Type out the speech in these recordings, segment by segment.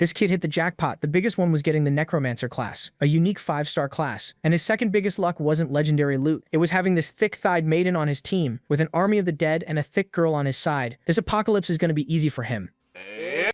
This kid hit the jackpot. The biggest one was getting the Necromancer class, a unique 5-star class. And his second biggest luck wasn't legendary loot. It was having this thick-thighed maiden on his team, with an army of the dead and a thick girl on his side. This apocalypse is going to be easy for him.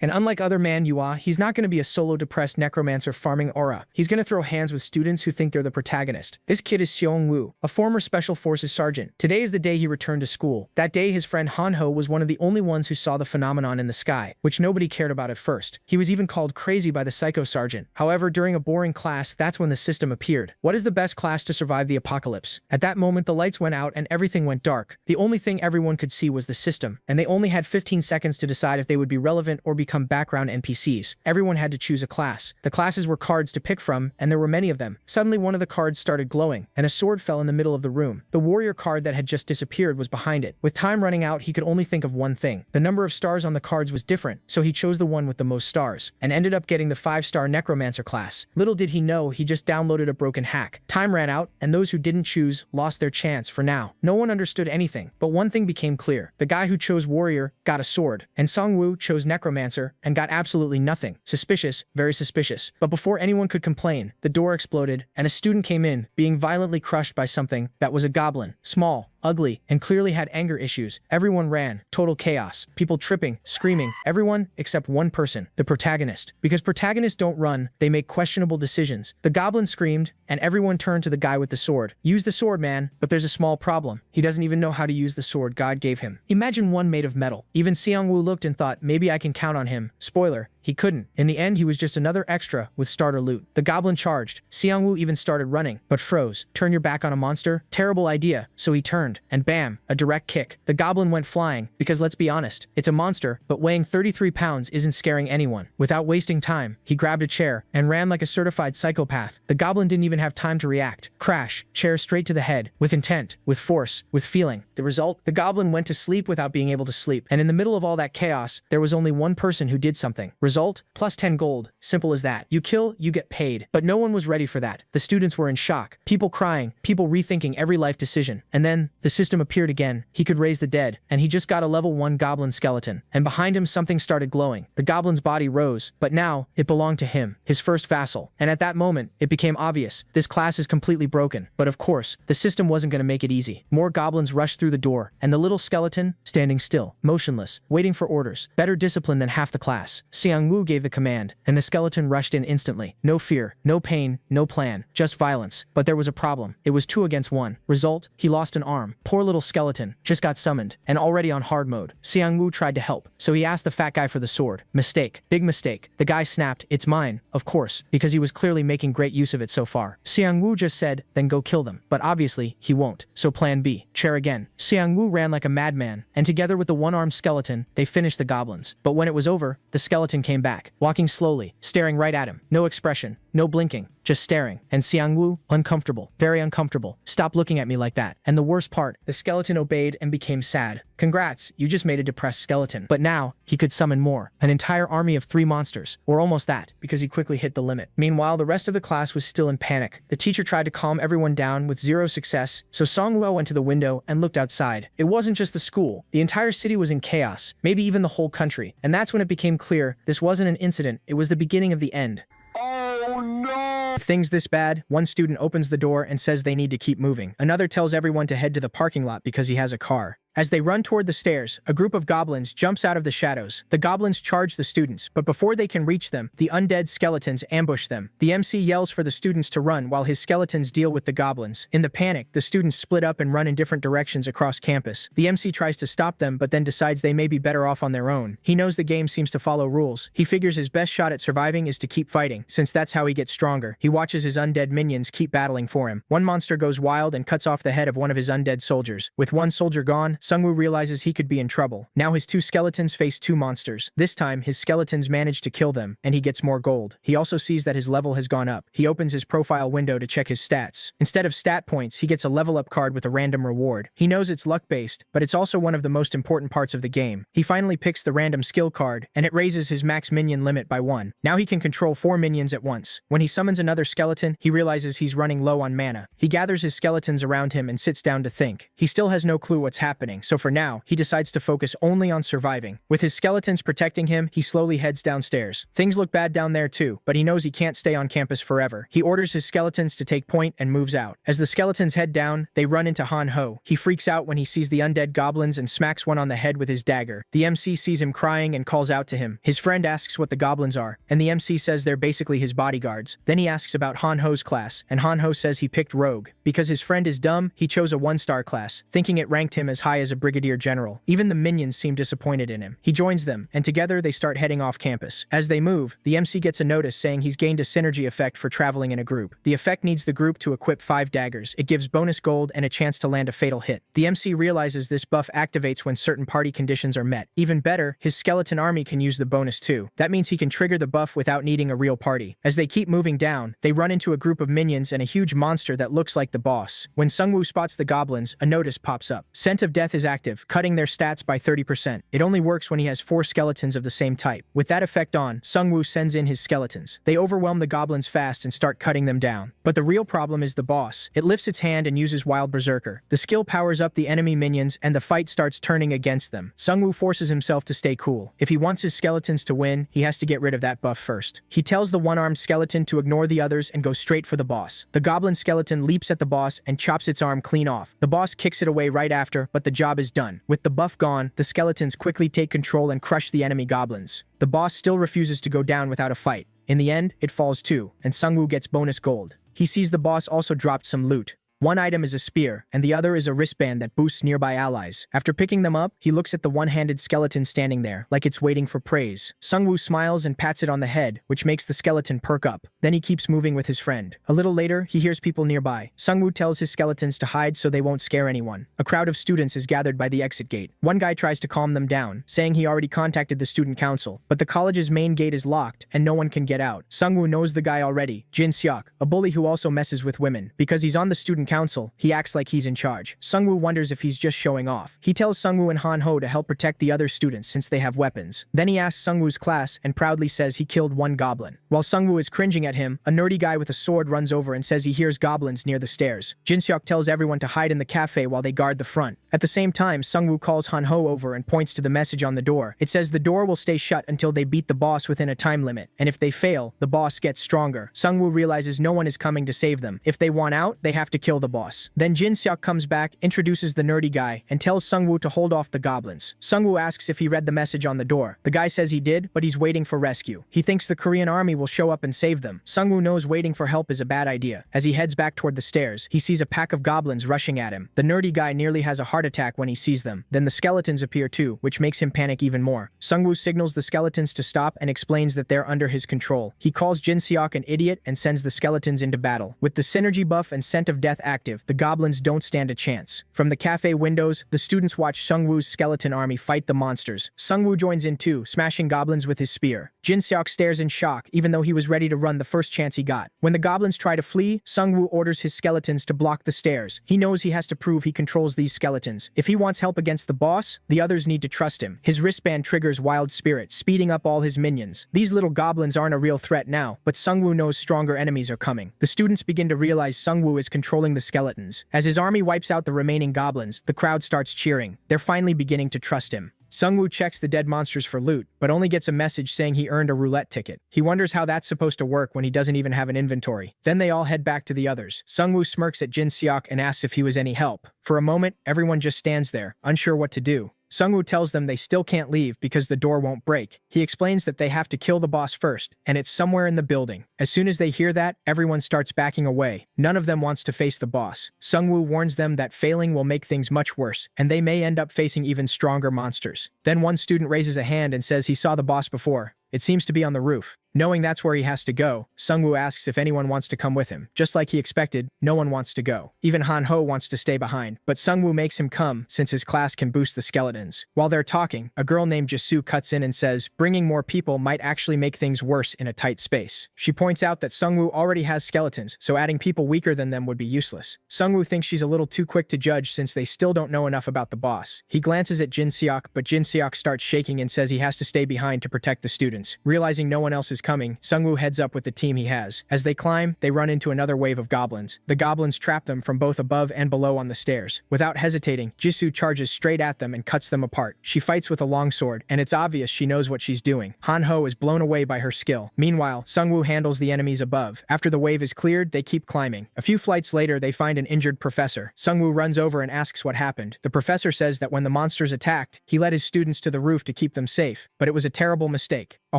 And unlike other Manhwa, he's not going to be a solo depressed necromancer farming aura. He's going to throw hands with students who think they're the protagonist. This kid is Seong-woo, a former Special Forces sergeant. Today is the day he returned to school. That day, his friend Han-ho was one of the only ones who saw the phenomenon in the sky, which nobody cared about at first. He was even called crazy by the psycho sergeant. However, during a boring class, that's when the system appeared. What is the best class to survive the apocalypse? At that moment, the lights went out and everything went dark. The only thing everyone could see was the system, and they only had 15 seconds to decide if they would be relevant or become background NPCs. Everyone had to choose a class. The classes were cards to pick from, and there were many of them. Suddenly, one of the cards started glowing, and a sword fell in the middle of the room. The warrior card that had just disappeared was behind it. With time running out, he could only think of one thing. The number of stars on the cards was different, so he chose the one with the most stars, and ended up getting the 5-star Necromancer class. Little did he know, he just downloaded a broken hack. Time ran out, and those who didn't choose lost their chance for now. No one understood anything, but one thing became clear. The guy who chose warrior got a sword, and Song-woo chose necromancer and got absolutely nothing. Suspicious, very suspicious. But before anyone could complain, the door exploded, and a student came in, being violently crushed by something that was a goblin. Small, ugly, and clearly had anger issues. Everyone ran. Total chaos. People tripping, screaming. Everyone except one person, the protagonist. Because protagonists don't run, they make questionable decisions. The goblin screamed, and everyone turned to the guy with the sword. Use the sword, man. But there's a small problem. He doesn't even know how to use the sword God gave him. Imagine one made of metal. Even Seong-woo looked and thought, maybe I can count on him. Spoiler, he couldn't. In the end, he was just another extra with starter loot. The goblin charged. Seong-woo even started running, but froze. Turn your back on a monster? Terrible idea. So he turned, and bam, a direct kick. The goblin went flying, because let's be honest, it's a monster, but weighing 33 pounds isn't scaring anyone. Without wasting time, he grabbed a chair and ran like a certified psychopath. The goblin didn't even have time to react. Crash, chair straight to the head, with intent, with force, with feeling. The result? The goblin went to sleep without being able to sleep. And in the middle of all that chaos, there was only one person who did something. Result? Plus 10 gold. Simple as that. You kill, you get paid. But no one was ready for that. The students were in shock. People crying. People rethinking every life decision. And then, the system appeared again. He could raise the dead. And he just got a level 1 goblin skeleton. And behind him something started glowing. The goblin's body rose. But now, it belonged to him. His first vassal. And at that moment, it became obvious. This class is completely broken. But of course, the system wasn't going to make it easy. More goblins rushed through the door. And the little skeleton, standing still, motionless, waiting for orders. Better discipline than half the class. Seong-woo gave the command, and the skeleton rushed in instantly. No fear, no pain, no plan, just violence. But there was a problem. It was 2 against 1. Result, he lost an arm. Poor little skeleton, just got summoned, and already on hard mode. Seong-woo tried to help, so he asked the fat guy for the sword. Mistake. Big mistake. The guy snapped, it's mine, of course, because he was clearly making great use of it so far. Seong-woo just said, then go kill them. But obviously, he won't. So plan B. Chair again. Seong-woo ran like a madman, and together with the one-armed skeleton, they finished the goblins. But when it was over, the skeleton came back, walking slowly, staring right at him. No expression, no blinking, just staring. And Seong-woo, uncomfortable, very uncomfortable. Stop looking at me like that. And the worst part, the skeleton obeyed and became sad. Congrats, you just made a depressed skeleton. But now, he could summon more. An entire army of 3 monsters, or almost that, because he quickly hit the limit. Meanwhile, the rest of the class was still in panic. The teacher tried to calm everyone down with 0 success, so Song-woo went to the window and looked outside. It wasn't just the school. The entire city was in chaos, maybe even the whole country. And that's when it became clear, this wasn't an incident, it was the beginning of the end. Oh no! With things this bad, one student opens the door and says they need to keep moving. Another tells everyone to head to the parking lot because he has a car. As they run toward the stairs, a group of goblins jumps out of the shadows. The goblins charge the students, but before they can reach them, the undead skeletons ambush them. The MC yells for the students to run while his skeletons deal with the goblins. In the panic, the students split up and run in different directions across campus. The MC tries to stop them, but then decides they may be better off on their own. He knows the game seems to follow rules. He figures his best shot at surviving is to keep fighting, since that's how he gets stronger. He watches his undead minions keep battling for him. One monster goes wild and cuts off the head of one of his undead soldiers. With one soldier gone, Sung-woo realizes he could be in trouble. Now his 2 skeletons face 2 monsters. This time, his skeletons manage to kill them, and he gets more gold. He also sees that his level has gone up. He opens his profile window to check his stats. Instead of stat points, he gets a level up card with a random reward. He knows it's luck-based, but it's also one of the most important parts of the game. He finally picks the random skill card, and it raises his max minion limit by 1. Now he can control 4 minions at once. When he summons another skeleton, he realizes he's running low on mana. He gathers his skeletons around him and sits down to think. He still has no clue what's happening. happening, so for now, he decides to focus only on surviving. With his skeletons protecting him, he slowly heads downstairs. Things look bad down there too, but he knows he can't stay on campus forever. He orders his skeletons to take point and moves out. As the skeletons head down, they run into Han Ho. He freaks out when he sees the undead goblins and smacks one on the head with his dagger. The MC sees him crying and calls out to him. His friend asks what the goblins are, and the MC says they're basically his bodyguards. Then he asks about Han Ho's class, and Han Ho says he picked Rogue. Because his friend is dumb, he chose a 1-star class, thinking it ranked him as high as a brigadier general. Even the minions seem disappointed in him. He joins them, and together they start heading off campus. As they move, the MC gets a notice saying he's gained a synergy effect for traveling in a group. The effect needs the group to equip 5 daggers. It gives bonus gold and a chance to land a fatal hit. The MC realizes this buff activates when certain party conditions are met. Even better, his skeleton army can use the bonus too. That means he can trigger the buff without needing a real party. As they keep moving down, they run into a group of minions and a huge monster that looks like the boss. When Sungwoo spots the goblins, a notice pops up. Scent of Death is active, cutting their stats by 30%. It only works when he has 4 skeletons of the same type. With that effect on, Sungwoo sends in his skeletons. They overwhelm the goblins fast and start cutting them down. But the real problem is the boss. It lifts its hand and uses Wild Berserker. The skill powers up the enemy minions and the fight starts turning against them. Sungwoo forces himself to stay cool. If he wants his skeletons to win, he has to get rid of that buff first. He tells the one-armed skeleton to ignore the others and go straight for the boss. The goblin skeleton leaps at the boss and chops its arm clean off. The boss kicks it away right after, but the job is done. With the buff gone, the skeletons quickly take control and crush the enemy goblins. The boss still refuses to go down without a fight. In the end, it falls too, and Sungwoo gets bonus gold. He sees the boss also dropped some loot. One item is a spear, and the other is a wristband that boosts nearby allies. After picking them up, he looks at the one-handed skeleton standing there, like it's waiting for praise. Sungwoo smiles and pats it on the head, which makes the skeleton perk up. Then he keeps moving with his friend. A little later, he hears people nearby. Sungwoo tells his skeletons to hide so they won't scare anyone. A crowd of students is gathered by the exit gate. One guy tries to calm them down, saying he already contacted the student council, but the college's main gate is locked, and no one can get out. Sungwoo knows the guy already, Jin Seok, a bully who also messes with women. Because he's on the student council, he acts like he's in charge. Sungwoo wonders if he's just showing off. He tells Sungwoo and Han Ho to help protect the other students since they have weapons. Then he asks Sungwoo's class and proudly says he killed 1 goblin. While Sungwoo is cringing at him, a nerdy guy with a sword runs over and says he hears goblins near the stairs. Jin Seok tells everyone to hide in the cafe while they guard the front. At the same time, Sungwoo calls Han Ho over and points to the message on the door. It says the door will stay shut until they beat the boss within a time limit, and if they fail, the boss gets stronger. Sungwoo realizes no one is coming to save them. If they want out, they have to kill the boss. Then Jin Seok comes back, introduces the nerdy guy, and tells Sungwoo to hold off the goblins. Sungwoo asks if he read the message on the door. The guy says he did, but he's waiting for rescue. He thinks the Korean army will show up and save them. Sungwoo knows waiting for help is a bad idea. As he heads back toward the stairs, he sees a pack of goblins rushing at him. The nerdy guy nearly has a heart attack when he sees them. Then the skeletons appear too, which makes him panic even more. Sungwoo signals the skeletons to stop and explains that they're under his control. He calls Jin Seok an idiot and sends the skeletons into battle. With the synergy buff and scent of death active, the goblins don't stand a chance. From the cafe windows, the students watch Sungwoo's skeleton army fight the monsters. Sungwoo joins in too, smashing goblins with his spear. Jin Seok stares in shock, even though he was ready to run the first chance he got. When the goblins try to flee, Sungwoo orders his skeletons to block the stairs. He knows he has to prove he controls these skeletons. If he wants help against the boss, the others need to trust him. His wristband triggers Wild Spirit, speeding up all his minions. These little goblins aren't a real threat now, but Sungwoo knows stronger enemies are coming. The students begin to realize Sungwoo is controlling the skeletons. As his army wipes out the remaining goblins, the crowd starts cheering. They're finally beginning to trust him. Sungwoo checks the dead monsters for loot, but only gets a message saying he earned a roulette ticket. He wonders how that's supposed to work when he doesn't even have an inventory. Then they all head back to the others. Sungwoo smirks at Jin Seok and asks if he was any help. For a moment, everyone just stands there, unsure what to do. Sungwoo tells them they still can't leave because the door won't break. He explains that they have to kill the boss first, and it's somewhere in the building. As soon as they hear that, everyone starts backing away. None of them wants to face the boss. Sungwoo warns them that failing will make things much worse, and they may end up facing even stronger monsters. Then one student raises a hand and says he saw the boss before. It seems to be on the roof. Knowing that's where he has to go, Sungwoo asks if anyone wants to come with him. Just like he expected, no one wants to go. Even Han Ho wants to stay behind, but Sungwoo makes him come since his class can boost the skeletons. While they're talking, a girl named Jisoo cuts in and says bringing more people might actually make things worse in a tight space. She points out that Sungwoo already has skeletons, so adding people weaker than them would be useless. Sungwoo thinks she's a little too quick to judge since they still don't know enough about the boss. He glances at Jin Seok, but Jin Seok starts shaking and says he has to stay behind to protect the students. Realizing no one else is coming, Sungwoo heads up with the team he has. As they climb, they run into another wave of goblins. The goblins trap them from both above and below on the stairs. Without hesitating, Jisoo charges straight at them and cuts them apart. She fights with a longsword, and it's obvious she knows what she's doing. Han-ho is blown away by her skill. Meanwhile, Sungwoo handles the enemies above. After the wave is cleared, they keep climbing. A few flights later, they find an injured professor. Sungwoo runs over and asks what happened. The professor says that when the monsters attacked, he led his students to the roof to keep them safe, but it was a terrible mistake. A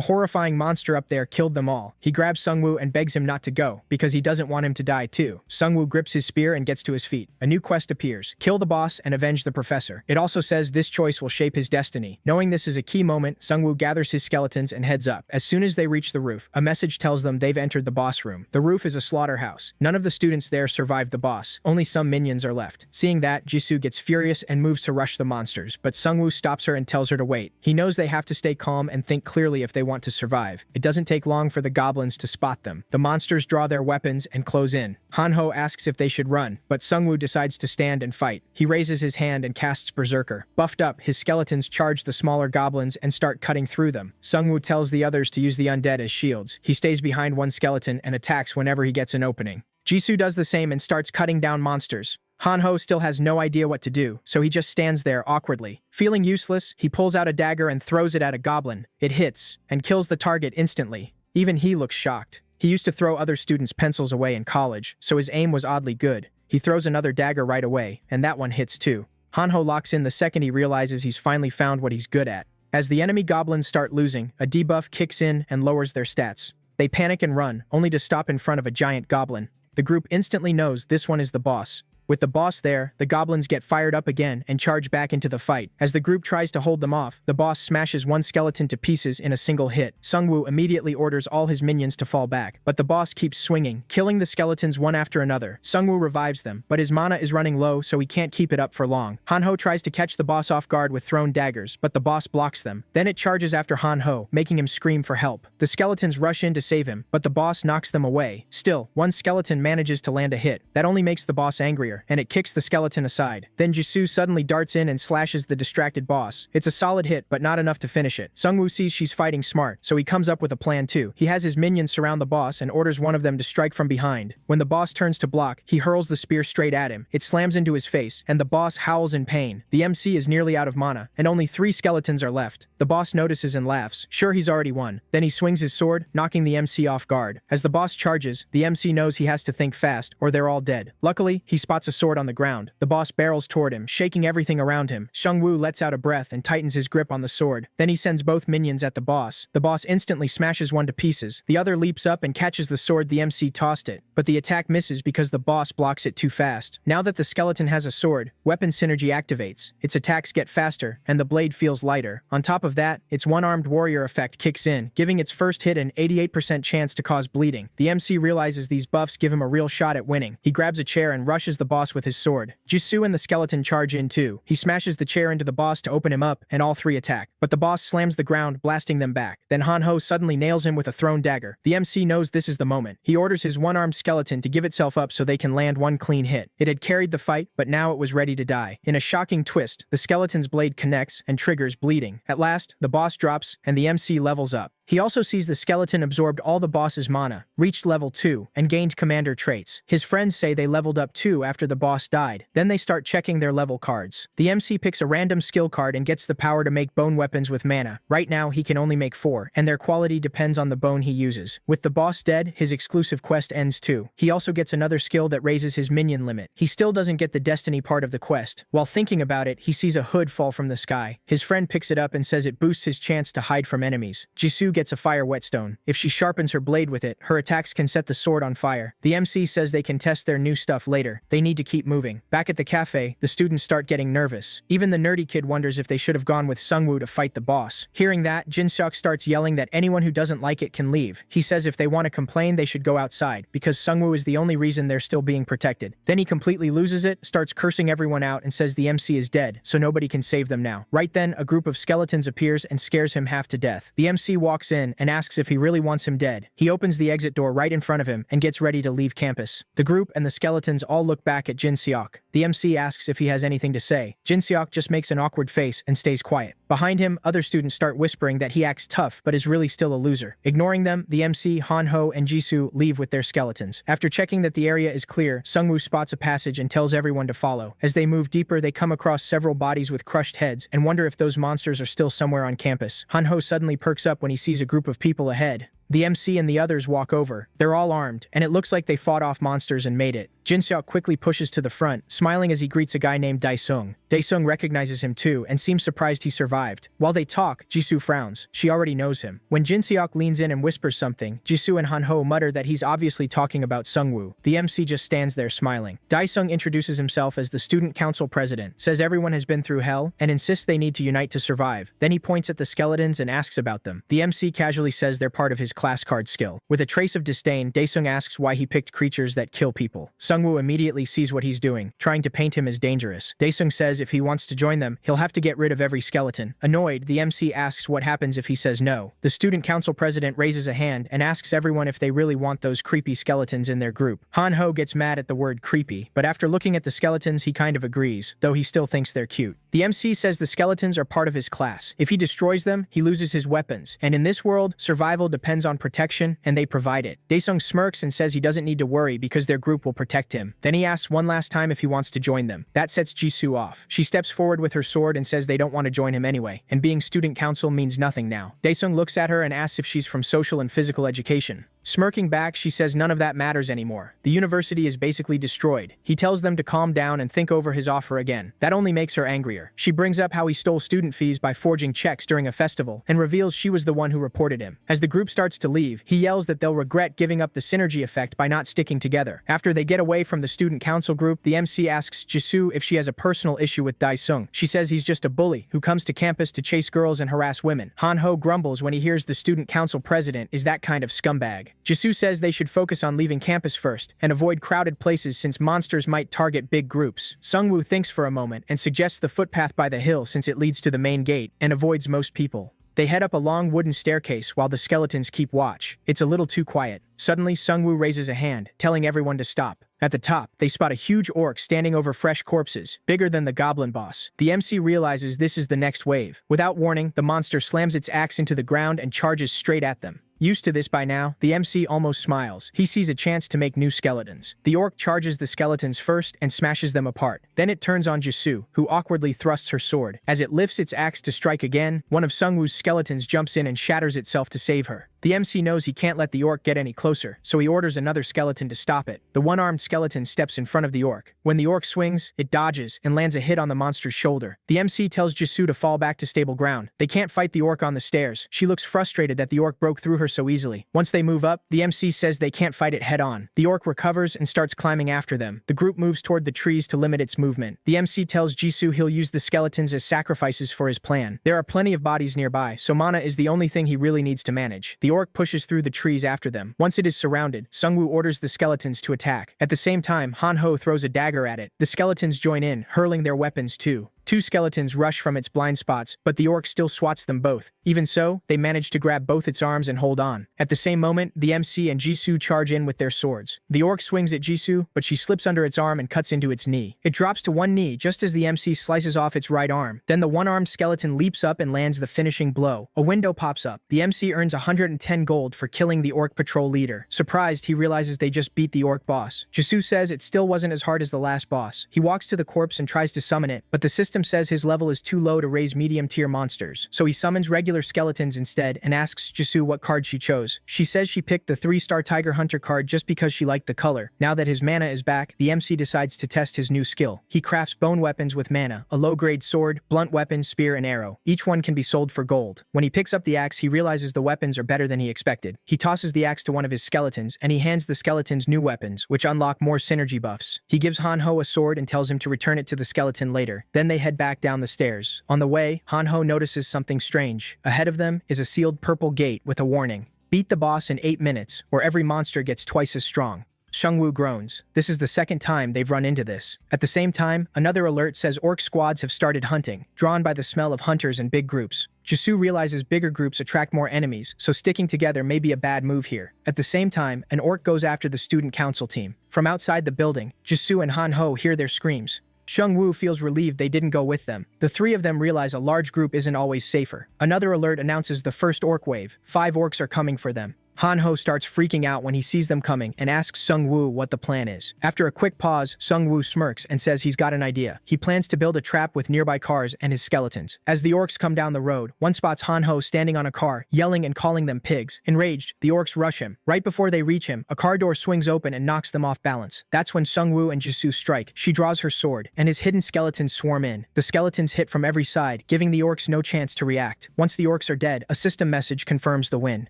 horrifying monster up there killed them all. He grabs Sungwoo and begs him not to go, because he doesn't want him to die too. Sungwoo grips his spear and gets to his feet. A new quest appears: kill the boss and avenge the professor. It also says this choice will shape his destiny. Knowing this is a key moment, Sungwoo gathers his skeletons and heads up. As soon as they reach the roof, a message tells them they've entered the boss room. The roof is a slaughterhouse. None of the students there survived the boss. Only some minions are left. Seeing that, Jisoo gets furious and moves to rush the monsters, but Sungwoo stops her and tells her to wait. He knows they have to stay calm and think clearly if they want to survive. It doesn't take long for the goblins to spot them. The monsters draw their weapons and close in. Han-ho asks if they should run, but Sungwoo decides to stand and fight. He raises his hand and casts Berserker. Buffed up, his skeletons charge the smaller goblins and start cutting through them. Sungwoo tells the others to use the undead as shields. He stays behind one skeleton and attacks whenever he gets an opening. Jisoo does the same and starts cutting down monsters. Han-ho still has no idea what to do, so he just stands there awkwardly. Feeling useless, he pulls out a dagger and throws it at a goblin. It hits, and kills the target instantly. Even he looks shocked. He used to throw other students' pencils away in college, so his aim was oddly good. He throws another dagger right away, and that one hits too. Han-ho locks in the second he realizes he's finally found what he's good at. As the enemy goblins start losing, a debuff kicks in and lowers their stats. They panic and run, only to stop in front of a giant goblin. The group instantly knows this one is the boss. With the boss there, the goblins get fired up again and charge back into the fight. As the group tries to hold them off, the boss smashes one skeleton to pieces in a single hit. Sungwoo immediately orders all his minions to fall back, but the boss keeps swinging, killing the skeletons one after another. Sungwoo revives them, but his mana is running low, so he can't keep it up for long. Han-ho tries to catch the boss off guard with thrown daggers, but the boss blocks them. Then it charges after Han-ho, making him scream for help. The skeletons rush in to save him, but the boss knocks them away. Still, one skeleton manages to land a hit. That only makes the boss angrier, and it kicks the skeleton aside. Then Jisoo suddenly darts in and slashes the distracted boss. It's a solid hit, but not enough to finish it. Sungwoo sees she's fighting smart, so he comes up with a plan too. He has his minions surround the boss and orders one of them to strike from behind. When the boss turns to block, he hurls the spear straight at him. It slams into his face, and the boss howls in pain. The MC is nearly out of mana, and only 3 skeletons are left. The boss notices and laughs. Sure, he's already won. Then he swings his sword, knocking the MC off guard. As the boss charges, the MC knows he has to think fast, or they're all dead. Luckily, he spots a sword on the ground. The boss barrels toward him, shaking everything around him. Sungwoo lets out a breath and tightens his grip on the sword. Then he sends both minions at the boss. The boss instantly smashes one to pieces. The other leaps up and catches the sword the MC tossed it, but the attack misses because the boss blocks it too fast. Now that the skeleton has a sword, weapon synergy activates. Its attacks get faster, and the blade feels lighter. On top of that, its one-armed warrior effect kicks in, giving its first hit an 88% chance to cause bleeding. The MC realizes these buffs give him a real shot at winning. He grabs a chair and rushes the boss with his sword. Jisoo and the skeleton charge in too. He smashes the chair into the boss to open him up, and all 3 attack. But the boss slams the ground, blasting them back. Then Han-ho suddenly nails him with a thrown dagger. The MC knows this is the moment. He orders his one-armed skeleton to give itself up so they can land one clean hit. It had carried the fight, but now it was ready to die. In a shocking twist, the skeleton's blade connects and triggers bleeding. At last, the boss drops, and the MC levels up. He also sees the skeleton absorbed all the boss's mana, reached level 2, and gained commander traits. His friends say they leveled up too after the boss died. Then they start checking their level cards. The MC picks a random skill card and gets the power to make bone weapons with mana. Right now, he can only make 4, and their quality depends on the bone he uses. With the boss dead, his exclusive quest ends too. He also gets another skill that raises his minion limit. He still doesn't get the destiny part of the quest. While thinking about it, he sees a hood fall from the sky. His friend picks it up and says it boosts his chance to hide from enemies. Jisoo gets a fire whetstone. If she sharpens her blade with it, her attacks can set the sword on fire. The MC says they can test their new stuff later. They need to keep moving. Back at the cafe, the students start getting nervous. Even the nerdy kid wonders if they should have gone with Sungwoo to fight the boss. Hearing that, Jin-seok starts yelling that anyone who doesn't like it can leave. He says if they want to complain, they should go outside, because Sungwoo is the only reason they're still being protected. Then he completely loses it, starts cursing everyone out, and says the MC is dead, so nobody can save them now. Right then, a group of skeletons appears and scares him half to death. The MC walks walks in and asks if he really wants him dead. He opens the exit door right in front of him and gets ready to leave campus. The group and the skeletons all look back at Jin Seok. The MC asks if he has anything to say. Jin Seok just makes an awkward face and stays quiet. Behind him, other students start whispering that he acts tough but is really still a loser. Ignoring them, the MC, Hanho, and Jisoo leave with their skeletons. After checking that the area is clear, Sungwoo spots a passage and tells everyone to follow. As they move deeper, they come across several bodies with crushed heads and wonder if those monsters are still somewhere on campus. Hanho suddenly perks up when he sees a group of people ahead. The MC and the others walk over. They're all armed, and it looks like they fought off monsters and made it. Jin Seok quickly pushes to the front, smiling as he greets a guy named Daesung. Daesung recognizes him too and seems surprised he survived. While they talk, Jisoo frowns. She already knows him. When Jin Seok leans in and whispers something, Jisoo and Hanho mutter that he's obviously talking about Sungwoo. The MC just stands there smiling. Daesung introduces himself as the student council president, says everyone has been through hell, and insists they need to unite to survive. Then he points at the skeletons and asks about them. The MC casually says they're part of his class card skill. With a trace of disdain, Daesung asks why he picked creatures that kill people. Sungwoo immediately sees what he's doing, trying to paint him as dangerous. Daesung says if he wants to join them, he'll have to get rid of every skeleton. Annoyed, the MC asks what happens if he says no. The student council president raises a hand and asks everyone if they really want those creepy skeletons in their group. Hanho gets mad at the word creepy, but after looking at the skeletons, he kind of agrees, though he still thinks they're cute. The MC says the skeletons are part of his class. If he destroys them, he loses his weapons, and in this world, survival depends on protection, and they provide it. Daesung smirks and says he doesn't need to worry because their group will protect him. Then he asks one last time if he wants to join them. That sets Jisoo off. She steps forward with her sword and says they don't want to join him anyway, and being student council means nothing now. Daesung looks at her and asks if she's from social and physical education. Smirking back, she says none of that matters anymore. The university is basically destroyed. He tells them to calm down and think over his offer again. That only makes her angrier. She brings up how he stole student fees by forging checks during a festival and reveals she was the one who reported him. As the group starts to leave, he yells that they'll regret giving up the synergy effect by not sticking together. After they get away from the student council group, the MC asks Jisoo if she has a personal issue with Daesung. She says he's just a bully who comes to campus to chase girls and harass women. Hanho grumbles when he hears the student council president is that kind of scumbag. Jisoo says they should focus on leaving campus first and avoid crowded places since monsters might target big groups. Sungwoo thinks for a moment and suggests the footpath by the hill since it leads to the main gate and avoids most people. They head up a long wooden staircase while the skeletons keep watch. It's a little too quiet. Suddenly, Sungwoo raises a hand, telling everyone to stop. At the top, they spot a huge orc standing over fresh corpses, bigger than the goblin boss. The MC realizes this is the next wave. Without warning, the monster slams its axe into the ground and charges straight at them. Used to this by now, the MC almost smiles. He sees a chance to make new skeletons. The orc charges the skeletons first and smashes them apart. Then it turns on Jisoo, who awkwardly thrusts her sword. As it lifts its axe to strike again, one of Sungwoo's skeletons jumps in and shatters itself to save her. The MC knows he can't let the orc get any closer, so he orders another skeleton to stop it. The one-armed skeleton steps in front of the orc. When the orc swings, it dodges and lands a hit on the monster's shoulder. The MC tells Jisoo to fall back to stable ground. They can't fight the orc on the stairs. She looks frustrated that the orc broke through her so easily. Once they move up, the MC says they can't fight it head-on. The orc recovers and starts climbing after them. The group moves toward the trees to limit its movement. The MC tells Jisoo he'll use the skeletons as sacrifices for his plan. There are plenty of bodies nearby, so mana is the only thing he really needs to manage. The orc pushes through the trees after them. Once it is surrounded, Sungwoo orders the skeletons to attack. At the same time, Hanho throws a dagger at it. The skeletons join in, hurling their weapons too. Two skeletons rush from its blind spots, but the orc still swats them both. Even so, they manage to grab both its arms and hold on. At the same moment, the MC and Jisoo charge in with their swords. The orc swings at Jisoo, but she slips under its arm and cuts into its knee. It drops to one knee just as the MC slices off its right arm. Then the one-armed skeleton leaps up and lands the finishing blow. A window pops up. The MC earns 110 gold for killing the orc patrol leader. Surprised, he realizes they just beat the orc boss. Jisoo says it still wasn't as hard as the last boss. He walks to the corpse and tries to summon it, but the system says his level is too low to raise medium-tier monsters. So he summons regular skeletons instead and asks Jisoo what card she chose. She says she picked the 3-star Tiger Hunter card just because she liked the color. Now that his mana is back, the MC decides to test his new skill. He crafts bone weapons with mana, a low-grade sword, blunt weapon, spear, and arrow. Each one can be sold for gold. When he picks up the axe, he realizes the weapons are better than he expected. He tosses the axe to one of his skeletons, and he hands the skeletons new weapons, which unlock more synergy buffs. He gives Hanho a sword and tells him to return it to the skeleton later. Then they head back down the stairs. On the way, Hanho notices something strange. Ahead of them is a sealed purple gate with a warning. Beat the boss in 8 minutes, or every monster gets twice as strong. Shungwoo groans. This is the second time they've run into this. At the same time, another alert says orc squads have started hunting, drawn by the smell of hunters in big groups. Jisoo realizes bigger groups attract more enemies, so sticking together may be a bad move here. At the same time, an orc goes after the student council team. From outside the building, Jisoo and Han-ho hear their screams. Shungwoo feels relieved they didn't go with them. The three of them realize a large group isn't always safer. Another alert announces the first orc wave. 5 orcs are coming for them. Han-ho starts freaking out when he sees them coming and asks Sung-woo what the plan is. After a quick pause, Sung-woo smirks and says he's got an idea. He plans to build a trap with nearby cars and his skeletons. As the orcs come down the road, one spots Han-ho standing on a car, yelling and calling them pigs. Enraged, the orcs rush him. Right before they reach him, a car door swings open and knocks them off balance. That's when Sung-woo and Jisoo strike. She draws her sword, and his hidden skeletons swarm in. The skeletons hit from every side, giving the orcs no chance to react. Once the orcs are dead, a system message confirms the win.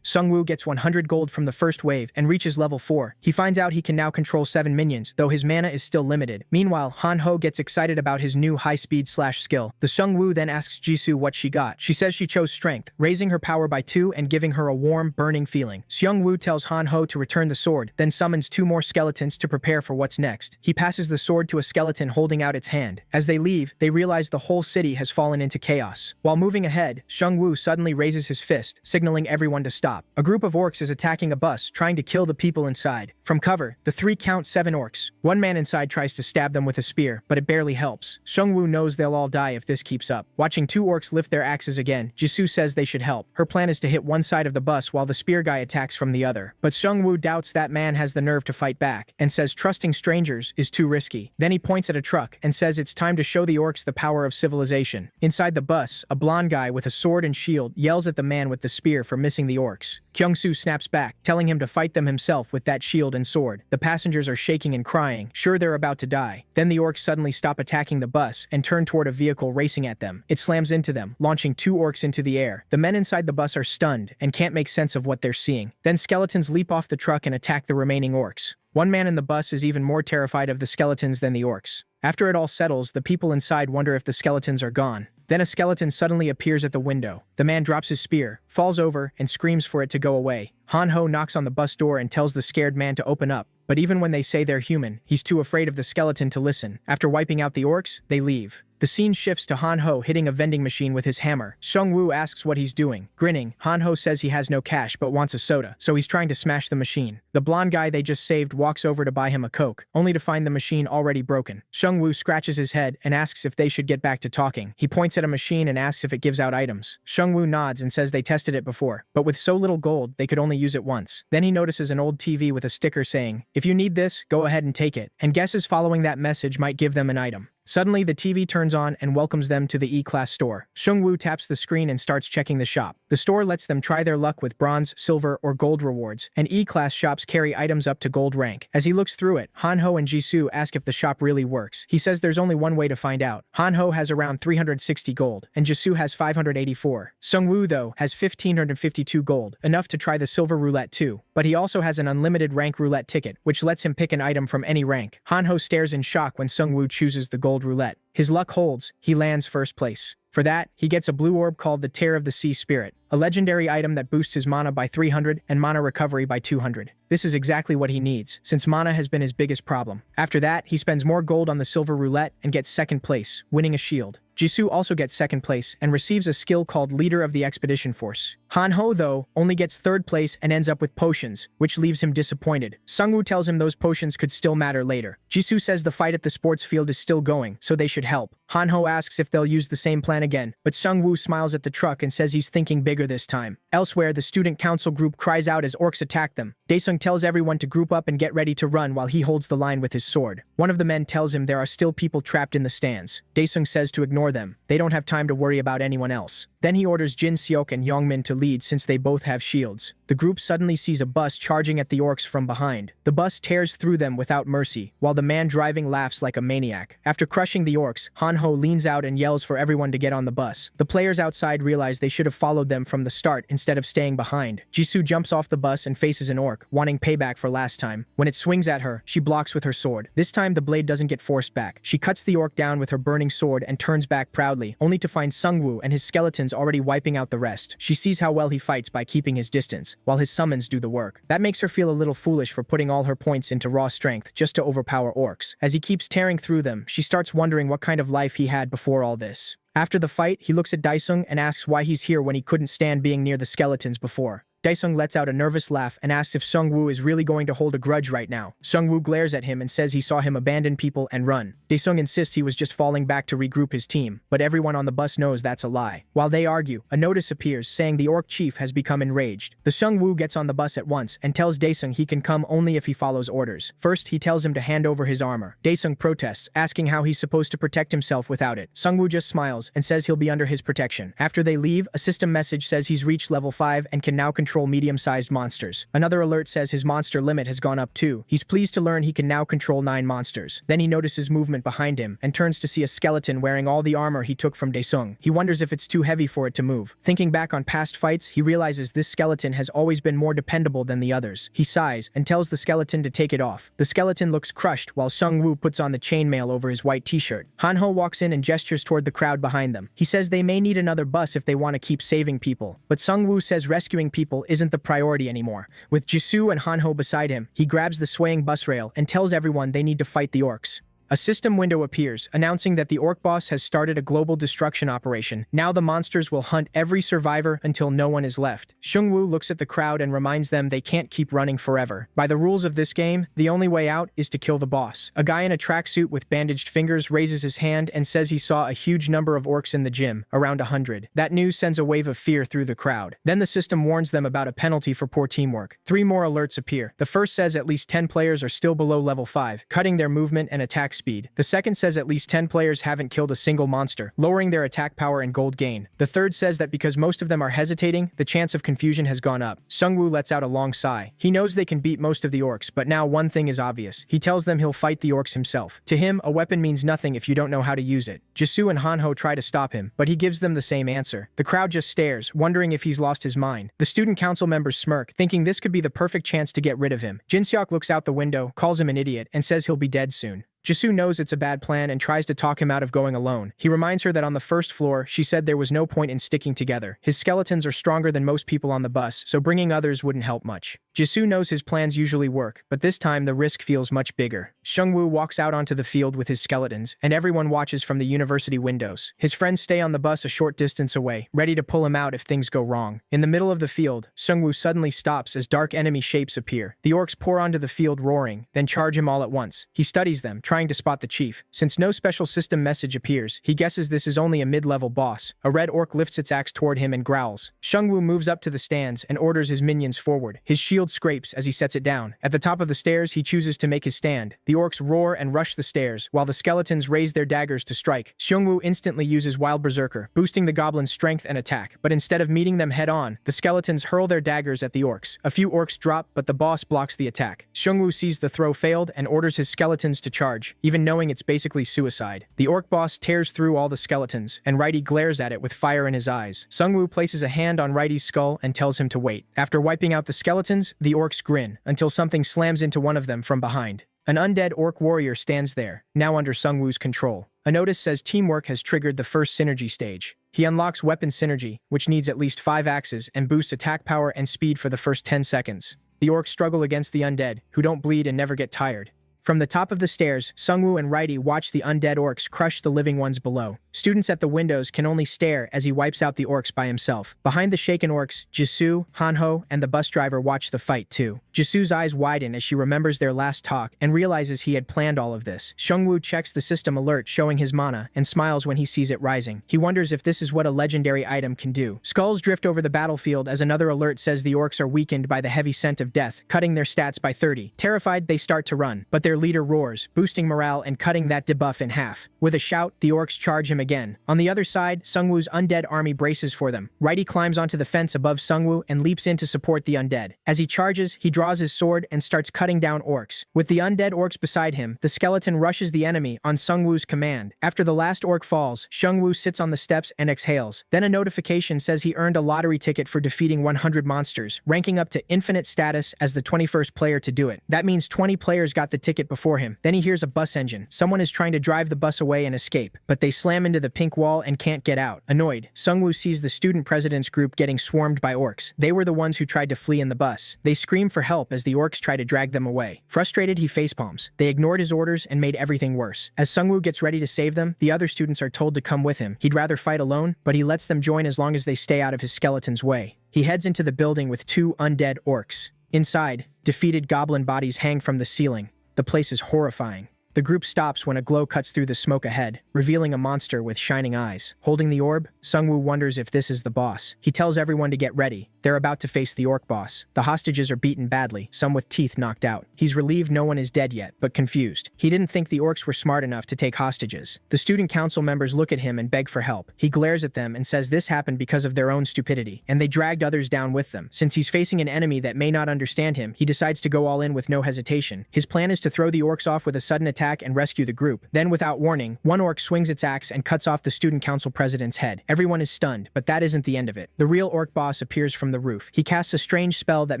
Sung-woo gets 100 gold from the first wave and reaches level 4. He finds out he can now control 7 minions, though his mana is still limited. Meanwhile, Han-ho gets excited about his new high-speed slash skill. The Sung-woo then asks Jisoo what she got. She says she chose strength, raising her power by 2 and giving her a warm, burning feeling. Seung-woo tells Han-ho to return the sword, then summons 2 more skeletons to prepare for what's next. He passes the sword to a skeleton holding out its hand. As they leave, they realize the whole city has fallen into chaos. While moving ahead, Seung-woo suddenly raises his fist, signaling everyone to stop. A group of orcs is attacking a bus, trying to kill the people inside. From cover, the 3 count 7 orcs. One man inside tries to stab them with a spear, but it barely helps. Seung-woo knows they'll all die if this keeps up. Watching 2 orcs lift their axes again, Jisoo says they should help. Her plan is to hit one side of the bus while the spear guy attacks from the other. But Seung-woo doubts that man has the nerve to fight back, and says trusting strangers is too risky. Then he points at a truck and says it's time to show the orcs the power of civilization. Inside the bus, a blonde guy with a sword and shield yells at the man with the spear for missing the orcs. Kyung-soo snaps back, telling him to fight them himself with that shield and sword. The passengers are shaking and crying, sure they're about to die. Then the orcs suddenly stop attacking the bus and turn toward a vehicle racing at them. It slams into them, launching 2 orcs into the air. The men inside the bus are stunned and can't make sense of what they're seeing. Then skeletons leap off the truck and attack the remaining orcs. One man in the bus is even more terrified of the skeletons than the orcs. After it all settles, the people inside wonder if the skeletons are gone. Then a skeleton suddenly appears at the window. The man drops his spear, falls over, and screams for it to go away. Han-ho knocks on the bus door and tells the scared man to open up. But even when they say they're human, he's too afraid of the skeleton to listen. After wiping out the orcs, they leave. The scene shifts to Han-ho hitting a vending machine with his hammer. Seung-woo asks what he's doing. Grinning, Han-ho says he has no cash but wants a soda, so he's trying to smash the machine. The blonde guy they just saved walks over to buy him a Coke, only to find the machine already broken. Seung-woo scratches his head and asks if they should get back to talking. He points at a machine and asks if it gives out items. Seung-woo nods and says they tested it before, but with so little gold, they could only use it once. Then he notices an old TV with a sticker saying, "If you need this, go ahead and take it," and guesses following that message might give them an item. Suddenly, the TV turns on and welcomes them to the E-Class store. Seung-woo taps the screen and starts checking the shop. The store lets them try their luck with bronze, silver, or gold rewards, and E-Class shops carry items up to gold rank. As he looks through it, Han-ho and Jisoo ask if the shop really works. He says there's only one way to find out. Han-ho has around 360 gold, and Jisoo has 584. Seung-woo, though, has 1,552 gold, enough to try the silver roulette too. But he also has an unlimited rank roulette ticket, which lets him pick an item from any rank. Han-ho stares in shock when Seung-woo chooses the gold roulette. His luck holds, he lands first place. For that, he gets a blue orb called the Tear of the Sea Spirit, a legendary item that boosts his mana by 300 and mana recovery by 200. This is exactly what he needs, since mana has been his biggest problem. After that, he spends more gold on the silver roulette and gets second place, winning a shield. Jisoo also gets second place and receives a skill called Leader of the Expedition Force. Han-ho, though, only gets third place and ends up with potions, which leaves him disappointed. Seung-woo tells him those potions could still matter later. Jisoo says the fight at the sports field is still going, so they should help. Han-ho asks if they'll use the same plan again, but Seung-woo smiles at the truck and says he's thinking bigger this time. Elsewhere, the student council group cries out as orcs attack them. Daesung tells everyone to group up and get ready to run while he holds the line with his sword. One of the men tells him there are still people trapped in the stands. Daesung says to ignore them. They don't have time to worry about anyone else. Then he orders Jin Seok and Yongmin to lead since they both have shields. The group suddenly sees a bus charging at the orcs from behind. The bus tears through them without mercy, while the man driving laughs like a maniac. After crushing the orcs, Han-ho leans out and yells for everyone to get on the bus. The players outside realize they should have followed them from the start instead of staying behind. Jisoo jumps off the bus and faces an orc, wanting payback for last time. When it swings at her, she blocks with her sword. This time, the blade doesn't get forced back. She cuts the orc down with her burning sword and turns back proudly, only to find Seung-woo and his skeletons already wiping out the rest. She sees how well he fights by keeping his distance. while his summons do the work. That makes her feel a little foolish for putting all her points into raw strength just to overpower orcs. As he keeps tearing through them, she starts wondering what kind of life he had before all this. After the fight, he looks at Daesung and asks why he's here when he couldn't stand being near the skeletons before. Daesung lets out a nervous laugh and asks if Seungwoo is really going to hold a grudge right now. Seungwoo glares at him and says he saw him abandon people and run. Daesung insists he was just falling back to regroup his team, but everyone on the bus knows that's a lie. While they argue, a notice appears saying the orc chief has become enraged. The Seungwoo gets on the bus at once and tells Daesung he can come only if he follows orders. First, he tells him to hand over his armor. Daesung protests, asking how he's supposed to protect himself without it. Seungwoo just smiles and says he'll be under his protection. After they leave, a system message says he's reached level 5 and can now control medium-sized monsters. Another alert says his monster limit has gone up too. He's pleased to learn he can now control 9 monsters. Then he notices movement behind him and turns to see a skeleton wearing all the armor he took from Daesung. He wonders if it's too heavy for it to move. Thinking back on past fights, he realizes this skeleton has always been more dependable than the others. He sighs and tells the skeleton to take it off. The skeleton looks crushed while Seungwoo puts on the chainmail over his white t-shirt. Hanho walks in and gestures toward the crowd behind them. He says they may need another bus if they want to keep saving people, but Seungwoo says rescuing people isn't the priority anymore. With Jisoo and Hanho beside him, he grabs the swaying bus rail and tells everyone they need to fight the orcs. A system window appears, announcing that the orc boss has started a global destruction operation. Now the monsters will hunt every survivor until no one is left. Seungwoo looks at the crowd and reminds them they can't keep running forever. By the rules of this game, the only way out is to kill the boss. A guy in a tracksuit with bandaged fingers raises his hand and says he saw a huge number of orcs in the gym, around 100. That news sends a wave of fear through the crowd. Then the system warns them about a penalty for poor teamwork. 3 more alerts appear. The first says at least 10 players are still below level 5, cutting their movement and attack speed. The second says at least 10 players haven't killed a single monster, lowering their attack power and gold gain. The third says that because most of them are hesitating, the chance of confusion has gone up. Seungwoo lets out a long sigh. He knows they can beat most of the orcs, but now one thing is obvious. He tells them he'll fight the orcs himself. To him, a weapon means nothing if you don't know how to use it. Jisoo and Hanho try to stop him, but he gives them the same answer. The crowd just stares, wondering if he's lost his mind. The student council members smirk, thinking this could be the perfect chance to get rid of him. Jinseok looks out the window, calls him an idiot, and says he'll be dead soon. Jisoo knows it's a bad plan and tries to talk him out of going alone. He reminds her that on the first floor, she said there was no point in sticking together. His skeletons are stronger than most people on the bus, so bringing others wouldn't help much. Jisoo knows his plans usually work, but this time the risk feels much bigger. Seungwoo walks out onto the field with his skeletons, and everyone watches from the university windows. His friends stay on the bus a short distance away, ready to pull him out if things go wrong. In the middle of the field, Seungwoo suddenly stops as dark enemy shapes appear. The orcs pour onto the field roaring, then charge him all at once. He studies them, trying to spot the chief. Since no special system message appears, he guesses this is only a mid-level boss. A red orc lifts its axe toward him and growls. Seungwoo moves up to the stands and orders his minions forward. His shield scrapes as he sets it down. At the top of the stairs, he chooses to make his stand. The orcs roar and rush the stairs, while the skeletons raise their daggers to strike. Seungwoo instantly uses Wild Berserker, boosting the goblins' strength and attack. But instead of meeting them head-on, the skeletons hurl their daggers at the orcs. A few orcs drop, but the boss blocks the attack. Seungwoo sees the throw failed and orders his skeletons to charge, even knowing it's basically suicide. The orc boss tears through all the skeletons, and Righty glares at it with fire in his eyes. Seungwoo places a hand on Righty's skull and tells him to wait. After wiping out the skeletons, the orcs grin, until something slams into one of them from behind. An undead orc warrior stands there, now under Seungwoo's control. A notice says teamwork has triggered the first synergy stage. He unlocks weapon synergy, which needs at least 5 axes and boosts attack power and speed for the first 10 seconds. The orcs struggle against the undead, who don't bleed and never get tired. From the top of the stairs, Seungwoo and Righty watch the undead orcs crush the living ones below. Students at the windows can only stare as he wipes out the orcs by himself. Behind the shaken orcs, Jisoo, Hanho, and the bus driver watch the fight too. Jisoo's eyes widen as she remembers their last talk and realizes he had planned all of this. Seungwoo checks the system alert showing his mana and smiles when he sees it rising. He wonders if this is what a legendary item can do. Skulls drift over the battlefield as another alert says the orcs are weakened by the heavy scent of death, cutting their stats by 30. Terrified, they start to run, but their leader roars, boosting morale and cutting that debuff in half. With a shout, the orcs charge him again. On the other side, Seungwoo's undead army braces for them. Righty climbs onto the fence above Seungwoo and leaps in to support the undead. As he charges, he draws his sword and starts cutting down orcs. With the undead orcs beside him, the skeleton rushes the enemy on Seungwoo's command. After the last orc falls, Seungwoo sits on the steps and exhales. Then a notification says he earned a lottery ticket for defeating 100 monsters, ranking up to infinite status as the 21st player to do it. That means 20 players got the ticket before him. Then he hears a bus engine. Someone is trying to drive the bus away and escape, but they slam into the pink wall and can't get out. Annoyed, Sungwoo sees the student president's group getting swarmed by orcs. They were the ones who tried to flee in the bus. They scream for help as the orcs try to drag them away. Frustrated, he facepalms. They ignored his orders and made everything worse. As Sungwoo gets ready to save them, the other students are told to come with him. He'd rather fight alone, but he lets them join as long as they stay out of his skeleton's way. He heads into the building with 2 undead orcs. Inside, defeated goblin bodies hang from the ceiling. The place is horrifying. The group stops when a glow cuts through the smoke ahead, revealing a monster with shining eyes. Holding the orb, Sungwoo wonders if this is the boss. He tells everyone to get ready. They're about to face the orc boss. The hostages are beaten badly, some with teeth knocked out. He's relieved no one is dead yet, but confused. He didn't think the orcs were smart enough to take hostages. The student council members look at him and beg for help. He glares at them and says this happened because of their own stupidity, and they dragged others down with them. Since he's facing an enemy that may not understand him, he decides to go all in with no hesitation. His plan is to throw the orcs off with a sudden attack and rescue the group. Then, without warning, one orc swings its axe and cuts off the student council president's head. Everyone is stunned, but that isn't the end of it. The real orc boss appears from the roof. He casts a strange spell that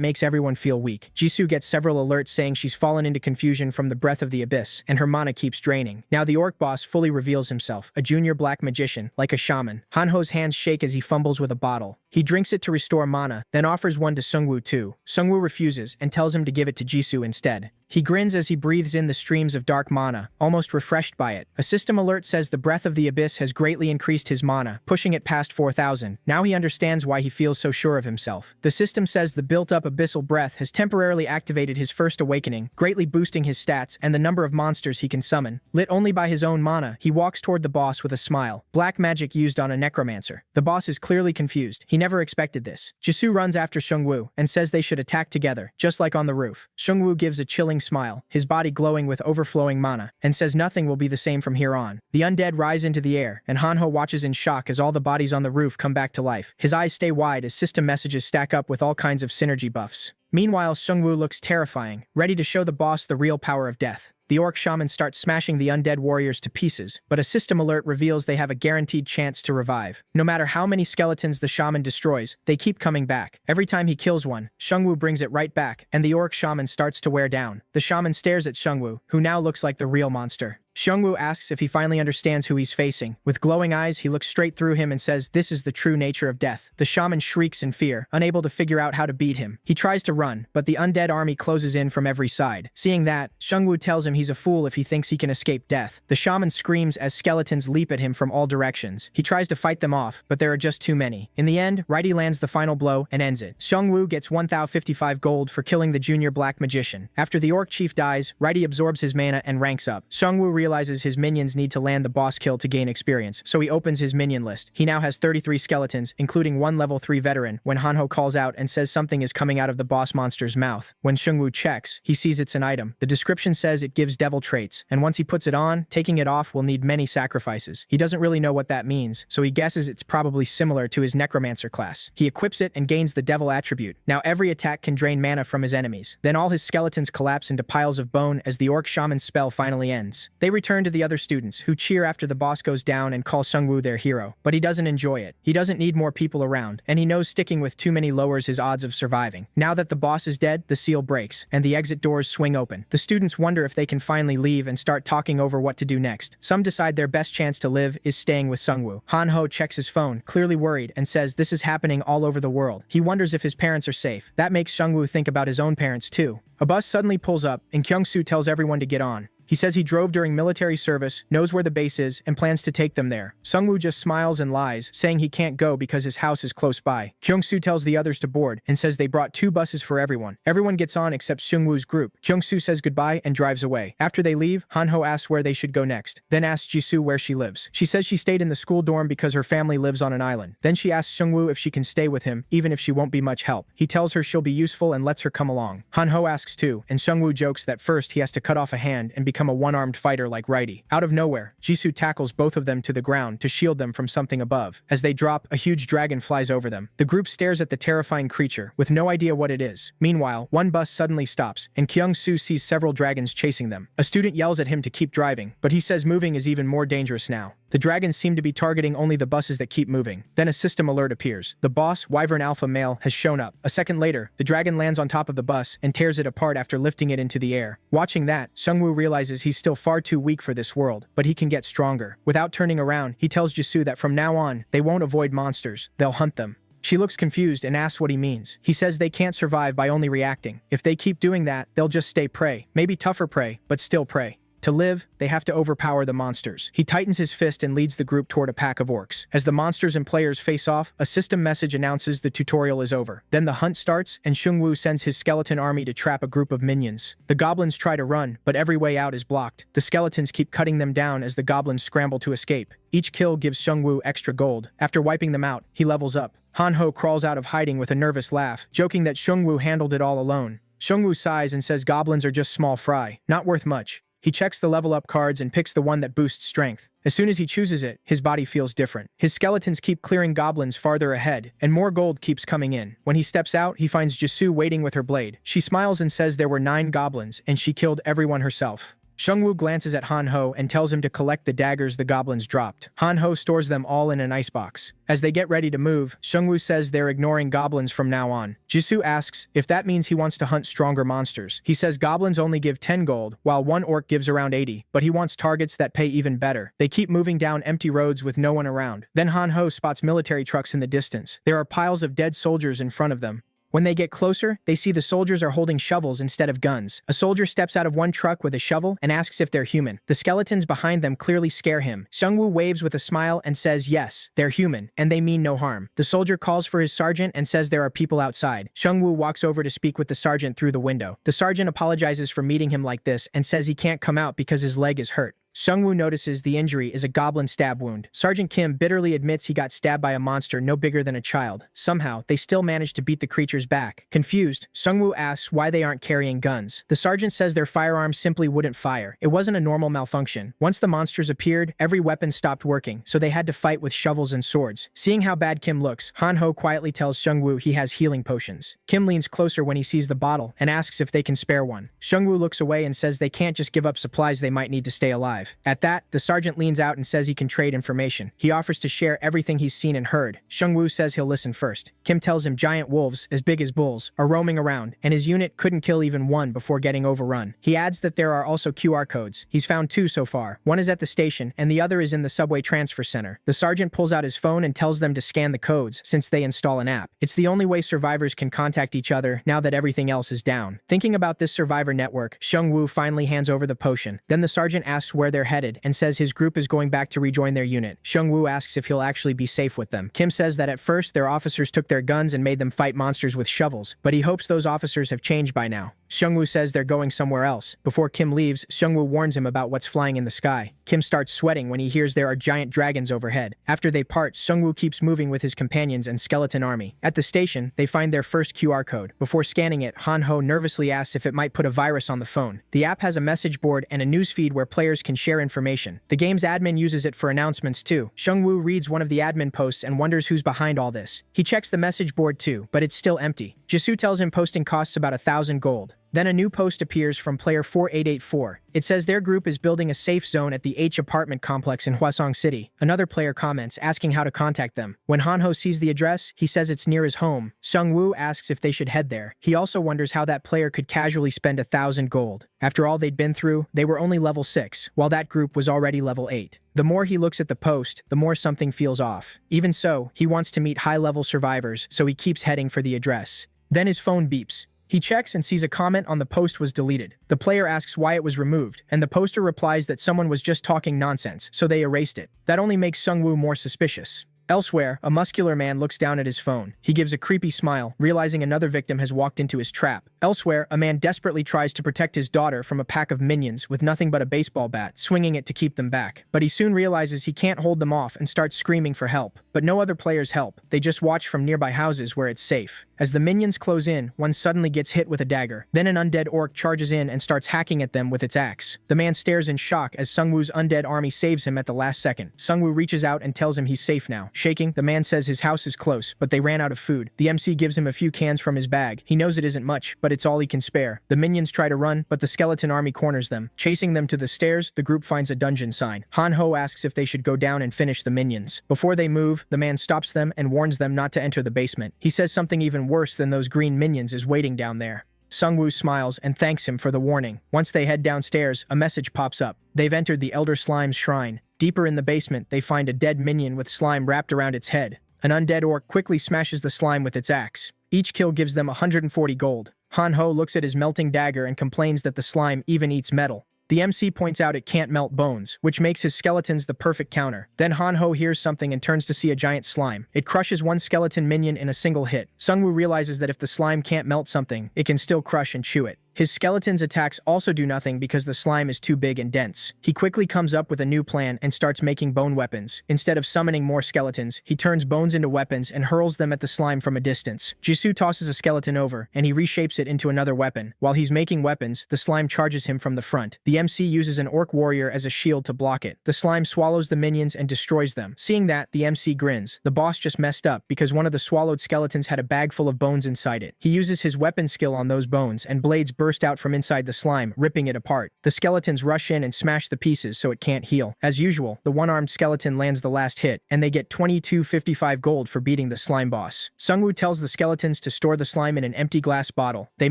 makes everyone feel weak. Jisoo gets several alerts saying she's fallen into confusion from the breath of the abyss, and her mana keeps draining. Now the orc boss fully reveals himself, a junior black magician, like a shaman. Hanho's hands shake as he fumbles with a bottle. He drinks it to restore mana, then offers one to Sungwoo too. Sungwoo refuses and tells him to give it to Jisoo instead. He grins as he breathes in the streams of dark mana, almost refreshed by it. A system alert says the breath of the abyss has greatly increased his mana, pushing it past 4,000. Now he understands why he feels so sure of himself. The system says the built-up abyssal breath has temporarily activated his first awakening, greatly boosting his stats and the number of monsters he can summon. Lit only by his own mana, he walks toward the boss with a smile. Black magic used on a necromancer. The boss is clearly confused. He never expected this. Jisoo runs after Sungwoo and says they should attack together, just like on the roof. Sungwoo gives a chilling smile, his body glowing with overflowing mana, and says nothing will be the same from here on. The undead rise into the air, and Hanho watches in shock as all the bodies on the roof come back to life. His eyes stay wide as system messages stack up with all kinds of synergy buffs. Meanwhile, Sungwoo looks terrifying, ready to show the boss the real power of death. The orc shaman starts smashing the undead warriors to pieces, but a system alert reveals they have a guaranteed chance to revive. No matter how many skeletons the shaman destroys, they keep coming back. Every time he kills one, Sungwoo brings it right back, and the orc shaman starts to wear down. The shaman stares at Sungwoo, who now looks like the real monster. Sungwoo asks if he finally understands who he's facing. With glowing eyes, he looks straight through him and says this is the true nature of death. The shaman shrieks in fear, unable to figure out how to beat him. He tries to run, but the undead army closes in from every side. Seeing that, Sungwoo tells him he's a fool if he thinks he can escape death. The shaman screams as skeletons leap at him from all directions. He tries to fight them off, but there are just too many. In the end, Righty lands the final blow and ends it. Sungwoo gets 1,055 gold for killing the junior black magician. After the orc chief dies, Righty absorbs his mana and ranks up. Sungwoo realizes his minions need to land the boss kill to gain experience, so he opens his minion list. He now has 33 skeletons, including one level 3 veteran, when Hanho calls out and says something is coming out of the boss monster's mouth. When Sungwoo checks, he sees it's an item. The description says it gives devil traits, and once he puts it on, taking it off will need many sacrifices. He doesn't really know what that means, so he guesses it's probably similar to his necromancer class. He equips it and gains the devil attribute. Now every attack can drain mana from his enemies. Then all his skeletons collapse into piles of bone as the orc shaman's spell finally ends. They return to the other students, who cheer after the boss goes down and call Sungwoo their hero. But he doesn't enjoy it. He doesn't need more people around, and he knows sticking with too many lowers his odds of surviving. Now that the boss is dead, the seal breaks, and the exit doors swing open. The students wonder if they can finally leave and start talking over what to do next. Some decide their best chance to live is staying with Sungwoo. Hanho checks his phone, clearly worried, and says this is happening all over the world. He wonders if his parents are safe. That makes Sungwoo think about his own parents too. A bus suddenly pulls up, and Kyung-soo tells everyone to get on. He says he drove during military service, knows where the base is, and plans to take them there. Sungwoo just smiles and lies, saying he can't go because his house is close by. Kyung-soo tells the others to board and says they brought 2 buses for everyone. Everyone gets on except Sungwoo's group. Kyung-soo says goodbye and drives away. After they leave, Hanho asks where they should go next, then asks Jisoo where she lives. She says she stayed in the school dorm because her family lives on an island. Then she asks Sungwoo if she can stay with him, even if she won't be much help. He tells her she'll be useful and lets her come along. Hanho asks too, and Sungwoo jokes that first he has to cut off a hand and become a one-armed fighter like Righty. Out of nowhere, Jisoo tackles both of them to the ground to shield them from something above. As they drop, a huge dragon flies over them. The group stares at the terrifying creature, with no idea what it is. Meanwhile, one bus suddenly stops, and Kyung-soo sees several dragons chasing them. A student yells at him to keep driving, but he says moving is even more dangerous now. The dragons seem to be targeting only the buses that keep moving. Then a system alert appears. The boss, Wyvern Alpha Male, has shown up. A second later, the dragon lands on top of the bus and tears it apart after lifting it into the air. Watching that, Seungwoo realizes he's still far too weak for this world, but he can get stronger. Without turning around, he tells Jisoo that from now on, they won't avoid monsters, they'll hunt them. She looks confused and asks what he means. He says they can't survive by only reacting. If they keep doing that, they'll just stay prey. Maybe tougher prey, but still prey. To live, they have to overpower the monsters. He tightens his fist and leads the group toward a pack of orcs. As the monsters and players face off, a system message announces the tutorial is over. Then the hunt starts, and Seungwoo sends his skeleton army to trap a group of minions. The goblins try to run, but every way out is blocked. The skeletons keep cutting them down as the goblins scramble to escape. Each kill gives Seungwoo extra gold. After wiping them out, he levels up. Hanho crawls out of hiding with a nervous laugh, joking that Seungwoo handled it all alone. Seungwoo sighs and says goblins are just small fry, not worth much. He checks the level up cards and picks the one that boosts strength. As soon as he chooses it, his body feels different. His skeletons keep clearing goblins farther ahead, and more gold keeps coming in. When he steps out, he finds Jisoo waiting with her blade. She smiles and says there were 9 goblins, and she killed everyone herself. Seungwoo glances at Hanho and tells him to collect the daggers the goblins dropped. Hanho stores them all in an icebox. As they get ready to move, Seungwoo says they're ignoring goblins from now on. Jisoo asks if that means he wants to hunt stronger monsters. He says goblins only give 10 gold, while one orc gives around 80, but he wants targets that pay even better. They keep moving down empty roads with no one around. Then Hanho spots military trucks in the distance. There are piles of dead soldiers in front of them. When they get closer, they see the soldiers are holding shovels instead of guns. A soldier steps out of one truck with a shovel and asks if they're human. The skeletons behind them clearly scare him. Seungwoo waves with a smile and says yes, they're human, and they mean no harm. The soldier calls for his sergeant and says there are people outside. Seungwoo walks over to speak with the sergeant through the window. The sergeant apologizes for meeting him like this and says he can't come out because his leg is hurt. Seungwoo notices the injury is a goblin stab wound. Sergeant Kim bitterly admits he got stabbed by a monster no bigger than a child. Somehow, they still manage to beat the creature's back. Confused, Seungwoo asks why they aren't carrying guns. The sergeant says their firearms simply wouldn't fire. It wasn't a normal malfunction. Once the monsters appeared, every weapon stopped working, so they had to fight with shovels and swords. Seeing how bad Kim looks, Hanho quietly tells Seungwoo he has healing potions. Kim leans closer when he sees the bottle and asks if they can spare one. Seungwoo looks away and says they can't just give up supplies they might need to stay alive. At that, the sergeant leans out and says he can trade information. He offers to share everything he's seen and heard. Seungwoo says he'll listen first. Kim tells him giant wolves, as big as bulls, are roaming around, and his unit couldn't kill even one before getting overrun. He adds that there are also QR codes. He's found 2 so far. One is at the station, and the other is in the subway transfer center. The sergeant pulls out his phone and tells them to scan the codes, since they install an app. It's the only way survivors can contact each other now that everything else is down. Thinking about this survivor network, Seungwoo finally hands over the potion. Then the sergeant asks where they're headed, and says his group is going back to rejoin their unit. Seungwoo asks if he'll actually be safe with them. Kim says that at first their officers took their guns and made them fight monsters with shovels, but he hopes those officers have changed by now. Seungwoo says they're going somewhere else. Before Kim leaves, Seungwoo warns him about what's flying in the sky. Kim starts sweating when he hears there are giant dragons overhead. After they part, Seungwoo keeps moving with his companions and skeleton army. At the station, they find their first QR code. Before scanning it, Hanho nervously asks if it might put a virus on the phone. The app has a message board and a newsfeed where players can share information. The game's admin uses it for announcements too. Seungwoo reads one of the admin posts and wonders who's behind all this. He checks the message board too, but it's still empty. Jisoo tells him posting costs about 1,000 gold. Then a new post appears from player 4884. It says their group is building a safe zone at the H apartment complex in Hwasong City. Another player comments, asking how to contact them. When Hanho sees the address, he says it's near his home. Seungwoo asks if they should head there. He also wonders how that player could casually spend 1,000 gold. After all they'd been through, they were only level 6, while that group was already level 8. The more he looks at the post, the more something feels off. Even so, he wants to meet high-level survivors, so he keeps heading for the address. Then his phone beeps. He checks and sees a comment on the post was deleted. The player asks why it was removed, and the poster replies that someone was just talking nonsense, so they erased it. That only makes Seungwoo more suspicious. Elsewhere, a muscular man looks down at his phone. He gives a creepy smile, realizing another victim has walked into his trap. Elsewhere, a man desperately tries to protect his daughter from a pack of minions with nothing but a baseball bat, swinging it to keep them back. But he soon realizes he can't hold them off and starts screaming for help. But no other players help. They just watch from nearby houses where it's safe. As the minions close in, one suddenly gets hit with a dagger. Then an undead orc charges in and starts hacking at them with its axe. The man stares in shock as Seungwoo's undead army saves him at the last second. Seungwoo reaches out and tells him he's safe now. Shaking, the man says his house is close, but they ran out of food. The MC gives him a few cans from his bag. He knows it isn't much, but it's all he can spare. The minions try to run, but the skeleton army corners them. Chasing them to the stairs, the group finds a dungeon sign. Han-ho asks if they should go down and finish the minions. Before they move, the man stops them and warns them not to enter the basement. He says something even worse than those green minions is waiting down there. Sungwoo smiles and thanks him for the warning. Once they head downstairs, a message pops up. They've entered the Elder Slime's shrine. Deeper in the basement, they find a dead minion with slime wrapped around its head. An undead orc quickly smashes the slime with its axe. Each kill gives them 140 gold. Han-ho looks at his melting dagger and complains that the slime even eats metal. The MC points out it can't melt bones, which makes his skeletons the perfect counter. Then Han-ho hears something and turns to see a giant slime. It crushes one skeleton minion in a single hit. Sungwoo realizes that if the slime can't melt something, it can still crush and chew it. His skeleton's attacks also do nothing because the slime is too big and dense. He quickly comes up with a new plan and starts making bone weapons. Instead of summoning more skeletons, he turns bones into weapons and hurls them at the slime from a distance. Jisoo tosses a skeleton over, and he reshapes it into another weapon. While he's making weapons, the slime charges him from the front. The MC uses an orc warrior as a shield to block it. The slime swallows the minions and destroys them. Seeing that, the MC grins. The boss just messed up because one of the swallowed skeletons had a bag full of bones inside it. He uses his weapon skill on those bones, and blades burst out from inside the slime, ripping it apart. The skeletons rush in and smash the pieces so it can't heal. As usual, the one-armed skeleton lands the last hit, and they get 2255 gold for beating the slime boss. Sungwoo tells the skeletons to store the slime in an empty glass bottle. They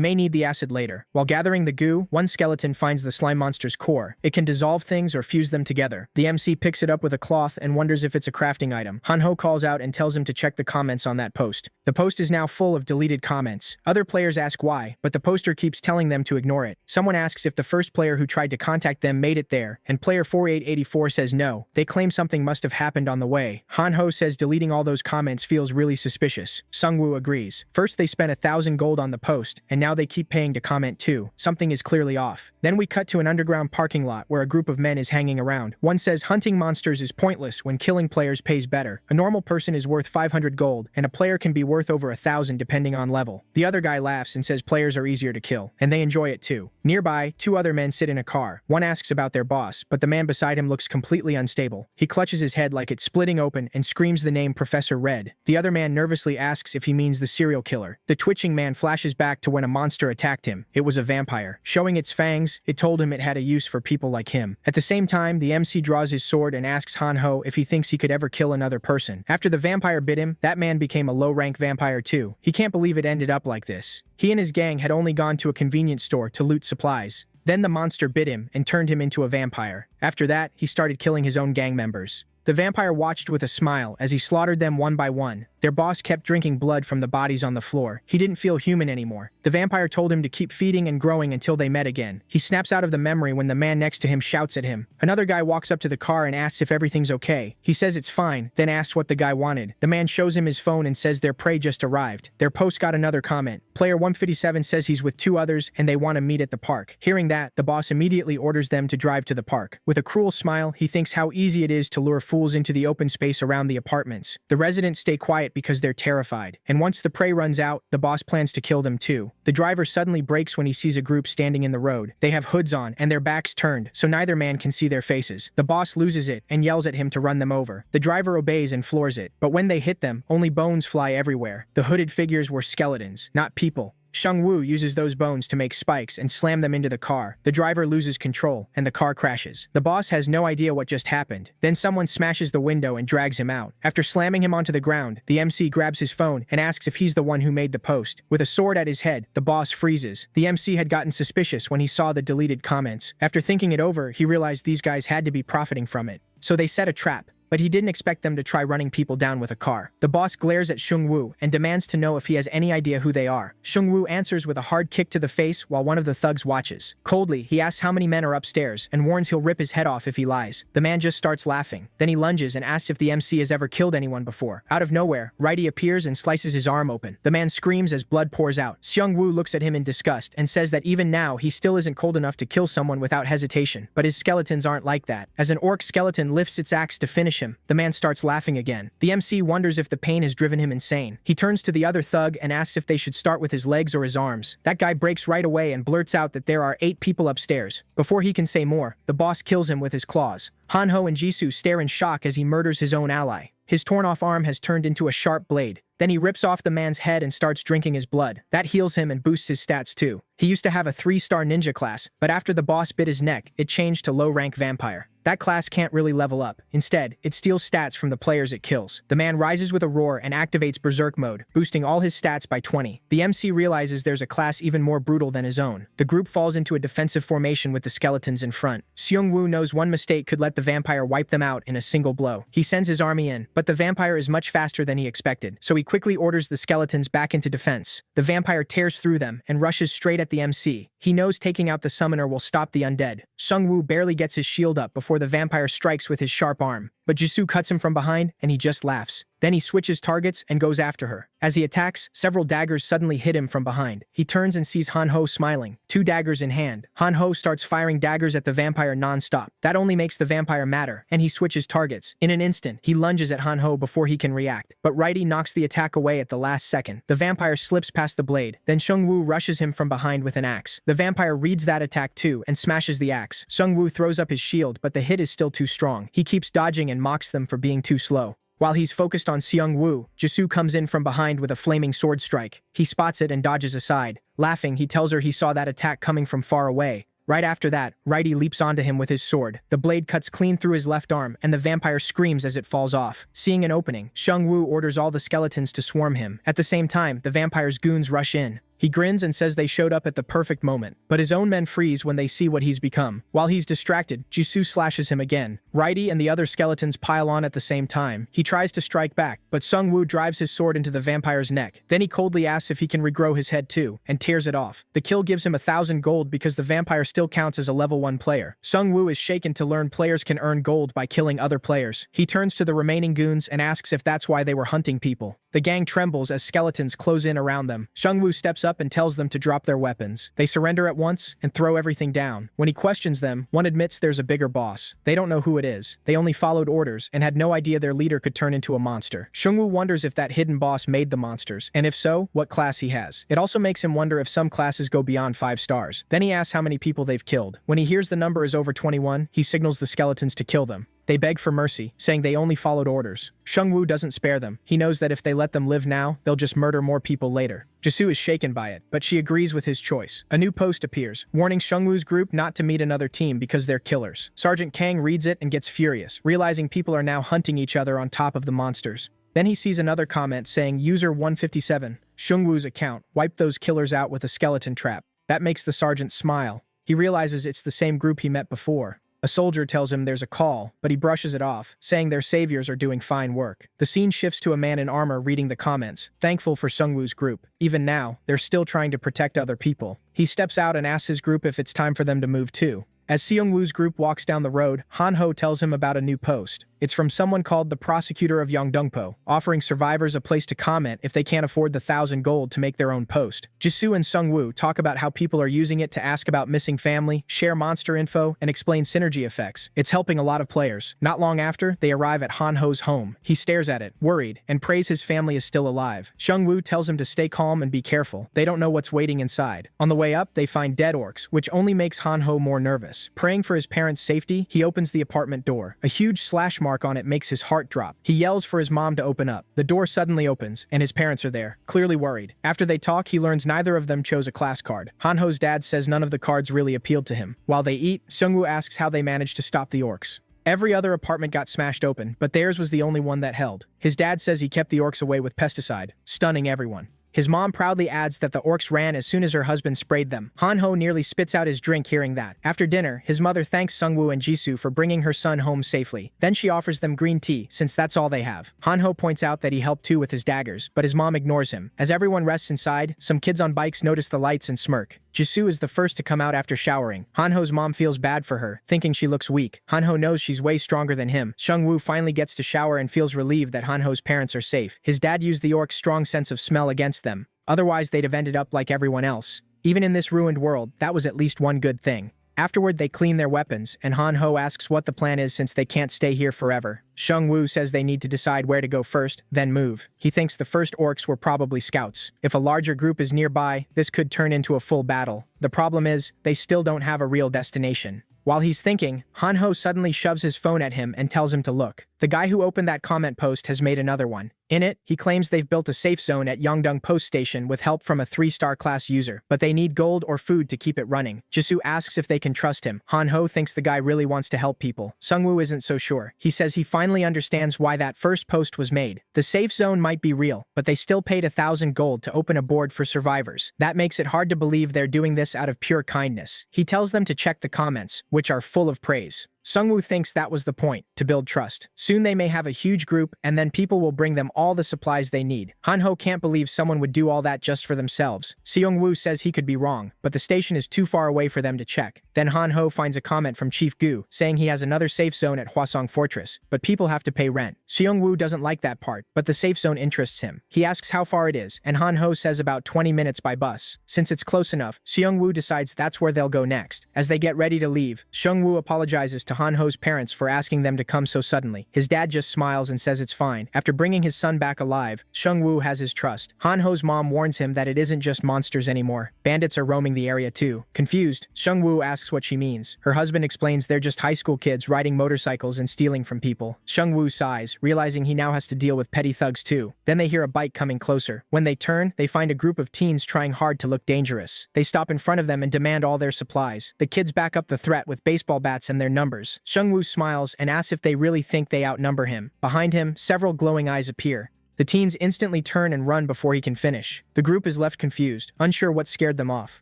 may need the acid later. While gathering the goo, one skeleton finds the slime monster's core. It can dissolve things or fuse them together. The MC picks it up with a cloth and wonders if it's a crafting item. Han-ho calls out and tells him to check the comments on that post. The post is now full of deleted comments. Other players ask why, but the poster keeps telling them to ignore it. Someone asks if the first player who tried to contact them made it there, and player 4884 says no. They claim something must have happened on the way. Han-ho says deleting all those comments feels really suspicious. Sungwoo agrees. First they spent 1,000 gold on the post, and now they keep paying to comment too. Something is clearly off. Then we cut to an underground parking lot where a group of men is hanging around. One says hunting monsters is pointless when killing players pays better. A normal person is worth 500 gold, and a player can be worth over 1,000 depending on level. The other guy laughs and says players are easier to kill, and they enjoy it too. Nearby, two other men sit in a car. One asks about their boss, but the man beside him looks completely unstable. He clutches his head like it's splitting open and screams the name Professor Red. The other man nervously asks if he means the serial killer. The twitching man flashes back to when a monster attacked him. It was a vampire. Showing its fangs, it told him it had a use for people like him. At the same time, the MC draws his sword and asks Han-ho if he thinks he could ever kill another person. After the vampire bit him, that man became a low-rank vampire too. He can't believe it ended up like this. He and his gang had only gone to a convenience store to loot supplies. Then the monster bit him and turned him into a vampire. After that, he started killing his own gang members. The vampire watched with a smile as he slaughtered them one by one. Their boss kept drinking blood from the bodies on the floor. He didn't feel human anymore. The vampire told him to keep feeding and growing until they met again. He snaps out of the memory when the man next to him shouts at him. Another guy walks up to the car and asks if everything's okay. He says it's fine, then asks what the guy wanted. The man shows him his phone and says their prey just arrived. Their post got another comment. Player 157 says he's with two others and they want to meet at the park. Hearing that, the boss immediately orders them to drive to the park. With a cruel smile, he thinks how easy it is to lure fools into the open space around the apartments. The residents stay quiet because they're terrified. And once the prey runs out, the boss plans to kill them too. The driver suddenly brakes when he sees a group standing in the road. They have hoods on and their backs turned, so neither man can see their faces. The boss loses it and yells at him to run them over. The driver obeys and floors it, but when they hit them, only bones fly everywhere. The hooded figures were skeletons, not people. Sungwoo uses those bones to make spikes and slam them into the car. The driver loses control, and the car crashes. The boss has no idea what just happened. Then someone smashes the window and drags him out. After slamming him onto the ground, the MC grabs his phone and asks if he's the one who made the post. With a sword at his head, the boss freezes. The MC had gotten suspicious when he saw the deleted comments. After thinking it over, he realized these guys had to be profiting from it. So they set a trap. But he didn't expect them to try running people down with a car. The boss glares at Sungwoo and demands to know if he has any idea who they are. Sungwoo answers with a hard kick to the face while one of the thugs watches. Coldly, he asks how many men are upstairs and warns he'll rip his head off if he lies. The man just starts laughing. Then he lunges and asks if the MC has ever killed anyone before. Out of nowhere, Righty appears and slices his arm open. The man screams as blood pours out. Sungwoo looks at him in disgust and says that even now he still isn't cold enough to kill someone without hesitation. But his skeletons aren't like that. As an orc skeleton lifts its axe to finish him, the man starts laughing again. The MC wonders if the pain has driven him insane. He turns to the other thug and asks if they should start with his legs or his arms. That guy breaks right away and blurts out that there are 8 people upstairs. Before he can say more, the boss kills him with his claws. Han-ho and Jisoo stare in shock as he murders his own ally. His torn-off arm has turned into a sharp blade. Then he rips off the man's head and starts drinking his blood. That heals him and boosts his stats too. He used to have a 3-star ninja class, but after the boss bit his neck, it changed to low-rank vampire. That class can't really level up. Instead, it steals stats from the players it kills. The man rises with a roar and activates Berserk mode, boosting all his stats by 20. The MC realizes there's a class even more brutal than his own. The group falls into a defensive formation with the skeletons in front. Seung-woo knows one mistake could let the vampire wipe them out in a single blow. He sends his army in, but the vampire is much faster than he expected, so he quickly orders the skeletons back into defense. The vampire tears through them and rushes straight at the MC. He knows taking out the summoner will stop the undead. Seung-woo barely gets his shield up before the vampire strikes with his sharp arm, but Jisoo cuts him from behind and he just laughs. Then he switches targets and goes after her. As he attacks, several daggers suddenly hit him from behind. He turns and sees Han-ho smiling, 2 daggers in hand. Han-ho starts firing daggers at the vampire non-stop. That only makes the vampire madder, and he switches targets. In an instant, he lunges at Han-ho before he can react, but Righty knocks the attack away at the last second. The vampire slips past the blade, then Seung-woo rushes him from behind with an axe. The vampire reads that attack too and smashes the axe. Seung-woo throws up his shield, but the hit is still too strong. He keeps dodging and mocks them for being too slow. While he's focused on Seung-woo, Jisoo comes in from behind with a flaming sword strike. He spots it and dodges aside. Laughing, he tells her he saw that attack coming from far away. Right after that, Righty leaps onto him with his sword. The blade cuts clean through his left arm, and the vampire screams as it falls off. Seeing an opening, Seung-woo orders all the skeletons to swarm him. At the same time, the vampire's goons rush in. He grins and says they showed up at the perfect moment, but his own men freeze when they see what he's become. While he's distracted, Jisoo slashes him again. Righty and the other skeletons pile on at the same time. He tries to strike back, but Seung-woo drives his sword into the vampire's neck. Then he coldly asks if he can regrow his head too, and tears it off. The kill gives him 1,000 gold because the vampire still counts as a level 1 player. Seung-woo is shaken to learn players can earn gold by killing other players. He turns to the remaining goons and asks if that's why they were hunting people. The gang trembles as skeletons close in around them. Seung-woo steps up and tells them to drop their weapons. They surrender at once and throw everything down. When he questions them, one admits there's a bigger boss. They don't know who it is. They only followed orders and had no idea their leader could turn into a monster. Seung-woo wonders if that hidden boss made the monsters, and if so, what class he has. It also makes him wonder if some classes go beyond 5 stars. Then he asks how many people they've killed. When he hears the number is over 21, he signals the skeletons to kill them. They beg for mercy, saying they only followed orders. Seung-woo doesn't spare them. He knows that if they let them live now, they'll just murder more people later. Jisoo is shaken by it, but she agrees with his choice. A new post appears, warning Seung-woo's group not to meet another team because they're killers. Sergeant Kang reads it and gets furious, realizing people are now hunting each other on top of the monsters. Then he sees another comment saying, User 157, Seung-woo's account, wipe those killers out with a skeleton trap. That makes the sergeant smile. He realizes it's the same group he met before. A soldier tells him there's a call, but he brushes it off, saying their saviors are doing fine work. The scene shifts to a man in armor reading the comments, thankful for Seung-woo's group. Even now, they're still trying to protect other people. He steps out and asks his group if it's time for them to move too. As Seung-woo's group walks down the road, Han-ho tells him about a new post. It's from someone called the Prosecutor of Yeongdeungpo, offering survivors a place to comment if they can't afford the 1,000 gold to make their own post. Jisoo and Seung-woo talk about how people are using it to ask about missing family, share monster info, and explain synergy effects. It's helping a lot of players. Not long after, they arrive at Han-ho's home. He stares at it, worried, and prays his family is still alive. Seung-woo tells him to stay calm and be careful. They don't know what's waiting inside. On the way up, they find dead orcs, which only makes Han-ho more nervous. Praying for his parents' safety, he opens the apartment door. A huge slash mark on it makes his heart drop. He yells for his mom to open up. The door suddenly opens, and his parents are there, clearly worried. After they talk, he learns neither of them chose a class card. Han-ho's dad says none of the cards really appealed to him. While they eat, Seung-woo asks how they managed to stop the orcs. Every other apartment got smashed open, but theirs was the only one that held. His dad says he kept the orcs away with pesticide, stunning everyone. His mom proudly adds that the orcs ran as soon as her husband sprayed them. Han-ho nearly spits out his drink hearing that. After dinner, his mother thanks Seung-woo and Jisoo for bringing her son home safely. Then she offers them green tea, since that's all they have. Han-ho points out that he helped too with his daggers, but his mom ignores him. As everyone rests inside, some kids on bikes notice the lights and smirk. Jisoo is the first to come out after showering. Han-ho's mom feels bad for her, thinking she looks weak. Han-ho knows she's way stronger than him. Seung-woo finally gets to shower and feels relieved that Han-ho's parents are safe. His dad used the orcs' strong sense of smell against them. Otherwise, they'd have ended up like everyone else. Even in this ruined world, that was at least one good thing. Afterward, they clean their weapons, and Han-ho asks what the plan is since they can't stay here forever. Seung-woo says they need to decide where to go first, then move. He thinks the first orcs were probably scouts. If a larger group is nearby, this could turn into a full battle. The problem is, they still don't have a real destination. While he's thinking, Han-ho suddenly shoves his phone at him and tells him to look. The guy who opened that comment post has made another one. In it, he claims they've built a safe zone at Yongdong Post Station with help from a 3-star class user, but they need gold or food to keep it running. Jisoo asks if they can trust him. Han-ho thinks the guy really wants to help people. Sungwoo isn't so sure. He says he finally understands why that first post was made. The safe zone might be real, but they still paid 1,000 gold to open a board for survivors. That makes it hard to believe they're doing this out of pure kindness. He tells them to check the comments, which are full of praise. Sungwoo thinks that was the point, to build trust. Soon they may have a huge group, and then people will bring them all the supplies they need. Han-ho can't believe someone would do all that just for themselves. Seong-woo says he could be wrong, but the station is too far away for them to check. Then Han-ho finds a comment from Chief Gu, saying he has another safe zone at Hwasong Fortress, but people have to pay rent. Seong-woo doesn't like that part, but the safe zone interests him. He asks how far it is, and Han-ho says about 20 minutes by bus. Since it's close enough, Seong-woo decides that's where they'll go next. As they get ready to leave, Seong-woo apologizes to Han-ho's parents for asking them to come so suddenly. His dad just smiles and says it's fine. After bringing his son back alive, Seong-woo has his trust. Han-ho's mom warns him that it isn't just monsters anymore. Bandits are roaming the area too. Confused, Seong-woo asks what she means. Her husband explains they're just high school kids riding motorcycles and stealing from people. Seong-woo sighs, realizing he now has to deal with petty thugs too. Then they hear a bike coming closer. When they turn, they find a group of teens trying hard to look dangerous. They stop in front of them and demand all their supplies. The kids back up the threat with baseball bats and their numbers. Seong-woo smiles and asks if they really think they outnumber him. Behind him, several glowing eyes appear. The teens instantly turn and run before he can finish. The group is left confused, unsure what scared them off.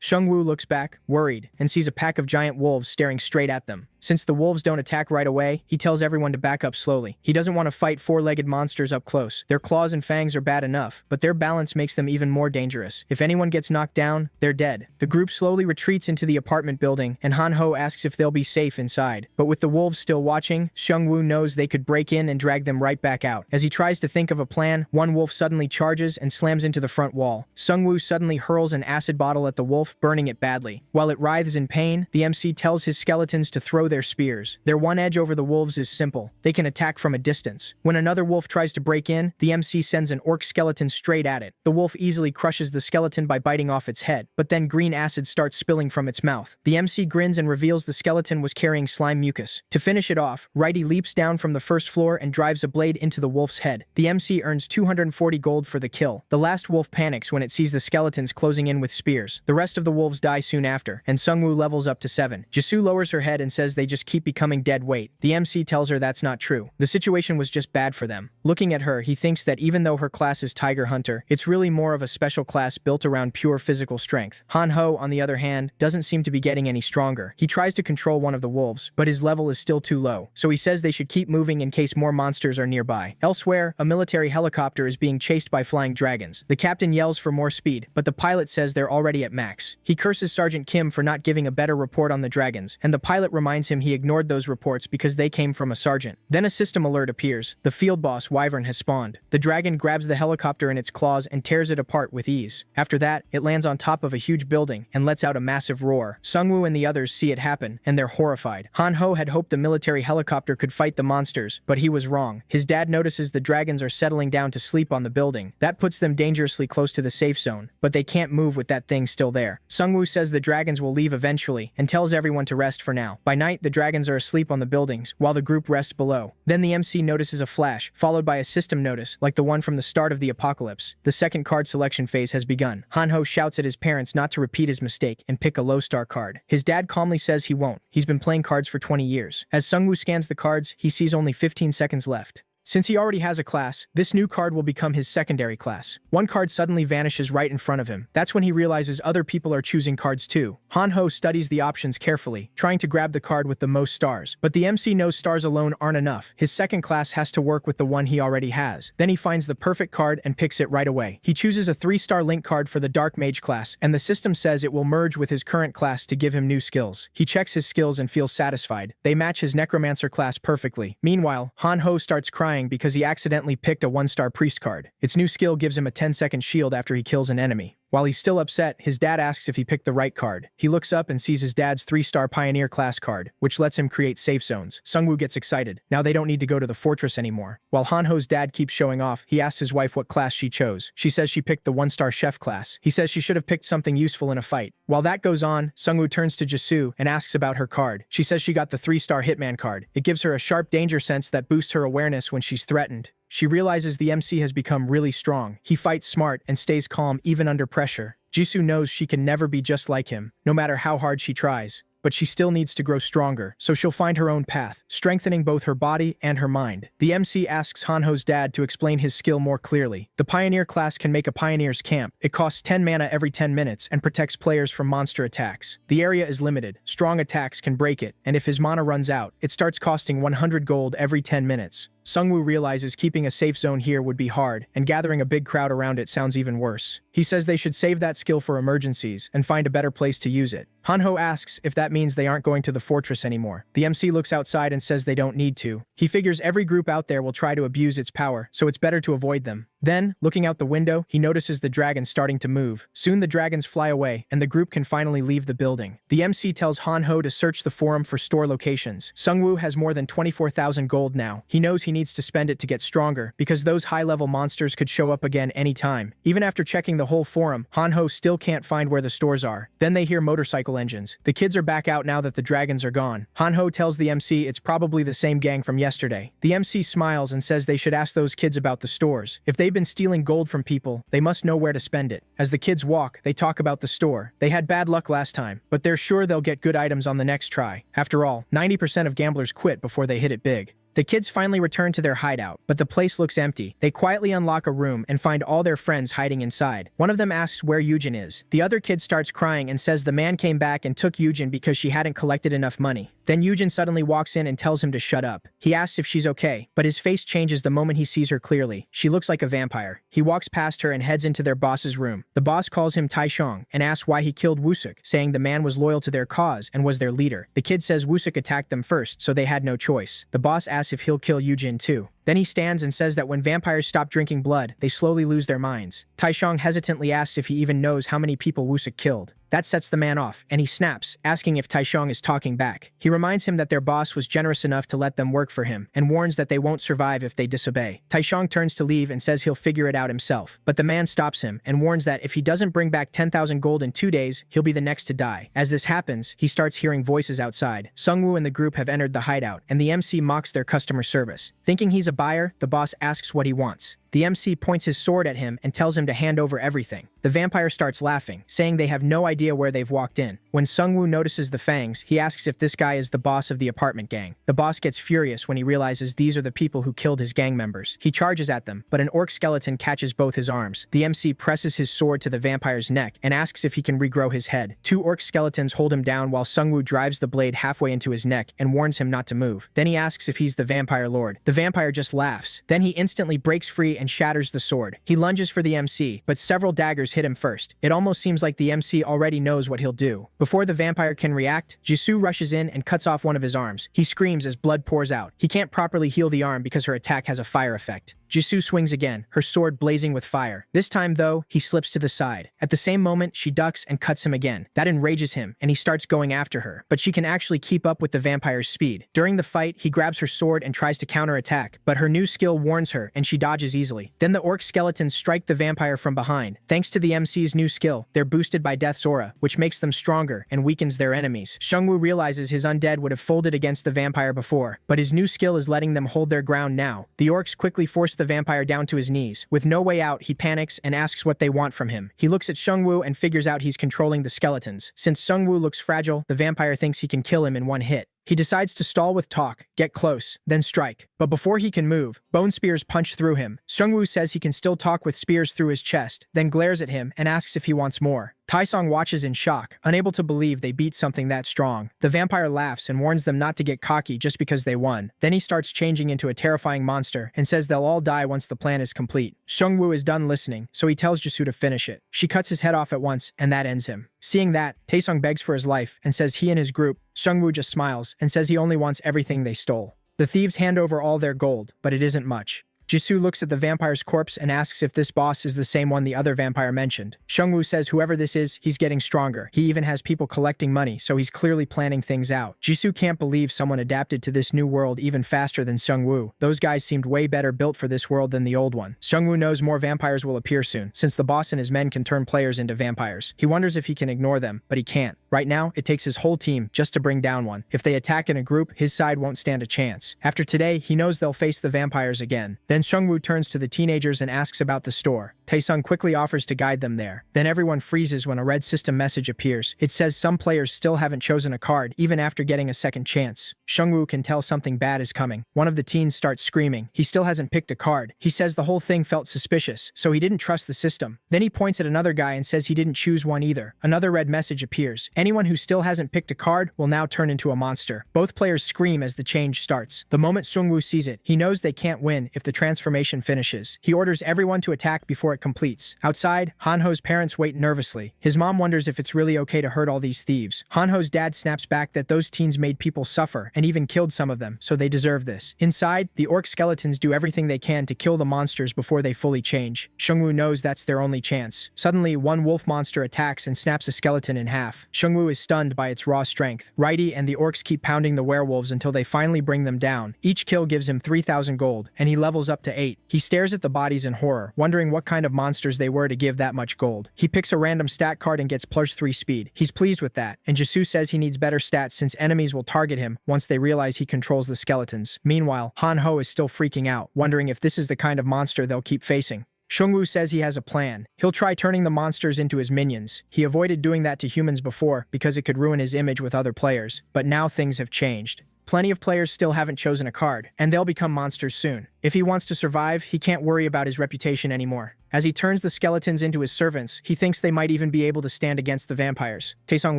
Seong-woo looks back, worried, and sees a pack of giant wolves staring straight at them. Since the wolves don't attack right away, he tells everyone to back up slowly. He doesn't want to fight 4-legged monsters up close. Their claws and fangs are bad enough, but their balance makes them even more dangerous. If anyone gets knocked down, they're dead. The group slowly retreats into the apartment building, and Han-ho asks if they'll be safe inside. But with the wolves still watching, Seong-woo knows they could break in and drag them right back out. As he tries to think of a plan, one wolf suddenly charges and slams into the front wall. Seong-woo suddenly hurls an acid bottle at the wolf, burning it badly. While it writhes in pain, the MC tells his skeletons to throw their spears. Their one edge over the wolves is simple. They can attack from a distance. When another wolf tries to break in, the MC sends an orc skeleton straight at it. The wolf easily crushes the skeleton by biting off its head, but then green acid starts spilling from its mouth. The MC grins and reveals the skeleton was carrying slime mucus. To finish it off, Righty leaps down from the first floor and drives a blade into the wolf's head. The MC earns 240 gold for the kill. The last wolf panics when it sees the skeletons closing in with spears. The rest of the wolves die soon after, and Sungwoo levels up to 7. Jisoo lowers her head and says they just keep becoming dead weight. The MC tells her that's not true. The situation was just bad for them. Looking at her, he thinks that even though her class is Tiger Hunter, it's really more of a special class built around pure physical strength. Han-ho, on the other hand, doesn't seem to be getting any stronger. He tries to control one of the wolves, but his level is still too low, so he says they should keep moving in case more monsters are nearby. Elsewhere, a military helicopter is being chased by flying dragons. The captain yells for more speed, but the pilot says they're already at max. He curses Sergeant Kim for not giving a better report on the dragons, and the pilot reminds him he ignored those reports because they came from a sergeant. Then a system alert appears. The field boss, Wyvern, has spawned. The dragon grabs the helicopter in its claws and tears it apart with ease. After that, it lands on top of a huge building and lets out a massive roar. Sungwoo and the others see it happen, and they're horrified. Han-ho had hoped the military helicopter could fight the monsters, but he was wrong. His dad notices the dragons are settling down to sleep on the building. That puts them dangerously close to the safe zone, but they can't move with that thing still there. Sungwoo says the dragons will leave eventually and tells everyone to rest for now. By night, the dragons are asleep on the buildings, while the group rests below. Then the MC notices a flash, followed by a system notice, like the one from the start of the apocalypse. The second card selection phase has begun. Han-ho shouts at his parents not to repeat his mistake and pick a low-star card. His dad calmly says he won't. He's been playing cards for 20 years. As Sungwoo scans the cards, he sees only 15 seconds left. Since he already has a class, this new card will become his secondary class. One card suddenly vanishes right in front of him. That's when he realizes other people are choosing cards too. Han-ho studies the options carefully, trying to grab the card with the most stars. But the MC knows stars alone aren't enough. His second class has to work with the one he already has. Then he finds the perfect card and picks it right away. He chooses a 3-star link card for the Dark Mage class, and the system says it will merge with his current class to give him new skills. He checks his skills and feels satisfied. They match his Necromancer class perfectly. Meanwhile, Han-ho starts crying because he accidentally picked a 1-star priest card. Its new skill gives him a 10-second shield after he kills an enemy. While he's still upset, his dad asks if he picked the right card. He looks up and sees his dad's 3-star Pioneer class card, which lets him create safe zones. Sungwoo gets excited. Now they don't need to go to the fortress anymore. While Hanho's dad keeps showing off, he asks his wife what class she chose. She says she picked the 1-star chef class. He says she should have picked something useful in a fight. While that goes on, Sungwoo turns to Jisoo and asks about her card. She says she got the 3-star Hitman card. It gives her a sharp danger sense that boosts her awareness when she's threatened. She realizes the MC has become really strong. He fights smart and stays calm even under pressure. Jisoo knows she can never be just like him, no matter how hard she tries. But she still needs to grow stronger, so she'll find her own path, strengthening both her body and her mind. The MC asks Hanho's dad to explain his skill more clearly. The Pioneer class can make a Pioneer's camp. It costs 10 mana every 10 minutes and protects players from monster attacks. The area is limited. Strong attacks can break it, and if his mana runs out, it starts costing 100 gold every 10 minutes. Sungwoo realizes keeping a safe zone here would be hard, and gathering a big crowd around it sounds even worse. He says they should save that skill for emergencies and find a better place to use it. Hanho asks if that means they aren't going to the fortress anymore. The MC looks outside and says they don't need to. He figures every group out there will try to abuse its power, so it's better to avoid them. Then, looking out the window, he notices the dragons starting to move. Soon the dragons fly away, and the group can finally leave the building. The MC tells Hanho to search the forum for store locations. Sungwoo has more than 24,000 gold now. He knows he needs to spend it to get stronger, because those high-level monsters could show up again anytime. Even after checking the whole forum, Hanho still can't find where the stores are. Then they hear motorcycle engines. The kids are back out now that the dragons are gone. Hanho tells the MC it's probably the same gang from yesterday. The MC smiles and says they should ask those kids about the stores. If they've been stealing gold from people, they must know where to spend it. As the kids walk, they talk about the store. They had bad luck last time, but they're sure they'll get good items on the next try. After all, 90% of gamblers quit before they hit it big. The kids finally return to their hideout, but the place looks empty. They quietly unlock a room and find all their friends hiding inside. One of them asks where Yujin is. The other kid starts crying and says the man came back and took Yujin because she hadn't collected enough money. Then Yujin suddenly walks in and tells him to shut up. He asks if she's okay, but his face changes the moment he sees her clearly. She looks like a vampire. He walks past her and heads into their boss's room. The boss calls him Taishong and asks why he killed Wusuk, saying the man was loyal to their cause and was their leader. The kid says Wusuk attacked them first, so they had no choice. The boss asks if he'll kill Yujin too. Then he stands and says that when vampires stop drinking blood, they slowly lose their minds. Taishong hesitantly asks if he even knows how many people Wusuk killed. That sets the man off, and he snaps, asking if Taishong is talking back. He reminds him that their boss was generous enough to let them work for him, and warns that they won't survive if they disobey. Taishong turns to leave and says he'll figure it out himself, but the man stops him and warns that if he doesn't bring back 10,000 gold in 2 days, he'll be the next to die. As this happens, he starts hearing voices outside. Sungwoo and the group have entered the hideout, and the MC mocks their customer service. Thinking he's a buyer, the boss asks what he wants. The MC points his sword at him and tells him to hand over everything. The vampire starts laughing, saying they have no idea where they've walked in. When Sungwoo notices the fangs, he asks if this guy is the boss of the apartment gang. The boss gets furious when he realizes these are the people who killed his gang members. He charges at them, but an orc skeleton catches both his arms. The MC presses his sword to the vampire's neck and asks if he can regrow his head. 2 orc skeletons hold him down while Sungwoo drives the blade halfway into his neck and warns him not to move. Then he asks if he's the vampire lord. The vampire just laughs. Then he instantly breaks free and shatters the sword. He lunges for the MC, but several daggers hit him first. It almost seems like the MC already knows what he'll do. Before the vampire can react, Jisoo rushes in and cuts off one of his arms. He screams as blood pours out. He can't properly heal the arm because her attack has a fire effect. Jisoo swings again, her sword blazing with fire. This time, though, he slips to the side. At the same moment, she ducks and cuts him again. That enrages him, and he starts going after her. But she can actually keep up with the vampire's speed. During the fight, he grabs her sword and tries to counterattack, but her new skill warns her, and she dodges easily. Then the orc skeletons strike the vampire from behind. Thanks to the MC's new skill, they're boosted by Death's aura, which makes them stronger and weakens their enemies. Sungwoo realizes his undead would have folded against the vampire before, but his new skill is letting them hold their ground now. The orcs quickly force the vampire down to his knees. With no way out, he panics and asks what they want from him. He looks at Sungwoo and figures out he's controlling the skeletons. Since Sungwoo looks fragile, the vampire thinks he can kill him in one hit. He decides to stall with talk, get close, then strike. But before he can move, bone spears punch through him. Sungwoo says he can still talk with spears through his chest, then glares at him and asks if he wants more. Taisong watches in shock, unable to believe they beat something that strong. The vampire laughs and warns them not to get cocky just because they won. Then he starts changing into a terrifying monster and says they'll all die once the plan is complete. Sungwoo is done listening, so he tells Jisoo to finish it. She cuts his head off at once, and that ends him. Seeing that, Taesung begs for his life and says he and his group. Sungwoo just smiles and says he only wants everything they stole. The thieves hand over all their gold, but it isn't much. Jisoo looks at the vampire's corpse and asks if this boss is the same one the other vampire mentioned. Seungwoo says whoever this is, he's getting stronger. He even has people collecting money, so he's clearly planning things out. Jisoo can't believe someone adapted to this new world even faster than Seungwoo. Those guys seemed way better built for this world than the old one. Seungwoo knows more vampires will appear soon, since the boss and his men can turn players into vampires. He wonders if he can ignore them, but he can't. Right now, it takes his whole team just to bring down one. If they attack in a group, his side won't stand a chance. After today, he knows they'll face the vampires again. Then Seungwoo turns to the teenagers and asks about the store. Taesung quickly offers to guide them there. Then everyone freezes when a red system message appears. It says some players still haven't chosen a card, even after getting a second chance. Seungwoo can tell something bad is coming. One of the teens starts screaming. He still hasn't picked a card. He says the whole thing felt suspicious, so he didn't trust the system. Then he points at another guy and says he didn't choose one either. Another red message appears. Anyone who still hasn't picked a card will now turn into a monster. Both players scream as the change starts. The moment Seungwoo sees it, he knows they can't win if the transformation finishes. He orders everyone to attack before it completes. Outside, Hanho's parents wait nervously. His mom wonders if it's really okay to hurt all these thieves. Hanho's dad snaps back that those teens made people suffer and even killed some of them, so they deserve this. Inside, the orc skeletons do everything they can to kill the monsters before they fully change. Seungwoo knows that's their only chance. Suddenly, one wolf monster attacks and snaps a skeleton in half. Seungwoo is stunned by its raw strength. Righty and the orcs keep pounding the werewolves until they finally bring them down. Each kill gives him 3,000 gold, and he levels up to 8. He stares at the bodies in horror, wondering what kind of monsters they were to give that much gold. He picks a random stat card and gets +3 speed. He's pleased with that, and Jisoo says he needs better stats since enemies will target him once they realize he controls the skeletons. Meanwhile, Hanho is still freaking out, wondering if this is the kind of monster they'll keep facing. Seungwoo says he has a plan. He'll try turning the monsters into his minions. He avoided doing that to humans before because it could ruin his image with other players, but now things have changed. Plenty of players still haven't chosen a card, and they'll become monsters soon. If he wants to survive, he can't worry about his reputation anymore. As he turns the skeletons into his servants, he thinks they might even be able to stand against the vampires. Taesung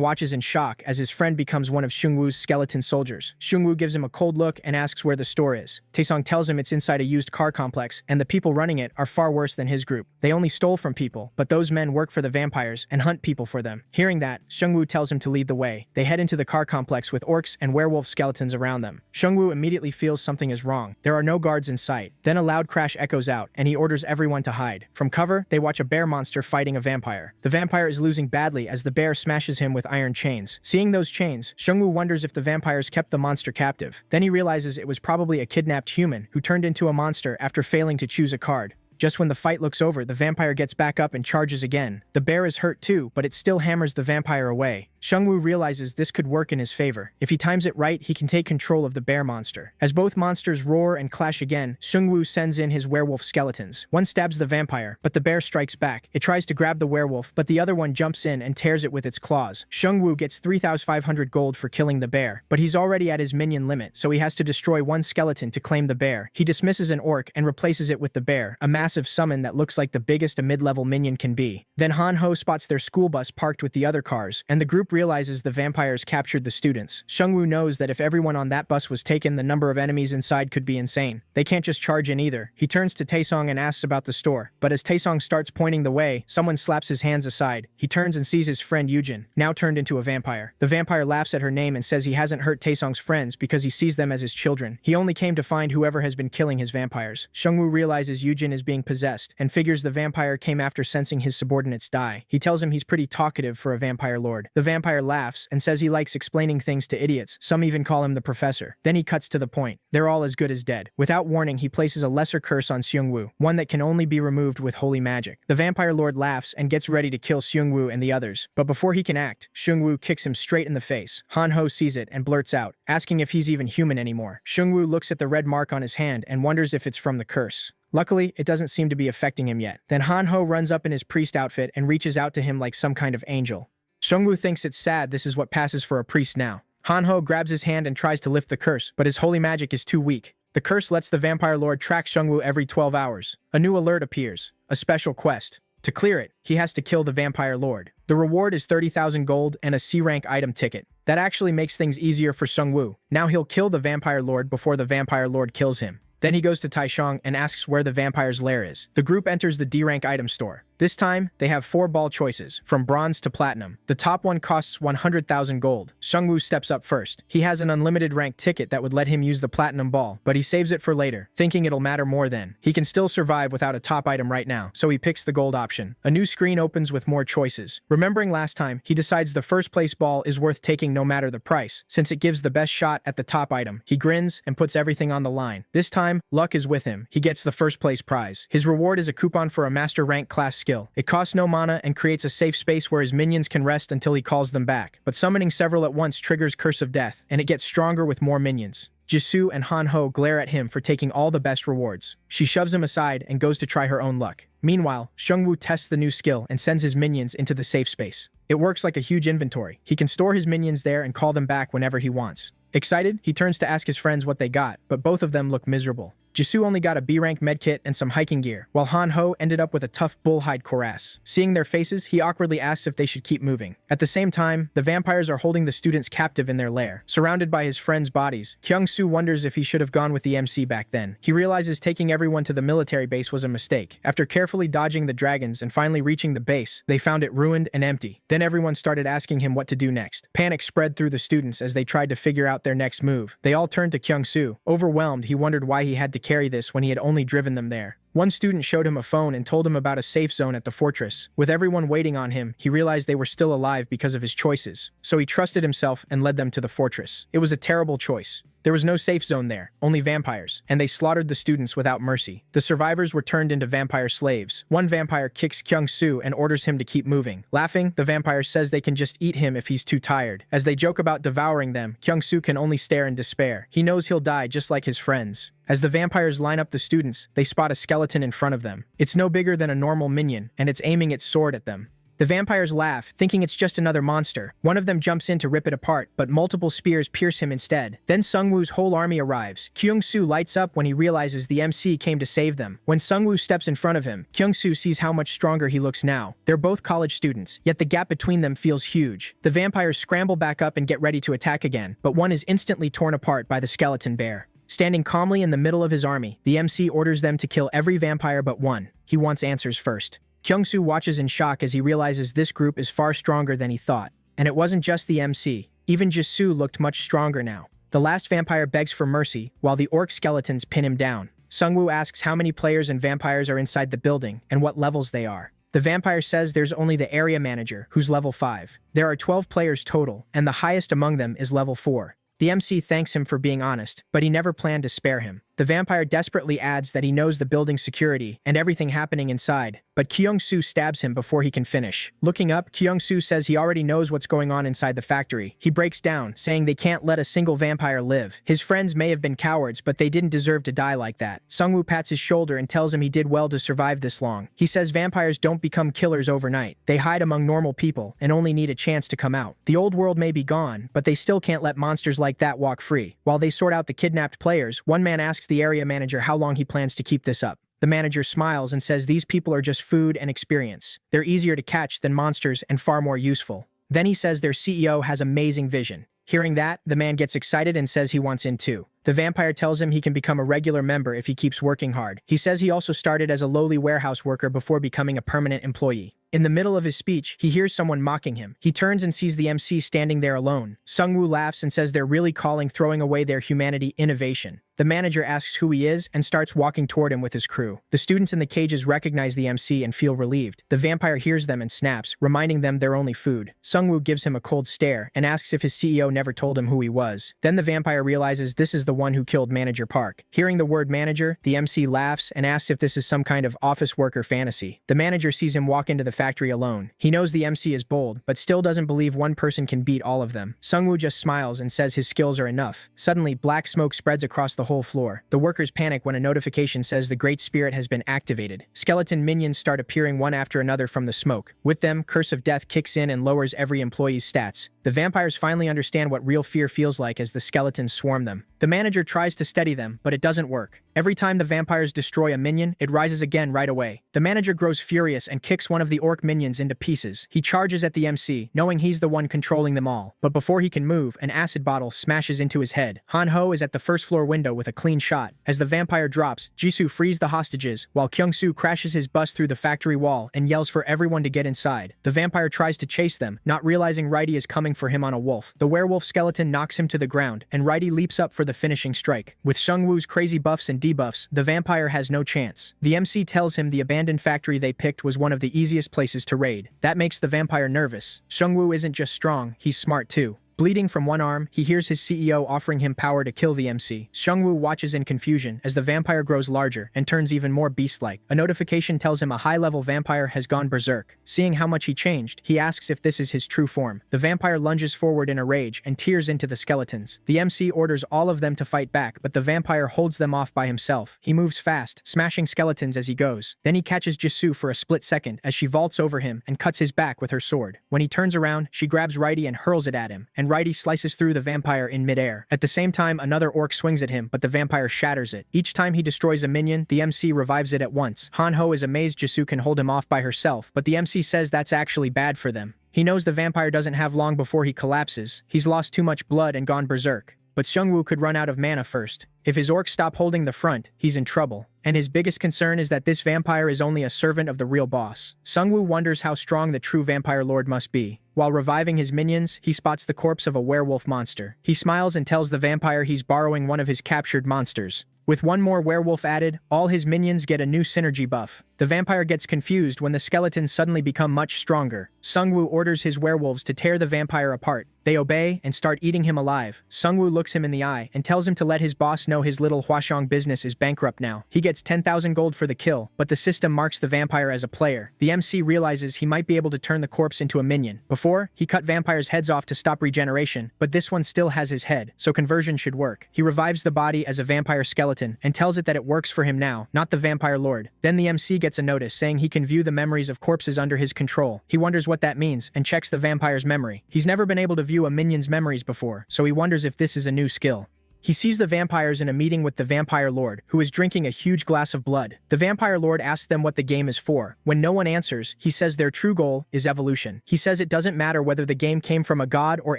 watches in shock as his friend becomes one of Seungwoo's skeleton soldiers. Seungwoo gives him a cold look and asks where the store is. Taesung tells him it's inside a used car complex, and the people running it are far worse than his group. They only stole from people, but those men work for the vampires and hunt people for them. Hearing that, Seungwoo tells him to lead the way. They head into the car complex with orcs and werewolf skeletons around them. Seungwoo immediately feels something is wrong. There are no guards in sight. Then a loud crash echoes out, and he orders everyone to hide. From cover, they watch a bear monster fighting a vampire. The vampire is losing badly as the bear smashes him with iron chains. Seeing those chains, Seungwoo wonders if the vampires kept the monster captive. Then he realizes it was probably a kidnapped human who turned into a monster after failing to choose a card. Just when the fight looks over, the vampire gets back up and charges again. The bear is hurt too, but it still hammers the vampire away. Seungwoo realizes this could work in his favor. If he times it right, he can take control of the bear monster. As both monsters roar and clash again, Seungwoo sends in his werewolf skeletons. One stabs the vampire, but the bear strikes back. It tries to grab the werewolf, but the other one jumps in and tears it with its claws. Seungwoo gets 3,500 gold for killing the bear, but he's already at his minion limit, so he has to destroy one skeleton to claim the bear. He dismisses an orc and replaces it with the bear, a massive summon that looks like the biggest a mid-level minion can be. Then Hanho spots their school bus parked with the other cars, and the group realizes the vampires captured the students. Seungwoo knows that if everyone on that bus was taken, the number of enemies inside could be insane. They can't just charge in either. He turns to Taesung and asks about the store, but as Taesung starts pointing the way, someone slaps his hands aside. He turns and sees his friend Yujin, now turned into a vampire. The vampire laughs at her name and says he hasn't hurt Taesung's friends because he sees them as his children. He only came to find whoever has been killing his vampires. Seungwoo realizes Yujin is being possessed and figures the vampire came after sensing his subordinates die. He tells him he's pretty talkative for a vampire lord. The vampire laughs and says he likes explaining things to idiots. Some even call him the professor. Then he cuts to the point. They're all as good as dead. Without warning, he places a lesser curse on Seungwoo, one that can only be removed with holy magic. The vampire lord laughs and gets ready to kill Seungwoo and the others. But before he can act, Seungwoo kicks him straight in the face. Hanho sees it and blurts out, asking if he's even human anymore. Seungwoo looks at the red mark on his hand and wonders if it's from the curse. Luckily, it doesn't seem to be affecting him yet. Then Hanho runs up in his priest outfit and reaches out to him like some kind of angel. Seungwoo thinks it's sad this is what passes for a priest now. Hanho grabs his hand and tries to lift the curse, but his holy magic is too weak. The curse lets the vampire lord track Seungwoo every 12 hours. A new alert appears, a special quest. To clear it, he has to kill the vampire lord. The reward is 30,000 gold and a C-rank item ticket. That actually makes things easier for Seungwoo. Now he'll kill the vampire lord before the vampire lord kills him. Then he goes to Taishang and asks where the vampire's lair is. The group enters the D-rank item store. This time, they have 4 ball choices, from bronze to platinum. The top one costs 100,000 gold. Seungwoo steps up first. He has an unlimited rank ticket that would let him use the platinum ball, but he saves it for later, thinking it'll matter more then. He can still survive without a top item right now, so he picks the gold option. A new screen opens with more choices. Remembering last time, he decides the first place ball is worth taking no matter the price, since it gives the best shot at the top item. He grins and puts everything on the line. This time, luck is with him. He gets the first place prize. His reward is a coupon for a master rank class skill. It costs no mana and creates a safe space where his minions can rest until he calls them back. But summoning several at once triggers Curse of Death, and it gets stronger with more minions. Jisoo and Han-ho glare at him for taking all the best rewards. She shoves him aside and goes to try her own luck. Meanwhile, Seungwoo tests the new skill and sends his minions into the safe space. It works like a huge inventory. He can store his minions there and call them back whenever he wants. Excited, he turns to ask his friends what they got, but both of them look miserable. Jisoo only got a B-rank medkit and some hiking gear, while Han-ho ended up with a tough bullhide cuirass. Seeing their faces, he awkwardly asks if they should keep moving. At the same time, the vampires are holding the students captive in their lair. Surrounded by his friends' bodies, Kyung-soo wonders if he should have gone with the MC back then. He realizes taking everyone to the military base was a mistake. After carefully dodging the dragons and finally reaching the base, they found it ruined and empty. Then everyone started asking him what to do next. Panic spread through the students as they tried to figure out their next move. They all turned to Kyung-soo. Overwhelmed, he wondered why he had to carry this when he had only driven them there. One student showed him a phone and told him about a safe zone at the fortress. With everyone waiting on him, he realized they were still alive because of his choices. So he trusted himself and led them to the fortress. It was a terrible choice. There was no safe zone there, only vampires, and they slaughtered the students without mercy. The survivors were turned into vampire slaves. One vampire kicks Kyung-soo and orders him to keep moving. Laughing, the vampire says they can just eat him if he's too tired. As they joke about devouring them, Kyung-soo can only stare in despair. He knows he'll die just like his friends. As the vampires line up the students, they spot a skeleton in front of them. It's no bigger than a normal minion, and it's aiming its sword at them. The vampires laugh, thinking it's just another monster. One of them jumps in to rip it apart, but multiple spears pierce him instead. Then Seungwoo's whole army arrives. Kyung-soo lights up when he realizes the MC came to save them. When Seungwoo steps in front of him, Kyung-soo sees how much stronger he looks now. They're both college students, yet the gap between them feels huge. The vampires scramble back up and get ready to attack again, but one is instantly torn apart by the skeleton bear. Standing calmly in the middle of his army, the MC orders them to kill every vampire but one. He wants answers first. Kyung-soo watches in shock as he realizes this group is far stronger than he thought. And it wasn't just the MC. Even Jisoo looked much stronger now. The last vampire begs for mercy, while the orc skeletons pin him down. Seungwoo asks how many players and vampires are inside the building, and what levels they are. The vampire says there's only the area manager, who's level 5. There are 12 players total, and the highest among them is level 4. The MC thanks him for being honest, but he never planned to spare him. The vampire desperately adds that he knows the building's security and everything happening inside, but Kyung-soo stabs him before he can finish. Looking up, Kyung-soo says he already knows what's going on inside the factory. He breaks down, saying they can't let a single vampire live. His friends may have been cowards, but they didn't deserve to die like that. Seungwoo pats his shoulder and tells him he did well to survive this long. He says vampires don't become killers overnight. They hide among normal people and only need a chance to come out. The old world may be gone, but they still can't let monsters like that walk free. While they sort out the kidnapped players, one man asks the area manager how long he plans to keep this up. The manager smiles and says these people are just food and experience. They're easier to catch than monsters and far more useful. Then he says their CEO has amazing vision. Hearing that, the man gets excited and says he wants in too. The vampire tells him he can become a regular member if he keeps working hard. He says he also started as a lowly warehouse worker before becoming a permanent employee. In the middle of his speech, he hears someone mocking him. He turns and sees the MC standing there alone. Seungwoo laughs and says they're really calling throwing away their humanity innovation. The manager asks who he is and starts walking toward him with his crew. The students in the cages recognize the MC and feel relieved. The vampire hears them and snaps, reminding them they're only food. Seungwoo gives him a cold stare and asks if his CEO never told him who he was. Then the vampire realizes this is the one who killed Manager Park. Hearing the word manager, the MC laughs and asks if this is some kind of office worker fantasy. The manager sees him walk into the factory alone. He knows the MC is bold, but still doesn't believe one person can beat all of them. Seungwoo just smiles and says his skills are enough. Suddenly, black smoke spreads across the whole floor. The workers panic when a notification says the Great Spirit has been activated. Skeleton minions start appearing one after another from the smoke. With them, Curse of Death kicks in and lowers every employee's stats. The vampires finally understand what real fear feels like as the skeletons swarm them. The The manager tries to steady them, but it doesn't work. Every time the vampires destroy a minion, it rises again right away. The manager grows furious and kicks one of the orc minions into pieces. He charges at the MC, knowing he's the one controlling them all. But before he can move, an acid bottle smashes into his head. Han-ho is at the first floor window with a clean shot. As the vampire drops, Jisoo frees the hostages, while Kyung-soo crashes his bus through the factory wall and yells for everyone to get inside. The vampire tries to chase them, not realizing Righty is coming for him on a wolf. The werewolf skeleton knocks him to the ground, and Righty leaps up for the finishing strike. With Seungwoo's crazy buffs and debuffs, the vampire has no chance. The MC tells him the abandoned factory they picked was one of the easiest places to raid. That makes the vampire nervous. Seungwoo isn't just strong, he's smart too. Bleeding from one arm, he hears his CEO offering him power to kill the MC. Seungwoo watches in confusion as the vampire grows larger and turns even more beast-like. A notification tells him a high-level vampire has gone berserk. Seeing how much he changed, he asks if this is his true form. The vampire lunges forward in a rage and tears into the skeletons. The MC orders all of them to fight back, but the vampire holds them off by himself. He moves fast, smashing skeletons as he goes. Then he catches Jisoo for a split second as she vaults over him and cuts his back with her sword. When he turns around, she grabs Righty and hurls it at him, and Righty slices through the vampire in midair. At the same time, another orc swings at him, but the vampire shatters it. Each time he destroys a minion, the MC revives it at once. Han-ho is amazed Jisoo can hold him off by herself, but the MC says that's actually bad for them. He knows the vampire doesn't have long before he collapses. He's lost too much blood and gone berserk. But Seungwoo could run out of mana first. If his orcs stop holding the front, he's in trouble. And his biggest concern is that this vampire is only a servant of the real boss. Seungwoo wonders how strong the true vampire lord must be. While reviving his minions, he spots the corpse of a werewolf monster. He smiles and tells the vampire he's borrowing one of his captured monsters. With one more werewolf added, all his minions get a new synergy buff. The vampire gets confused when the skeletons suddenly become much stronger. Seungwoo orders his werewolves to tear the vampire apart. They obey and start eating him alive. Seungwoo looks him in the eye and tells him to let his boss know his little Hwaseong business is bankrupt now. He gets 10,000 gold for the kill, but the system marks the vampire as a player. The MC realizes he might be able to turn the corpse into a minion. Before, he cut vampires' heads off to stop regeneration, but this one still has his head, so conversion should work. He revives the body as a vampire skeleton and tells it that it works for him now, not the vampire lord. Then the MC gets a notice saying he can view the memories of corpses under his control. He wonders what that means and checks the vampire's memory. He's never been able to view a minion's memories before, so he wonders if this is a new skill. He sees the vampires in a meeting with the vampire lord, who is drinking a huge glass of blood. The vampire lord asks them what the game is for. When no one answers, he says their true goal is evolution. He says it doesn't matter whether the game came from a god or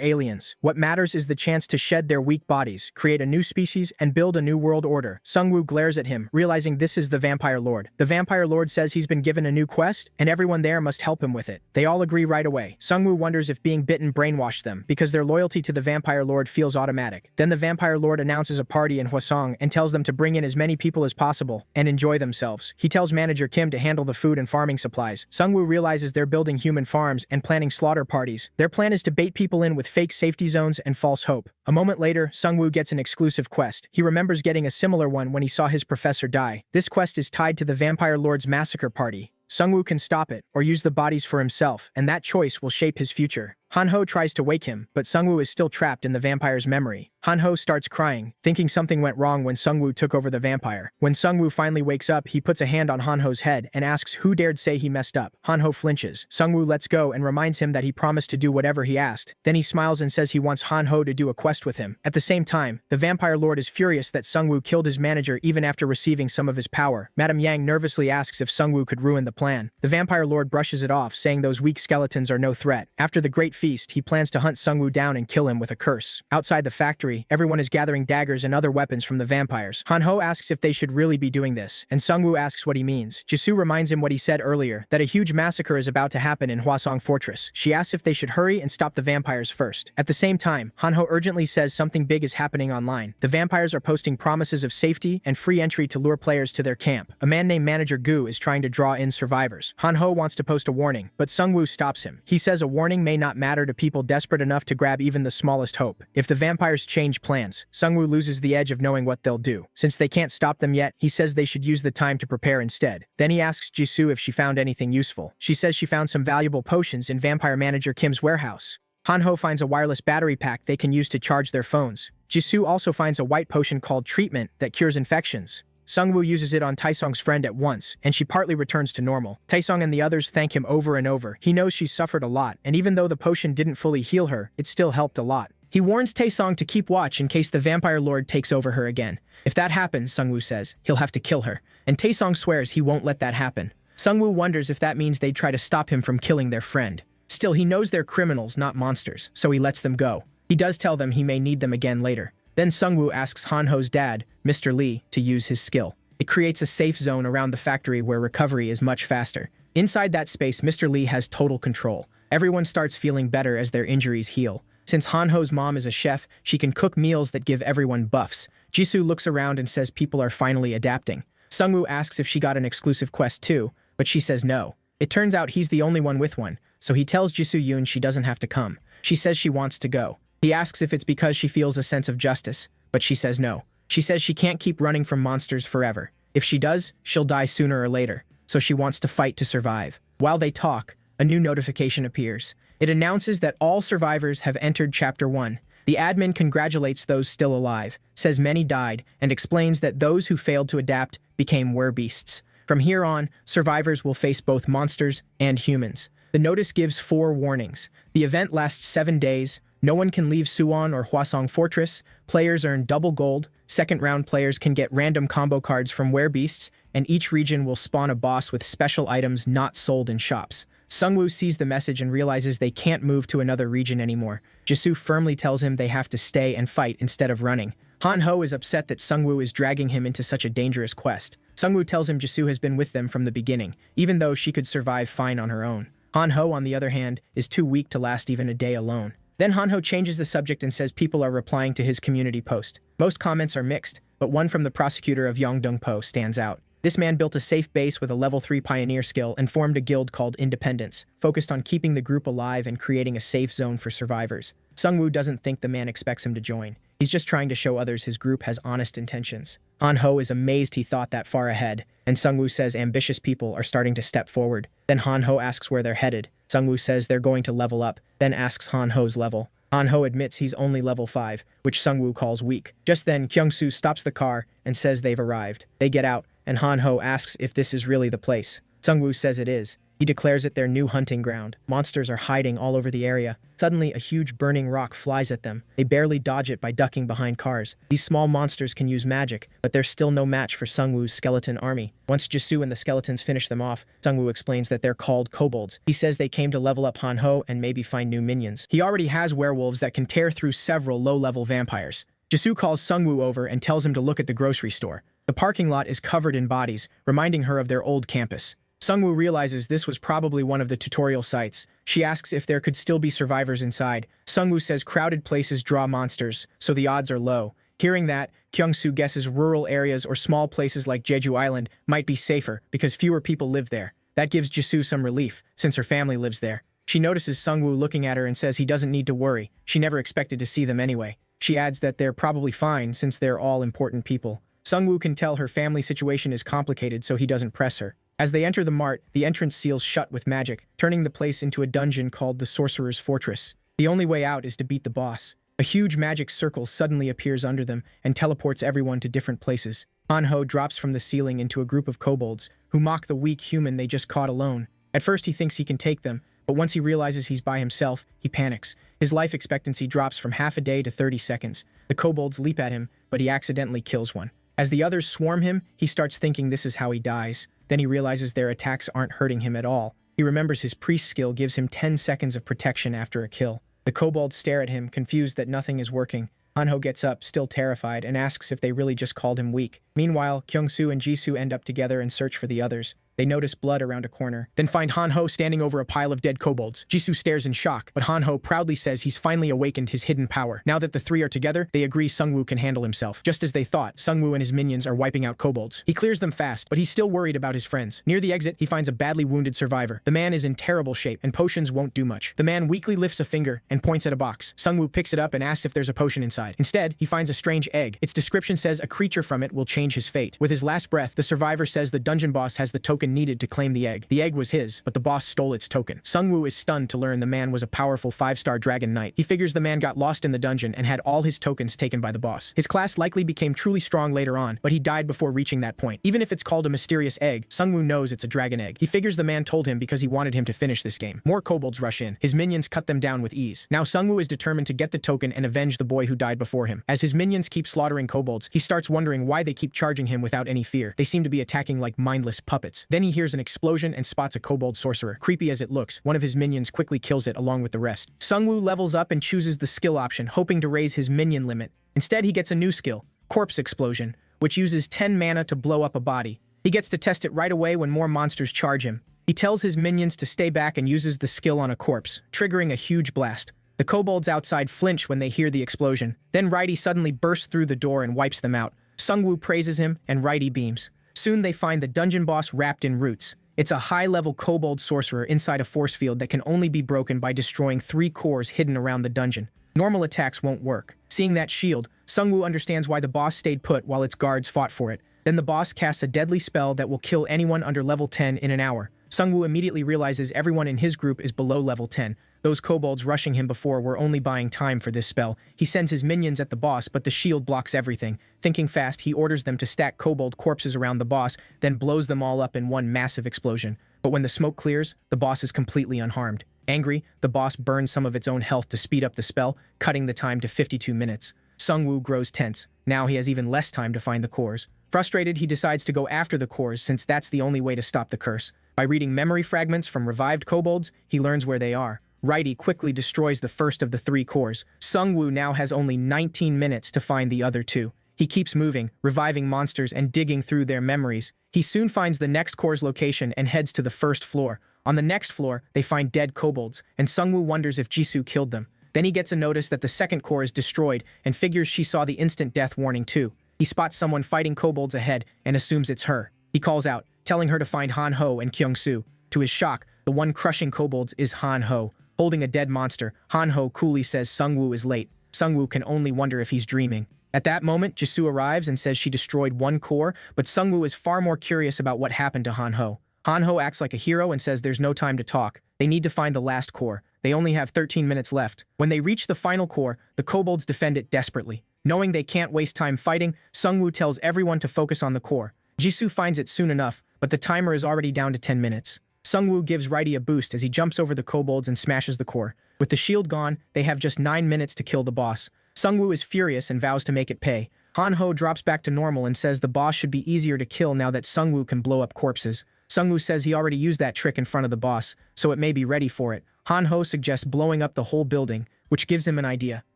aliens. What matters is the chance to shed their weak bodies, create a new species, and build a new world order. Seungwoo glares at him, realizing this is the vampire lord. The vampire lord says he's been given a new quest, and everyone there must help him with it. They all agree right away. Seungwoo wonders if being bitten brainwashed them, because their loyalty to the vampire lord feels automatic. Then the vampire lord announces a party in Hwaseong and tells them to bring in as many people as possible and enjoy themselves. He tells manager Kim to handle the food and farming supplies. Seungwoo realizes they're building human farms and planning slaughter parties. Their plan is to bait people in with fake safety zones and false hope. A moment later, Seungwoo gets an exclusive quest. He remembers getting a similar one when he saw his professor die. This quest is tied to the vampire lord's massacre party. Seungwoo can stop it or use the bodies for himself, and that choice will shape his future. Han-ho tries to wake him, but Seungwoo is still trapped in the vampire's memory. Han-ho starts crying, thinking something went wrong when Seungwoo took over the vampire. When Seungwoo finally wakes up, he puts a hand on Han-ho's head and asks who dared say he messed up. Han-ho flinches. Seungwoo lets go and reminds him that he promised to do whatever he asked. Then he smiles and says he wants Han-ho to do a quest with him. At the same time, the vampire lord is furious that Seungwoo killed his manager even after receiving some of his power. Madame Yang nervously asks if Seungwoo could ruin the plan. The vampire lord brushes it off, saying those weak skeletons are no threat. After the great feast, he plans to hunt Seungwoo down and kill him with a curse. Outside the factory, everyone is gathering daggers and other weapons from the vampires. Han-ho asks if they should really be doing this, and Seungwoo asks what he means. Jisoo reminds him what he said earlier, that a huge massacre is about to happen in Hwaseong Fortress. She asks if they should hurry and stop the vampires first. At the same time, Han-ho urgently says something big is happening online. The vampires are posting promises of safety and free entry to lure players to their camp. A man named Manager Gu is trying to draw in survivors. Han-ho wants to post a warning, but Seungwoo stops him. He says a warning may not matter to people desperate enough to grab even the smallest hope. If the vampires change plans, Seungwoo loses the edge of knowing what they'll do. Since they can't stop them yet, he says they should use the time to prepare instead. Then he asks Jisoo if she found anything useful. She says she found some valuable potions in vampire manager Kim's warehouse. Han-ho finds a wireless battery pack they can use to charge their phones. Jisoo also finds a white potion called Treatment that cures infections. Seungwoo uses it on Taesong's friend at once, and she partly returns to normal. Taesong and the others thank him over and over. He knows she's suffered a lot, and even though the potion didn't fully heal her, it still helped a lot. He warns Taesong to keep watch in case the vampire lord takes over her again. If that happens, Sungwoo says, he'll have to kill her. And Taesong swears he won't let that happen. Sungwoo wonders if that means they'd try to stop him from killing their friend. Still, he knows they're criminals, not monsters, so he lets them go. He does tell them he may need them again later. Then Sungwoo asks Hanho's dad, Mr. Lee, to use his skill. It creates a safe zone around the factory where recovery is much faster. Inside that space, Mr. Lee has total control. Everyone starts feeling better as their injuries heal. Since Hanho's mom is a chef, she can cook meals that give everyone buffs. Jisoo looks around and says people are finally adapting. Sungwoo asks if she got an exclusive quest too, but she says no. It turns out he's the only one with one, so he tells Jisoo Yoon she doesn't have to come. She says she wants to go. He asks if it's because she feels a sense of justice, but she says no. She says she can't keep running from monsters forever. If she does, she'll die sooner or later, so she wants to fight to survive. While they talk, a new notification appears. It announces that all survivors have entered Chapter 1. The admin congratulates those still alive, says many died, and explains that those who failed to adapt became werbeasts. From here on, survivors will face both monsters and humans. The notice gives 4 warnings. The event lasts 7 days. No one can leave Suwon or Hwasong Fortress. Players earn double gold. Second-round players can get random combo cards from werbeasts, and each region will spawn a boss with special items not sold in shops. Sungwoo sees the message and realizes they can't move to another region anymore. Jisoo firmly tells him they have to stay and fight instead of running. Hanho is upset that Sungwoo is dragging him into such a dangerous quest. Sungwoo tells him Jisoo has been with them from the beginning, even though she could survive fine on her own. Hanho, on the other hand, is too weak to last even a day alone. Then Hanho changes the subject and says people are replying to his community post. Most comments are mixed, but one from the prosecutor of Yongdongpo stands out. This man built a safe base with a level 3 pioneer skill and formed a guild called Independence, focused on keeping the group alive and creating a safe zone for survivors. Sungwoo doesn't think the man expects him to join. He's just trying to show others his group has honest intentions. Hanho is amazed he thought that far ahead, and Sungwoo says ambitious people are starting to step forward. Then Hanho asks where they're headed. Sungwoo says they're going to level up, then asks Hanho's level. Hanho admits he's only level 5, which Sungwoo calls weak. Just then, Kyungsoo stops the car and says they've arrived. They get out, and Hanho asks if this is really the place. Sungwoo says it is. He declares it their new hunting ground. Monsters are hiding all over the area. Suddenly, a huge burning rock flies at them. They barely dodge it by ducking behind cars. These small monsters can use magic, but they're still no match for Sungwoo's skeleton army. Once Jisoo and the skeletons finish them off, Sungwoo explains that they're called kobolds. He says they came to level up Hanho and maybe find new minions. He already has werewolves that can tear through several low-level vampires. Jisoo calls Sungwoo over and tells him to look at the grocery store. The parking lot is covered in bodies, reminding her of their old campus. Sungwoo realizes this was probably one of the tutorial sites. She asks if there could still be survivors inside. Sungwoo says crowded places draw monsters, so the odds are low. Hearing that, Kyungsoo guesses rural areas or small places like Jeju Island might be safer because fewer people live there. That gives Jisoo some relief, since her family lives there. She notices Sungwoo looking at her and says he doesn't need to worry. She never expected to see them anyway. She adds that they're probably fine since they're all important people. Sungwoo can tell her family situation is complicated, so he doesn't press her. As they enter the mart, the entrance seals shut with magic, turning the place into a dungeon called the Sorcerer's Fortress. The only way out is to beat the boss. A huge magic circle suddenly appears under them and teleports everyone to different places. Hanho drops from the ceiling into a group of kobolds, who mock the weak human they just caught alone. At first he thinks he can take them, but once he realizes he's by himself, he panics. His life expectancy drops from half a day to 30 seconds. The kobolds leap at him, but he accidentally kills one. As the others swarm him, he starts thinking this is how he dies. Then he realizes their attacks aren't hurting him at all. He remembers his priest skill gives him 10 seconds of protection after a kill. The kobolds stare at him, confused that nothing is working. Hanho gets up, still terrified, and asks if they really just called him weak. Meanwhile, Kyungsoo and Jisoo end up together and search for the others. They notice blood around a corner, then find Hanho standing over a pile of dead kobolds. Jisoo stares in shock, but Hanho proudly says he's finally awakened his hidden power. Now that the three are together, they agree Sungwoo can handle himself. Just as they thought, Sungwoo and his minions are wiping out kobolds. He clears them fast, but he's still worried about his friends. Near the exit, he finds a badly wounded survivor. The man is in terrible shape, and potions won't do much. The man weakly lifts a finger and points at a box. Sungwoo picks it up and asks if there's a potion inside. Instead, he finds a strange egg. Its description says a creature from it will change his fate. With his last breath, the survivor says the dungeon boss has the token token needed to claim the egg. The egg was his, but the boss stole its token. Sungwoo is stunned to learn the man was a powerful 5-star dragon knight. He figures the man got lost in the dungeon and had all his tokens taken by the boss. His class likely became truly strong later on, but he died before reaching that point. Even if it's called a mysterious egg, Sungwoo knows it's a dragon egg. He figures the man told him because he wanted him to finish this game. More kobolds rush in. His minions cut them down with ease. Now Sungwoo is determined to get the token and avenge the boy who died before him. As his minions keep slaughtering kobolds, he starts wondering why they keep charging him without any fear. They seem to be attacking like mindless puppets. Then he hears an explosion and spots a kobold sorcerer. Creepy as it looks, one of his minions quickly kills it along with the rest. Sungwoo levels up and chooses the skill option, hoping to raise his minion limit. Instead, he gets a new skill, Corpse Explosion, which uses 10 mana to blow up a body. He gets to test it right away when more monsters charge him. He tells his minions to stay back and uses the skill on a corpse, triggering a huge blast. The kobolds outside flinch when they hear the explosion. Then Righty suddenly bursts through the door and wipes them out. Sungwoo praises him, and Righty beams. Soon they find the dungeon boss wrapped in roots. It's a high-level kobold sorcerer inside a force field that can only be broken by destroying 3 cores hidden around the dungeon. Normal attacks won't work. Seeing that shield, Sungwoo understands why the boss stayed put while its guards fought for it. Then the boss casts a deadly spell that will kill anyone under level 10 in an hour. Sungwoo immediately realizes everyone in his group is below level 10. Those kobolds rushing him before were only buying time for this spell. He sends his minions at the boss, but the shield blocks everything. Thinking fast, he orders them to stack kobold corpses around the boss, then blows them all up in one massive explosion. But when the smoke clears, the boss is completely unharmed. Angry, the boss burns some of its own health to speed up the spell, cutting the time to 52 minutes. Sungwoo grows tense. Now he has even less time to find the cores. Frustrated, he decides to go after the cores since that's the only way to stop the curse. By reading memory fragments from revived kobolds, he learns where they are. Righty quickly destroys the first of the 3 cores. Sungwoo now has only 19 minutes to find the other 2. He keeps moving, reviving monsters and digging through their memories. He soon finds the next core's location and heads to the first floor. On the next floor, they find dead kobolds, and Sungwoo wonders if Jisoo killed them. Then he gets a notice that the second core is destroyed and figures she saw the instant death warning too. He spots someone fighting kobolds ahead and assumes it's her. He calls out, telling her to find Han-ho and Kyung-soo. To his shock, the one crushing kobolds is Han-ho. Holding a dead monster, Han-ho coolly says Sungwoo is late. Sungwoo can only wonder if he's dreaming. At that moment, Jisoo arrives and says she destroyed 1 core, but Sungwoo is far more curious about what happened to Han-ho. Han-ho acts like a hero and says there's no time to talk. They need to find the last core. They only have 13 minutes left. When they reach the final core, the kobolds defend it desperately. Knowing they can't waste time fighting, Sungwoo tells everyone to focus on the core. Jisoo finds it soon enough, but the timer is already down to 10 minutes. Sungwoo gives Righty a boost as he jumps over the kobolds and smashes the core. With the shield gone, they have just 9 minutes to kill the boss. Sungwoo is furious and vows to make it pay. Han-ho drops back to normal and says the boss should be easier to kill now that Sungwoo can blow up corpses. Sungwoo says he already used that trick in front of the boss, so it may be ready for it. Han-ho suggests blowing up the whole building, which gives him an idea.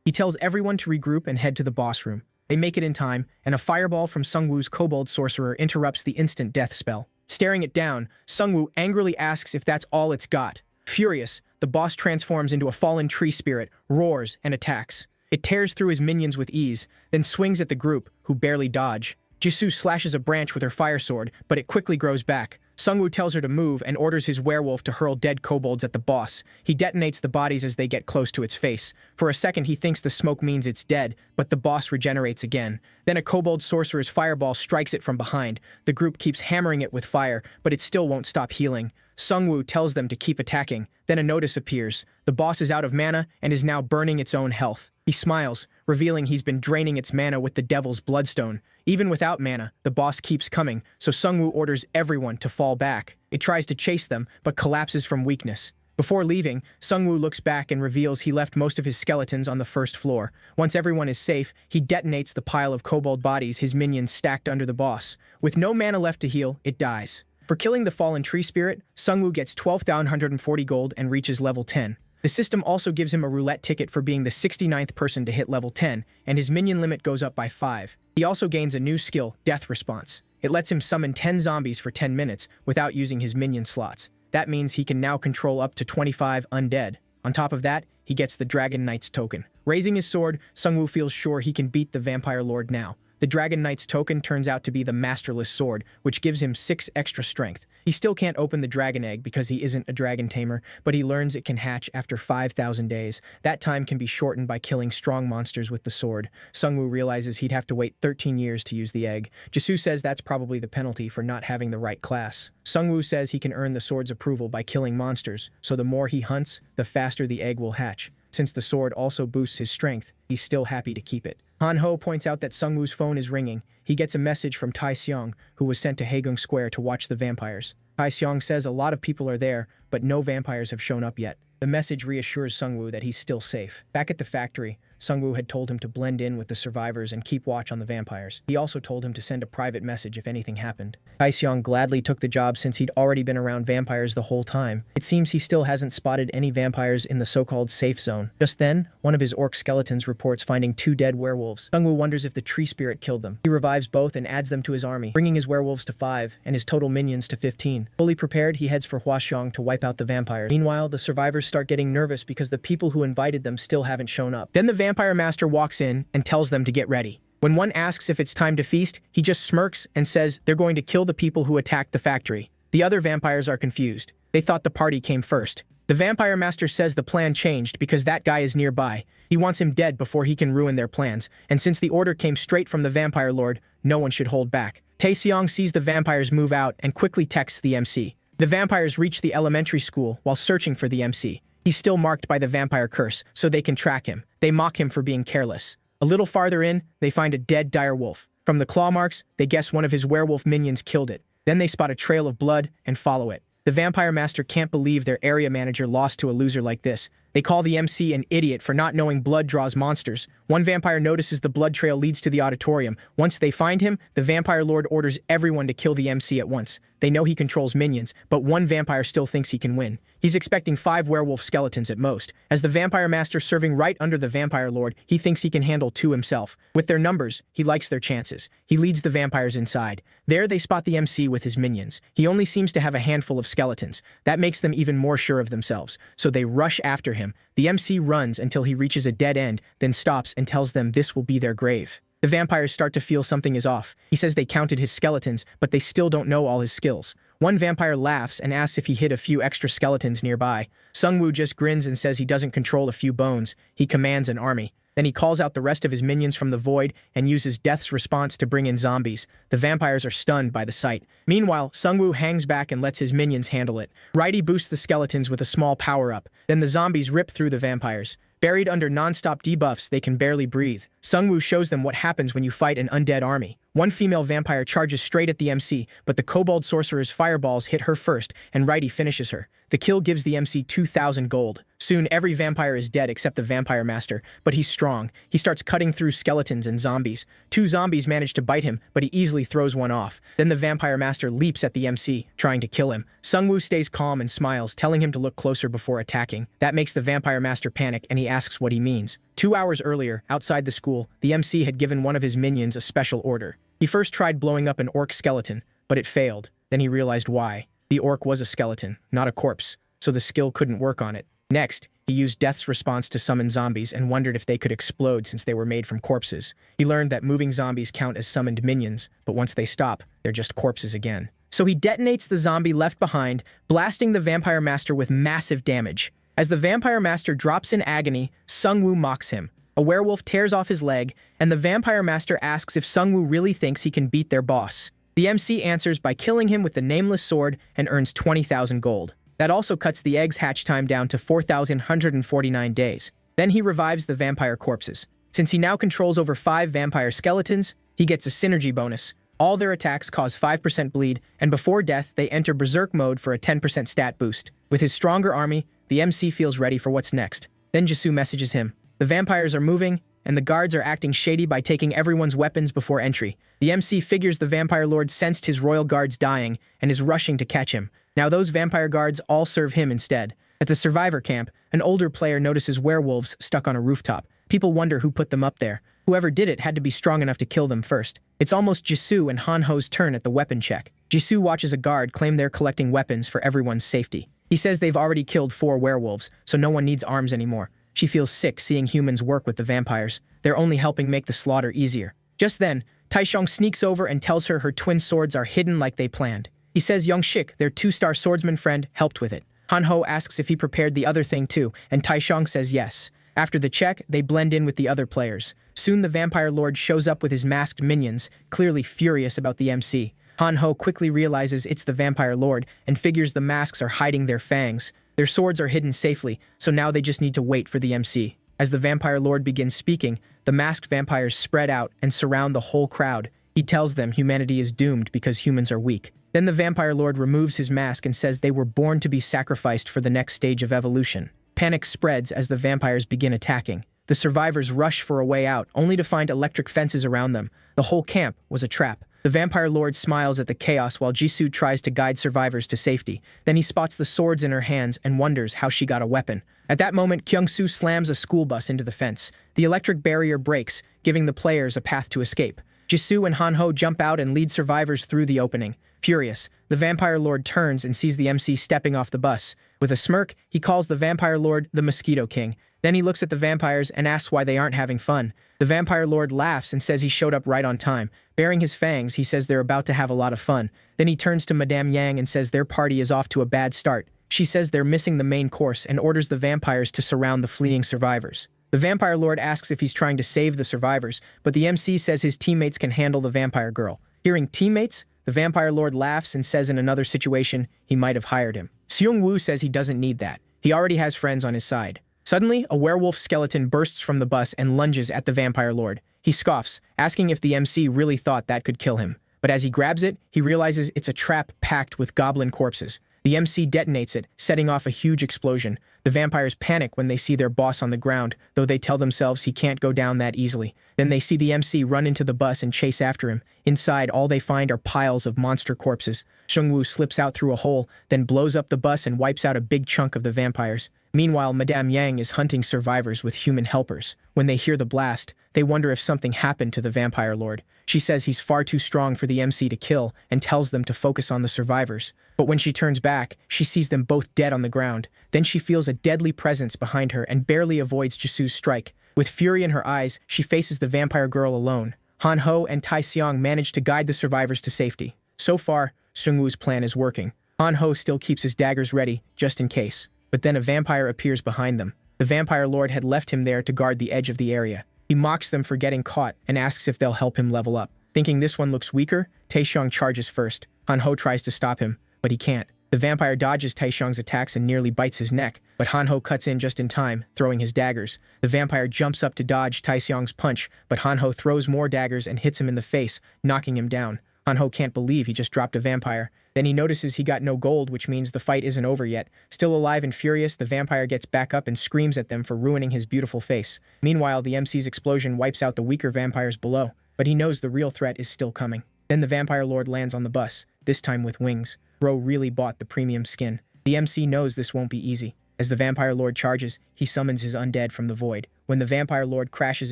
He tells everyone to regroup and head to the boss room. They make it in time, and a fireball from Sungwoo's kobold sorcerer interrupts the instant death spell. Staring it down, Sungwoo angrily asks if that's all it's got. Furious, the boss transforms into a fallen tree spirit, roars, and attacks. It tears through his minions with ease, then swings at the group, who barely dodge. Jisoo slashes a branch with her fire sword, but it quickly grows back. Sungwoo tells her to move and orders his werewolf to hurl dead kobolds at the boss. He detonates the bodies as they get close to its face. For a second he thinks the smoke means it's dead, but the boss regenerates again. Then a kobold sorcerer's fireball strikes it from behind. The group keeps hammering it with fire, but it still won't stop healing. Sungwoo tells them to keep attacking. Then a notice appears. The boss is out of mana and is now burning its own health. He smiles, revealing he's been draining its mana with the devil's bloodstone. Even without mana, the boss keeps coming, so Sungwoo orders everyone to fall back. It tries to chase them, but collapses from weakness. Before leaving, Sungwoo looks back and reveals he left most of his skeletons on the first floor. Once everyone is safe, he detonates the pile of kobold bodies his minions stacked under the boss. With no mana left to heal, it dies. For killing the fallen tree spirit, Sungwoo gets 12,140 gold and reaches level 10. The system also gives him a roulette ticket for being the 69th person to hit level 10, and his minion limit goes up by 5. He also gains a new skill, Death Response. It lets him summon 10 zombies for 10 minutes without using his minion slots. That means he can now control up to 25 undead. On top of that, he gets the Dragon Knight's token. Raising his sword, Sungwoo feels sure he can beat the Vampire Lord now. The Dragon Knight's token turns out to be the Masterless Sword, which gives him 6 extra strength. He still can't open the dragon egg because he isn't a dragon tamer, but he learns it can hatch after 5,000 days. That time can be shortened by killing strong monsters with the sword. Sungwoo realizes he'd have to wait 13 years to use the egg. Jisoo says that's probably the penalty for not having the right class. Sungwoo says he can earn the sword's approval by killing monsters, so the more he hunts, the faster the egg will hatch. Since the sword also boosts his strength, he's still happy to keep it. Han-ho points out that Sungwoo's phone is ringing. He gets a message from Tai-seong, who was sent to Haegung Square to watch the vampires. Tai-seong says a lot of people are there, but no vampires have shown up yet. The message reassures Sungwoo that he's still safe. Back at the factory, Sungwoo had told him to blend in with the survivors and keep watch on the vampires. He also told him to send a private message if anything happened. Tai-seong gladly took the job since he'd already been around vampires the whole time. It seems he still hasn't spotted any vampires in the so-called safe zone. Just then, one of his orc skeletons reports finding 2 dead werewolves. Sungwoo wonders if the tree spirit killed them. He revives both and adds them to his army, bringing his werewolves to 5 and his total minions to 15. Fully prepared, he heads for Hwaseong to wipe out the vampires. Meanwhile, the survivors start getting nervous because the people who invited them still haven't shown up. Then the vampire master walks in and tells them to get ready. When one asks if it's time to feast, he just smirks and says they're going to kill the people who attacked the factory. The other vampires are confused. They thought the party came first. The vampire master says the plan changed because that guy is nearby. He wants him dead before he can ruin their plans, and since the order came straight from the vampire lord, no one should hold back. Tae-seong sees the vampires move out and quickly texts the MC. The vampires reach the elementary school while searching for the MC. He's still marked by the vampire curse, so they can track him. They mock him for being careless. A little farther in, they find a dead dire wolf. From the claw marks, they guess one of his werewolf minions killed it. Then they spot a trail of blood and follow it. The vampire master can't believe their area manager lost to a loser like this. They call the MC an idiot for not knowing blood draws monsters. One vampire notices the blood trail leads to the auditorium. Once they find him, the vampire lord orders everyone to kill the MC at once. They know he controls minions, but one vampire still thinks he can win. He's expecting 5 werewolf skeletons at most. As the vampire master serving right under the vampire lord, he thinks he can handle 2 himself. With their numbers, he likes their chances. He leads the vampires inside. There they spot the MC with his minions. He only seems to have a handful of skeletons. That makes them even more sure of themselves, so they rush after him. The MC runs until he reaches a dead end, then stops and tells them this will be their grave. The vampires start to feel something is off. He says they counted his skeletons, but they still don't know all his skills. One vampire laughs and asks if he hid a few extra skeletons nearby. Sungwoo just grins and says he doesn't control a few bones. He commands an army. Then he calls out the rest of his minions from the void and uses Death's response to bring in zombies. The vampires are stunned by the sight. Meanwhile, Sungwoo hangs back and lets his minions handle it. Righty boosts the skeletons with a small power-up. Then the zombies rip through the vampires. Buried under non-stop debuffs, they can barely breathe. Sungwoo shows them what happens when you fight an undead army. One female vampire charges straight at the MC, but the kobold sorcerer's fireballs hit her first, and Righty finishes her. The kill gives the MC 2,000 gold. Soon, every vampire is dead except the vampire master, but he's strong. He starts cutting through skeletons and zombies. 2 zombies manage to bite him, but he easily throws one off. Then the vampire master leaps at the MC, trying to kill him. Sungwoo stays calm and smiles, telling him to look closer before attacking. That makes the vampire master panic, and he asks what he means. 2 hours earlier, outside the school, the MC had given one of his minions a special order. He first tried blowing up an orc skeleton, but it failed. Then he realized why. The orc was a skeleton, not a corpse, so the skill couldn't work on it. Next, he used Death's response to summon zombies and wondered if they could explode since they were made from corpses. He learned that moving zombies count as summoned minions, but once they stop, they're just corpses again. So he detonates the zombie left behind, blasting the vampire master with massive damage. As the vampire master drops in agony, Sungwoo mocks him. A werewolf tears off his leg, and the vampire master asks if Sungwoo really thinks he can beat their boss. The MC answers by killing him with the nameless sword and earns 20,000 gold. That also cuts the egg's hatch time down to 4,149 days. Then he revives the vampire corpses. Since he now controls over 5 vampire skeletons, he gets a synergy bonus. All their attacks cause 5% bleed, and before death, they enter berserk mode for a 10% stat boost. With his stronger army, the MC feels ready for what's next. Then Jisoo messages him. The vampires are moving, and the guards are acting shady by taking everyone's weapons before entry. The MC figures the vampire lord sensed his royal guards dying and is rushing to catch him. Now those vampire guards all serve him instead. At the survivor camp, an older player notices werewolves stuck on a rooftop. People wonder who put them up there. Whoever did it had to be strong enough to kill them first. It's almost Jisoo and Han-ho's turn at the weapon check. Jisoo watches a guard claim they're collecting weapons for everyone's safety. He says they've already killed 4 werewolves, so no one needs arms anymore. She feels sick seeing humans work with the vampires. They're only helping make the slaughter easier. Just then, Taishong sneaks over and tells her twin swords are hidden like they planned. He says Young Shik, their 2-star swordsman friend, helped with it. Hanho asks if he prepared the other thing too, and Taishong says yes. After the check, they blend in with the other players. Soon the Vampire Lord shows up with his masked minions, clearly furious about the MC. Hanho quickly realizes it's the Vampire Lord and figures the masks are hiding their fangs. Their swords are hidden safely, so now they just need to wait for the MC. As the Vampire Lord begins speaking, the masked vampires spread out and surround the whole crowd. He tells them humanity is doomed because humans are weak. Then the Vampire Lord removes his mask and says they were born to be sacrificed for the next stage of evolution. Panic spreads as the vampires begin attacking. The survivors rush for a way out, only to find electric fences around them. The whole camp was a trap. The Vampire Lord smiles at the chaos while Jisoo tries to guide survivors to safety. Then he spots the swords in her hands and wonders how she got a weapon. At that moment, Kyung-soo slams a school bus into the fence. The electric barrier breaks, giving the players a path to escape. Jisoo and Hanho jump out and lead survivors through the opening. Furious, the Vampire Lord turns and sees the MC stepping off the bus. With a smirk, he calls the Vampire Lord the Mosquito King. Then he looks at the vampires and asks why they aren't having fun. The Vampire Lord laughs and says he showed up right on time. Baring his fangs, he says they're about to have a lot of fun. Then he turns to Madame Yang and says their party is off to a bad start. She says they're missing the main course and orders the vampires to surround the fleeing survivors. The Vampire Lord asks if he's trying to save the survivors, but the MC says his teammates can handle the vampire girl. Hearing teammates, the Vampire Lord laughs and says in another situation, he might have hired him. Seung-woo says he doesn't need that. He already has friends on his side. Suddenly, a werewolf skeleton bursts from the bus and lunges at the Vampire Lord. He scoffs, asking if the MC really thought that could kill him. But as he grabs it, he realizes it's a trap packed with goblin corpses. The MC detonates it, setting off a huge explosion. The vampires panic when they see their boss on the ground, though they tell themselves he can't go down that easily. Then they see the MC run into the bus and chase after him. Inside, all they find are piles of monster corpses. Seung-woo slips out through a hole, then blows up the bus and wipes out a big chunk of the vampires. Meanwhile, Madame Yang is hunting survivors with human helpers. When they hear the blast, they wonder if something happened to the Vampire Lord. She says he's far too strong for the MC to kill and tells them to focus on the survivors. But when she turns back, she sees them both dead on the ground. Then she feels a deadly presence behind her and barely avoids Jisoo's strike. With fury in her eyes, she faces the vampire girl alone. Han-ho and Tai-seong manage to guide the survivors to safety. So far, Seung-woo's plan is working. Han-ho still keeps his daggers ready, just in case. But then a vampire appears behind them. The Vampire Lord had left him there to guard the edge of the area. He mocks them for getting caught and asks if they'll help him level up. Thinking this one looks weaker, Taishong charges first. Han-ho tries to stop him, but he can't. The vampire dodges Taishong's attacks and nearly bites his neck, but Han-ho cuts in just in time, throwing his daggers. The vampire jumps up to dodge Taishong's punch, but Han-ho throws more daggers and hits him in the face, knocking him down. Han-ho can't believe he just dropped a vampire. Then he notices he got no gold, which means the fight isn't over yet. Still alive and furious, the vampire gets back up and screams at them for ruining his beautiful face. Meanwhile, the MC's explosion wipes out the weaker vampires below, but he knows the real threat is still coming. Then the Vampire Lord lands on the bus, this time with wings. Bro really bought the premium skin. The MC knows this won't be easy. As the Vampire Lord charges, he summons his undead from the void. When the Vampire Lord crashes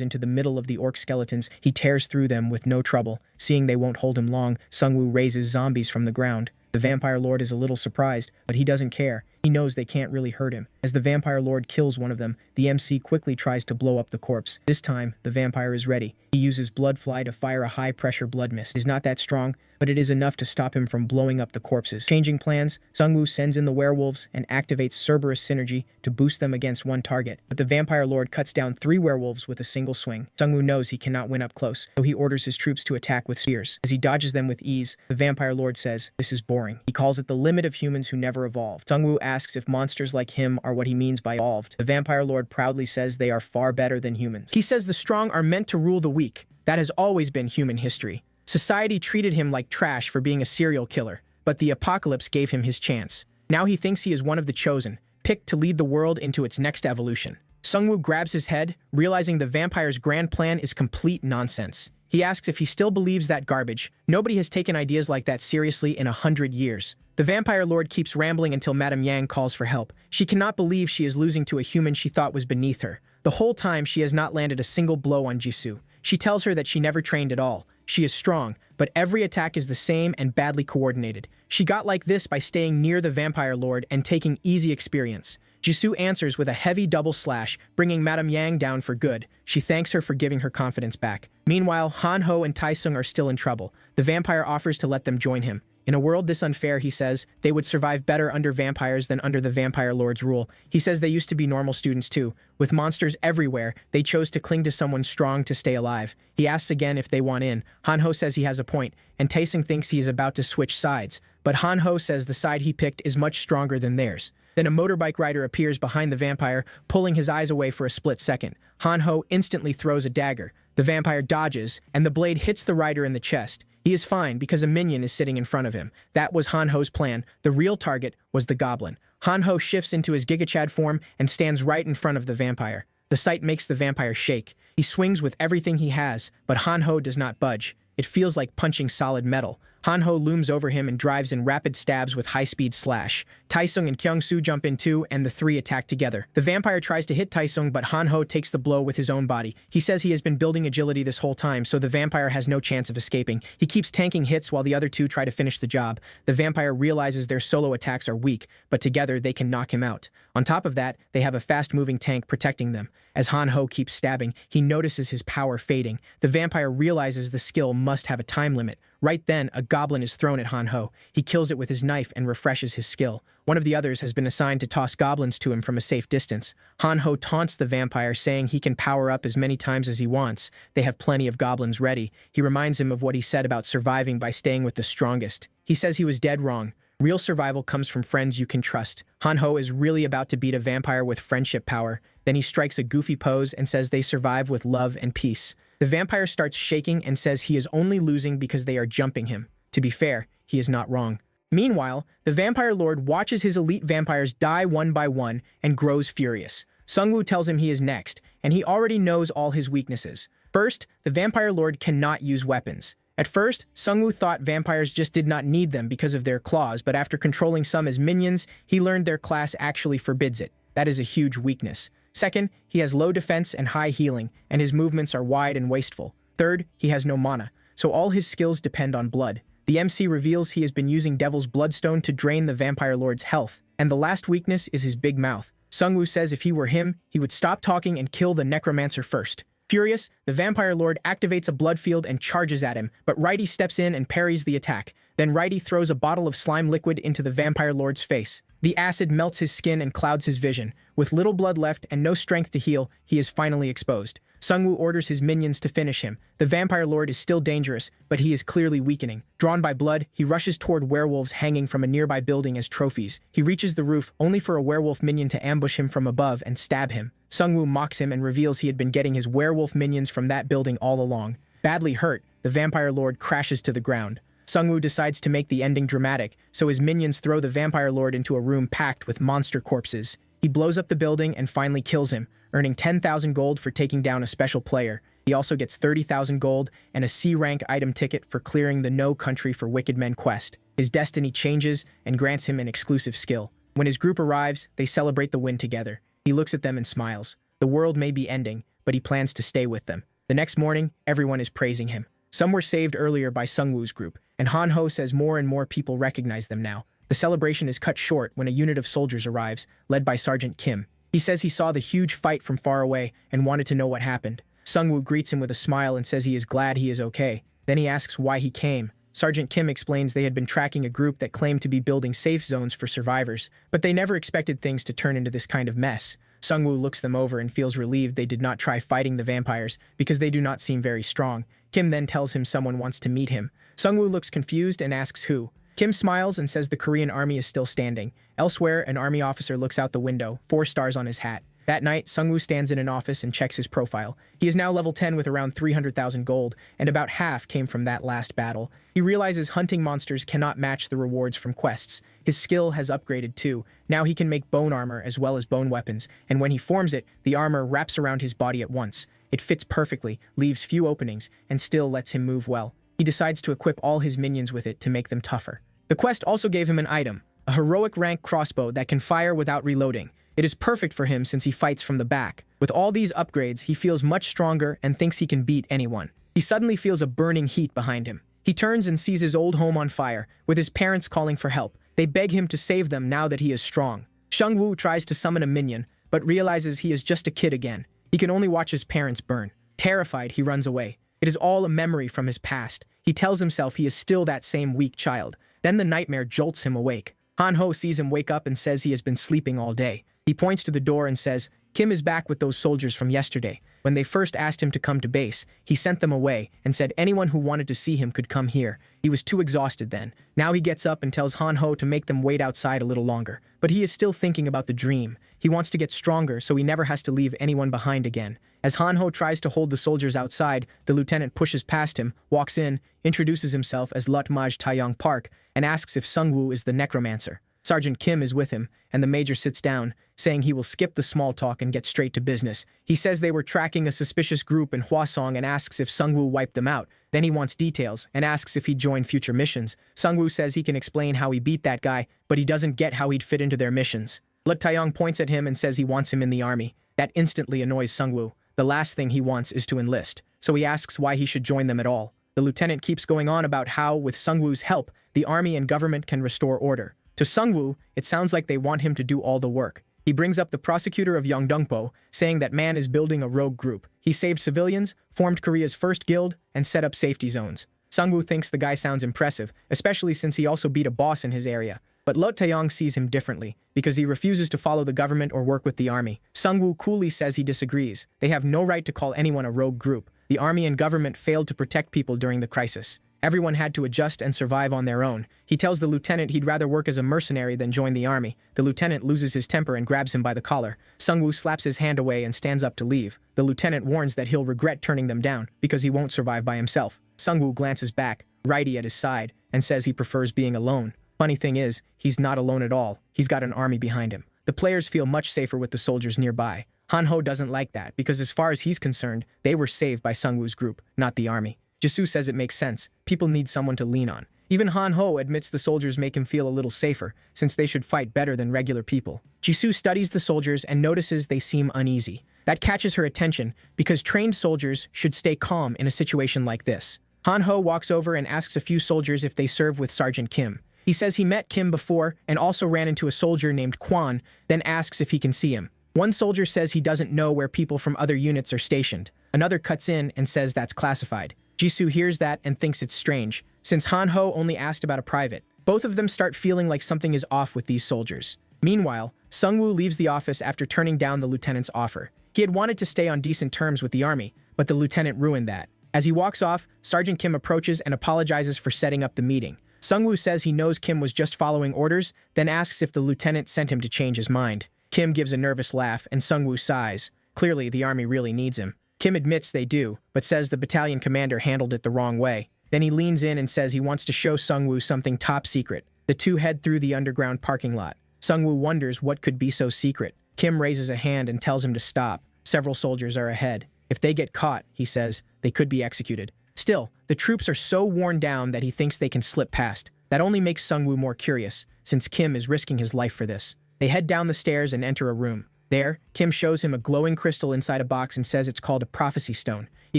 into the middle of the orc skeletons, he tears through them with no trouble. Seeing they won't hold him long, Seung-woo raises zombies from the ground. The Vampire Lord is a little surprised, but he doesn't care. He knows they can't really hurt him. As the Vampire Lord kills one of them, the MC quickly tries to blow up the corpse. This time, the vampire is ready. He uses Blood Fly to fire a high-pressure blood mist. It is not that strong, but it is enough to stop him from blowing up the corpses. Changing plans, Seung-woo sends in the werewolves and activates Cerberus Synergy to boost them against one target. But the Vampire Lord cuts down 3 werewolves with a single swing. Seung-woo knows he cannot win up close, so he orders his troops to attack with spears. As he dodges them with ease, the Vampire Lord says, "This is boring." He calls it the limit of humans who never evolved. Seung-woo asks if monsters like him are what he means by evolved. The Vampire Lord proudly says they are far better than humans. He says the strong are meant to rule the weak. That has always been human history. Society treated him like trash for being a serial killer, but the apocalypse gave him his chance. Now he thinks he is one of the chosen, picked to lead the world into its next evolution. Seung-woo grabs his head, realizing the vampire's grand plan is complete nonsense. He asks if he still believes that garbage. Nobody has taken ideas like that seriously in 100 years. The Vampire Lord keeps rambling until Madame Yang calls for help. She cannot believe she is losing to a human she thought was beneath her. The whole time she has not landed a single blow on Jisoo. She tells her that she never trained at all. She is strong, but every attack is the same and badly coordinated. She got like this by staying near the Vampire Lord and taking easy experience. Jisoo answers with a heavy double slash, bringing Madame Yang down for good. She thanks her for giving her confidence back. Meanwhile, Han-ho and Taesung are still in trouble. The vampire offers to let them join him. In a world this unfair, he says, they would survive better under vampires than under the vampire lord's rule. He says they used to be normal students too. With monsters everywhere, they chose to cling to someone strong to stay alive. He asks again if they want in. Han-ho says he has a point, and Taesung thinks he is about to switch sides. But Han-ho says the side he picked is much stronger than theirs. Then a motorbike rider appears behind the vampire, pulling his eyes away for a split second. Han-ho instantly throws a dagger. The vampire dodges, and the blade hits the rider in the chest. He is fine because a minion is sitting in front of him. That was Han-ho's plan. The real target was the goblin. Han-ho shifts into his Gigachad form and stands right in front of the vampire. The sight makes the vampire shake. He swings with everything he has, but Han-ho does not budge. It feels like punching solid metal. Han-ho looms over him and drives in rapid stabs with high-speed slash. Taesung and Kyung-soo jump in too, and the three attack together. The vampire tries to hit Taesung, but Han-ho takes the blow with his own body. He says he has been building agility this whole time, so the vampire has no chance of escaping. He keeps tanking hits while the other two try to finish the job. The vampire realizes their solo attacks are weak, but together they can knock him out. On top of that, they have a fast-moving tank protecting them. As Han-ho keeps stabbing, he notices his power fading. The vampire realizes the skill must have a time limit. Right then, a goblin is thrown at Han-ho. He kills it with his knife and refreshes his skill. One of the others has been assigned to toss goblins to him from a safe distance. Han-ho taunts the vampire, saying he can power up as many times as he wants. They have plenty of goblins ready. He reminds him of what he said about surviving by staying with the strongest. He says he was dead wrong. Real survival comes from friends you can trust. Han-ho is really about to beat a vampire with friendship power. Then he strikes a goofy pose and says they survive with love and peace. The vampire starts shaking and says he is only losing because they are jumping him. To be fair, he is not wrong. Meanwhile, the vampire lord watches his elite vampires die one by one and grows furious. Sungwoo tells him he is next, and he already knows all his weaknesses. First, the vampire lord cannot use weapons. At first, Sungwoo thought vampires just did not need them because of their claws, but after controlling some as minions, he learned their class actually forbids it. That is a huge weakness. Second, he has low defense and high healing, and his movements are wide and wasteful. Third, he has no mana, so all his skills depend on blood. The MC reveals he has been using Devil's Bloodstone to drain the Vampire Lord's health, and the last weakness is his big mouth. Sungwoo says if he were him, he would stop talking and kill the Necromancer first. Furious, the Vampire Lord activates a blood field and charges at him, but Righty steps in and parries the attack. Then Righty throws a bottle of slime liquid into the Vampire Lord's face. The acid melts his skin and clouds his vision. With little blood left and no strength to heal, he is finally exposed. Sungwoo orders his minions to finish him. The Vampire Lord is still dangerous, but he is clearly weakening. Drawn by blood, he rushes toward werewolves hanging from a nearby building as trophies. He reaches the roof, only for a werewolf minion to ambush him from above and stab him. Sungwoo mocks him and reveals he had been getting his werewolf minions from that building all along. Badly hurt, the Vampire Lord crashes to the ground. Sungwoo decides to make the ending dramatic, so his minions throw the Vampire Lord into a room packed with monster corpses. He blows up the building and finally kills him, earning 10,000 gold for taking down a special player. He also gets 30,000 gold and a C-rank item ticket for clearing the No Country for Wicked Men quest. His destiny changes and grants him an exclusive skill. When his group arrives, they celebrate the win together. He looks at them and smiles. The world may be ending, but he plans to stay with them. The next morning, everyone is praising him. Some were saved earlier by Sungwoo's group, and Han-ho says more and more people recognize them now. The celebration is cut short when a unit of soldiers arrives, led by Sergeant Kim. He says he saw the huge fight from far away and wanted to know what happened. Sungwoo greets him with a smile and says he is glad he is okay. Then he asks why he came. Sergeant Kim explains they had been tracking a group that claimed to be building safe zones for survivors, but they never expected things to turn into this kind of mess. Sungwoo looks them over and feels relieved they did not try fighting the vampires because they do not seem very strong. Kim then tells him someone wants to meet him. Sungwoo looks confused and asks who. Kim smiles and says the Korean army is still standing. Elsewhere, an army officer looks out the window, 4 stars on his hat. That night, Sungwoo stands in an office and checks his profile. He is now level 10 with around 300,000 gold, and about half came from that last battle. He realizes hunting monsters cannot match the rewards from quests. His skill has upgraded too. Now he can make bone armor as well as bone weapons, and when he forms it, the armor wraps around his body at once. It fits perfectly, leaves few openings, and still lets him move well. He decides to equip all his minions with it to make them tougher. The quest also gave him an item, a heroic rank crossbow that can fire without reloading. It is perfect for him since he fights from the back. With all these upgrades, he feels much stronger and thinks he can beat anyone. He suddenly feels a burning heat behind him. He turns and sees his old home on fire, with his parents calling for help. They beg him to save them now that he is strong. Shungwoo tries to summon a minion, but realizes he is just a kid again. He can only watch his parents burn. Terrified, he runs away. It is all a memory from his past. He tells himself he is still that same weak child. Then the nightmare jolts him awake. Han-ho sees him wake up and says he has been sleeping all day. He points to the door and says, Kim is back with those soldiers from yesterday. When they first asked him to come to base, he sent them away and said anyone who wanted to see him could come here. He was too exhausted then. Now he gets up and tells Han-ho to make them wait outside a little longer. But he is still thinking about the dream. He wants to get stronger so he never has to leave anyone behind again. As Han-ho tries to hold the soldiers outside, the lieutenant pushes past him, walks in, introduces himself as Lut Maj Taeyong Park, and asks if Sungwoo is the necromancer. Sergeant Kim is with him, and the major sits down, saying he will skip the small talk and get straight to business. He says they were tracking a suspicious group in Hwasong and asks if Sungwoo wiped them out. Then he wants details and asks if he'd join future missions. Sungwoo says he can explain how he beat that guy, but he doesn't get how he'd fit into their missions. Lut Taeyong points at him and says he wants him in the army. That instantly annoys Sungwoo. The last thing he wants is to enlist, so he asks why he should join them at all. The lieutenant keeps going on about how, with Sungwoo's help, the army and government can restore order. To Sungwoo, it sounds like they want him to do all the work. He brings up the prosecutor of Yeongdongpo, saying that man is building a rogue group. He saved civilians, formed Korea's first guild, and set up safety zones. Sungwoo thinks the guy sounds impressive, especially since he also beat a boss in his area. But Lut Taeyong sees him differently, because he refuses to follow the government or work with the army. Sungwoo coolly says he disagrees. They have no right to call anyone a rogue group. The army and government failed to protect people during the crisis. Everyone had to adjust and survive on their own. He tells the lieutenant he'd rather work as a mercenary than join the army. The lieutenant loses his temper and grabs him by the collar. Sungwoo slaps his hand away and stands up to leave. The lieutenant warns that he'll regret turning them down because he won't survive by himself. Sungwoo glances back, righty at his side, and says he prefers being alone. Funny thing is, he's not alone at all. He's got an army behind him. The players feel much safer with the soldiers nearby. Han-ho doesn't like that because as far as he's concerned, they were saved by Sungwoo's group, not the army. Jisoo says it makes sense. People need someone to lean on. Even Han-ho admits the soldiers make him feel a little safer, since they should fight better than regular people. Jisoo studies the soldiers and notices they seem uneasy. That catches her attention, because trained soldiers should stay calm in a situation like this. Han-ho walks over and asks a few soldiers if they serve with Sergeant Kim. He says he met Kim before and also ran into a soldier named Kwan, then asks if he can see him. One soldier says he doesn't know where people from other units are stationed. Another cuts in and says that's classified. Jisoo hears that and thinks it's strange, since Han-ho only asked about a private. Both of them start feeling like something is off with these soldiers. Meanwhile, Sungwoo leaves the office after turning down the lieutenant's offer. He had wanted to stay on decent terms with the army, but the lieutenant ruined that. As he walks off, Sergeant Kim approaches and apologizes for setting up the meeting. Sungwoo says he knows Kim was just following orders, then asks if the lieutenant sent him to change his mind. Kim gives a nervous laugh and Sungwoo sighs. Clearly, the army really needs him. Kim admits they do, but says the battalion commander handled it the wrong way. Then he leans in and says he wants to show Sungwoo something top secret. The two head through the underground parking lot. Sungwoo wonders what could be so secret. Kim raises a hand and tells him to stop. Several soldiers are ahead. If they get caught, he says, they could be executed. Still, the troops are so worn down that he thinks they can slip past. That only makes Sungwoo more curious, since Kim is risking his life for this. They head down the stairs and enter a room. There, Kim shows him a glowing crystal inside a box and says it's called a prophecy stone. He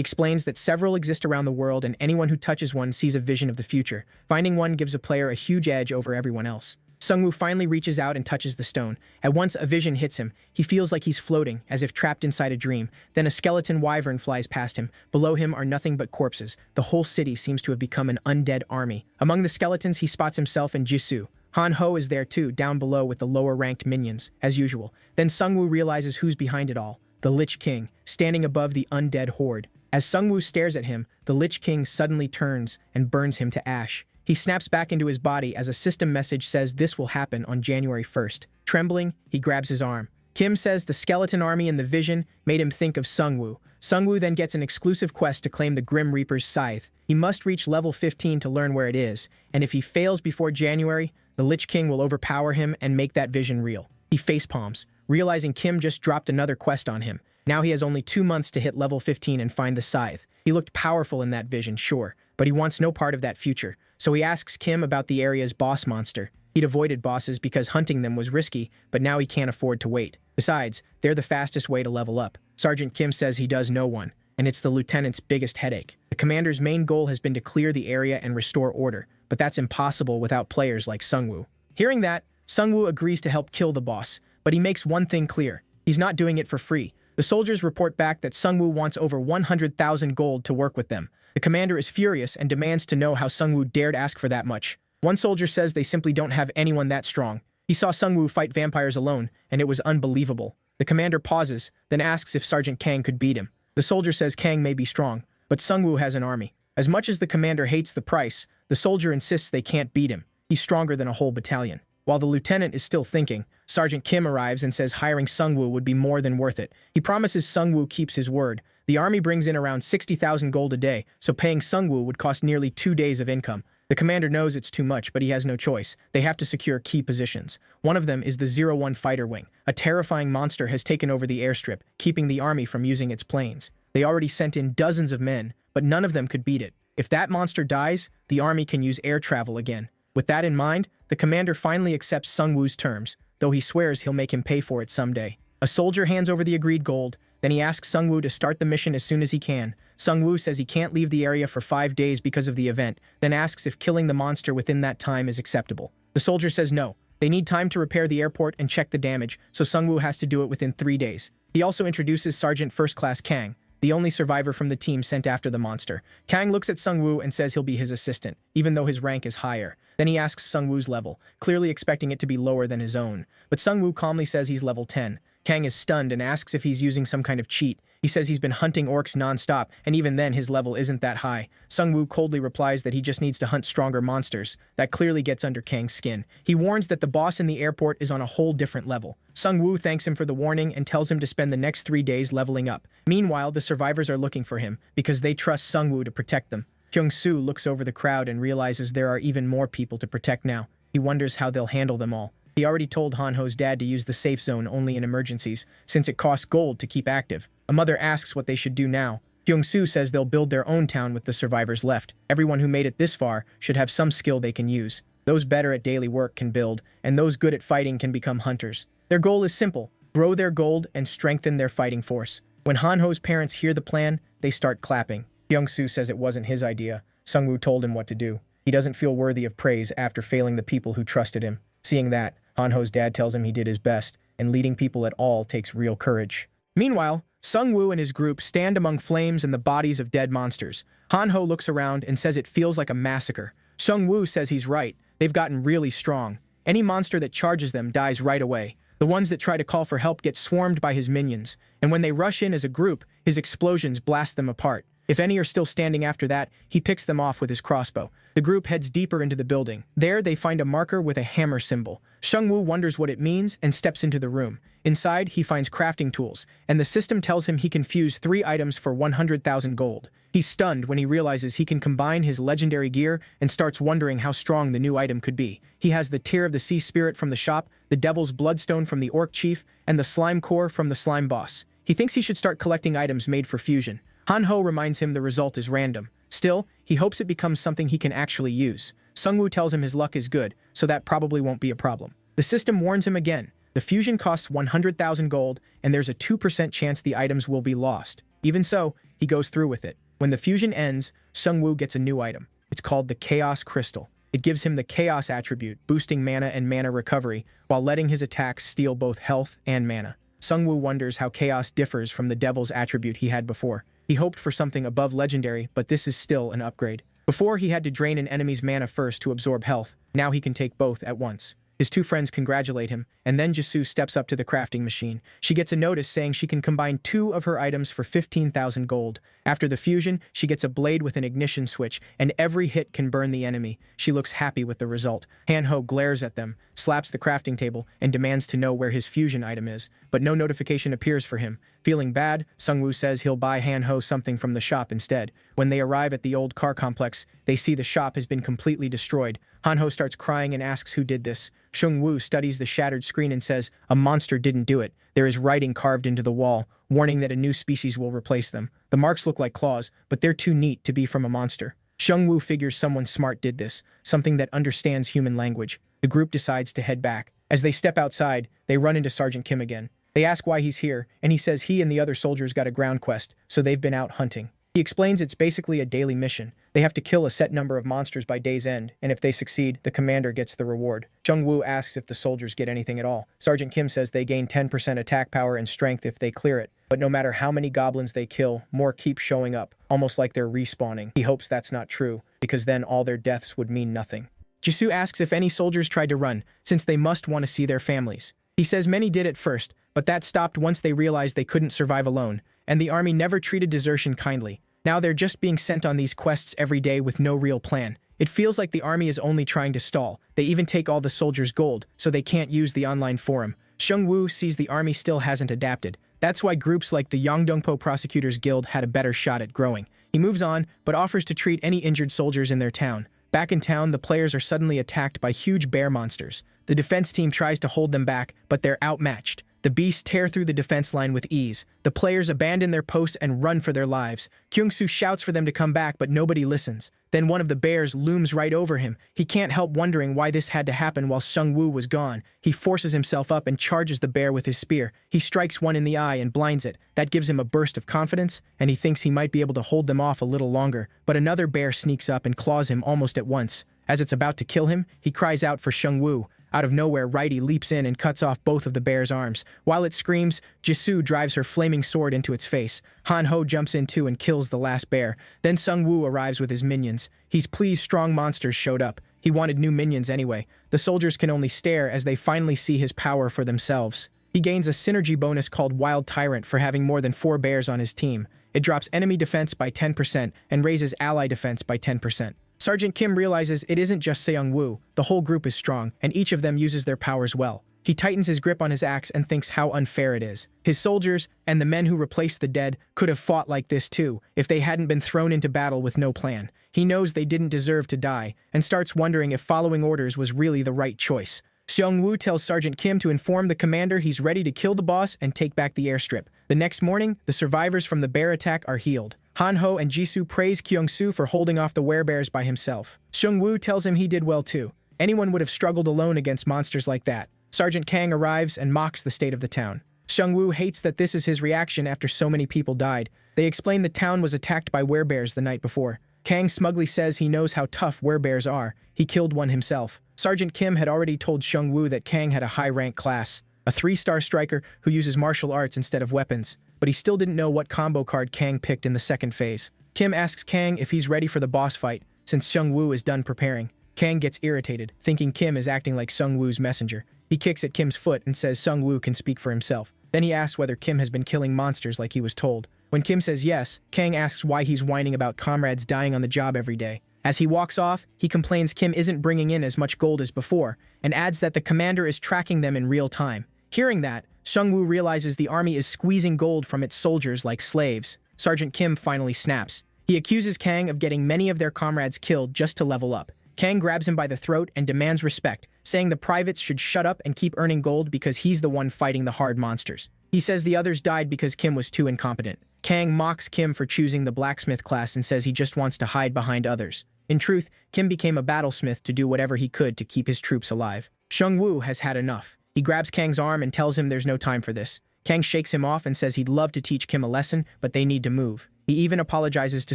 explains that several exist around the world and anyone who touches one sees a vision of the future. Finding one gives a player a huge edge over everyone else. Sungwoo finally reaches out and touches the stone. At once a vision hits him. He feels like he's floating, as if trapped inside a dream. Then a skeleton wyvern flies past him. Below him are nothing but corpses. The whole city seems to have become an undead army. Among the skeletons, he spots himself and Jisoo. Han-ho is there too, down below with the lower-ranked minions, as usual. Then Sungwoo realizes who's behind it all. The Lich King, standing above the undead horde. As Sungwoo stares at him, the Lich King suddenly turns and burns him to ash. He snaps back into his body as a system message says this will happen on January 1st. Trembling, he grabs his arm. Kim says the skeleton army in the vision made him think of Sungwoo. Sungwoo then gets an exclusive quest to claim the Grim Reaper's scythe. He must reach level 15 to learn where it is, and if he fails before January, the Lich King will overpower him and make that vision real. He facepalms, realizing Kim just dropped another quest on him. Now he has only 2 months to hit level 15 and find the scythe. He looked powerful in that vision, sure, but he wants no part of that future. So he asks Kim about the area's boss monster. He'd avoided bosses because hunting them was risky, but now he can't afford to wait. Besides, they're the fastest way to level up. Sergeant Kim says he does know one, and it's the lieutenant's biggest headache. The commander's main goal has been to clear the area and restore order, but that's impossible without players like Sungwoo. Hearing that, Sungwoo agrees to help kill the boss, but he makes one thing clear. He's not doing it for free. The soldiers report back that Sungwoo wants over 100,000 gold to work with them. The commander is furious and demands to know how Sungwoo dared ask for that much. One soldier says they simply don't have anyone that strong. He saw Sungwoo fight vampires alone, and it was unbelievable. The commander pauses, then asks if Sergeant Kang could beat him. The soldier says Kang may be strong, but Sungwoo has an army. As much as the commander hates the price, the soldier insists they can't beat him. He's stronger than a whole battalion. While the lieutenant is still thinking, Sergeant Kim arrives and says hiring Sungwoo would be more than worth it. He promises Sungwoo keeps his word. The army brings in around 60,000 gold a day, so paying Sungwoo would cost nearly 2 days of income. The commander knows it's too much, but he has no choice. They have to secure key positions. One of them is the 01 fighter wing. A terrifying monster has taken over the airstrip, keeping the army from using its planes. They already sent in dozens of men, but none of them could beat it. If that monster dies, the army can use air travel again. With that in mind, the commander finally accepts Sungwoo's terms, though he swears he'll make him pay for it someday. A soldier hands over the agreed gold, then he asks Sungwoo to start the mission as soon as he can. Sungwoo says he can't leave the area for 5 days because of the event, then asks if killing the monster within that time is acceptable. The soldier says no. They need time to repair the airport and check the damage, so Sungwoo has to do it within 3 days. He also introduces Sergeant First Class Kang, the only survivor from the team sent after the monster. Kang looks at Sungwoo and says he'll be his assistant, even though his rank is higher. Then he asks Sungwoo's level, clearly expecting it to be lower than his own. But Sungwoo calmly says he's level 10. Kang is stunned and asks if he's using some kind of cheat. He says he's been hunting orcs non-stop, and even then his level isn't that high. Sungwoo coldly replies that he just needs to hunt stronger monsters. That clearly gets under Kang's skin. He warns that the boss in the airport is on a whole different level. Sungwoo thanks him for the warning and tells him to spend the next 3 days leveling up. Meanwhile, the survivors are looking for him, because they trust Sungwoo to protect them. Kyung-soo looks over the crowd and realizes there are even more people to protect now. He wonders how they'll handle them all. He already told Hanho's dad to use the safe zone only in emergencies, since it costs gold to keep active. A mother asks what they should do now. Kyung-soo says they'll build their own town with the survivors left. Everyone who made it this far should have some skill they can use. Those better at daily work can build, and those good at fighting can become hunters. Their goal is simple: grow their gold and strengthen their fighting force. When Hanho's parents hear the plan, they start clapping. Kyung-soo says it wasn't his idea. Sungwoo told him what to do. He doesn't feel worthy of praise after failing the people who trusted him. Seeing that, Hanho's dad tells him he did his best, and leading people at all takes real courage. Meanwhile, Sungwoo and his group stand among flames and the bodies of dead monsters. Hanho looks around and says it feels like a massacre. Sungwoo says he's right. They've gotten really strong. Any monster that charges them dies right away. The ones that try to call for help get swarmed by his minions, and when they rush in as a group, his explosions blast them apart. If any are still standing after that, he picks them off with his crossbow. The group heads deeper into the building. There, they find a marker with a hammer symbol. Sungwoo wonders what it means and steps into the room. Inside, he finds crafting tools, and the system tells him he can fuse 3 items for 100,000 gold. He's stunned when he realizes he can combine his legendary gear and starts wondering how strong the new item could be. He has the Tear of the Sea Spirit from the shop, the Devil's Bloodstone from the Orc Chief, and the Slime Core from the Slime Boss. He thinks he should start collecting items made for fusion. Hanho reminds him the result is random. Still, he hopes it becomes something he can actually use. Sungwoo tells him his luck is good, so that probably won't be a problem. The system warns him again. The fusion costs 100,000 gold, and there's a 2% chance the items will be lost. Even so, he goes through with it. When the fusion ends, Sungwoo gets a new item. It's called the Chaos Crystal. It gives him the Chaos attribute, boosting mana and mana recovery, while letting his attacks steal both health and mana. Sungwoo wonders how Chaos differs from the Devil's attribute he had before. He hoped for something above legendary, but this is still an upgrade. Before, he had to drain an enemy's mana first to absorb health. Now he can take both at once. His 2 friends congratulate him, and then Jisoo steps up to the crafting machine. She gets a notice saying she can combine 2 of her items for 15,000 gold. After the fusion, she gets a blade with an ignition switch, and every hit can burn the enemy. She looks happy with the result. Hanho glares at them, slaps the crafting table, and demands to know where his fusion item is, but no notification appears for him. Feeling bad, Sungwoo says he'll buy Hanho something from the shop instead. When they arrive at the old car complex, they see the shop has been completely destroyed. Hanho starts crying and asks who did this. Sungwoo studies the shattered screen and says, "A monster didn't do it." There is writing carved into the wall, warning that a new species will replace them. The marks look like claws, but they're too neat to be from a monster. Sungwoo figures someone smart did this, something that understands human language. The group decides to head back. As they step outside, they run into Sergeant Kim again. They ask why he's here, and he says he and the other soldiers got a ground quest, so they've been out hunting. He explains it's basically a daily mission. They have to kill a set number of monsters by day's end, and if they succeed, the commander gets the reward. Jung-woo asks if the soldiers get anything at all. Sergeant Kim says they gain 10% attack power and strength if they clear it. But no matter how many goblins they kill, more keep showing up, almost like they're respawning. He hopes that's not true, because then all their deaths would mean nothing. Jisoo asks if any soldiers tried to run, since they must want to see their families. He says many did at first, but that stopped once they realized they couldn't survive alone, and the army never treated desertion kindly. Now they're just being sent on these quests every day with no real plan. It feels like the army is only trying to stall. They even take all the soldiers' gold, so they can't use the online forum. Seung-woo sees the army still hasn't adapted. That's why groups like the Yongdongpo Prosecutors Guild had a better shot at growing. He moves on, but offers to treat any injured soldiers in their town. Back in town, the players are suddenly attacked by huge bear monsters. The defense team tries to hold them back, but they're outmatched. The beasts tear through the defense line with ease. The players abandon their posts and run for their lives. Kyung-soo shouts for them to come back, but nobody listens. Then one of the bears looms right over him. He can't help wondering why this had to happen while Seung-woo was gone. He forces himself up and charges the bear with his spear. He strikes one in the eye and blinds it. That gives him a burst of confidence, and he thinks he might be able to hold them off a little longer. But another bear sneaks up and claws him almost at once. As it's about to kill him, he cries out for Seung-woo. Out of nowhere, Righty leaps in and cuts off both of the bear's arms. While it screams, Jisoo drives her flaming sword into its face. Han-ho jumps in too and kills the last bear. Then Seung-woo arrives with his minions. He's pleased strong monsters showed up. He wanted new minions anyway. The soldiers can only stare as they finally see his power for themselves. He gains a synergy bonus called Wild Tyrant for having more than 4 bears on his team. It drops enemy defense by 10% and raises ally defense by 10%. Sergeant Kim realizes it isn't just Seung-woo, the whole group is strong, and each of them uses their powers well. He tightens his grip on his axe and thinks how unfair it is. His soldiers, and the men who replaced the dead, could have fought like this too, if they hadn't been thrown into battle with no plan. He knows they didn't deserve to die, and starts wondering if following orders was really the right choice. Seung-woo tells Sergeant Kim to inform the commander he's ready to kill the boss and take back the airstrip. The next morning, the survivors from the bear attack are healed. Han-ho and Jisoo praise Kyung-soo for holding off the werebears by himself. Seung-woo tells him he did well too. Anyone would have struggled alone against monsters like that. Sergeant Kang arrives and mocks the state of the town. Seung-woo hates that this is his reaction after so many people died. They explain the town was attacked by werebears the night before. Kang smugly says he knows how tough werebears are. He killed one himself. Sergeant Kim had already told Seung-woo that Kang had a high-rank class, a 3-star striker who uses martial arts instead of weapons, but he still didn't know what combo card Kang picked in the second phase. Kim asks Kang if he's ready for the boss fight, since Seung-woo is done preparing. Kang gets irritated, thinking Kim is acting like Seung-woo's messenger. He kicks at Kim's foot and says Seung-woo can speak for himself. Then he asks whether Kim has been killing monsters like he was told. When Kim says yes, Kang asks why he's whining about comrades dying on the job every day. As he walks off, he complains Kim isn't bringing in as much gold as before, and adds that the commander is tracking them in real time. Hearing that, Seung-woo realizes the army is squeezing gold from its soldiers like slaves. Sergeant Kim finally snaps. He accuses Kang of getting many of their comrades killed just to level up. Kang grabs him by the throat and demands respect, saying the privates should shut up and keep earning gold because he's the one fighting the hard monsters. He says the others died because Kim was too incompetent. Kang mocks Kim for choosing the blacksmith class and says he just wants to hide behind others. In truth, Kim became a battlesmith to do whatever he could to keep his troops alive. Seung-woo has had enough. He grabs Kang's arm and tells him there's no time for this. Kang shakes him off and says he'd love to teach Kim a lesson, but they need to move. He even apologizes to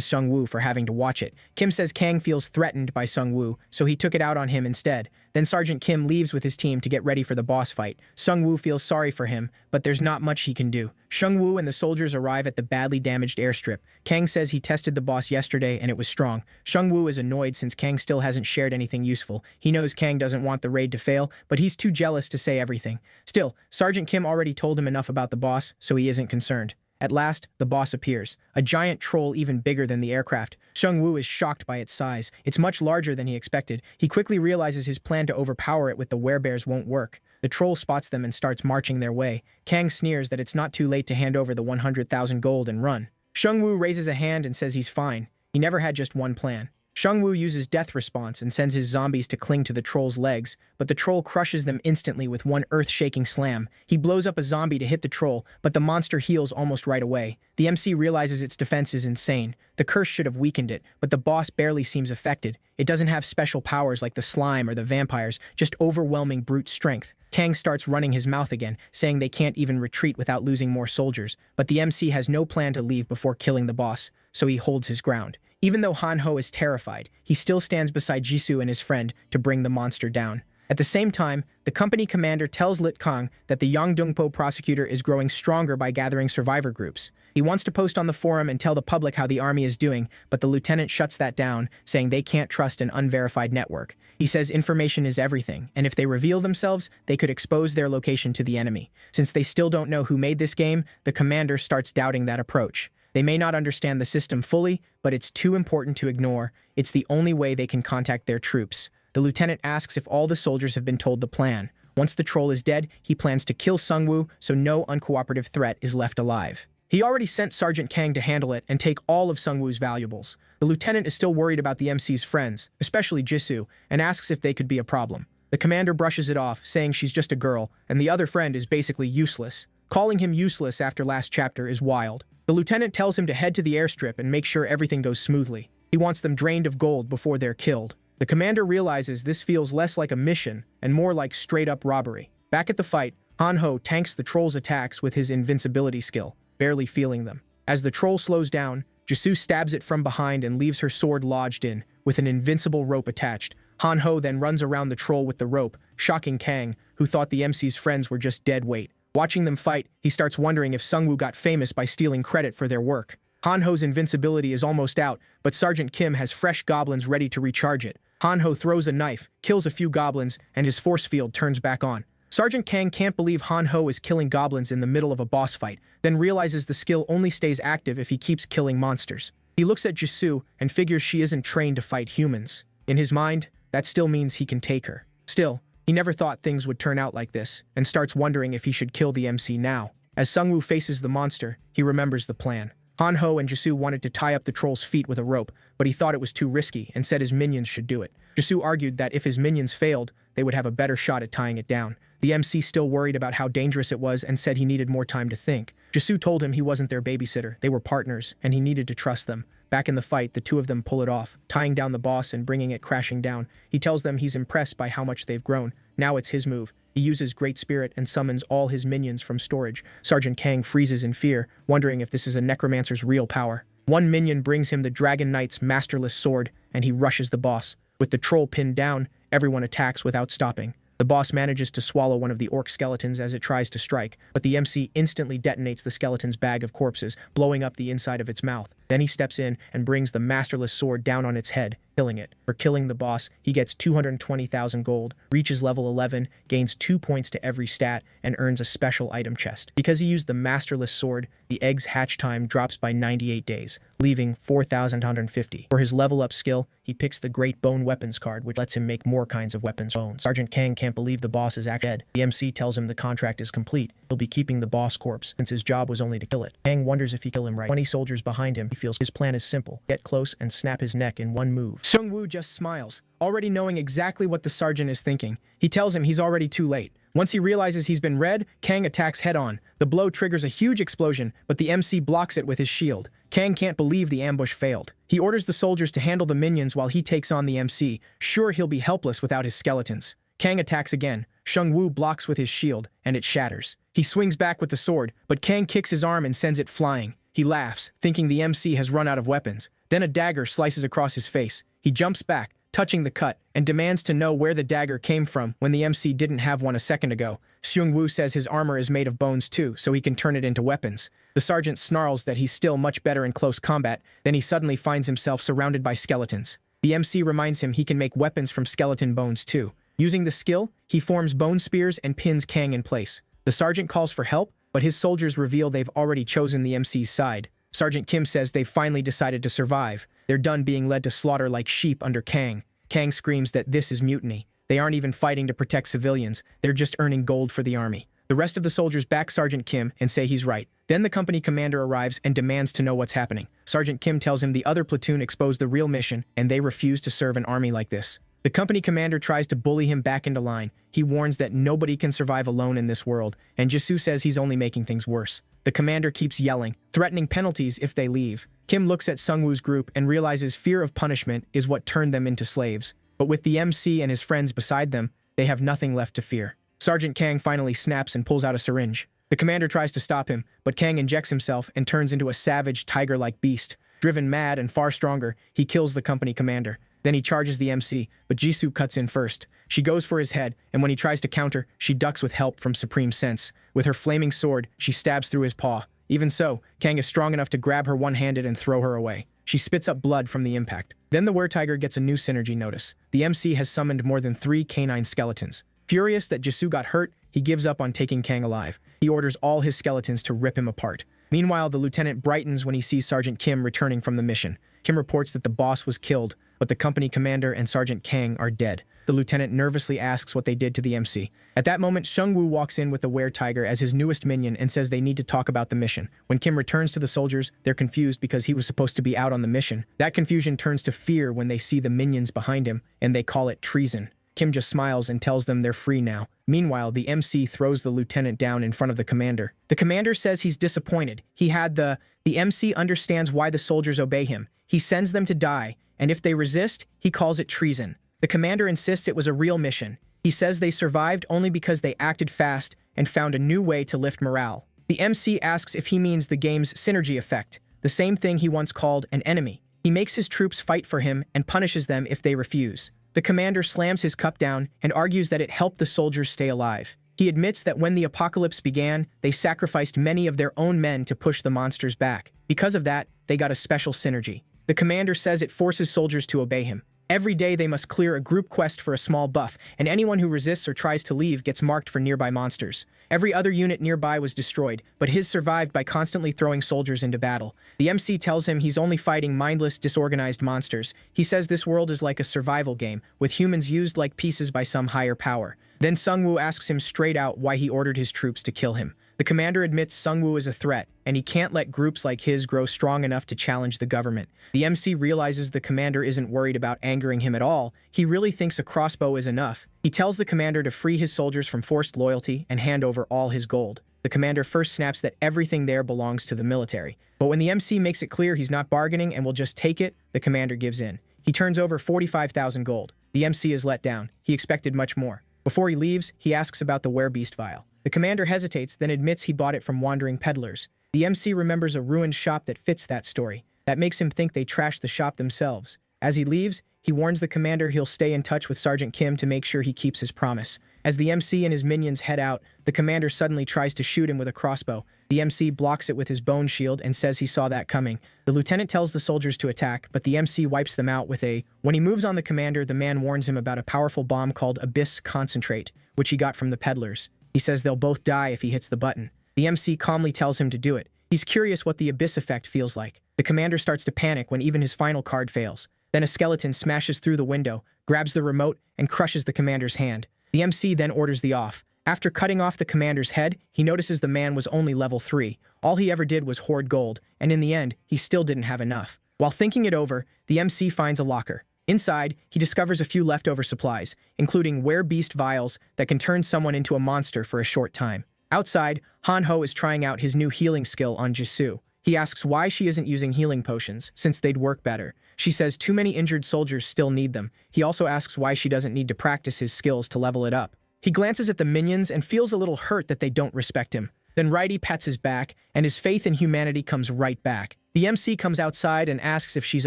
Seung-woo for having to watch it. Kim says Kang feels threatened by Seung-woo, so he took it out on him instead. Then Sergeant Kim leaves with his team to get ready for the boss fight. Seung-woo feels sorry for him, but there's not much he can do. Seung-woo and the soldiers arrive at the badly damaged airstrip. Kang says he tested the boss yesterday and it was strong. Seung-woo is annoyed since Kang still hasn't shared anything useful. He knows Kang doesn't want the raid to fail, but he's too jealous to say everything. Still, Sergeant Kim already told him enough about the boss, so he isn't concerned. At last, the boss appears, a giant troll even bigger than the aircraft. Seung-woo is shocked by its size. It's much larger than he expected. He quickly realizes his plan to overpower it with the werebears won't work. The troll spots them and starts marching their way. Kang sneers that it's not too late to hand over the 100,000 gold and run. Seung-woo raises a hand and says he's fine. He never had just one plan. Seung-woo uses death response and sends his zombies to cling to the troll's legs, but the troll crushes them instantly with one earth-shaking slam. He blows up a zombie to hit the troll, but the monster heals almost right away. The MC realizes its defense is insane. The curse should have weakened it, but the boss barely seems affected. It doesn't have special powers like the slime or the vampires, just overwhelming brute strength. Kang starts running his mouth again, saying they can't even retreat without losing more soldiers, but the MC has no plan to leave before killing the boss, so he holds his ground. Even though Hanho is terrified, he still stands beside Jisoo and his friend to bring the monster down. At the same time, the company commander tells Lit Kong that the Yongdongpo prosecutor is growing stronger by gathering survivor groups. He wants to post on the forum and tell the public how the army is doing, but the lieutenant shuts that down, saying they can't trust an unverified network. He says information is everything, and if they reveal themselves, they could expose their location to the enemy. Since they still don't know who made this game, the commander starts doubting that approach. They may not understand the system fully, but it's too important to ignore. It's the only way they can contact their troops. The lieutenant asks if all the soldiers have been told the plan. Once the troll is dead, he plans to kill Sungwoo so no uncooperative threat is left alive. He already sent Sergeant Kang to handle it and take all of Sungwoo's valuables. The lieutenant is still worried about the MC's friends, especially Jisoo, and asks if they could be a problem. The commander brushes it off, saying she's just a girl, and the other friend is basically useless. Calling him useless after last chapter is wild. The lieutenant tells him to head to the airstrip and make sure everything goes smoothly. He wants them drained of gold before they're killed. The commander realizes this feels less like a mission and more like straight-up robbery. Back at the fight, Hanho tanks the troll's attacks with his invincibility skill, barely feeling them. As the troll slows down, Jisoo stabs it from behind and leaves her sword lodged in, with an invincible rope attached. Hanho then runs around the troll with the rope, shocking Kang, who thought the MC's friends were just dead weight. Watching them fight, he starts wondering if Sungwoo got famous by stealing credit for their work. Hanho's invincibility is almost out, but Sergeant Kim has fresh goblins ready to recharge it. Hanho throws a knife, kills a few goblins, and his force field turns back on. Sergeant Kang can't believe Hanho is killing goblins in the middle of a boss fight, then realizes the skill only stays active if he keeps killing monsters. He looks at Jisoo and figures she isn't trained to fight humans. In his mind, that still means he can take her. Still, he never thought things would turn out like this, and starts wondering if he should kill the MC now. As Sungwoo faces the monster, he remembers the plan. Hanho and Jisoo wanted to tie up the troll's feet with a rope, but he thought it was too risky and said his minions should do it. Jisoo argued that if his minions failed, they would have a better shot at tying it down. The MC still worried about how dangerous it was and said he needed more time to think. Jisoo told him he wasn't their babysitter, they were partners, and he needed to trust them. Back in the fight, the two of them pull it off, tying down the boss and bringing it crashing down. He tells them he's impressed by how much they've grown. Now it's his move. He uses Great Spirit and summons all his minions from storage. Sergeant Kang freezes in fear, wondering if this is a necromancer's real power. One minion brings him the Dragon Knight's masterless sword, and he rushes the boss. With the troll pinned down, everyone attacks without stopping. The boss manages to swallow one of the orc skeletons as it tries to strike, but the MC instantly detonates the skeleton's bag of corpses, blowing up the inside of its mouth. Then he steps in and brings the masterless sword down on its head, killing it. For killing the boss, he gets 220,000 gold, reaches level 11, gains 2 points to every stat, and earns a special item chest. Because he used the masterless sword, the egg's hatch time drops by 98 days, leaving 4,150. For his level up skill, he picks the Great Bone Weapons card, which lets him make more kinds of weapons. Sergeant Kang can't believe the boss is actually dead. The MC tells him the contract is complete. He'll be keeping the boss corpse, since his job was only to kill it. Kang wonders if he kill him right. 20 soldiers behind him. He feels his plan is simple. Get close and snap his neck in one move. Sungwoo just smiles, already knowing exactly what the sergeant is thinking. He tells him he's already too late. Once he realizes he's been read, Kang attacks head-on. The blow triggers a huge explosion, but the MC blocks it with his shield. Kang can't believe the ambush failed. He orders the soldiers to handle the minions while he takes on the MC, sure he'll be helpless without his skeletons. Kang attacks again. Sungwoo blocks with his shield, and it shatters. He swings back with the sword, but Kang kicks his arm and sends it flying. He laughs, thinking the MC has run out of weapons. Then a dagger slices across his face. He jumps back, touching the cut, and demands to know where the dagger came from when the MC didn't have one a second ago. Sungwoo says his armor is made of bones too, so he can turn it into weapons. The sergeant snarls that he's still much better in close combat, then he suddenly finds himself surrounded by skeletons. The MC reminds him he can make weapons from skeleton bones too. Using the skill, he forms bone spears and pins Kang in place. The sergeant calls for help, but his soldiers reveal they've already chosen the MC's side. Sergeant Kim says they've finally decided to survive. They're done being led to slaughter like sheep under Kang. Kang screams that this is mutiny. They aren't even fighting to protect civilians, they're just earning gold for the army. The rest of the soldiers back Sergeant Kim and say he's right. Then the company commander arrives and demands to know what's happening. Sergeant Kim tells him the other platoon exposed the real mission, and they refuse to serve an army like this. The company commander tries to bully him back into line. He warns that nobody can survive alone in this world, and Jisoo says he's only making things worse. The commander keeps yelling, threatening penalties if they leave. Kim looks at Sungwoo's group and realizes fear of punishment is what turned them into slaves. But with the MC and his friends beside them, they have nothing left to fear. Sergeant Kang finally snaps and pulls out a syringe. The commander tries to stop him, but Kang injects himself and turns into a savage, tiger-like beast. Driven mad and far stronger, he kills the company commander. Then he charges the MC, but Jisoo cuts in first. She goes for his head, and when he tries to counter, she ducks with help from Supreme Sense. With her flaming sword, she stabs through his paw. Even so, Kang is strong enough to grab her one-handed and throw her away. She spits up blood from the impact. Then the were-tiger gets a new synergy notice. The MC has summoned more than 3 canine skeletons. Furious that Jisoo got hurt, he gives up on taking Kang alive. He orders all his skeletons to rip him apart. Meanwhile, the lieutenant brightens when he sees Sergeant Kim returning from the mission. Kim reports that the boss was killed, but the company commander and Sergeant Kang are dead. The lieutenant nervously asks what they did to the MC. At that moment, Seungwoo walks in with the were-tiger as his newest minion and says they need to talk about the mission. When Kim returns to the soldiers, they're confused because he was supposed to be out on the mission. That confusion turns to fear when they see the minions behind him, and they call it treason. Kim just smiles and tells them they're free now. Meanwhile, the MC throws the lieutenant down in front of the commander. The commander says he's disappointed. The MC understands why the soldiers obey him. He sends them to die, and if they resist, he calls it treason. The commander insists it was a real mission. He says they survived only because they acted fast and found a new way to lift morale. The MC asks if he means the game's synergy effect, the same thing he once called an enemy. He makes his troops fight for him and punishes them if they refuse. The commander slams his cup down and argues that it helped the soldiers stay alive. He admits that when the apocalypse began, they sacrificed many of their own men to push the monsters back. Because of that, they got a special synergy. The commander says it forces soldiers to obey him. Every day they must clear a group quest for a small buff, and anyone who resists or tries to leave gets marked for nearby monsters. Every other unit nearby was destroyed, but his survived by constantly throwing soldiers into battle. The MC tells him he's only fighting mindless, disorganized monsters. He says this world is like a survival game, with humans used like pieces by some higher power. Then Seungwoo asks him straight out why he ordered his troops to kill him. The commander admits Seungwoo is a threat, and he can't let groups like his grow strong enough to challenge the government. The MC realizes the commander isn't worried about angering him at all. He really thinks a crossbow is enough. He tells the commander to free his soldiers from forced loyalty and hand over all his gold. The commander first snaps that everything there belongs to the military. But when the MC makes it clear he's not bargaining and will just take it, the commander gives in. He turns over 45,000 gold. The MC is let down. He expected much more. Before he leaves, he asks about the werebeast vial. The commander hesitates, then admits he bought it from wandering peddlers. The MC remembers a ruined shop that fits that story. That makes him think they trashed the shop themselves. As he leaves, he warns the commander he'll stay in touch with Sergeant Kim to make sure he keeps his promise. As the MC and his minions head out, the commander suddenly tries to shoot him with a crossbow. The MC blocks it with his bone shield and says he saw that coming. The lieutenant tells the soldiers to attack, but the MC wipes them out with a... When he moves on the commander, the man warns him about a powerful bomb called Abyss Concentrate, which he got from the peddlers. He says they'll both die if he hits the button. The MC calmly tells him to do it. He's curious what the Abyss effect feels like. The commander starts to panic when even his final card fails. Then a skeleton smashes through the window, grabs the remote, and crushes the commander's hand. The MC then orders the off. After cutting off the commander's head, he notices the man was only level 3. All he ever did was hoard gold, and in the end, he still didn't have enough. While thinking it over, the MC finds a locker. Inside, he discovers a few leftover supplies, including werebeast vials that can turn someone into a monster for a short time. Outside, Han-ho is trying out his new healing skill on Jisoo. He asks why she isn't using healing potions, since they'd work better. She says too many injured soldiers still need them. He also asks why she doesn't need to practice his skills to level it up. He glances at the minions and feels a little hurt that they don't respect him. Then Righty pats his back, and his faith in humanity comes right back. The MC comes outside and asks if she's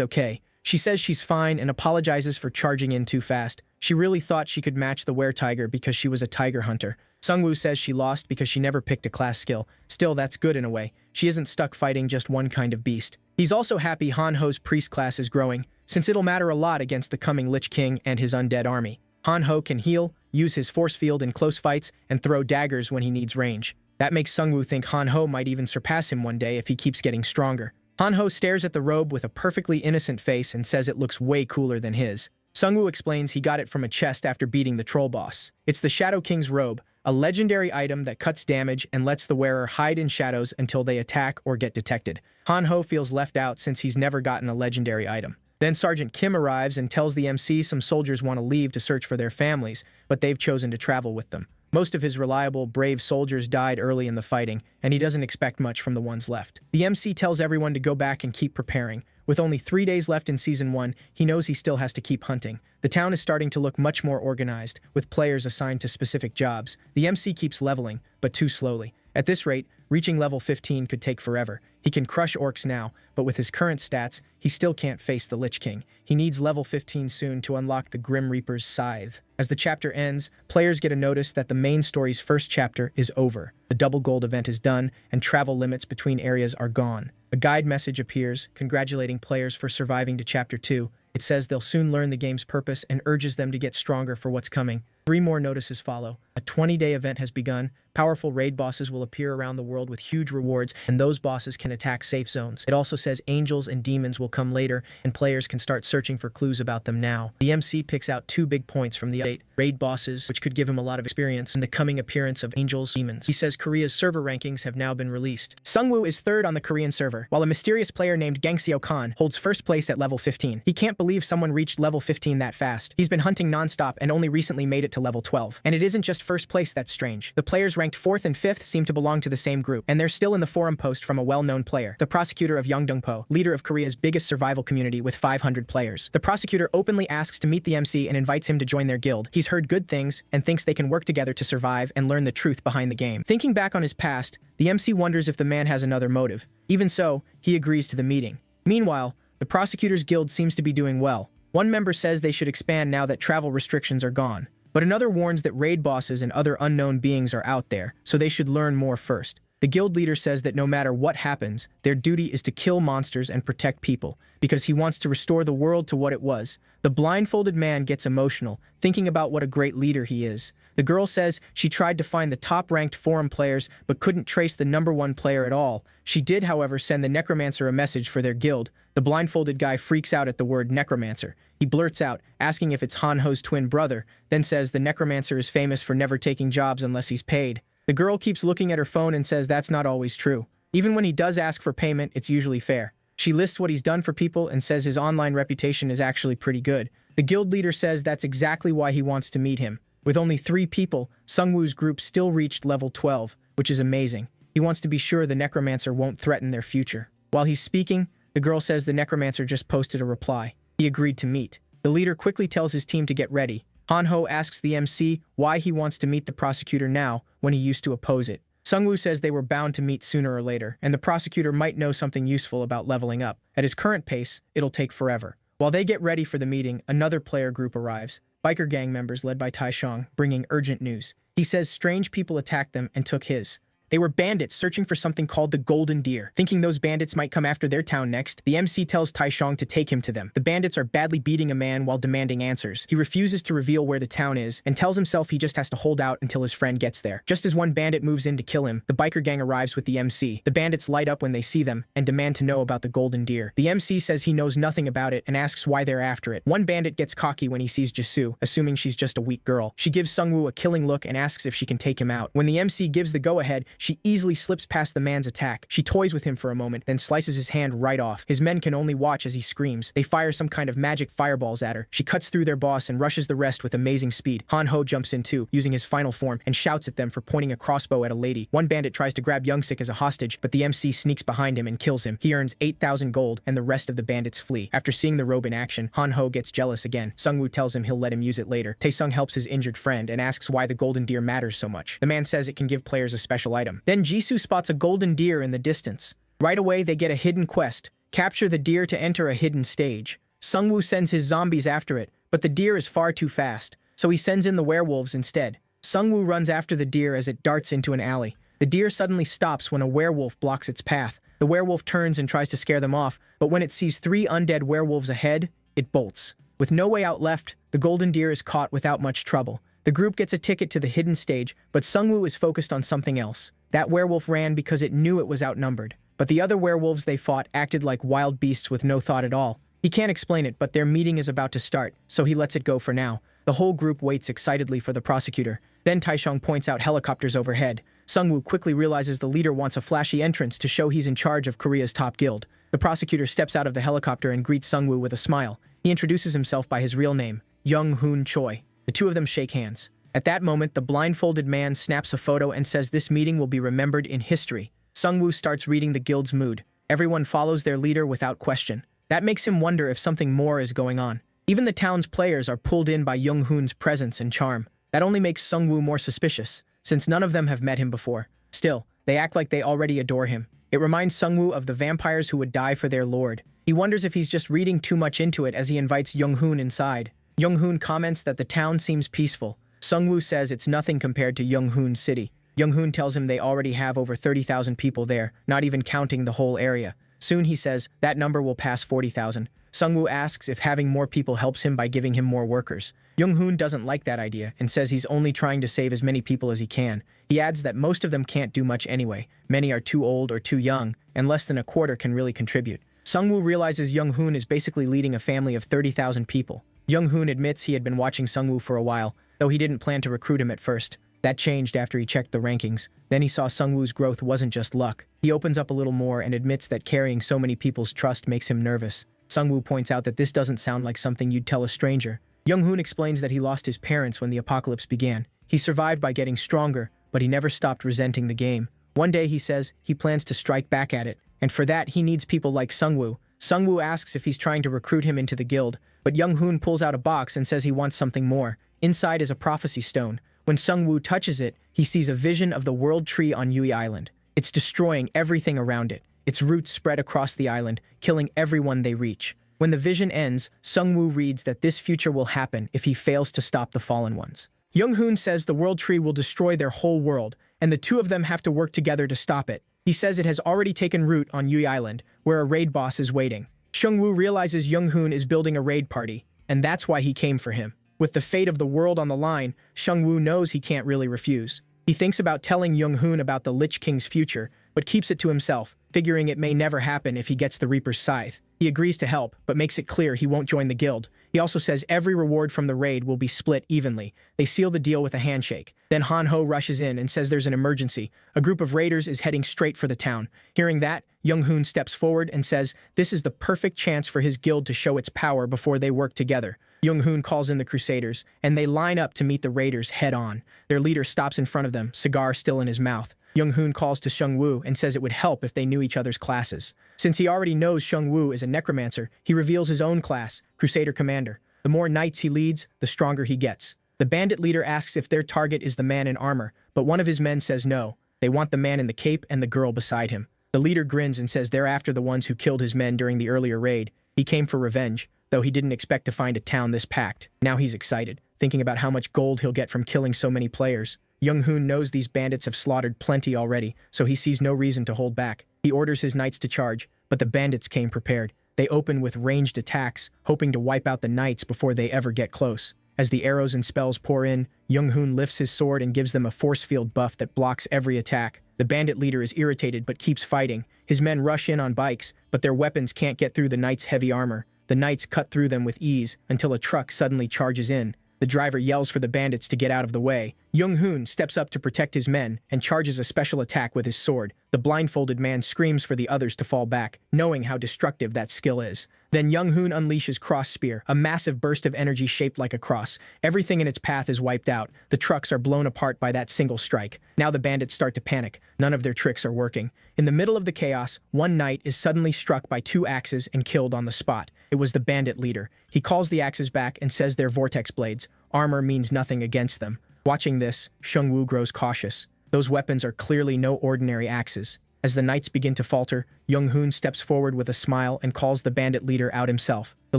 okay. She says she's fine and apologizes for charging in too fast. She really thought she could match the were-tiger because she was a tiger hunter. Seungwoo says she lost because she never picked a class skill. Still, that's good in a way. She isn't stuck fighting just one kind of beast. He's also happy Han-ho's priest class is growing, since it'll matter a lot against the coming Lich King and his undead army. Han-ho can heal, use his force field in close fights, and throw daggers when he needs range. That makes Seungwoo think Han-ho might even surpass him one day if he keeps getting stronger. Han-ho stares at the robe with a perfectly innocent face and says it looks way cooler than his. Seungwoo explains he got it from a chest after beating the troll boss. It's the Shadow King's robe, a legendary item that cuts damage and lets the wearer hide in shadows until they attack or get detected. Han-ho feels left out since he's never gotten a legendary item. Then Sergeant Kim arrives and tells the MC some soldiers want to leave to search for their families, but they've chosen to travel with them. Most of his reliable, brave soldiers died early in the fighting, and he doesn't expect much from the ones left. The MC tells everyone to go back and keep preparing. With only 3 days left in Season 1, he knows he still has to keep hunting. The town is starting to look much more organized, with players assigned to specific jobs. The MC keeps leveling, but too slowly. At this rate, reaching level 15 could take forever. He can crush orcs now, but with his current stats, he still can't face the Lich King. He needs level 15 soon to unlock the Grim Reaper's Scythe. As the chapter ends, players get a notice that the main story's first chapter is over. The double gold event is done, and travel limits between areas are gone. A guide message appears, congratulating players for surviving to Chapter 2. It says they'll soon learn the game's purpose and urges them to get stronger for what's coming. 3 more notices follow. A 20-day event has begun. Powerful raid bosses will appear around the world with huge rewards, and those bosses can attack safe zones. It also says angels and demons will come later, and players can start searching for clues about them now. The MC picks out 2 big points from the update: raid bosses, which could give him a lot of experience, and the coming appearance of angels, demons. He says Korea's server rankings have now been released. Sungwoo is 3rd on the Korean server, while a mysterious player named Gangseo Khan holds 1st place at level 15. He can't believe someone reached level 15 that fast. He's been hunting non-stop and only recently made it to level 12. And it isn't just 1st place that's strange. The players ranked 4th and 5th seem to belong to the same group, and they're still in the forum post from a well-known player, the prosecutor of Yeongdongpo, leader of Korea's biggest survival community with 500 players. The prosecutor openly asks to meet the MC and invites him to join their guild. He's heard good things and thinks they can work together to survive and learn the truth behind the game. Thinking back on his past, the MC wonders if the man has another motive. Even so, he agrees to the meeting. Meanwhile, the prosecutor's guild seems to be doing well. One member says they should expand now that travel restrictions are gone. But another warns that raid bosses and other unknown beings are out there, so they should learn more first. The guild leader says that no matter what happens, their duty is to kill monsters and protect people, because he wants to restore the world to what it was. The blindfolded man gets emotional, thinking about what a great leader he is. The girl says she tried to find the top-ranked forum players, but couldn't trace the #1 player at all. She did, however, send the necromancer a message for their guild. The blindfolded guy freaks out at the word necromancer. He blurts out, asking if it's Hanho's twin brother, then says the necromancer is famous for never taking jobs unless he's paid. The girl keeps looking at her phone and says that's not always true. Even when he does ask for payment, it's usually fair. She lists what he's done for people and says his online reputation is actually pretty good. The guild leader says that's exactly why he wants to meet him. With only 3 people, Sungwoo's group still reached level 12, which is amazing. He wants to be sure the necromancer won't threaten their future. While he's speaking, the girl says the necromancer just posted a reply. He agreed to meet. The leader quickly tells his team to get ready. Hanho asks the MC why he wants to meet the prosecutor now when he used to oppose it. Sungwoo says they were bound to meet sooner or later, and the prosecutor might know something useful about leveling up. At his current pace, it'll take forever. While they get ready for the meeting, another player group arrives. Biker gang members led by Taishong, bringing urgent news. He says strange people attacked them and took his. They were bandits searching for something called the Golden Deer. Thinking those bandits might come after their town next, the MC tells Taishong to take him to them. The bandits are badly beating a man while demanding answers. He refuses to reveal where the town is and tells himself he just has to hold out until his friend gets there. Just as one bandit moves in to kill him, the biker gang arrives with the MC. The bandits light up when they see them and demand to know about the Golden Deer. The MC says he knows nothing about it and asks why they're after it. One bandit gets cocky when he sees Jisoo, assuming she's just a weak girl. She gives Sungwoo a killing look and asks if she can take him out. When the MC gives the go-ahead, she easily slips past the man's attack. She toys with him for a moment, then slices his hand right off. His men can only watch as he screams. They fire some kind of magic fireballs at her. She cuts through their boss and rushes the rest with amazing speed. Hanho jumps in too, using his final form, and shouts at them for pointing a crossbow at a lady. One bandit tries to grab Youngsik as a hostage, but the MC sneaks behind him and kills him. He earns 8,000 gold, and the rest of the bandits flee. After seeing the robe in action, Hanho gets jealous again. Sungwoo tells him he'll let him use it later. Taesung helps his injured friend and asks why the Golden Deer matters so much. The man says it can give players a special item. Then Jisoo spots a golden deer in the distance. Right away, they get a hidden quest. Capture the deer to enter a hidden stage. Sungwoo sends his zombies after it, but the deer is far too fast, so he sends in the werewolves instead. Sungwoo runs after the deer as it darts into an alley. The deer suddenly stops when a werewolf blocks its path. The werewolf turns and tries to scare them off, but when it sees 3 undead werewolves ahead, it bolts. With no way out left, the golden deer is caught without much trouble. The group gets a ticket to the hidden stage, but Sungwoo is focused on something else. That werewolf ran because it knew it was outnumbered. But the other werewolves they fought acted like wild beasts with no thought at all. He can't explain it, but their meeting is about to start, so he lets it go for now. The whole group waits excitedly for the prosecutor. Then Taishong points out helicopters overhead. Sungwoo quickly realizes the leader wants a flashy entrance to show he's in charge of Korea's top guild. The prosecutor steps out of the helicopter and greets Sungwoo with a smile. He introduces himself by his real name, Young Hoon Choi. The two of them shake hands. At that moment, the blindfolded man snaps a photo and says this meeting will be remembered in history. Sungwoo starts reading the guild's mood. Everyone follows their leader without question. That makes him wonder if something more is going on. Even the town's players are pulled in by Young-hoon's presence and charm. That only makes Sung-woo more suspicious, since none of them have met him before. Still, they act like they already adore him. It reminds Sung-woo of the vampires who would die for their lord. He wonders if he's just reading too much into it as he invites Young-hoon inside. Young-hoon comments that the town seems peaceful. Sung-woo says it's nothing compared to Young-hoon's city. Young-hoon tells him they already have over 30,000 people there, not even counting the whole area. Soon, he says, that number will pass 40,000. Sung-woo asks if having more people helps him by giving him more workers. Young-hoon doesn't like that idea and says he's only trying to save as many people as he can. He adds that most of them can't do much anyway. Many are too old or too young, and less than a quarter can really contribute. Sung-woo realizes Young-hoon is basically leading a family of 30,000 people. Young-hoon admits he had been watching Sung-woo for a while, though he didn't plan to recruit him at first. That changed after he checked the rankings. Then he saw Sung-woo's growth wasn't just luck. He opens up a little more and admits that carrying so many people's trust makes him nervous. Sung-woo points out that this doesn't sound like something you'd tell a stranger. Young-hoon explains that he lost his parents when the apocalypse began. He survived by getting stronger, but he never stopped resenting the game. One day, he says, he plans to strike back at it, and for that, he needs people like Sung-woo. Sung-woo asks if he's trying to recruit him into the guild, but Young-hoon pulls out a box and says he wants something more. Inside is a prophecy stone. When Sung-woo touches it, he sees a vision of the world tree on Yui Island. It's destroying everything around it. Its roots spread across the island, killing everyone they reach. When the vision ends, Sung-woo reads that this future will happen if he fails to stop the fallen ones. Young-hoon says the world tree will destroy their whole world, and the two of them have to work together to stop it. He says it has already taken root on Yui Island, where a raid boss is waiting. Sung-woo realizes Young-hoon is building a raid party, and that's why he came for him. With the fate of the world on the line, Sung-woo knows he can't really refuse. He thinks about telling Young-hoon about the Lich King's future, but keeps it to himself, figuring it may never happen if he gets the Reaper's scythe. He agrees to help, but makes it clear he won't join the guild. He also says every reward from the raid will be split evenly. They seal the deal with a handshake. Then Han-ho rushes in and says there's an emergency. A group of raiders is heading straight for the town. Hearing that, Young-hoon steps forward and says this is the perfect chance for his guild to show its power before they work together. Young-hoon calls in the Crusaders, and they line up to meet the raiders head-on. Their leader stops in front of them, cigar still in his mouth. Young-hoon calls to Sung-woo and says it would help if they knew each other's classes. Since he already knows Sung-woo is a necromancer, he reveals his own class, Crusader Commander. The more knights he leads, the stronger he gets. The bandit leader asks if their target is the man in armor, but one of his men says no. They want the man in the cape and the girl beside him. The leader grins and says they're after the ones who killed his men during the earlier raid. He came for revenge, though he didn't expect to find a town this packed. Now he's excited, thinking about how much gold he'll get from killing so many players. Young-hoon knows these bandits have slaughtered plenty already, so he sees no reason to hold back. He orders his knights to charge, but the bandits came prepared. They open with ranged attacks, hoping to wipe out the knights before they ever get close. As the arrows and spells pour in, Young-hoon lifts his sword and gives them a force field buff that blocks every attack. The bandit leader is irritated but keeps fighting. His men rush in on bikes, but their weapons can't get through the knights' heavy armor. The knights cut through them with ease until a truck suddenly charges in. The driver yells for the bandits to get out of the way. Young-hoon steps up to protect his men and charges a special attack with his sword. The blindfolded man screams for the others to fall back, knowing how destructive that skill is. Then Young-hoon unleashes Cross Spear, a massive burst of energy shaped like a cross. Everything in its path is wiped out. The trucks are blown apart by that single strike. Now the bandits start to panic. None of their tricks are working. In the middle of the chaos, one knight is suddenly struck by 2 axes and killed on the spot. It was the bandit leader. He calls the axes back and says they're vortex blades. Armor means nothing against them. Watching this, Sung-woo grows cautious. Those weapons are clearly no ordinary axes. As the knights begin to falter, Young-hoon steps forward with a smile and calls the bandit leader out himself. The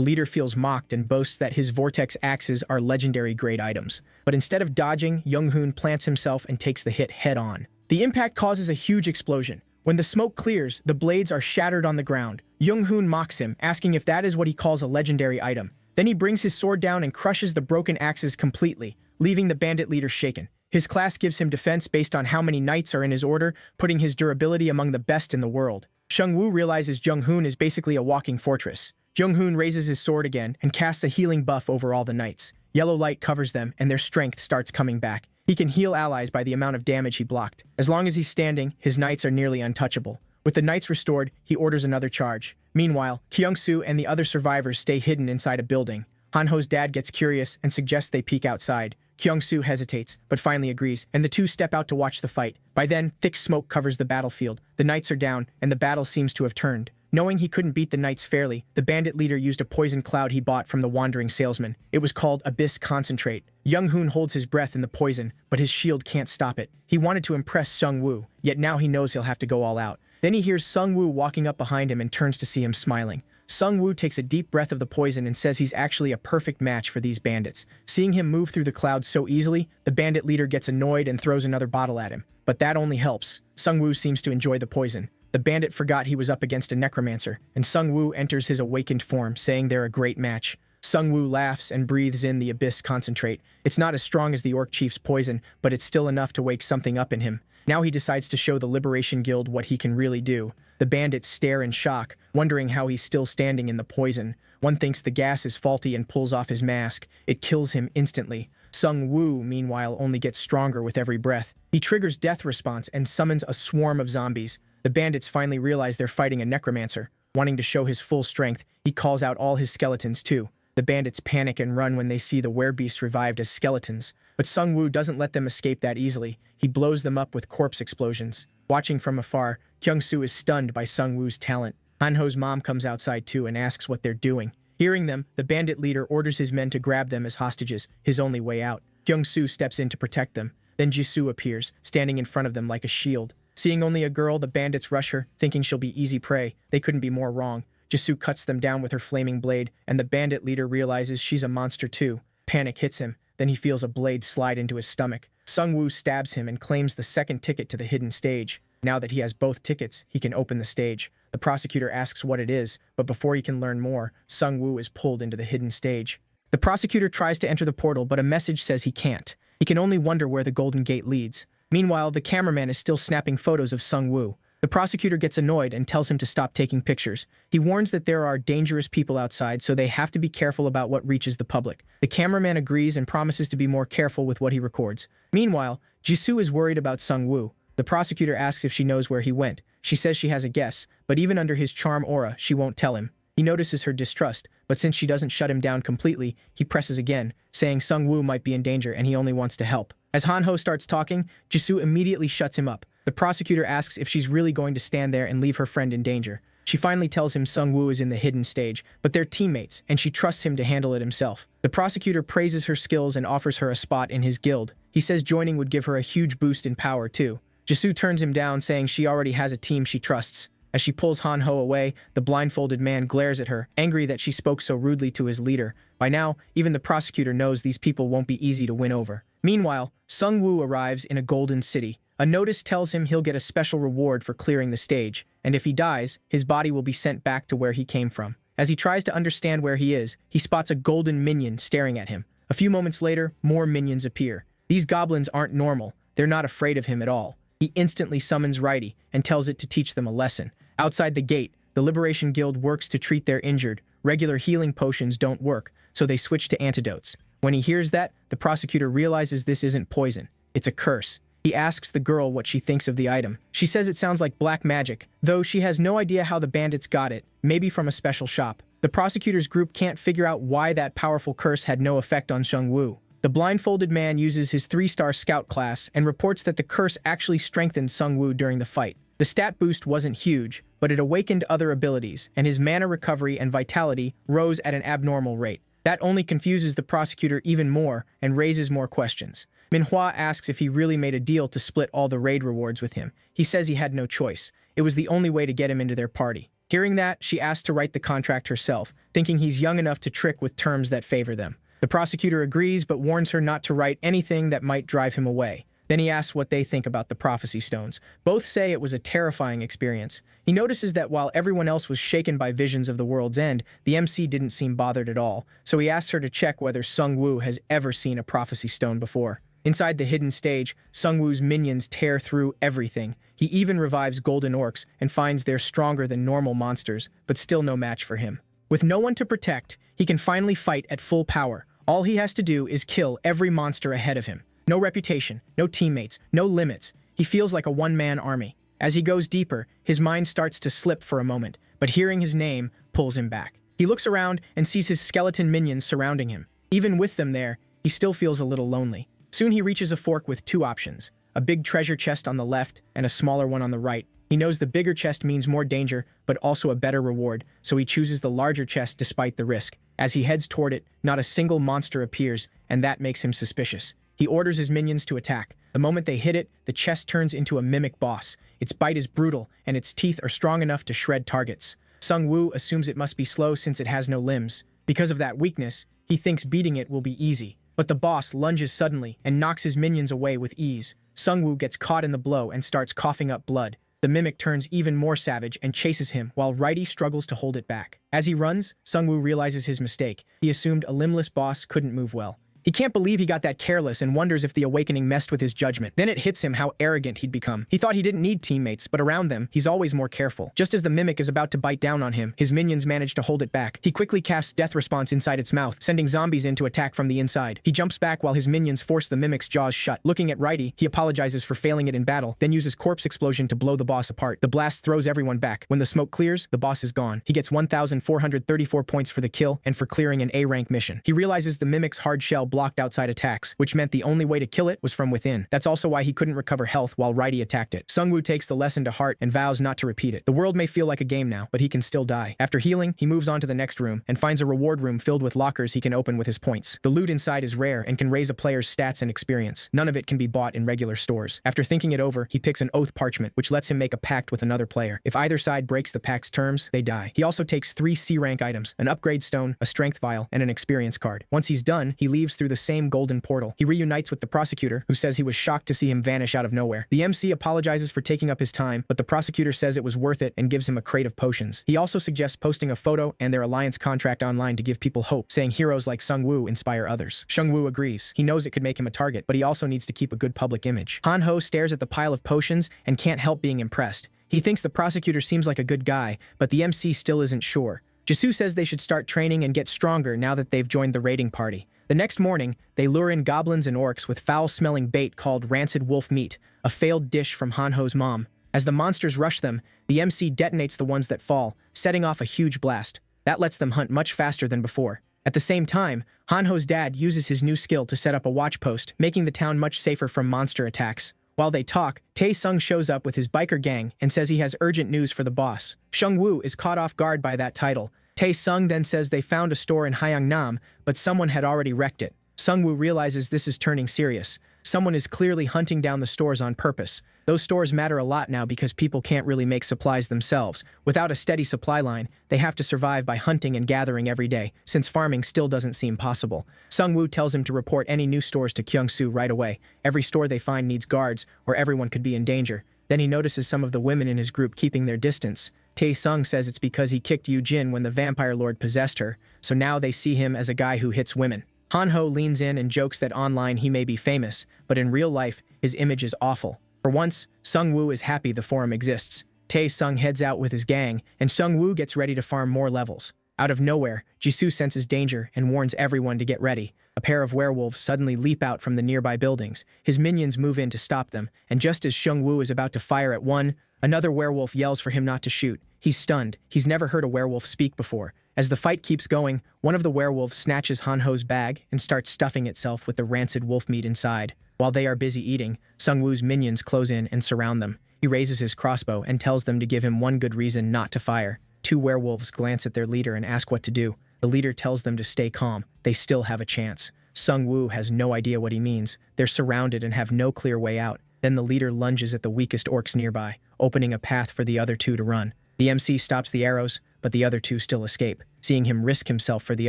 leader feels mocked and boasts that his vortex axes are legendary grade items. But instead of dodging, Young-hoon plants himself and takes the hit head-on. The impact causes a huge explosion. When the smoke clears, the blades are shattered on the ground. Young-hoon mocks him, asking if that is what he calls a legendary item. Then he brings his sword down and crushes the broken axes completely, leaving the bandit leader shaken. His class gives him defense based on how many knights are in his order, putting his durability among the best in the world. Sung-woo realizes Young-hoon is basically a walking fortress. Young-hoon raises his sword again and casts a healing buff over all the knights. Yellow light covers them, and their strength starts coming back. He can heal allies by the amount of damage he blocked. As long as he's standing, his knights are nearly untouchable. With the knights restored, he orders another charge. Meanwhile, Kyung-soo and the other survivors stay hidden inside a building. Han-ho's dad gets curious and suggests they peek outside. Kyung-soo hesitates, but finally agrees, and the two step out to watch the fight. By then, thick smoke covers the battlefield. The knights are down, and the battle seems to have turned. Knowing he couldn't beat the knights fairly, the bandit leader used a poison cloud he bought from the wandering salesman. It was called Abyss Concentrate. Young Hoon holds his breath in the poison, but his shield can't stop it. He wanted to impress Sung Woo, yet now he knows he'll have to go all out. Then he hears Sung Woo walking up behind him and turns to see him smiling. Sung Woo takes a deep breath of the poison and says he's actually a perfect match for these bandits. Seeing him move through the clouds so easily, the bandit leader gets annoyed and throws another bottle at him. But that only helps. Sung Woo seems to enjoy the poison. The bandit forgot he was up against a necromancer, and Sung Woo enters his awakened form, saying they're a great match. Sung Woo laughs and breathes in the Abyss Concentrate. It's not as strong as the Orc Chief's poison, but it's still enough to wake something up in him. Now he decides to show the Liberation Guild what he can really do. The bandits stare in shock, wondering how he's still standing in the poison. One thinks the gas is faulty and pulls off his mask. It kills him instantly. Sung Woo, meanwhile, only gets stronger with every breath. He triggers Death Response and summons a swarm of zombies. The bandits finally realize they're fighting a necromancer. Wanting to show his full strength, he calls out all his skeletons too. The bandits panic and run when they see the werebeasts revived as skeletons. But Sung Woo doesn't let them escape that easily. He blows them up with corpse explosions. Watching from afar, Kyung-soo is stunned by Sung Woo's talent. Han-ho's mom comes outside too and asks what they're doing. Hearing them, the bandit leader orders his men to grab them as hostages, his only way out. Kyung-soo steps in to protect them. Then Jisoo appears, standing in front of them like a shield. Seeing only a girl, the bandits rush her, thinking she'll be easy prey. They couldn't be more wrong. Jisoo cuts them down with her flaming blade, and the bandit leader realizes she's a monster too. Panic hits him. Then he feels a blade slide into his stomach. Sung Woo stabs him and claims the second ticket to the hidden stage. Now that he has both tickets, he can open the stage. The prosecutor asks what it is, but before he can learn more, Sung Woo is pulled into the hidden stage. The prosecutor tries to enter the portal, but a message says he can't. He can only wonder where the Golden Gate leads. Meanwhile, the cameraman is still snapping photos of Sung Woo. The prosecutor gets annoyed and tells him to stop taking pictures. He warns that there are dangerous people outside, so they have to be careful about what reaches the public. The cameraman agrees and promises to be more careful with what he records. Meanwhile, Jisoo is worried about Sung Woo. The prosecutor asks if she knows where he went. She says she has a guess, but even under his charm aura, she won't tell him. He notices her distrust, but since she doesn't shut him down completely, he presses again, saying Sung Woo might be in danger and he only wants to help. As Han-ho starts talking, Jisoo immediately shuts him up. The prosecutor asks if she's really going to stand there and leave her friend in danger. She finally tells him Sung Woo is in the hidden stage, but they're teammates, and she trusts him to handle it himself. The prosecutor praises her skills and offers her a spot in his guild. He says joining would give her a huge boost in power too. Jisoo turns him down, saying she already has a team she trusts. As she pulls Han-ho away, the blindfolded man glares at her, angry that she spoke so rudely to his leader. By now, even the prosecutor knows these people won't be easy to win over. Meanwhile, Sung Woo arrives in a golden city. A notice tells him he'll get a special reward for clearing the stage, and if he dies, his body will be sent back to where he came from. As he tries to understand where he is, he spots a golden minion staring at him. A few moments later, more minions appear. These goblins aren't normal. They're not afraid of him at all. He instantly summons Righty and tells it to teach them a lesson. Outside the gate, the Liberation Guild works to treat their injured. Regular healing potions don't work, so they switch to antidotes. When he hears that, the prosecutor realizes this isn't poison. It's a curse. He asks the girl what she thinks of the item. She says it sounds like black magic, though she has no idea how the bandits got it, maybe from a special shop. The prosecutor's group can't figure out why that powerful curse had no effect on Sung Woo. The blindfolded man uses his 3-star scout class and reports that the curse actually strengthened Sung Woo during the fight. The stat boost wasn't huge, but it awakened other abilities, and his mana recovery and vitality rose at an abnormal rate. That only confuses the prosecutor even more and raises more questions. Manhwa asks if he really made a deal to split all the raid rewards with him. He says he had no choice. It was the only way to get him into their party. Hearing that, she asks to write the contract herself, thinking he's young enough to trick with terms that favor them. The prosecutor agrees but warns her not to write anything that might drive him away. Then he asks what they think about the prophecy stones. Both say it was a terrifying experience. He notices that while everyone else was shaken by visions of the world's end, the MC didn't seem bothered at all, so he asks her to check whether Sung Woo has ever seen a prophecy stone before. Inside the hidden stage, Sung Woo's minions tear through everything. He even revives golden orcs and finds they're stronger than normal monsters, but still no match for him. With no one to protect, he can finally fight at full power. All he has to do is kill every monster ahead of him. No reputation, no teammates, no limits. He feels like a one-man army. As he goes deeper, his mind starts to slip for a moment, but hearing his name pulls him back. He looks around and sees his skeleton minions surrounding him. Even with them there, he still feels a little lonely. Soon he reaches a fork with two options, a big treasure chest on the left and a smaller one on the right. He knows the bigger chest means more danger, but also a better reward, so he chooses the larger chest despite the risk. As he heads toward it, not a single monster appears, and that makes him suspicious. He orders his minions to attack. The moment they hit it, the chest turns into a mimic boss. Its bite is brutal, and its teeth are strong enough to shred targets. Sung Woo assumes it must be slow since it has no limbs. Because of that weakness, he thinks beating it will be easy. But the boss lunges suddenly and knocks his minions away with ease. Sung Woo gets caught in the blow and starts coughing up blood. The mimic turns even more savage and chases him while Righty struggles to hold it back. As he runs, Sung Woo realizes his mistake. He assumed a limbless boss couldn't move well. He can't believe he got that careless and wonders if the awakening messed with his judgment. Then it hits him how arrogant he'd become. He thought he didn't need teammates, but around them, he's always more careful. Just as the mimic is about to bite down on him, his minions manage to hold it back. He quickly casts Death Response inside its mouth, sending zombies in to attack from the inside. He jumps back while his minions force the mimic's jaws shut. Looking at Righty, he apologizes for failing it in battle, then uses Corpse Explosion to blow the boss apart. The blast throws everyone back. When the smoke clears, the boss is gone. He gets 1,434 points for the kill and for clearing an A-rank mission. He realizes the mimic's hard shell blocked outside attack, which meant the only way to kill it was from within. That's also why he couldn't recover health while Righty attacked it. Sung Woo takes the lesson to heart and vows not to repeat it. The world may feel like a game now, but he can still die. After healing, he moves on to the next room and finds a reward room filled with lockers he can open with his points. The loot inside is rare and can raise a player's stats and experience. None of it can be bought in regular stores. After thinking it over, he picks an oath parchment, which lets him make a pact with another player. If either side breaks the pact's terms, they die. He also takes 3 C-rank items, an upgrade stone, a strength vial, and an experience card. Once he's done, he leaves through the same golden portal. He reunites with the prosecutor, who says he was shocked to see him vanish out of nowhere. The MC apologizes for taking up his time, but the prosecutor says it was worth it and gives him a crate of potions. He also suggests posting a photo and their alliance contract online to give people hope, saying heroes like Sung Woo inspire others. Sung Woo agrees. He knows it could make him a target, but he also needs to keep a good public image. Han Ho stares at the pile of potions and can't help being impressed. He thinks the prosecutor seems like a good guy, but the MC still isn't sure. Jisoo says they should start training and get stronger now that they've joined the raiding party. The next morning, they lure in goblins and orcs with foul-smelling bait called rancid wolf meat, a failed dish from Han-Ho's mom. As the monsters rush them, the MC detonates the ones that fall, setting off a huge blast. That lets them hunt much faster than before. At the same time, Han-Ho's dad uses his new skill to set up a watch post, making the town much safer from monster attacks. While they talk, Tae-sung shows up with his biker gang and says he has urgent news for the boss. Sung Woo is caught off guard by that title. Tae-sung then says they found a store in Hyeongnam, but someone had already wrecked it. Sung Woo realizes this is turning serious. Someone is clearly hunting down the stores on purpose. Those stores matter a lot now because people can't really make supplies themselves. Without a steady supply line, they have to survive by hunting and gathering every day, since farming still doesn't seem possible. Sung Woo tells him to report any new stores to Kyungsoo right away. Every store they find needs guards, or everyone could be in danger. Then he notices some of the women in his group keeping their distance. Tae-sung says it's because he kicked Yu-jin when the vampire lord possessed her, so now they see him as a guy who hits women. Han-ho leans in and jokes that online he may be famous, but in real life, his image is awful. For once, Sung Woo is happy the forum exists. Tae-sung heads out with his gang, and Sung Woo gets ready to farm more levels. Out of nowhere, Jisoo senses danger and warns everyone to get ready. A pair of werewolves suddenly leap out from the nearby buildings. His minions move in to stop them, and just as Sung Woo is about to fire at one, another werewolf yells for him not to shoot. He's stunned. He's never heard a werewolf speak before. As the fight keeps going, one of the werewolves snatches Han-ho's bag and starts stuffing itself with the rancid wolf meat inside. While they are busy eating, Sung Woo's minions close in and surround them. He raises his crossbow and tells them to give him one good reason not to fire. 2 werewolves glance at their leader and ask what to do. The leader tells them to stay calm. They still have a chance. Sung Woo has no idea what he means. They're surrounded and have no clear way out. Then the leader lunges at the weakest orcs nearby, opening a path for the other 2 to run. The MC stops the arrows, but the other 2 still escape. Seeing him risk himself for the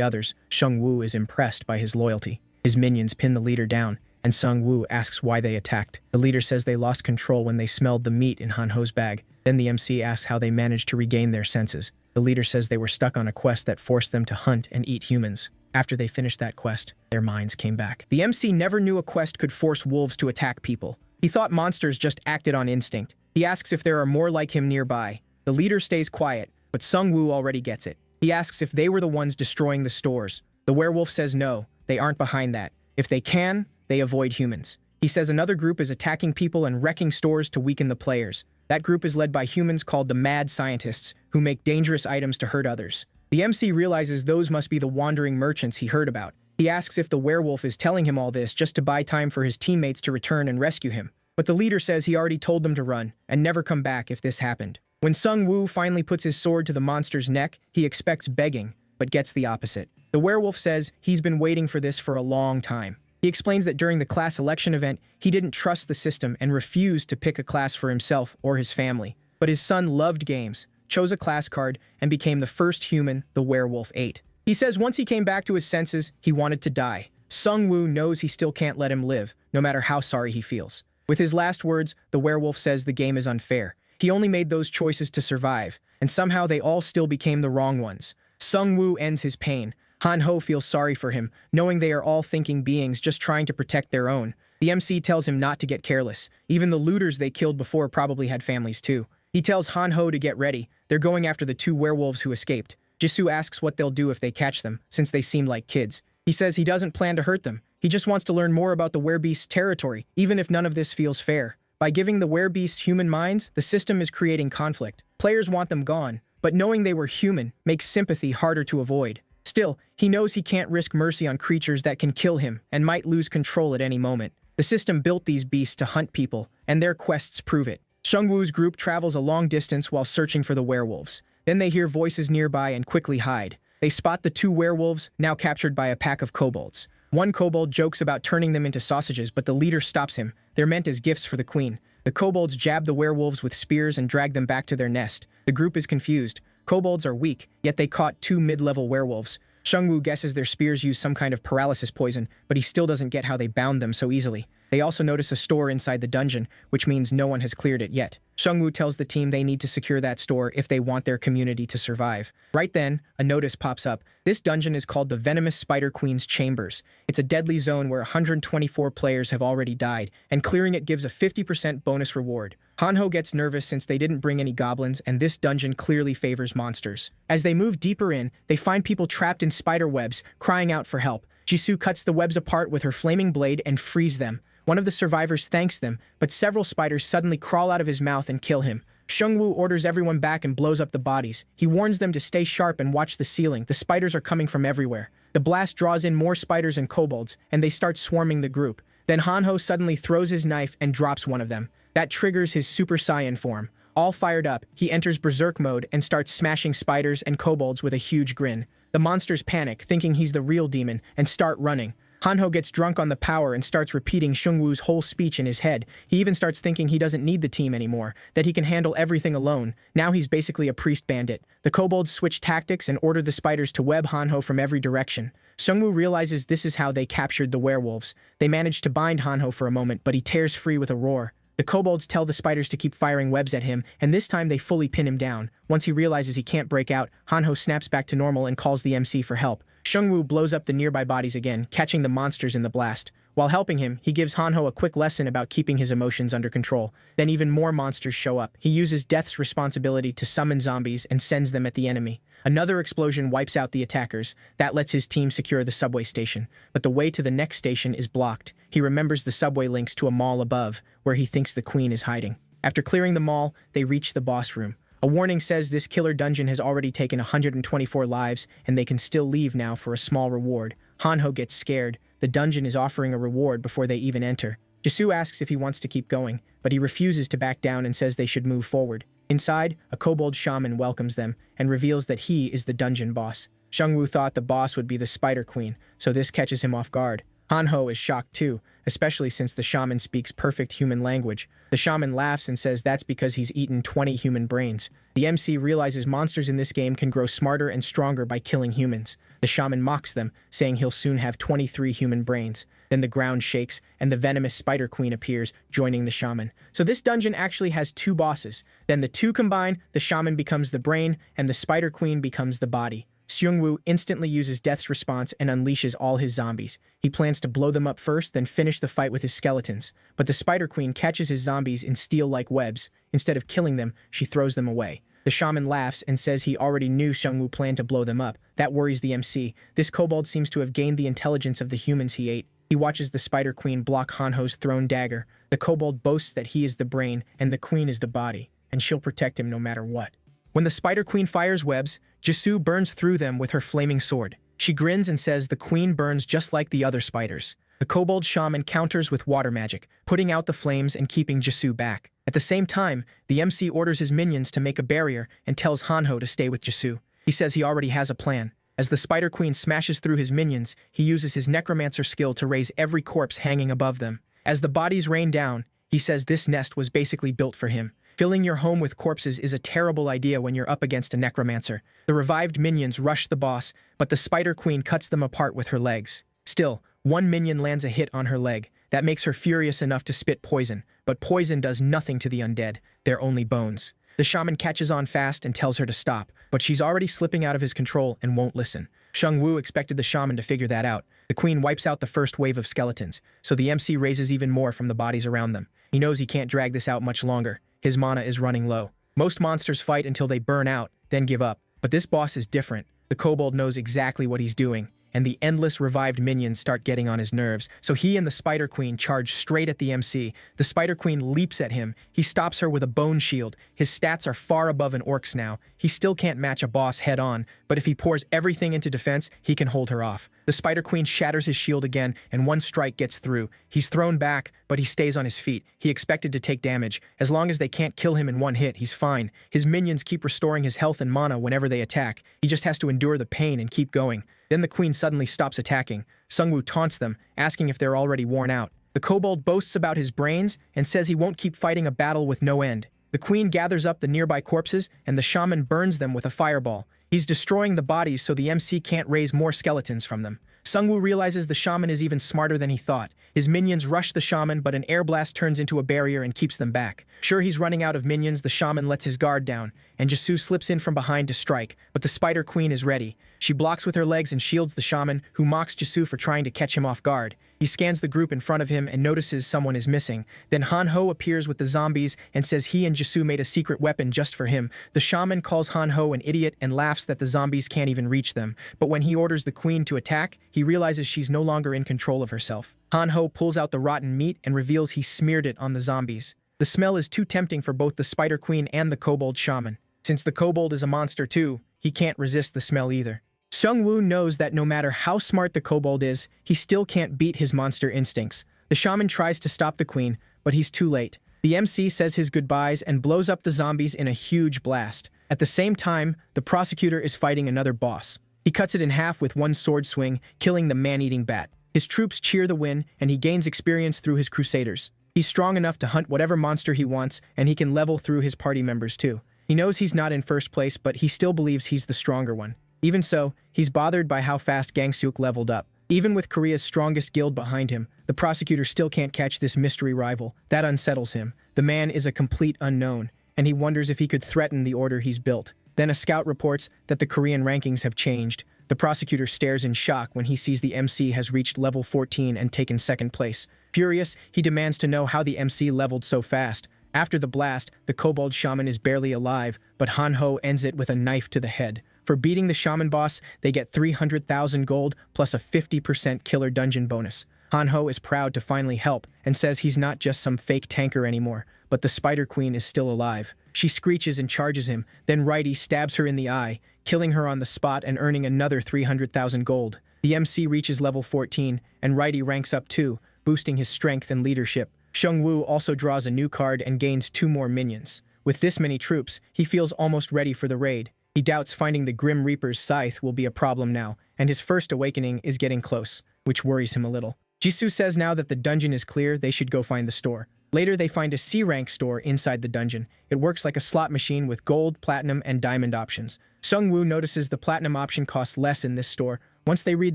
others, Sung Woo is impressed by his loyalty. His minions pin the leader down, and Sung Woo asks why they attacked. The leader says they lost control when they smelled the meat in Han-ho's bag. Then the MC asks how they managed to regain their senses. The leader says they were stuck on a quest that forced them to hunt and eat humans. After they finished that quest, their minds came back. The MC never knew a quest could force wolves to attack people. He thought monsters just acted on instinct. He asks if there are more like him nearby. The leader stays quiet, but Sung Woo already gets it. He asks if they were the ones destroying the stores. The werewolf says no, they aren't behind that. If they can, they avoid humans. He says another group is attacking people and wrecking stores to weaken the players. That group is led by humans called the Mad Scientists, who make dangerous items to hurt others. The MC realizes those must be the wandering merchants he heard about. He asks if the werewolf is telling him all this just to buy time for his teammates to return and rescue him. But the leader says he already told them to run and never come back if this happened. When Sung Woo finally puts his sword to the monster's neck, he expects begging, but gets the opposite. The werewolf says he's been waiting for this for a long time. He explains that during the class election event, he didn't trust the system and refused to pick a class for himself or his family. But his son loved games, chose a class card, and became the first human the werewolf ate. He says once he came back to his senses, he wanted to die. Sung Woo knows he still can't let him live, no matter how sorry he feels. With his last words, the werewolf says the game is unfair. He only made those choices to survive, and somehow they all still became the wrong ones. Sung Woo ends his pain. Han Ho feels sorry for him, knowing they are all thinking beings just trying to protect their own. The MC tells him not to get careless. Even the looters they killed before probably had families too. He tells Han Ho to get ready. They're going after the two werewolves who escaped. Jisoo asks what they'll do if they catch them, since they seem like kids. He says he doesn't plan to hurt them. He just wants to learn more about the werebeast's territory, even if none of this feels fair. By giving the werebeasts human minds, the system is creating conflict. Players want them gone, but knowing they were human makes sympathy harder to avoid. Still, he knows he can't risk mercy on creatures that can kill him and might lose control at any moment. The system built these beasts to hunt people, and their quests prove it. Sung Woo's group travels a long distance while searching for the werewolves. Then they hear voices nearby and quickly hide. They spot the two werewolves, now captured by a pack of kobolds. One kobold jokes about turning them into sausages, but the leader stops him. They're meant as gifts for the queen. The kobolds jab the werewolves with spears and drag them back to their nest. The group is confused. Kobolds are weak, yet they caught two mid-level werewolves. Sung Woo guesses their spears use some kind of paralysis poison, but he still doesn't get how they bound them so easily. They also notice a store inside the dungeon, which means no one has cleared it yet. Sung Woo tells the team they need to secure that store if they want their community to survive. Right then, a notice pops up. This dungeon is called the Venomous Spider Queen's Chambers. It's a deadly zone where 124 players have already died, and clearing it gives a 50% bonus reward. Han Ho gets nervous since they didn't bring any goblins, and this dungeon clearly favors monsters. As they move deeper in, they find people trapped in spider webs, crying out for help. Jisoo cuts the webs apart with her flaming blade and frees them. One of the survivors thanks them, but several spiders suddenly crawl out of his mouth and kill him. Sung Woo orders everyone back and blows up the bodies. He warns them to stay sharp and watch the ceiling. The spiders are coming from everywhere. The blast draws in more spiders and kobolds, and they start swarming the group. Then Han Ho suddenly throws his knife and drops one of them. That triggers his Super Saiyan form. All fired up, he enters berserk mode and starts smashing spiders and kobolds with a huge grin. The monsters panic, thinking he's the real demon, and start running. Han Ho gets drunk on the power and starts repeating Sung Woo's whole speech in his head. He even starts thinking he doesn't need the team anymore, that he can handle everything alone. Now he's basically a priest bandit. The kobolds switch tactics and order the spiders to web Han Ho from every direction. Sung Woo realizes this is how they captured the werewolves. They manage to bind Han Ho for a moment, but he tears free with a roar. The kobolds tell the spiders to keep firing webs at him, and this time they fully pin him down. Once he realizes he can't break out, Han Ho snaps back to normal and calls the MC for help. Sung Woo blows up the nearby bodies again, catching the monsters in the blast. While helping him, he gives Han Ho a quick lesson about keeping his emotions under control. Then even more monsters show up. He uses Death's responsibility to summon zombies and sends them at the enemy. Another explosion wipes out the attackers. That lets his team secure the subway station. But the way to the next station is blocked. He remembers the subway links to a mall above, where he thinks the queen is hiding. After clearing the mall, they reach the boss room. A warning says this killer dungeon has already taken 124 lives, and they can still leave now for a small reward. Han Ho gets scared. The dungeon is offering a reward before they even enter. Jisoo asks if he wants to keep going, but he refuses to back down and says they should move forward. Inside, a kobold shaman welcomes them and reveals that he is the dungeon boss. Sung Woo thought the boss would be the Spider Queen, so this catches him off guard. Han Ho is shocked too, especially since the shaman speaks perfect human language. The shaman laughs and says that's because he's eaten 20 human brains. The MC realizes monsters in this game can grow smarter and stronger by killing humans. The shaman mocks them, saying he'll soon have 23 human brains. Then the ground shakes, and the venomous Spider Queen appears, joining the shaman. So this dungeon actually has two bosses. Then the two combine, the shaman becomes the brain, and the Spider Queen becomes the body. Sung Woo instantly uses Death's response and unleashes all his zombies. He plans to blow them up first, then finish the fight with his skeletons. But the Spider Queen catches his zombies in steel-like webs. Instead of killing them, she throws them away. The shaman laughs and says he already knew Sung Woo planned to blow them up. That worries the MC. This kobold seems to have gained the intelligence of the humans he ate. He watches the Spider Queen block Han Ho's thrown dagger. The kobold boasts that he is the brain and the queen is the body, and she'll protect him no matter what. When the Spider Queen fires webs, Jisoo burns through them with her flaming sword. She grins and says the queen burns just like the other spiders. The kobold shaman counters with water magic, putting out the flames and keeping Jisoo back. At the same time, the MC orders his minions to make a barrier and tells Hanho to stay with Jisoo. He says he already has a plan. As the Spider Queen smashes through his minions, he uses his necromancer skill to raise every corpse hanging above them. As the bodies rain down, he says this nest was basically built for him. Filling your home with corpses is a terrible idea when you're up against a necromancer. The revived minions rush the boss, but the Spider Queen cuts them apart with her legs. Still, one minion lands a hit on her leg. That makes her furious enough to spit poison, but poison does nothing to the undead. They're only bones. The shaman catches on fast and tells her to stop, but she's already slipping out of his control and won't listen. Shungwoo expected the shaman to figure that out. The queen wipes out the first wave of skeletons, so the MC raises even more from the bodies around them. He knows he can't drag this out much longer. His mana is running low. Most monsters fight until they burn out, then give up. But this boss is different. The kobold knows exactly what he's doing, and the endless revived minions start getting on his nerves, so he and the Spider Queen charge straight at the MC. The Spider Queen leaps at him. He stops her with a bone shield. His stats are far above an orc's now. He still can't match a boss head-on, but if he pours everything into defense, he can hold her off. The Spider Queen shatters his shield again, and one strike gets through. He's thrown back, but he stays on his feet. He expected to take damage. As long as they can't kill him in one hit, he's fine. His minions keep restoring his health and mana whenever they attack. He just has to endure the pain and keep going. Then the queen suddenly stops attacking. Sungwoo taunts them, asking if they're already worn out. The kobold boasts about his brains and says he won't keep fighting a battle with no end. The queen gathers up the nearby corpses, and the shaman burns them with a fireball. He's destroying the bodies so the MC can't raise more skeletons from them. Sungwoo realizes the shaman is even smarter than he thought. His minions rush the shaman, but an air blast turns into a barrier and keeps them back. Sure he's running out of minions, the shaman lets his guard down, and Jisoo slips in from behind to strike, but the Spider Queen is ready. She blocks with her legs and shields the shaman, who mocks Jisoo for trying to catch him off guard. He scans the group in front of him and notices someone is missing. Then Hanho appears with the zombies and says he and Jisoo made a secret weapon just for him. The shaman calls Hanho an idiot and laughs that the zombies can't even reach them. But when he orders the queen to attack, he realizes she's no longer in control of herself. Hanho pulls out the rotten meat and reveals he smeared it on the zombies. The smell is too tempting for both the Spider Queen and the kobold shaman. Since the kobold is a monster too, he can't resist the smell either. Sungwoo knows that no matter how smart the kobold is, he still can't beat his monster instincts. The shaman tries to stop the queen, but he's too late. The MC says his goodbyes and blows up the zombies in a huge blast. At the same time, the prosecutor is fighting another boss. He cuts it in half with one sword swing, killing the man-eating bat. His troops cheer the win, and he gains experience through his crusaders. He's strong enough to hunt whatever monster he wants, and he can level through his party members too. He knows he's not in first place, but he still believes he's the stronger one. Even so, he's bothered by how fast Gangseok leveled up. Even with Korea's strongest guild behind him, the prosecutor still can't catch this mystery rival. That unsettles him. The man is a complete unknown, and he wonders if he could threaten the order he's built. Then a scout reports that the Korean rankings have changed. The prosecutor stares in shock when he sees the MC has reached level 14 and taken second place. Furious, he demands to know how the MC leveled so fast. After the blast, the kobold shaman is barely alive, but Hanho ends it with a knife to the head. For beating the shaman boss, they get 300,000 gold plus a 50% killer dungeon bonus. Hanho is proud to finally help and says he's not just some fake tanker anymore, but the Spider Queen is still alive. She screeches and charges him, then Righty stabs her in the eye, killing her on the spot and earning another 300,000 gold. The MC reaches level 14, and Righty ranks up too, boosting his strength and leadership. Shungwoo also draws a new card and gains 2 more minions. With this many troops, he feels almost ready for the raid. He doubts finding the Grim Reaper's scythe will be a problem now, and his first awakening is getting close, which worries him a little. Jisoo says now that the dungeon is clear, they should go find the store. Later, they find a C-rank store inside the dungeon. It works like a slot machine with gold, platinum, and diamond options. Sungwoo notices the platinum option costs less in this store. Once they read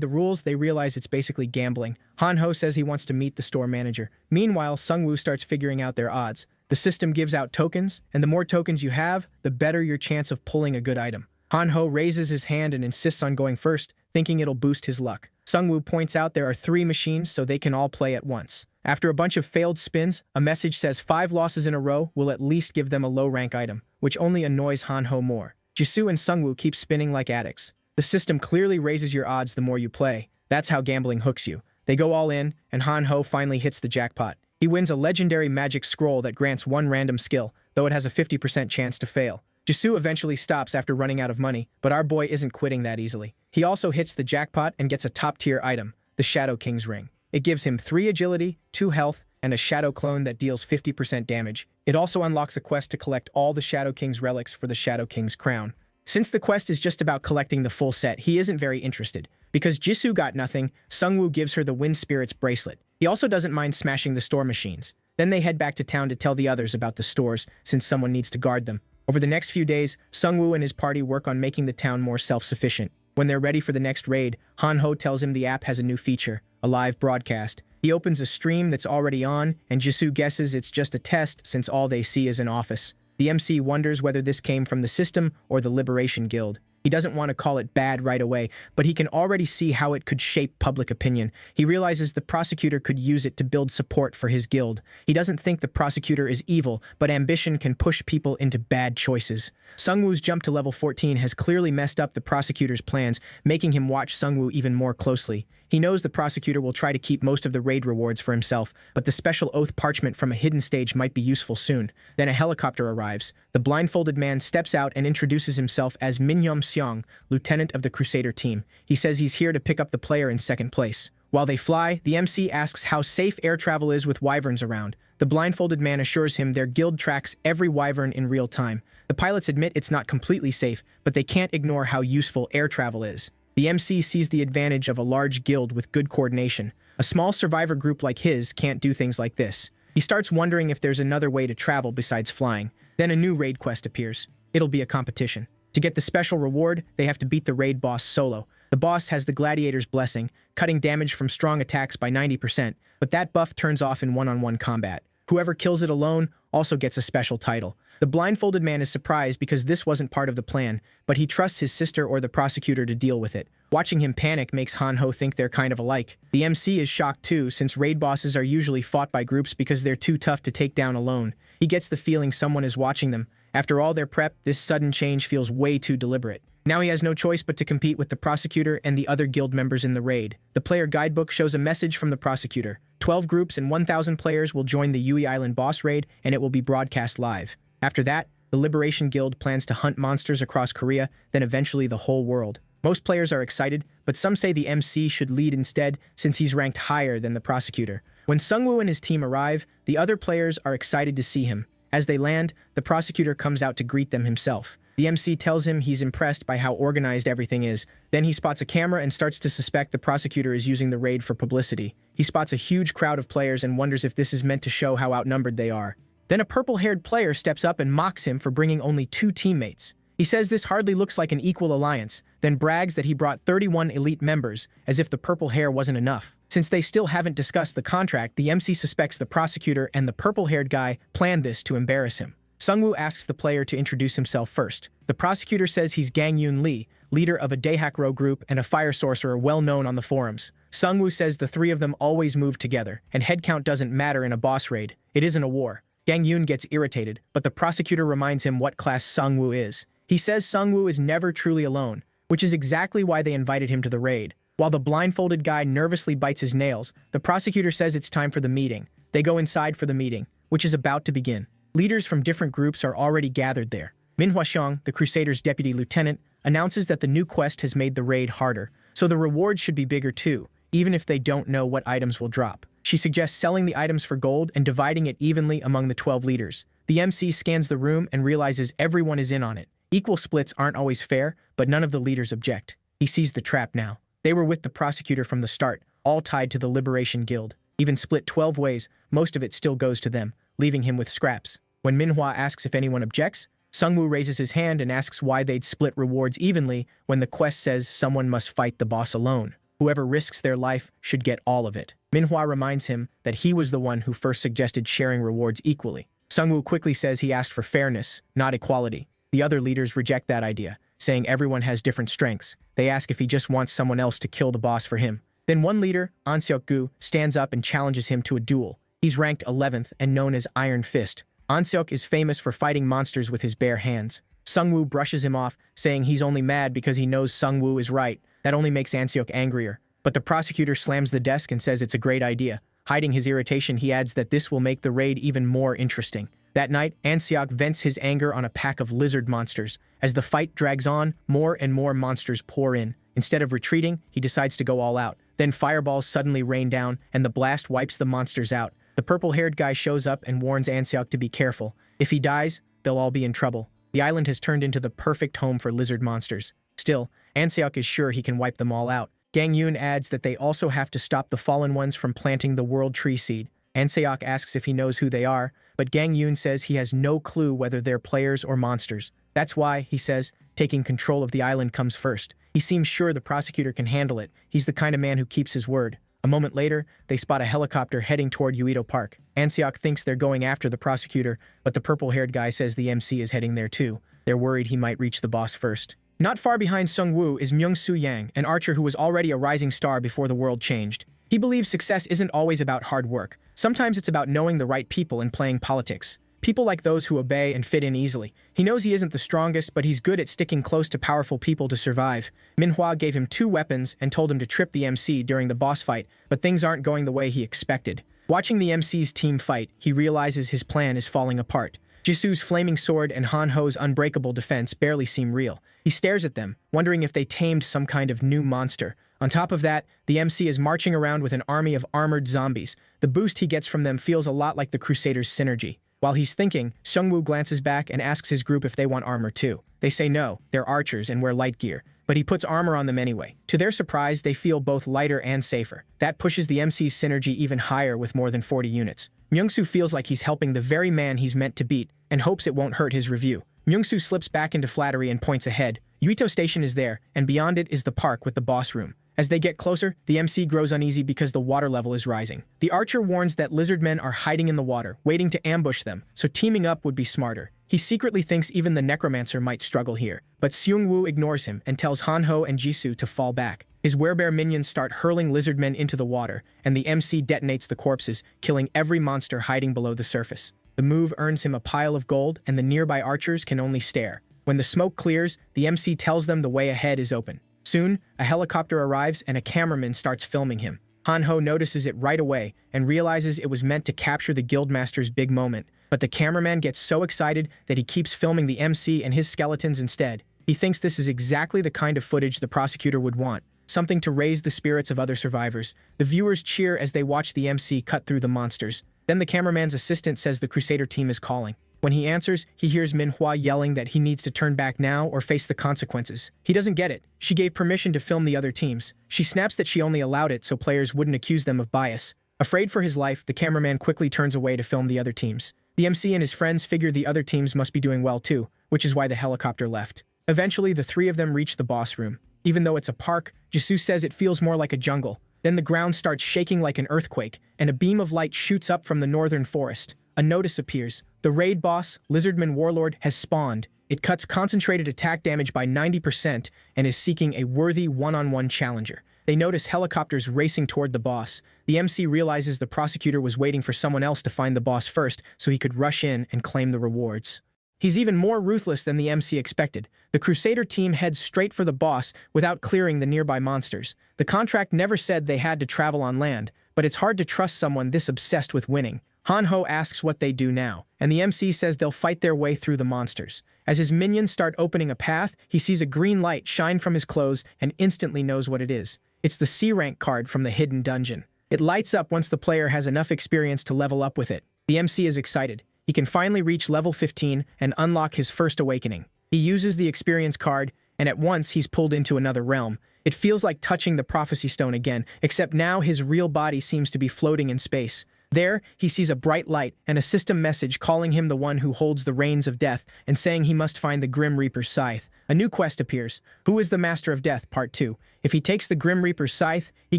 the rules, they realize it's basically gambling. Hanho says he wants to meet the store manager. Meanwhile, Sungwoo starts figuring out their odds. The system gives out tokens, and the more tokens you have, the better your chance of pulling a good item. Hanho raises his hand and insists on going first, thinking it'll boost his luck. Sungwoo points out there are 3 machines so they can all play at once. After a bunch of failed spins, a message says 5 losses in a row will at least give them a low-rank item, which only annoys Hanho more. Jisoo and Sungwoo keep spinning like addicts. The system clearly raises your odds the more you play. That's how gambling hooks you. They go all in, and Hanho finally hits the jackpot. He wins a legendary magic scroll that grants 1 random skill, though it has a 50% chance to fail. Jisoo eventually stops after running out of money, but our boy isn't quitting that easily. He also hits the jackpot and gets a top-tier item, the Shadow King's ring. It gives him 3 agility, 2 health, and a shadow clone that deals 50% damage. It also unlocks a quest to collect all the Shadow King's relics for the Shadow King's crown. Since the quest is just about collecting the full set, he isn't very interested. Because Jisoo got nothing, Sungwoo gives her the Wind Spirit's bracelet. He also doesn't mind smashing the store machines. Then they head back to town to tell the others about the stores, since someone needs to guard them. Over the next few days, Sungwoo and his party work on making the town more self-sufficient. When they're ready for the next raid, Hanho tells him the app has a new feature, a live broadcast. He opens a stream that's already on, and Jisoo guesses it's just a test since all they see is an office. The MC wonders whether this came from the system or the Liberation Guild. He doesn't want to call it bad right away, but he can already see how it could shape public opinion. He realizes the prosecutor could use it to build support for his guild. He doesn't think the prosecutor is evil, but ambition can push people into bad choices. Sungwoo's jump to level 14 has clearly messed up the prosecutor's plans, making him watch Sungwoo even more closely. He knows the prosecutor will try to keep most of the raid rewards for himself, but the special oath parchment from a hidden stage might be useful soon. Then a helicopter arrives. The blindfolded man steps out and introduces himself as Minhyom Seong, lieutenant of the Crusader team. He says he's here to pick up the player in second place. While they fly, the MC asks how safe air travel is with wyverns around. The blindfolded man assures him their guild tracks every wyvern in real time. The pilots admit it's not completely safe, but they can't ignore how useful air travel is. The MC sees the advantage of a large guild with good coordination. A small survivor group like his can't do things like this. He starts wondering if there's another way to travel besides flying. Then a new raid quest appears. It'll be a competition. To get the special reward, they have to beat the raid boss solo. The boss has the Gladiator's Blessing, cutting damage from strong attacks by 90%, but that buff turns off in one-on-one combat. Whoever kills it alone also gets a special title. The blindfolded man is surprised because this wasn't part of the plan, but he trusts his sister or the prosecutor to deal with it. Watching him panic makes Hanho think they're kind of alike. The MC is shocked too, since raid bosses are usually fought by groups because they're too tough to take down alone. He gets the feeling someone is watching them. After all their prep, this sudden change feels way too deliberate. Now he has no choice but to compete with the prosecutor and the other guild members in the raid. The player guidebook shows a message from the prosecutor. 12 groups and 1,000 players will join the Yui Island boss raid, and it will be broadcast live. After that, the Liberation Guild plans to hunt monsters across Korea, then eventually the whole world. Most players are excited, but some say the MC should lead instead since he's ranked higher than the prosecutor. When Sungwoo and his team arrive, the other players are excited to see him. As they land, the prosecutor comes out to greet them himself. The MC tells him he's impressed by how organized everything is. Then he spots a camera and starts to suspect the prosecutor is using the raid for publicity. He spots a huge crowd of players and wonders if this is meant to show how outnumbered they are. Then a purple-haired player steps up and mocks him for bringing only 2 teammates. He says this hardly looks like an equal alliance, then brags that he brought 31 elite members, as if the purple hair wasn't enough. Since they still haven't discussed the contract, the MC suspects the prosecutor and the purple-haired guy planned this to embarrass him. Sungwoo asks the player to introduce himself first. The prosecutor says he's Gangyun Lee, leader of a Daehak-ro group and a fire sorcerer well known on the forums. Sungwoo says the 3 of them always move together, and headcount doesn't matter in a boss raid. It isn't a war. Gangyun gets irritated, but the prosecutor reminds him what class Sungwoo is. He says Sungwoo is never truly alone, which is exactly why they invited him to the raid. While the blindfolded guy nervously bites his nails, the prosecutor says it's time for the meeting. They go inside for the meeting, which is about to begin. Leaders from different groups are already gathered there. Minhwa Seong, the Crusader's deputy lieutenant, announces that the new quest has made the raid harder, so the rewards should be bigger too, even if they don't know what items will drop. She suggests selling the items for gold and dividing it evenly among the 12 leaders. The MC scans the room and realizes everyone is in on it. Equal splits aren't always fair, but none of the leaders object. He sees the trap now. They were with the prosecutor from the start, all tied to the Liberation Guild. Even split 12 ways, most of it still goes to them, leaving him with scraps. When Minhwa asks if anyone objects, Sungwoo raises his hand and asks why they'd split rewards evenly when the quest says someone must fight the boss alone. Whoever risks their life should get all of it. Minhwa reminds him that he was the one who first suggested sharing rewards equally. Sungwoo quickly says he asked for fairness, not equality. The other leaders reject that idea, saying everyone has different strengths. They ask if he just wants someone else to kill the boss for him. Then one leader, Anseok-gu, stands up and challenges him to a duel. He's ranked 11th and known as Iron Fist. Anseok is famous for fighting monsters with his bare hands. Sungwoo brushes him off, saying he's only mad because he knows Sungwoo is right. That only makes Anseok angrier. But the prosecutor slams the desk and says it's a great idea. Hiding his irritation, he adds that this will make the raid even more interesting. That night, Anseok vents his anger on a pack of lizard monsters. As the fight drags on, more and more monsters pour in. Instead of retreating, he decides to go all out. Then fireballs suddenly rain down, and the blast wipes the monsters out. The purple-haired guy shows up and warns Anseok to be careful. If he dies, they'll all be in trouble. The island has turned into the perfect home for lizard monsters. Still, Anseok is sure he can wipe them all out. Gang Yoon adds that they also have to stop the fallen ones from planting the world tree seed. Anseok asks if he knows who they are, but Gang Yoon says he has no clue whether they're players or monsters. That's why, he says, taking control of the island comes first. He seems sure the prosecutor can handle it. He's the kind of man who keeps his word. A moment later, they spot a helicopter heading toward Uedo Park. Anseok thinks they're going after the prosecutor, but the purple-haired guy says the MC is heading there too. They're worried he might reach the boss first. Not far behind Sung-woo is Myung-soo Yang, an archer who was already a rising star before the world changed. He believes success isn't always about hard work. Sometimes it's about knowing the right people and playing politics. People like those who obey and fit in easily. He knows he isn't the strongest, but he's good at sticking close to powerful people to survive. Manhwa gave him 2 weapons and told him to trip the MC during the boss fight, but things aren't going the way he expected. Watching the MC's team fight, he realizes his plan is falling apart. Jisoo's flaming sword and Han-ho's unbreakable defense barely seem real. He stares at them, wondering if they tamed some kind of new monster. On top of that, the MC is marching around with an army of armored zombies. The boost he gets from them feels a lot like the Crusaders' synergy. While he's thinking, Sung-woo glances back and asks his group if they want armor too. They say no, they're archers and wear light gear, but he puts armor on them anyway. To their surprise, they feel both lighter and safer. That pushes the MC's synergy even higher with more than 40 units. Myung-soo feels like he's helping the very man he's meant to beat and hopes it won't hurt his review. Myung-soo slips back into flattery and points ahead. Uedo Station is there, and beyond it is the park with the boss room. As they get closer, the MC grows uneasy because the water level is rising. The archer warns that lizard men are hiding in the water, waiting to ambush them, so teaming up would be smarter. He secretly thinks even the necromancer might struggle here, but Seung-woo ignores him and tells Han-ho and Jisoo to fall back. His werebear minions start hurling lizard men into the water, and the MC detonates the corpses, killing every monster hiding below the surface. The move earns him a pile of gold, and the nearby archers can only stare. When the smoke clears, the MC tells them the way ahead is open. Soon, a helicopter arrives and a cameraman starts filming him. Han-ho notices it right away and realizes it was meant to capture the guildmaster's big moment, but the cameraman gets so excited that he keeps filming the MC and his skeletons instead. He thinks this is exactly the kind of footage the prosecutor would want, something to raise the spirits of other survivors. The viewers cheer as they watch the MC cut through the monsters. Then the cameraman's assistant says the Crusader team is calling. When he answers, he hears Manhwa yelling that he needs to turn back now or face the consequences. He doesn't get it. She gave permission to film the other teams. She snaps that she only allowed it so players wouldn't accuse them of bias. Afraid for his life, the cameraman quickly turns away to film the other teams. The MC and his friends figure the other teams must be doing well too, which is why the helicopter left. Eventually, the 3 of them reach the boss room. Even though it's a park, Jisoo says it feels more like a jungle. Then the ground starts shaking like an earthquake, and a beam of light shoots up from the northern forest. A notice appears. The raid boss, Lizardman Warlord, has spawned. It cuts concentrated attack damage by 90% and is seeking a worthy one-on-one challenger. They notice helicopters racing toward the boss. The MC realizes the prosecutor was waiting for someone else to find the boss first so he could rush in and claim the rewards. He's even more ruthless than the MC expected. The Crusader team heads straight for the boss without clearing the nearby monsters. The contract never said they had to travel on land, but it's hard to trust someone this obsessed with winning. Han-ho asks what they do now, and the MC says they'll fight their way through the monsters. As his minions start opening a path, he sees a green light shine from his clothes and instantly knows what it is. It's the C-rank card from the hidden dungeon. It lights up once the player has enough experience to level up with it. The MC is excited. He can finally reach level 15 and unlock his first awakening. He uses the experience card, and at once he's pulled into another realm. It feels like touching the prophecy stone again, except now his real body seems to be floating in space. There, he sees a bright light and a system message calling him the one who holds the reins of death and saying he must find the Grim Reaper's scythe. A new quest appears. Who is the Master of Death? Part 2. If he takes the Grim Reaper's scythe, he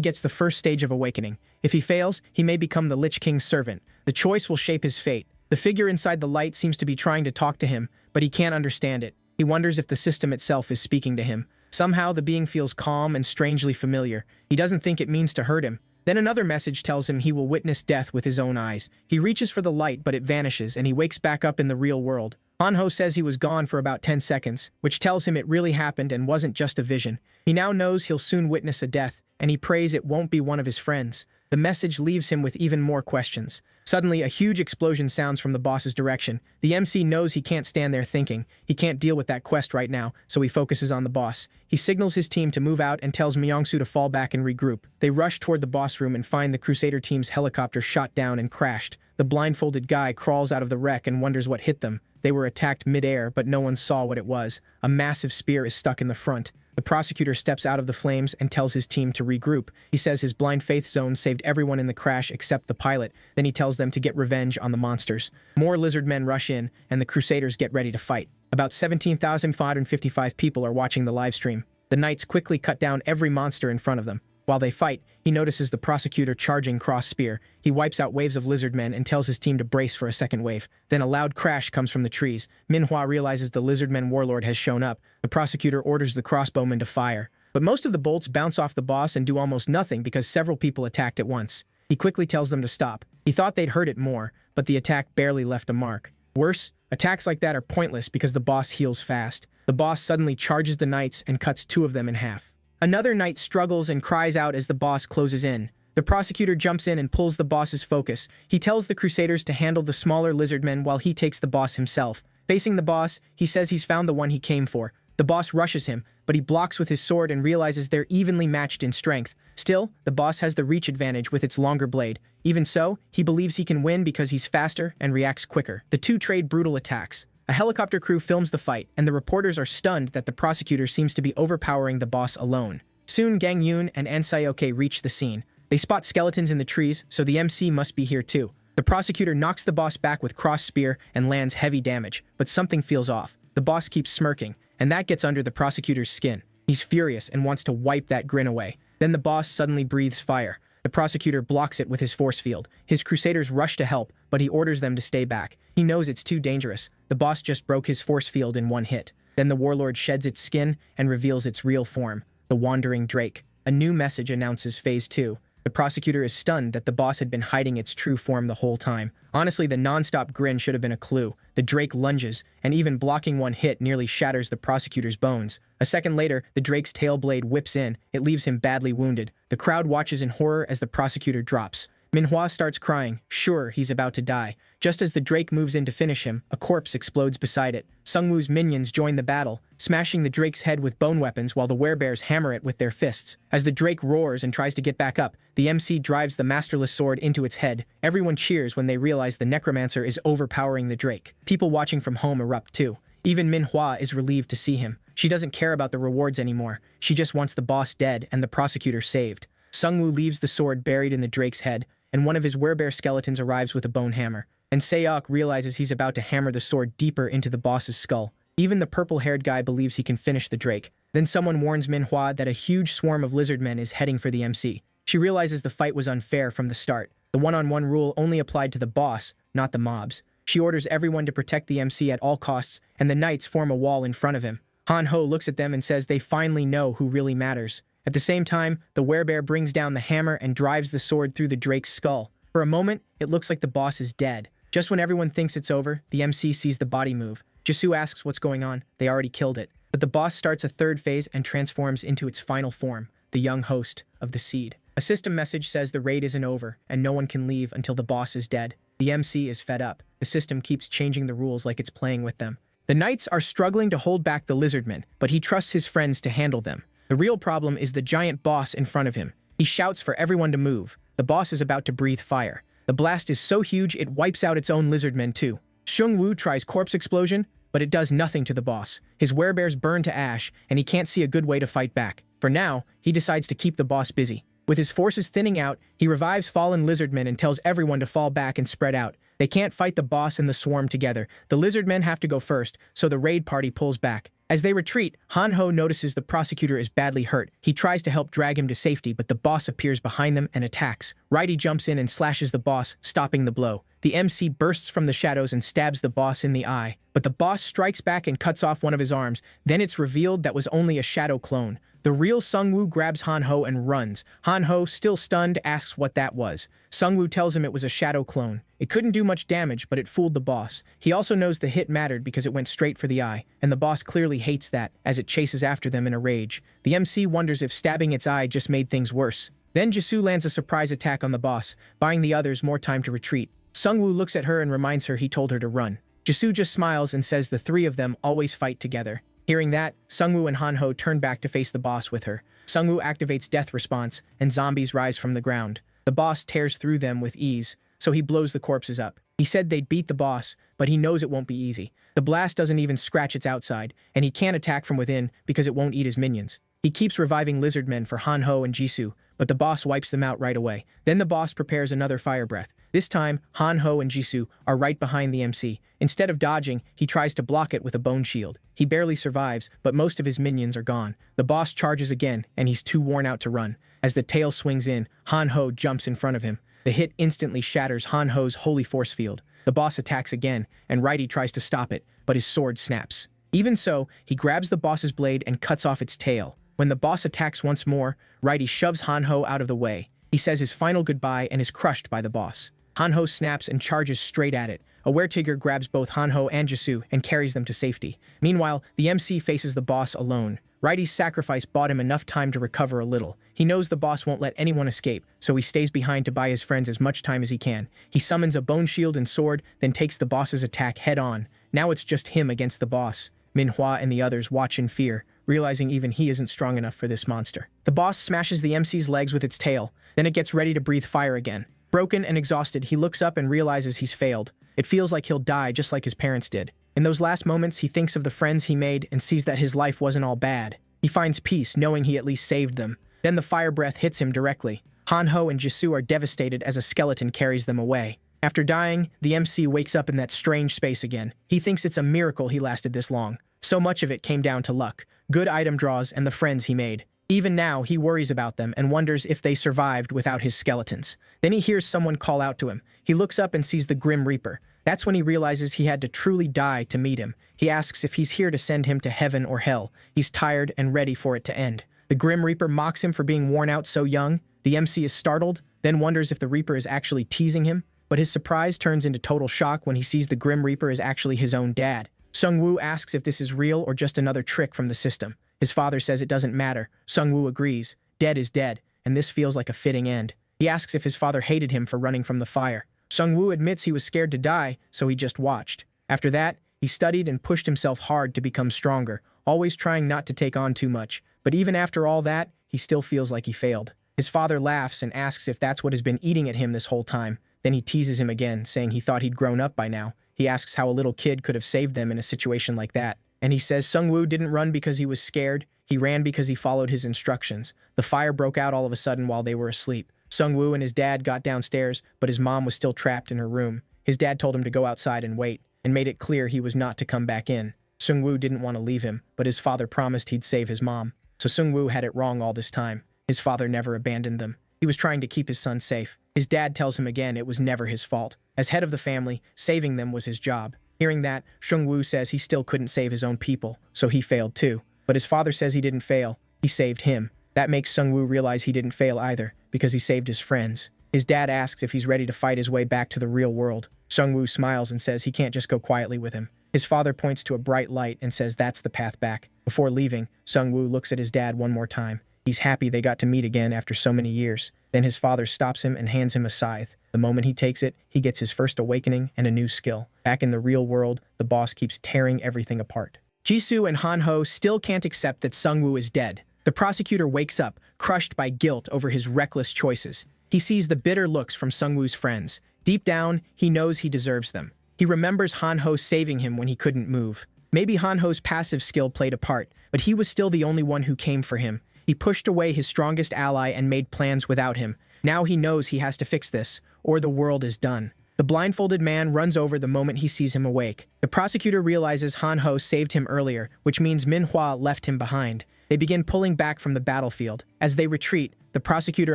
gets the first stage of awakening. If he fails, he may become the Lich King's servant. The choice will shape his fate. The figure inside the light seems to be trying to talk to him, but he can't understand it. He wonders if the system itself is speaking to him. Somehow the being feels calm and strangely familiar. He doesn't think it means to hurt him. Then another message tells him he will witness death with his own eyes. He reaches for the light, but it vanishes, and he wakes back up in the real world. Han-ho says he was gone for about 10 seconds, which tells him it really happened and wasn't just a vision. He now knows he'll soon witness a death, and he prays it won't be one of his friends. The message leaves him with even more questions. Suddenly, a huge explosion sounds from the boss's direction. The MC knows he can't stand there thinking. He can't deal with that quest right now, so he focuses on the boss. He signals his team to move out and tells Myongsu to fall back and regroup. They rush toward the boss room and find the Crusader team's helicopter shot down and crashed. The blindfolded guy crawls out of the wreck and wonders what hit them. They were attacked mid-air, but no one saw what it was. A massive spear is stuck in the front. The prosecutor steps out of the flames and tells his team to regroup. He says his blind faith zone saved everyone in the crash except the pilot. Then he tells them to get revenge on the monsters. More lizard men rush in, and the Crusaders get ready to fight. About 17,555 people are watching the live stream. The knights quickly cut down every monster in front of them. While they fight, he notices the prosecutor charging cross spear. He wipes out waves of lizard men and tells his team to brace for a second wave. Then a loud crash comes from the trees. Manhwa realizes the lizardman warlord has shown up. The prosecutor orders the crossbowmen to fire. But most of the bolts bounce off the boss and do almost nothing because several people attacked at once. He quickly tells them to stop. He thought they'd hurt it more, but the attack barely left a mark. Worse, attacks like that are pointless because the boss heals fast. The boss suddenly charges the knights and cuts two of them in half. Another knight struggles and cries out as the boss closes in. The prosecutor jumps in and pulls the boss's focus. He tells the Crusaders to handle the smaller lizardmen while he takes the boss himself. Facing the boss, he says he's found the one he came for. The boss rushes him, but he blocks with his sword and realizes they're evenly matched in strength. Still, the boss has the reach advantage with its longer blade. Even so, he believes he can win because he's faster and reacts quicker. The two trade brutal attacks. A helicopter crew films the fight, and the reporters are stunned that the prosecutor seems to be overpowering the boss alone. Soon, Gang Yoon and Ansayoke reach the scene. They spot skeletons in the trees, so the MC must be here too. The prosecutor knocks the boss back with cross spear and lands heavy damage, but something feels off. The boss keeps smirking, and that gets under the prosecutor's skin. He's furious and wants to wipe that grin away. Then the boss suddenly breathes fire. The prosecutor blocks it with his force field. His Crusaders rush to help, but he orders them to stay back. He knows it's too dangerous. The boss just broke his force field in one hit. Then the warlord sheds its skin and reveals its real form, the Wandering Drake. A new message announces Phase 2. The prosecutor is stunned that the boss had been hiding its true form the whole time. Honestly, the non-stop grin should have been a clue. The Drake lunges, and even blocking one hit nearly shatters the prosecutor's bones. A second later, the Drake's tail blade whips in. It leaves him badly wounded. The crowd watches in horror as the prosecutor drops. Manhwa starts crying, sure he's about to die. Just as the Drake moves in to finish him, a corpse explodes beside it. Sungwoo's minions join the battle, smashing the Drake's head with bone weapons while the werebears hammer it with their fists. As the Drake roars and tries to get back up, the MC drives the masterless sword into its head. Everyone cheers when they realize the necromancer is overpowering the Drake. People watching from home erupt too. Even Manhwa is relieved to see him. She doesn't care about the rewards anymore. She just wants the boss dead and the prosecutor saved. Sungwoo leaves the sword buried in the Drake's head, and one of his werebear skeletons arrives with a bone hammer. And Seok realizes he's about to hammer the sword deeper into the boss's skull. Even the purple-haired guy believes he can finish the Drake. Then someone warns Manhwa that a huge swarm of lizard men is heading for the MC. She realizes the fight was unfair from the start. The one-on-one rule only applied to the boss, not the mobs. She orders everyone to protect the MC at all costs, and the knights form a wall in front of him. Han-ho looks at them and says they finally know who really matters. At the same time, the werebear brings down the hammer and drives the sword through the Drake's skull. For a moment, it looks like the boss is dead. Just when everyone thinks it's over, the MC sees the body move. Jisoo asks what's going on. They already killed it. But the boss starts a third phase and transforms into its final form, the young host of the seed. A system message says the raid isn't over, and no one can leave until the boss is dead. The MC is fed up. The system keeps changing the rules like it's playing with them. The knights are struggling to hold back the lizardmen, but he trusts his friends to handle them. The real problem is the giant boss in front of him. He shouts for everyone to move. The boss is about to breathe fire. The blast is so huge it wipes out its own lizardmen too. Seungwoo tries corpse explosion, but it does nothing to the boss. His werebears burn to ash, and he can't see a good way to fight back. For now, he decides to keep the boss busy. With his forces thinning out, he revives fallen lizardmen and tells everyone to fall back and spread out. They can't fight the boss and the swarm together. The lizardmen have to go first, so the raid party pulls back. As they retreat, Han-ho notices the prosecutor is badly hurt. He tries to help drag him to safety, but the boss appears behind them and attacks. Righty jumps in and slashes the boss, stopping the blow. The MC bursts from the shadows and stabs the boss in the eye. But the boss strikes back and cuts off one of his arms. Then it's revealed that was only a shadow clone. The real Sungwoo grabs Han-ho and runs. Han-ho, still stunned, asks what that was. Sungwoo tells him it was a shadow clone. It couldn't do much damage, but it fooled the boss. He also knows the hit mattered because it went straight for the eye, and the boss clearly hates that, as it chases after them in a rage. The MC wonders if stabbing its eye just made things worse. Then Jisoo lands a surprise attack on the boss, buying the others more time to retreat. Sungwoo looks at her and reminds her he told her to run. Jisoo just smiles and says the three of them always fight together. Hearing that, Sungwoo and Hanho turn back to face the boss with her. Sungwoo activates death response, and zombies rise from the ground. The boss tears through them with ease, so he blows the corpses up. He said they'd beat the boss, but he knows it won't be easy. The blast doesn't even scratch its outside, and he can't attack from within because it won't eat his minions. He keeps reviving lizardmen for Hanho and Jisoo, but the boss wipes them out right away. Then the boss prepares another fire breath. This time, Hanho and Jisoo are right behind the MC. Instead of dodging, he tries to block it with a bone shield. He barely survives, but most of his minions are gone. The boss charges again, and he's too worn out to run. As the tail swings in, Hanho jumps in front of him. The hit instantly shatters Hanho's holy force field. The boss attacks again, and Righty tries to stop it, but his sword snaps. Even so, he grabs the boss's blade and cuts off its tail. When the boss attacks once more, Righty shoves Hanho out of the way. He says his final goodbye and is crushed by the boss. Hanho snaps and charges straight at it. A weretiger grabs both Hanho and Jisoo and carries them to safety. Meanwhile, the MC faces the boss alone. Righty's sacrifice bought him enough time to recover a little. He knows the boss won't let anyone escape, so he stays behind to buy his friends as much time as he can. He summons a bone shield and sword, then takes the boss's attack head on. Now it's just him against the boss. Manhwa and the others watch in fear, realizing even he isn't strong enough for this monster. The boss smashes the MC's legs with its tail, then it gets ready to breathe fire again. Broken and exhausted, he looks up and realizes he's failed. It feels like he'll die just like his parents did. In those last moments, he thinks of the friends he made and sees that his life wasn't all bad. He finds peace knowing he at least saved them. Then the fire breath hits him directly. Hanho and Jisoo are devastated as a skeleton carries them away. After dying, the MC wakes up in that strange space again. He thinks it's a miracle he lasted this long. So much of it came down to luck, good item draws, and the friends he made. Even now, he worries about them and wonders if they survived without his skeletons. Then he hears someone call out to him. He looks up and sees the Grim Reaper. That's when he realizes he had to truly die to meet him. He asks if he's here to send him to heaven or hell. He's tired and ready for it to end. The Grim Reaper mocks him for being worn out so young. The MC is startled, then wonders if the Reaper is actually teasing him. But his surprise turns into total shock when he sees the Grim Reaper is actually his own dad. Sungwoo asks if this is real or just another trick from the system. His father says it doesn't matter. Sungwoo agrees. Dead is dead, and this feels like a fitting end. He asks if his father hated him for running from the fire. Sungwoo admits he was scared to die, so he just watched. After that, he studied and pushed himself hard to become stronger, always trying not to take on too much. But even after all that, he still feels like he failed. His father laughs and asks if that's what has been eating at him this whole time. Then he teases him again, saying he thought he'd grown up by now. He asks how a little kid could have saved them in a situation like that. And he says Sungwoo didn't run because he was scared. He ran because he followed his instructions. The fire broke out all of a sudden while they were asleep. Sungwoo and his dad got downstairs, but his mom was still trapped in her room. His dad told him to go outside and wait, and made it clear he was not to come back in. Sungwoo didn't want to leave him, but his father promised he'd save his mom. So Sungwoo had it wrong all this time. His father never abandoned them. He was trying to keep his son safe. His dad tells him again it was never his fault. As head of the family, saving them was his job. Hearing that, Sungwoo says he still couldn't save his own people, so he failed too. But his father says he didn't fail. He saved him. That makes Sungwoo realize he didn't fail either, because he saved his friends. His dad asks if he's ready to fight his way back to the real world. Sungwoo smiles and says he can't just go quietly with him. His father points to a bright light and says that's the path back. Before leaving, Sungwoo looks at his dad one more time. He's happy they got to meet again after so many years. Then his father stops him and hands him a scythe. The moment he takes it, he gets his first awakening and a new skill. Back in the real world, the boss keeps tearing everything apart. Jisoo and Hanho still can't accept that Sungwoo is dead. The prosecutor wakes up, crushed by guilt over his reckless choices. He sees the bitter looks from Sungwoo's friends. Deep down, he knows he deserves them. He remembers Hanho saving him when he couldn't move. Maybe Hanho's passive skill played a part, but he was still the only one who came for him. He pushed away his strongest ally and made plans without him. Now he knows he has to fix this, or the world is done. The blindfolded man runs over the moment he sees him awake. The prosecutor realizes Hanho saved him earlier, which means Manhwa left him behind. They begin pulling back from the battlefield. As they retreat, the prosecutor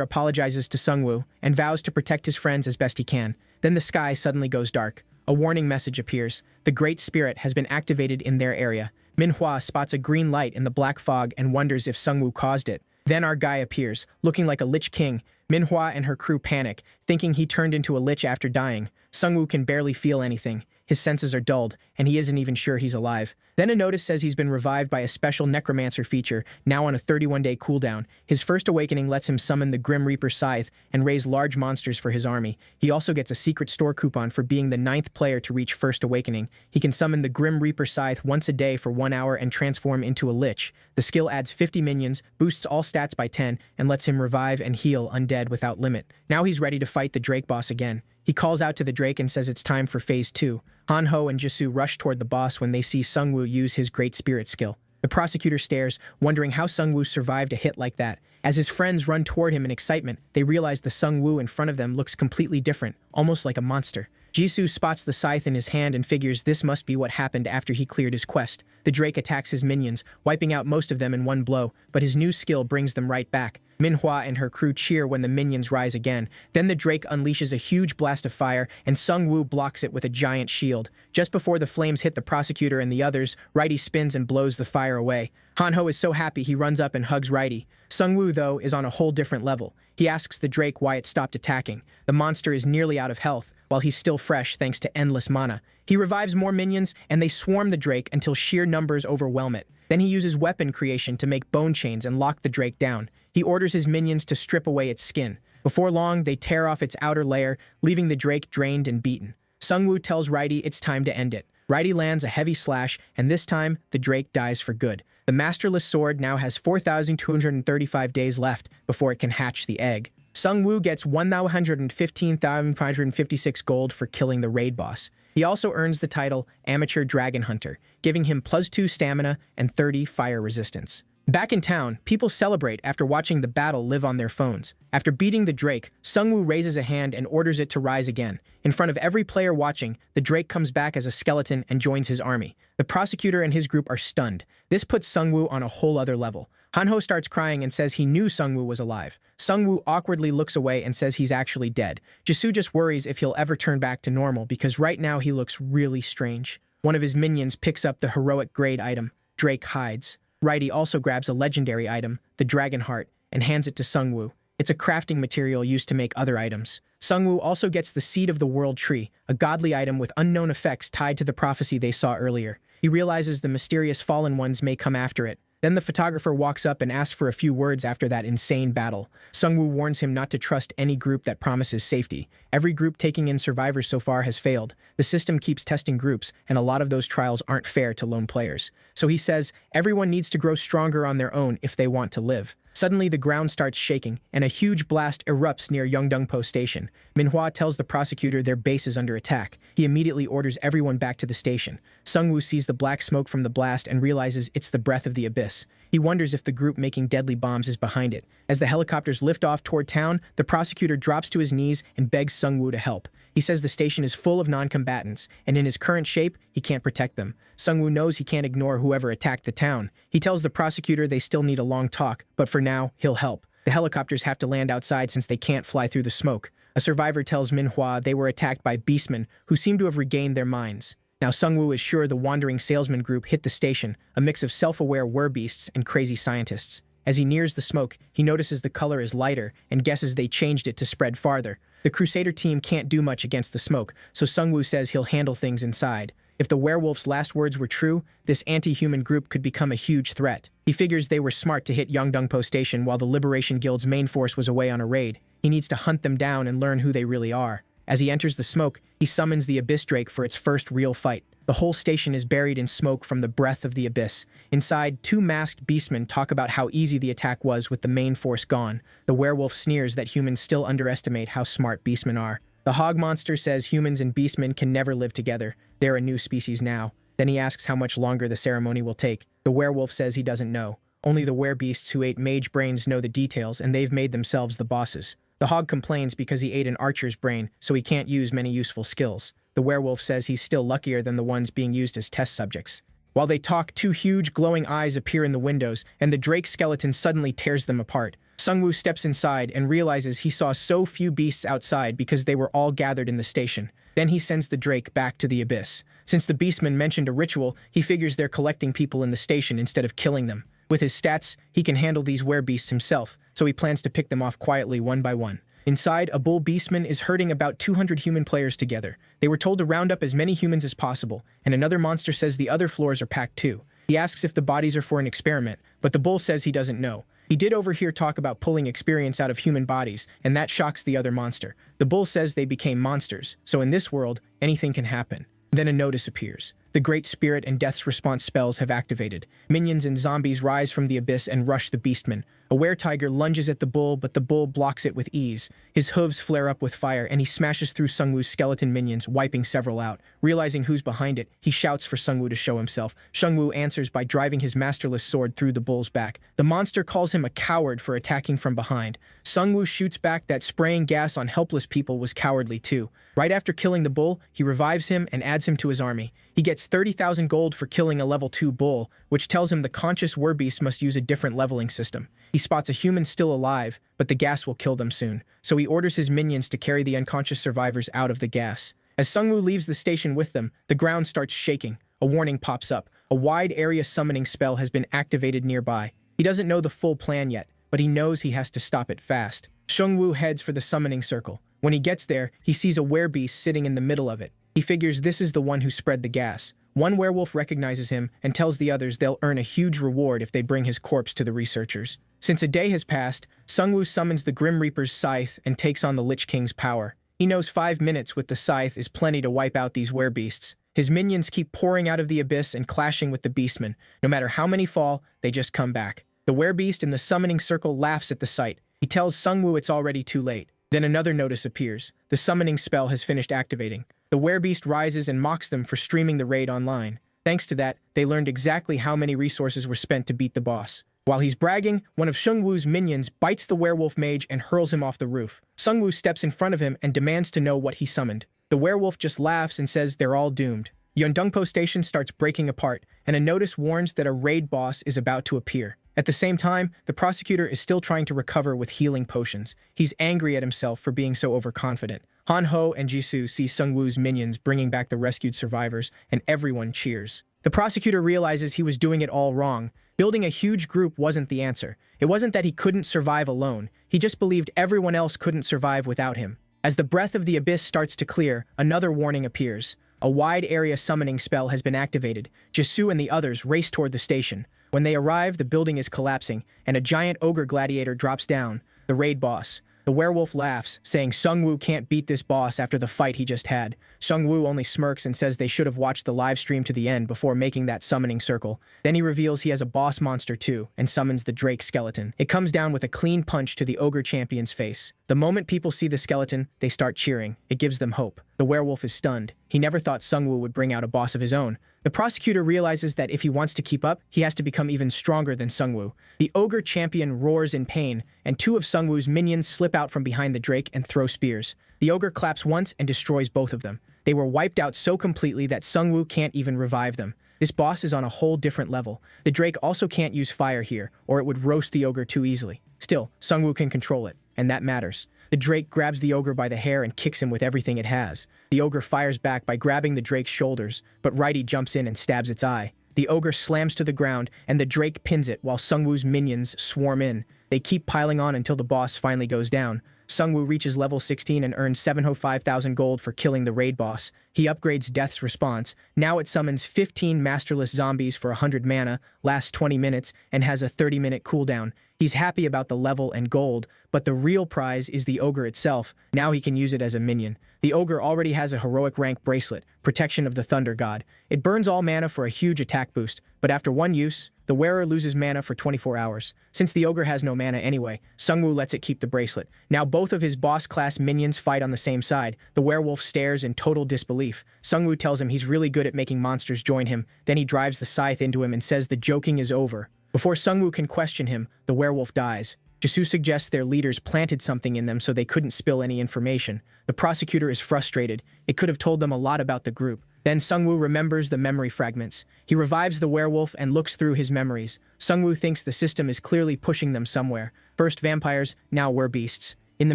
apologizes to Sungwoo and vows to protect his friends as best he can. Then the sky suddenly goes dark. A warning message appears. The Great Spirit has been activated in their area. Manhwa spots a green light in the black fog and wonders if Sungwoo caused it. Then our guy appears, looking like a Lich King. Manhwa and her crew panic, thinking he turned into a lich after dying. Sungwoo can barely feel anything. his senses are dulled, and he isn't even sure he's alive. Then a notice says he's been revived by a special necromancer feature, now on a 31-day cooldown. His first awakening lets him summon the Grim Reaper Scythe and raise large monsters for his army. He also gets a secret store coupon for being the 9th player to reach first awakening. He can summon the Grim Reaper Scythe once a day for 1 hour and transform into a lich. The skill adds 50 minions, boosts all stats by 10, and lets him revive and heal undead without limit. Now he's ready to fight the Drake boss again. He calls out to the Drake and says it's time for Phase 2. Han-Ho and Jisoo rush toward the boss when they see Sung-Woo use his Great Spirit skill. The prosecutor stares, wondering how Sung-Woo survived a hit like that. As his friends run toward him in excitement, they realize the Sung-Woo in front of them looks completely different, almost like a monster. Jisoo spots the scythe in his hand and figures this must be what happened after he cleared his quest. The Drake attacks his minions, wiping out most of them in one blow, but his new skill brings them right back. Manhwa and her crew cheer when the minions rise again. Then the Drake unleashes a huge blast of fire, and Sung-Woo blocks it with a giant shield. Just before the flames hit the prosecutor and the others, Righty spins and blows the fire away. Han-Ho is so happy he runs up and hugs Righty. Sung-Woo, though, is on a whole different level. He asks the Drake why it stopped attacking. The monster is nearly out of health, while he's still fresh thanks to endless mana. He revives more minions, and they swarm the Drake until sheer numbers overwhelm it. Then he uses weapon creation to make bone chains and lock the Drake down. He orders his minions to strip away its skin. Before long, they tear off its outer layer, leaving the Drake drained and beaten. Sung-Woo tells Righty it's time to end it. Righty lands a heavy slash, and this time, the Drake dies for good. The masterless sword now has 4,235 days left before it can hatch the egg. Sung-Woo gets 115,556 gold for killing the raid boss. He also earns the title Amateur Dragon Hunter, giving him +2 stamina and 30 fire resistance. Back in town, people celebrate after watching the battle live on their phones. After beating the Drake, Sung-Woo raises a hand and orders it to rise again. In front of every player watching, the Drake comes back as a skeleton and joins his army. The prosecutor and his group are stunned. This puts Sung-Woo on a whole other level. Han-Ho starts crying and says he knew Sung-Woo was alive. Sung-Woo awkwardly looks away and says he's actually dead. Jisoo just worries if he'll ever turn back to normal because right now he looks really strange. One of his minions picks up the heroic grade item. Drake hides. Righty also grabs a legendary item, the Dragon Heart, and hands it to Sung-Woo. It's a crafting material used to make other items. Sung-Woo also gets the Seed of the World Tree, a godly item with unknown effects tied to the prophecy they saw earlier. He realizes the mysterious fallen ones may come after it. Then the photographer walks up and asks for a few words after that insane battle. Sung-Woo warns him not to trust any group that promises safety. Every group taking in survivors so far has failed. The system keeps testing groups, and a lot of those trials aren't fair to lone players. So he says, everyone needs to grow stronger on their own if they want to live. Suddenly, the ground starts shaking, and a huge blast erupts near Yeongdeungpo Station. Manhwa tells the prosecutor their base is under attack. He immediately orders everyone back to the station. Sung-Woo sees the black smoke from the blast and realizes it's the breath of the abyss. He wonders if the group making deadly bombs is behind it. As the helicopters lift off toward town, the prosecutor drops to his knees and begs Sung-Woo to help. He says the station is full of non-combatants, and in his current shape, he can't protect them. Sung-Woo knows he can't ignore whoever attacked the town. He tells the prosecutor they still need a long talk, but for now, he'll help. The helicopters have to land outside since they can't fly through the smoke. A survivor tells Manhwa they were attacked by beastmen who seem to have regained their minds. Now Sung-Woo is sure the wandering salesman group hit the station, a mix of self-aware werbeasts and crazy scientists. As he nears the smoke, he notices the color is lighter and guesses they changed it to spread farther. The Crusader team can't do much against the smoke, so Sung-Woo says he'll handle things inside. If the werewolf's last words were true, this anti-human group could become a huge threat. He figures they were smart to hit Yeongdeungpo Station while the Liberation Guild's main force was away on a raid. He needs to hunt them down and learn who they really are. As he enters the smoke, he summons the Abyss Drake for its first real fight. The whole station is buried in smoke from the breath of the abyss. Inside, two masked beastmen talk about how easy the attack was with the main force gone. The werewolf sneers that humans still underestimate how smart beastmen are. The hog monster says humans and beastmen can never live together. They're a new species now. Then he asks how much longer the ceremony will take. The werewolf says he doesn't know. Only the werebeasts who ate mage brains know the details, and they've made themselves the bosses. The hog complains because he ate an archer's brain, so he can't use many useful skills. The werewolf says he's still luckier than the ones being used as test subjects. While they talk, two huge glowing eyes appear in the windows, and the Drake skeleton suddenly tears them apart. Sung-Woo steps inside and realizes he saw so few beasts outside because they were all gathered in the station. Then he sends the Drake back to the abyss. Since the beastmen mentioned a ritual, he figures they're collecting people in the station instead of killing them. With his stats, he can handle these werebeasts himself, so he plans to pick them off quietly one by one. Inside, a bull beastman is herding about 200 human players together. They were told to round up as many humans as possible, and another monster says the other floors are packed too. He asks if the bodies are for an experiment, but the bull says he doesn't know. He did overhear talk about pulling experience out of human bodies, and that shocks the other monster. The bull says they became monsters, so in this world, anything can happen. Then a notice appears. The Great Spirit and Death's Response spells have activated. Minions and zombies rise from the abyss and rush the beastman. A were-tiger lunges at the bull, but the bull blocks it with ease. His hooves flare up with fire, and he smashes through Sungwoo's skeleton minions, wiping several out. Realizing who's behind it, he shouts for Sungwoo to show himself. Sungwoo answers by driving his masterless sword through the bull's back. The monster calls him a coward for attacking from behind. Sungwoo shoots back that spraying gas on helpless people was cowardly too. Right after killing the bull, he revives him and adds him to his army. He gets 30,000 gold for killing a level 2 bull, which tells him the conscious werbeast must use a different leveling system. He spots a human still alive, but the gas will kill them soon, so he orders his minions to carry the unconscious survivors out of the gas. As Sungwoo leaves the station with them, the ground starts shaking. A warning pops up. A wide area summoning spell has been activated nearby. He doesn't know the full plan yet, but he knows he has to stop it fast. Sungwoo heads for the summoning circle. When he gets there, he sees a werebeast sitting in the middle of it. He figures this is the one who spread the gas. One werewolf recognizes him and tells the others they'll earn a huge reward if they bring his corpse to the researchers. Since a day has passed, Sungwoo summons the Grim Reaper's scythe and takes on the Lich King's power. He knows 5 minutes with the scythe is plenty to wipe out these werebeasts. His minions keep pouring out of the abyss and clashing with the beastmen. No matter how many fall, they just come back. The werebeast in the summoning circle laughs at the sight. He tells Sungwoo it's already too late. Then another notice appears. The summoning spell has finished activating. The werebeast rises and mocks them for streaming the raid online. Thanks to that, they learned exactly how many resources were spent to beat the boss. While he's bragging, one of Sungwoo's minions bites the werewolf mage and hurls him off the roof. Sungwoo steps in front of him and demands to know what he summoned. The werewolf just laughs and says they're all doomed. Yeondongpo Station starts breaking apart, and a notice warns that a raid boss is about to appear. At the same time, the prosecutor is still trying to recover with healing potions. He's angry at himself for being so overconfident. Han-ho and Jisoo see Sungwoo's minions bringing back the rescued survivors, and everyone cheers. The prosecutor realizes he was doing it all wrong. Building a huge group wasn't the answer. It wasn't that he couldn't survive alone. He just believed everyone else couldn't survive without him. As the breath of the abyss starts to clear, another warning appears. A wide area summoning spell has been activated. Jisoo and the others race toward the station. When they arrive, the building is collapsing, and a giant ogre gladiator drops down, the raid boss. The werewolf laughs, saying Sungwoo can't beat this boss after the fight he just had. Sungwoo only smirks and says they should have watched the live stream to the end before making that summoning circle. Then he reveals he has a boss monster too, and summons the Drake skeleton. It comes down with a clean punch to the ogre champion's face. The moment people see the skeleton, they start cheering. It gives them hope. The werewolf is stunned. He never thought Sungwoo would bring out a boss of his own. The prosecutor realizes that if he wants to keep up, he has to become even stronger than Sungwoo. The ogre champion roars in pain, and 2 of Sungwoo's minions slip out from behind the Drake and throw spears. The ogre claps once and destroys both of them. They were wiped out so completely that Sungwoo can't even revive them. This boss is on a whole different level. The Drake also can't use fire here, or it would roast the ogre too easily. Still, Sungwoo can control it, and that matters. The Drake grabs the ogre by the hair and kicks him with everything it has. The ogre fires back by grabbing the Drake's shoulders, but Righty jumps in and stabs its eye. The ogre slams to the ground, and the Drake pins it while Sungwoo's minions swarm in. They keep piling on until the boss finally goes down. Sungwoo reaches level 16 and earns 705,000 gold for killing the raid boss. He upgrades Death's Response. Now it summons 15 masterless zombies for 100 mana, lasts 20 minutes, and has a 30-minute cooldown. He's happy about the level and gold, but the real prize is the ogre itself. Now he can use it as a minion. The ogre already has a heroic rank bracelet, Protection of the Thunder God. It burns all mana for a huge attack boost, but after one use, the wearer loses mana for 24 hours. Since the ogre has no mana anyway, Sungwoo lets it keep the bracelet. Now both of his boss-class minions fight on the same side. The werewolf stares in total disbelief. Sungwoo tells him he's really good at making monsters join him. Then he drives the scythe into him and says the joking is over. Before Sungwoo can question him, the werewolf dies. Jisoo suggests their leaders planted something in them so they couldn't spill any information. The prosecutor is frustrated. It could have told them a lot about the group. Then Sungwoo remembers the memory fragments. He revives the werewolf and looks through his memories. Sungwoo thinks the system is clearly pushing them somewhere. First vampires, now werbeasts. In the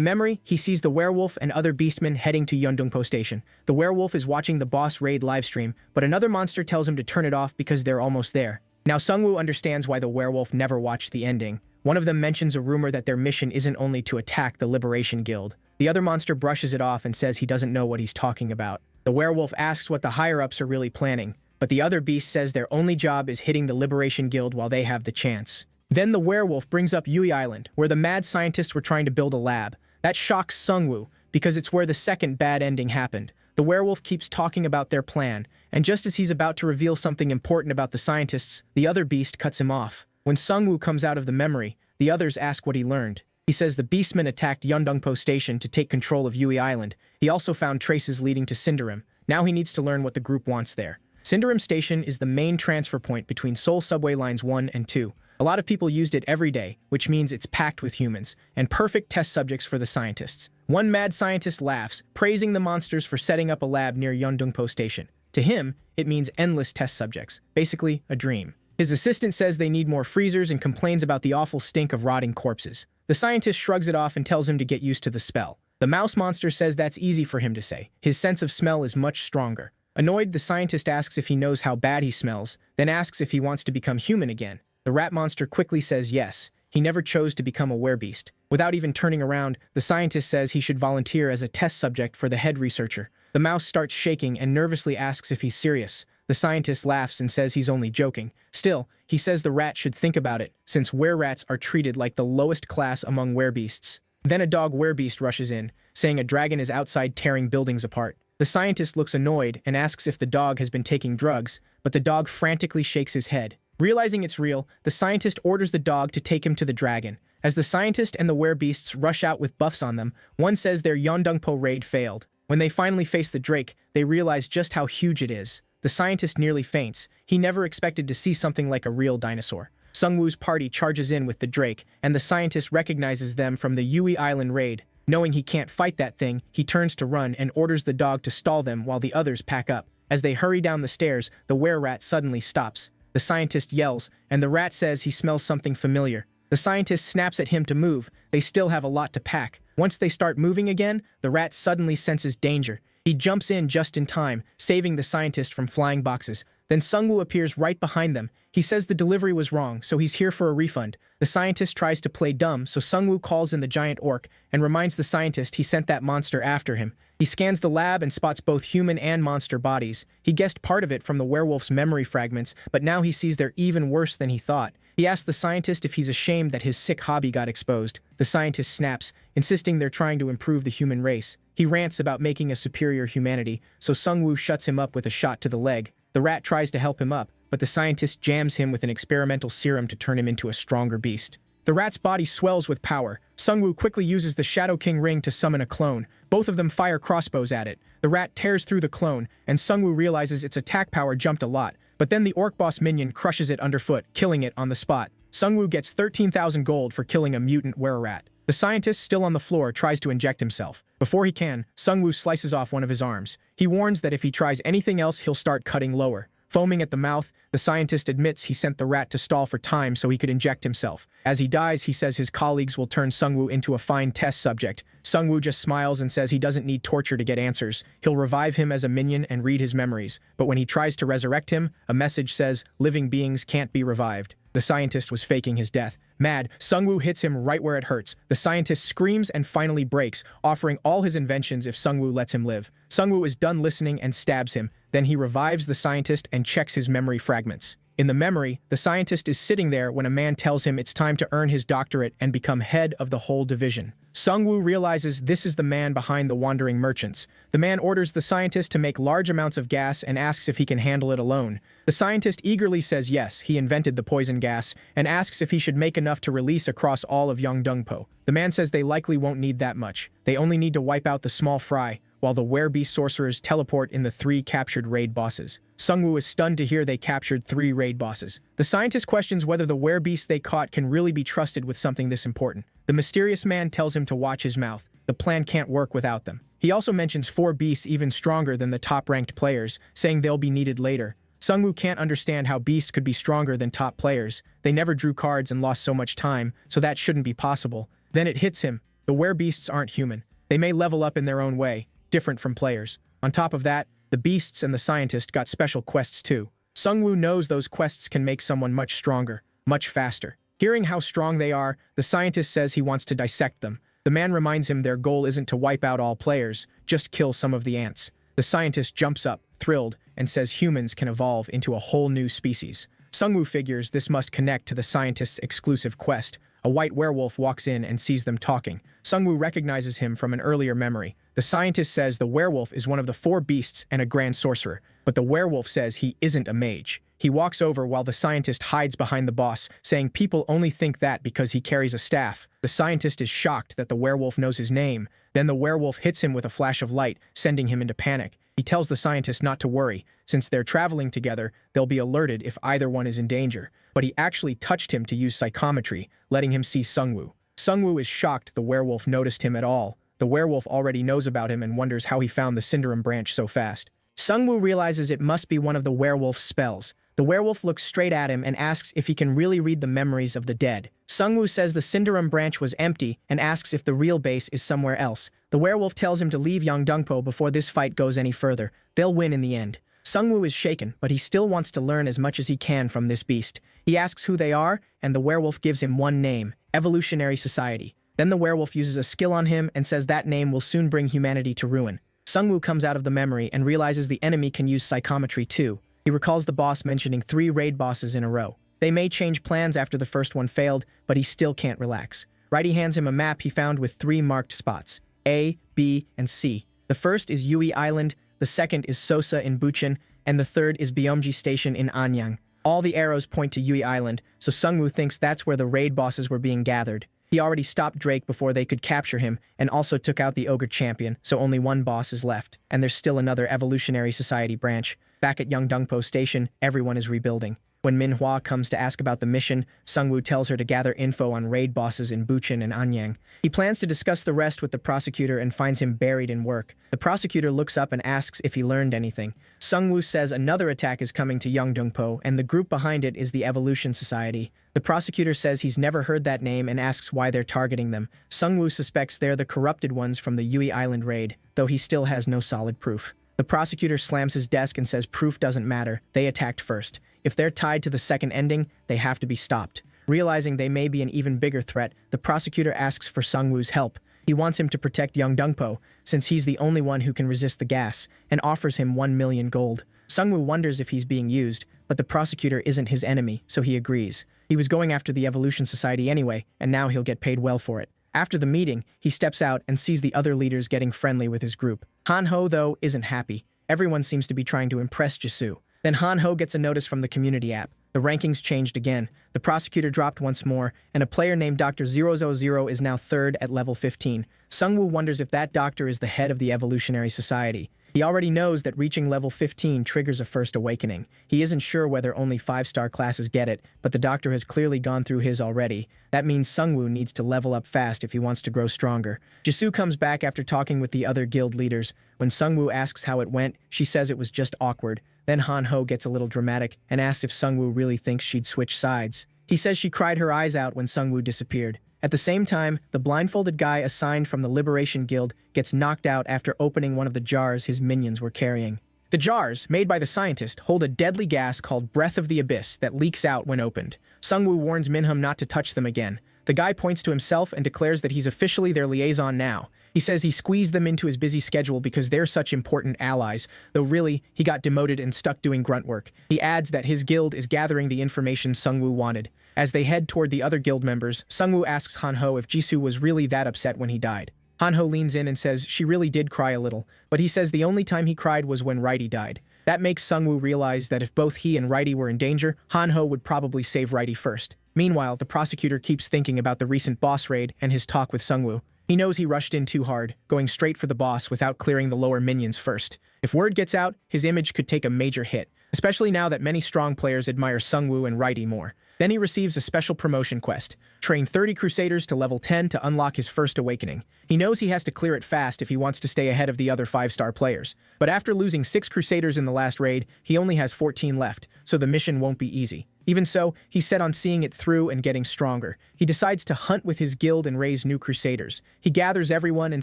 memory, he sees the werewolf and other beastmen heading to Yeondongpo Station. The werewolf is watching the boss raid livestream, but another monster tells him to turn it off because they're almost there. Now Sungwoo understands why the werewolf never watched the ending. One of them mentions a rumor that their mission isn't only to attack the Liberation Guild. The other monster brushes it off and says he doesn't know what he's talking about. The werewolf asks what the higher-ups are really planning, but the other beast says their only job is hitting the Liberation Guild while they have the chance. Then the werewolf brings up Yui Island, where the mad scientists were trying to build a lab. That shocks Sungwoo, because it's where the second bad ending happened. The werewolf keeps talking about their plan, and just as he's about to reveal something important about the scientists, the other beast cuts him off. When Sungwoo comes out of the memory, the others ask what he learned. He says the beastmen attacked Yeondongpo Station to take control of Yui Island. He also found traces leading to Cinderim. Now he needs to learn what the group wants there. Cinderim Station is the main transfer point between Seoul subway lines 1 and 2. A lot of people used it every day, which means it's packed with humans, and perfect test subjects for the scientists. One mad scientist laughs, praising the monsters for setting up a lab near Yeondongpo Station. To him, it means endless test subjects, basically a dream. His assistant says they need more freezers and complains about the awful stink of rotting corpses. The scientist shrugs it off and tells him to get used to the spell. The mouse monster says that's easy for him to say. His sense of smell is much stronger. Annoyed, the scientist asks if he knows how bad he smells, then asks if he wants to become human again. The rat monster quickly says yes. He never chose to become a werebeast. Without even turning around, the scientist says he should volunteer as a test subject for the head researcher. The mouse starts shaking and nervously asks if he's serious. The scientist laughs and says he's only joking. Still, he says the rat should think about it, since were-rats are treated like the lowest class among werebeasts. Then a dog werebeast rushes in, saying a dragon is outside tearing buildings apart. The scientist looks annoyed and asks if the dog has been taking drugs, but the dog frantically shakes his head. Realizing it's real, the scientist orders the dog to take him to the dragon. As the scientist and the werebeasts rush out with buffs on them, one says their Yeondongpo raid failed. When they finally face the drake, they realize just how huge it is. The scientist nearly faints. He never expected to see something like a real dinosaur. Sungwoo's party charges in with the drake, and the scientist recognizes them from the Yui Island raid. Knowing he can't fight that thing, he turns to run and orders the dog to stall them while the others pack up. As they hurry down the stairs, the were-rat suddenly stops. The scientist yells, and the rat says he smells something familiar. The scientist snaps at him to move. They still have a lot to pack. Once they start moving again, the rat suddenly senses danger. He jumps in just in time, saving the scientist from flying boxes. Then Sungwoo appears right behind them. He says the delivery was wrong, so he's here for a refund. The scientist tries to play dumb, so Sungwoo calls in the giant orc and reminds the scientist he sent that monster after him. He scans the lab and spots both human and monster bodies. He guessed part of it from the werewolf's memory fragments, but now he sees they're even worse than he thought. He asks the scientist if he's ashamed that his sick hobby got exposed. The scientist snaps, insisting they're trying to improve the human race. He rants about making a superior humanity, so Sungwoo shuts him up with a shot to the leg. The rat tries to help him up, but the scientist jams him with an experimental serum to turn him into a stronger beast. The rat's body swells with power. Sungwoo quickly uses the Shadow King ring to summon a clone. Both of them fire crossbows at it. The rat tears through the clone, and Sungwoo realizes its attack power jumped a lot. But then the orc boss minion crushes it underfoot, killing it on the spot. Sungwoo gets 13,000 gold for killing a mutant were-rat. The scientist, still on the floor, tries to inject himself. Before he can, Sungwoo slices off one of his arms. He warns that if he tries anything else, he'll start cutting lower. Foaming at the mouth, the scientist admits he sent the rat to stall for time so he could inject himself. As he dies, he says his colleagues will turn Sungwoo into a fine test subject. Sungwoo just smiles and says he doesn't need torture to get answers. He'll revive him as a minion and read his memories. But when he tries to resurrect him, a message says, living beings can't be revived. The scientist was faking his death. Mad, Sungwoo hits him right where it hurts. The scientist screams and finally breaks, offering all his inventions if Sungwoo lets him live. Sungwoo is done listening and stabs him. Then he revives the scientist and checks his memory fragments. In the memory, the scientist is sitting there when a man tells him it's time to earn his doctorate and become head of the whole division. Sungwoo realizes this is the man behind the wandering merchants. The man orders the scientist to make large amounts of gas and asks if he can handle it alone. The scientist eagerly says yes, he invented the poison gas, and asks if he should make enough to release across all of Yeongdongpo. The man says they likely won't need that much. They only need to wipe out the small fry, while the werebeast sorcerers teleport in the 3 captured raid bosses. Sungwoo is stunned to hear they captured 3 raid bosses. The scientist questions whether the werebeast they caught can really be trusted with something this important. The mysterious man tells him to watch his mouth. The plan can't work without them. He also mentions 4 beasts even stronger than the top-ranked players, saying they'll be needed later. Sungwoo can't understand how beasts could be stronger than top players. They never drew cards and lost so much time, so that shouldn't be possible. Then it hits him. The werebeasts aren't human. They may level up in their own way, different from players. On top of that, the beasts and the scientist got special quests too. Sungwoo knows those quests can make someone much stronger, much faster. Hearing how strong they are, the scientist says he wants to dissect them. The man reminds him their goal isn't to wipe out all players, just kill some of the ants. The scientist jumps up, thrilled, and says humans can evolve into a whole new species. Sungwoo figures this must connect to the scientist's exclusive quest. A white werewolf walks in and sees them talking. Sungwoo recognizes him from an earlier memory. The scientist says the werewolf is one of the 4 beasts and a grand sorcerer, but the werewolf says he isn't a mage. He walks over while the scientist hides behind the boss, saying people only think that because he carries a staff. The scientist is shocked that the werewolf knows his name. Then the werewolf hits him with a flash of light, sending him into panic. He tells the scientist not to worry. Since they're traveling together, they'll be alerted if either one is in danger. But he actually touched him to use psychometry, letting him see Sungwoo. Sungwoo is shocked the werewolf noticed him at all. The werewolf already knows about him and wonders how he found the Cinderum branch so fast. Sungwoo realizes it must be one of the werewolf's spells. The werewolf looks straight at him and asks if he can really read the memories of the dead. Sungwoo says the Cinderum branch was empty and asks if the real base is somewhere else. The werewolf tells him to leave Yongdongpo before this fight goes any further. They'll win in the end. Sungwoo is shaken, but he still wants to learn as much as he can from this beast. He asks who they are, and the werewolf gives him one name, Evolutionary Society. Then the werewolf uses a skill on him and says that name will soon bring humanity to ruin. Sungwoo comes out of the memory and realizes the enemy can use psychometry too. He recalls the boss mentioning 3 raid bosses in a row. They may change plans after the first one failed, but he still can't relax. Righty hands him a map he found with 3 marked spots, A, B, and C. The first is Yui Island, the second is Sosa in Buchin, and the third is Byomji Station in Anyang. All the arrows point to Yui Island, so Sungwoo thinks that's where the raid bosses were being gathered. He already stopped Drake before they could capture him, and also took out the Ogre Champion, so only one boss is left, and there's still another Evolutionary Society branch. Back at Yongdongpo Station, everyone is rebuilding. When Manhwa comes to ask about the mission, Sungwoo tells her to gather info on raid bosses in Buchin and Anyang. He plans to discuss the rest with the prosecutor and finds him buried in work. The prosecutor looks up and asks if he learned anything. Sungwoo says another attack is coming to Yongdongpo, and the group behind it is the Evolution Society. The prosecutor says he's never heard that name and asks why they're targeting them. Sungwoo suspects they're the corrupted ones from the Yui Island raid, though he still has no solid proof. The prosecutor slams his desk and says proof doesn't matter, they attacked first. If they're tied to the second ending, they have to be stopped. Realizing they may be an even bigger threat, the prosecutor asks for Sungwoo's help. He wants him to protect Yongdongpo, since he's the only one who can resist the gas, and offers him 1 million gold. Sungwoo wonders if he's being used, but the prosecutor isn't his enemy, so he agrees. He was going after the Evolution Society anyway, and now he'll get paid well for it. After the meeting, he steps out and sees the other leaders getting friendly with his group. Han-ho, though, isn't happy. Everyone seems to be trying to impress Jisoo. Then Han-ho gets a notice from the community app. The rankings changed again. The prosecutor dropped once more, and a player named Dr. 000 is now 3rd at level 15. Sungwoo wonders if that doctor is the head of the Evolutionary Society. He already knows that reaching level 15 triggers a first awakening. He isn't sure whether only 5-star classes get it, but the doctor has clearly gone through his already. That means Sungwoo needs to level up fast if he wants to grow stronger. Jisoo comes back after talking with the other guild leaders. When Sungwoo asks how it went, she says it was just awkward. Then Han-ho gets a little dramatic and asks if Sungwoo really thinks she'd switch sides. He says she cried her eyes out when Sungwoo disappeared. At the same time, the blindfolded guy assigned from the Liberation Guild gets knocked out after opening one of the jars his minions were carrying. The jars, made by the scientist, hold a deadly gas called Breath of the Abyss that leaks out when opened. Sungwoo warns Minhum not to touch them again. The guy points to himself and declares that he's officially their liaison now. He says he squeezed them into his busy schedule because they're such important allies, though really, he got demoted and stuck doing grunt work. He adds that his guild is gathering the information Sungwoo wanted. As they head toward the other guild members, Sungwoo asks Han-ho if Jisoo was really that upset when he died. Han-ho leans in and says she really did cry a little, but he says the only time he cried was when Righty died. That makes Sungwoo realize that if both he and Righty were in danger, Han-ho would probably save Righty first. Meanwhile, the prosecutor keeps thinking about the recent boss raid and his talk with Sungwoo. He knows he rushed in too hard, going straight for the boss without clearing the lower minions first. If word gets out, his image could take a major hit, especially now that many strong players admire Sungwoo and Righty more. Then he receives a special promotion quest. Train 30 Crusaders to level 10 to unlock his first awakening. He knows he has to clear it fast if he wants to stay ahead of the other 5-star players. But after losing 6 Crusaders in the last raid, he only has 14 left, so the mission won't be easy. Even so, he's set on seeing it through and getting stronger. He decides to hunt with his guild and raise new crusaders. He gathers everyone and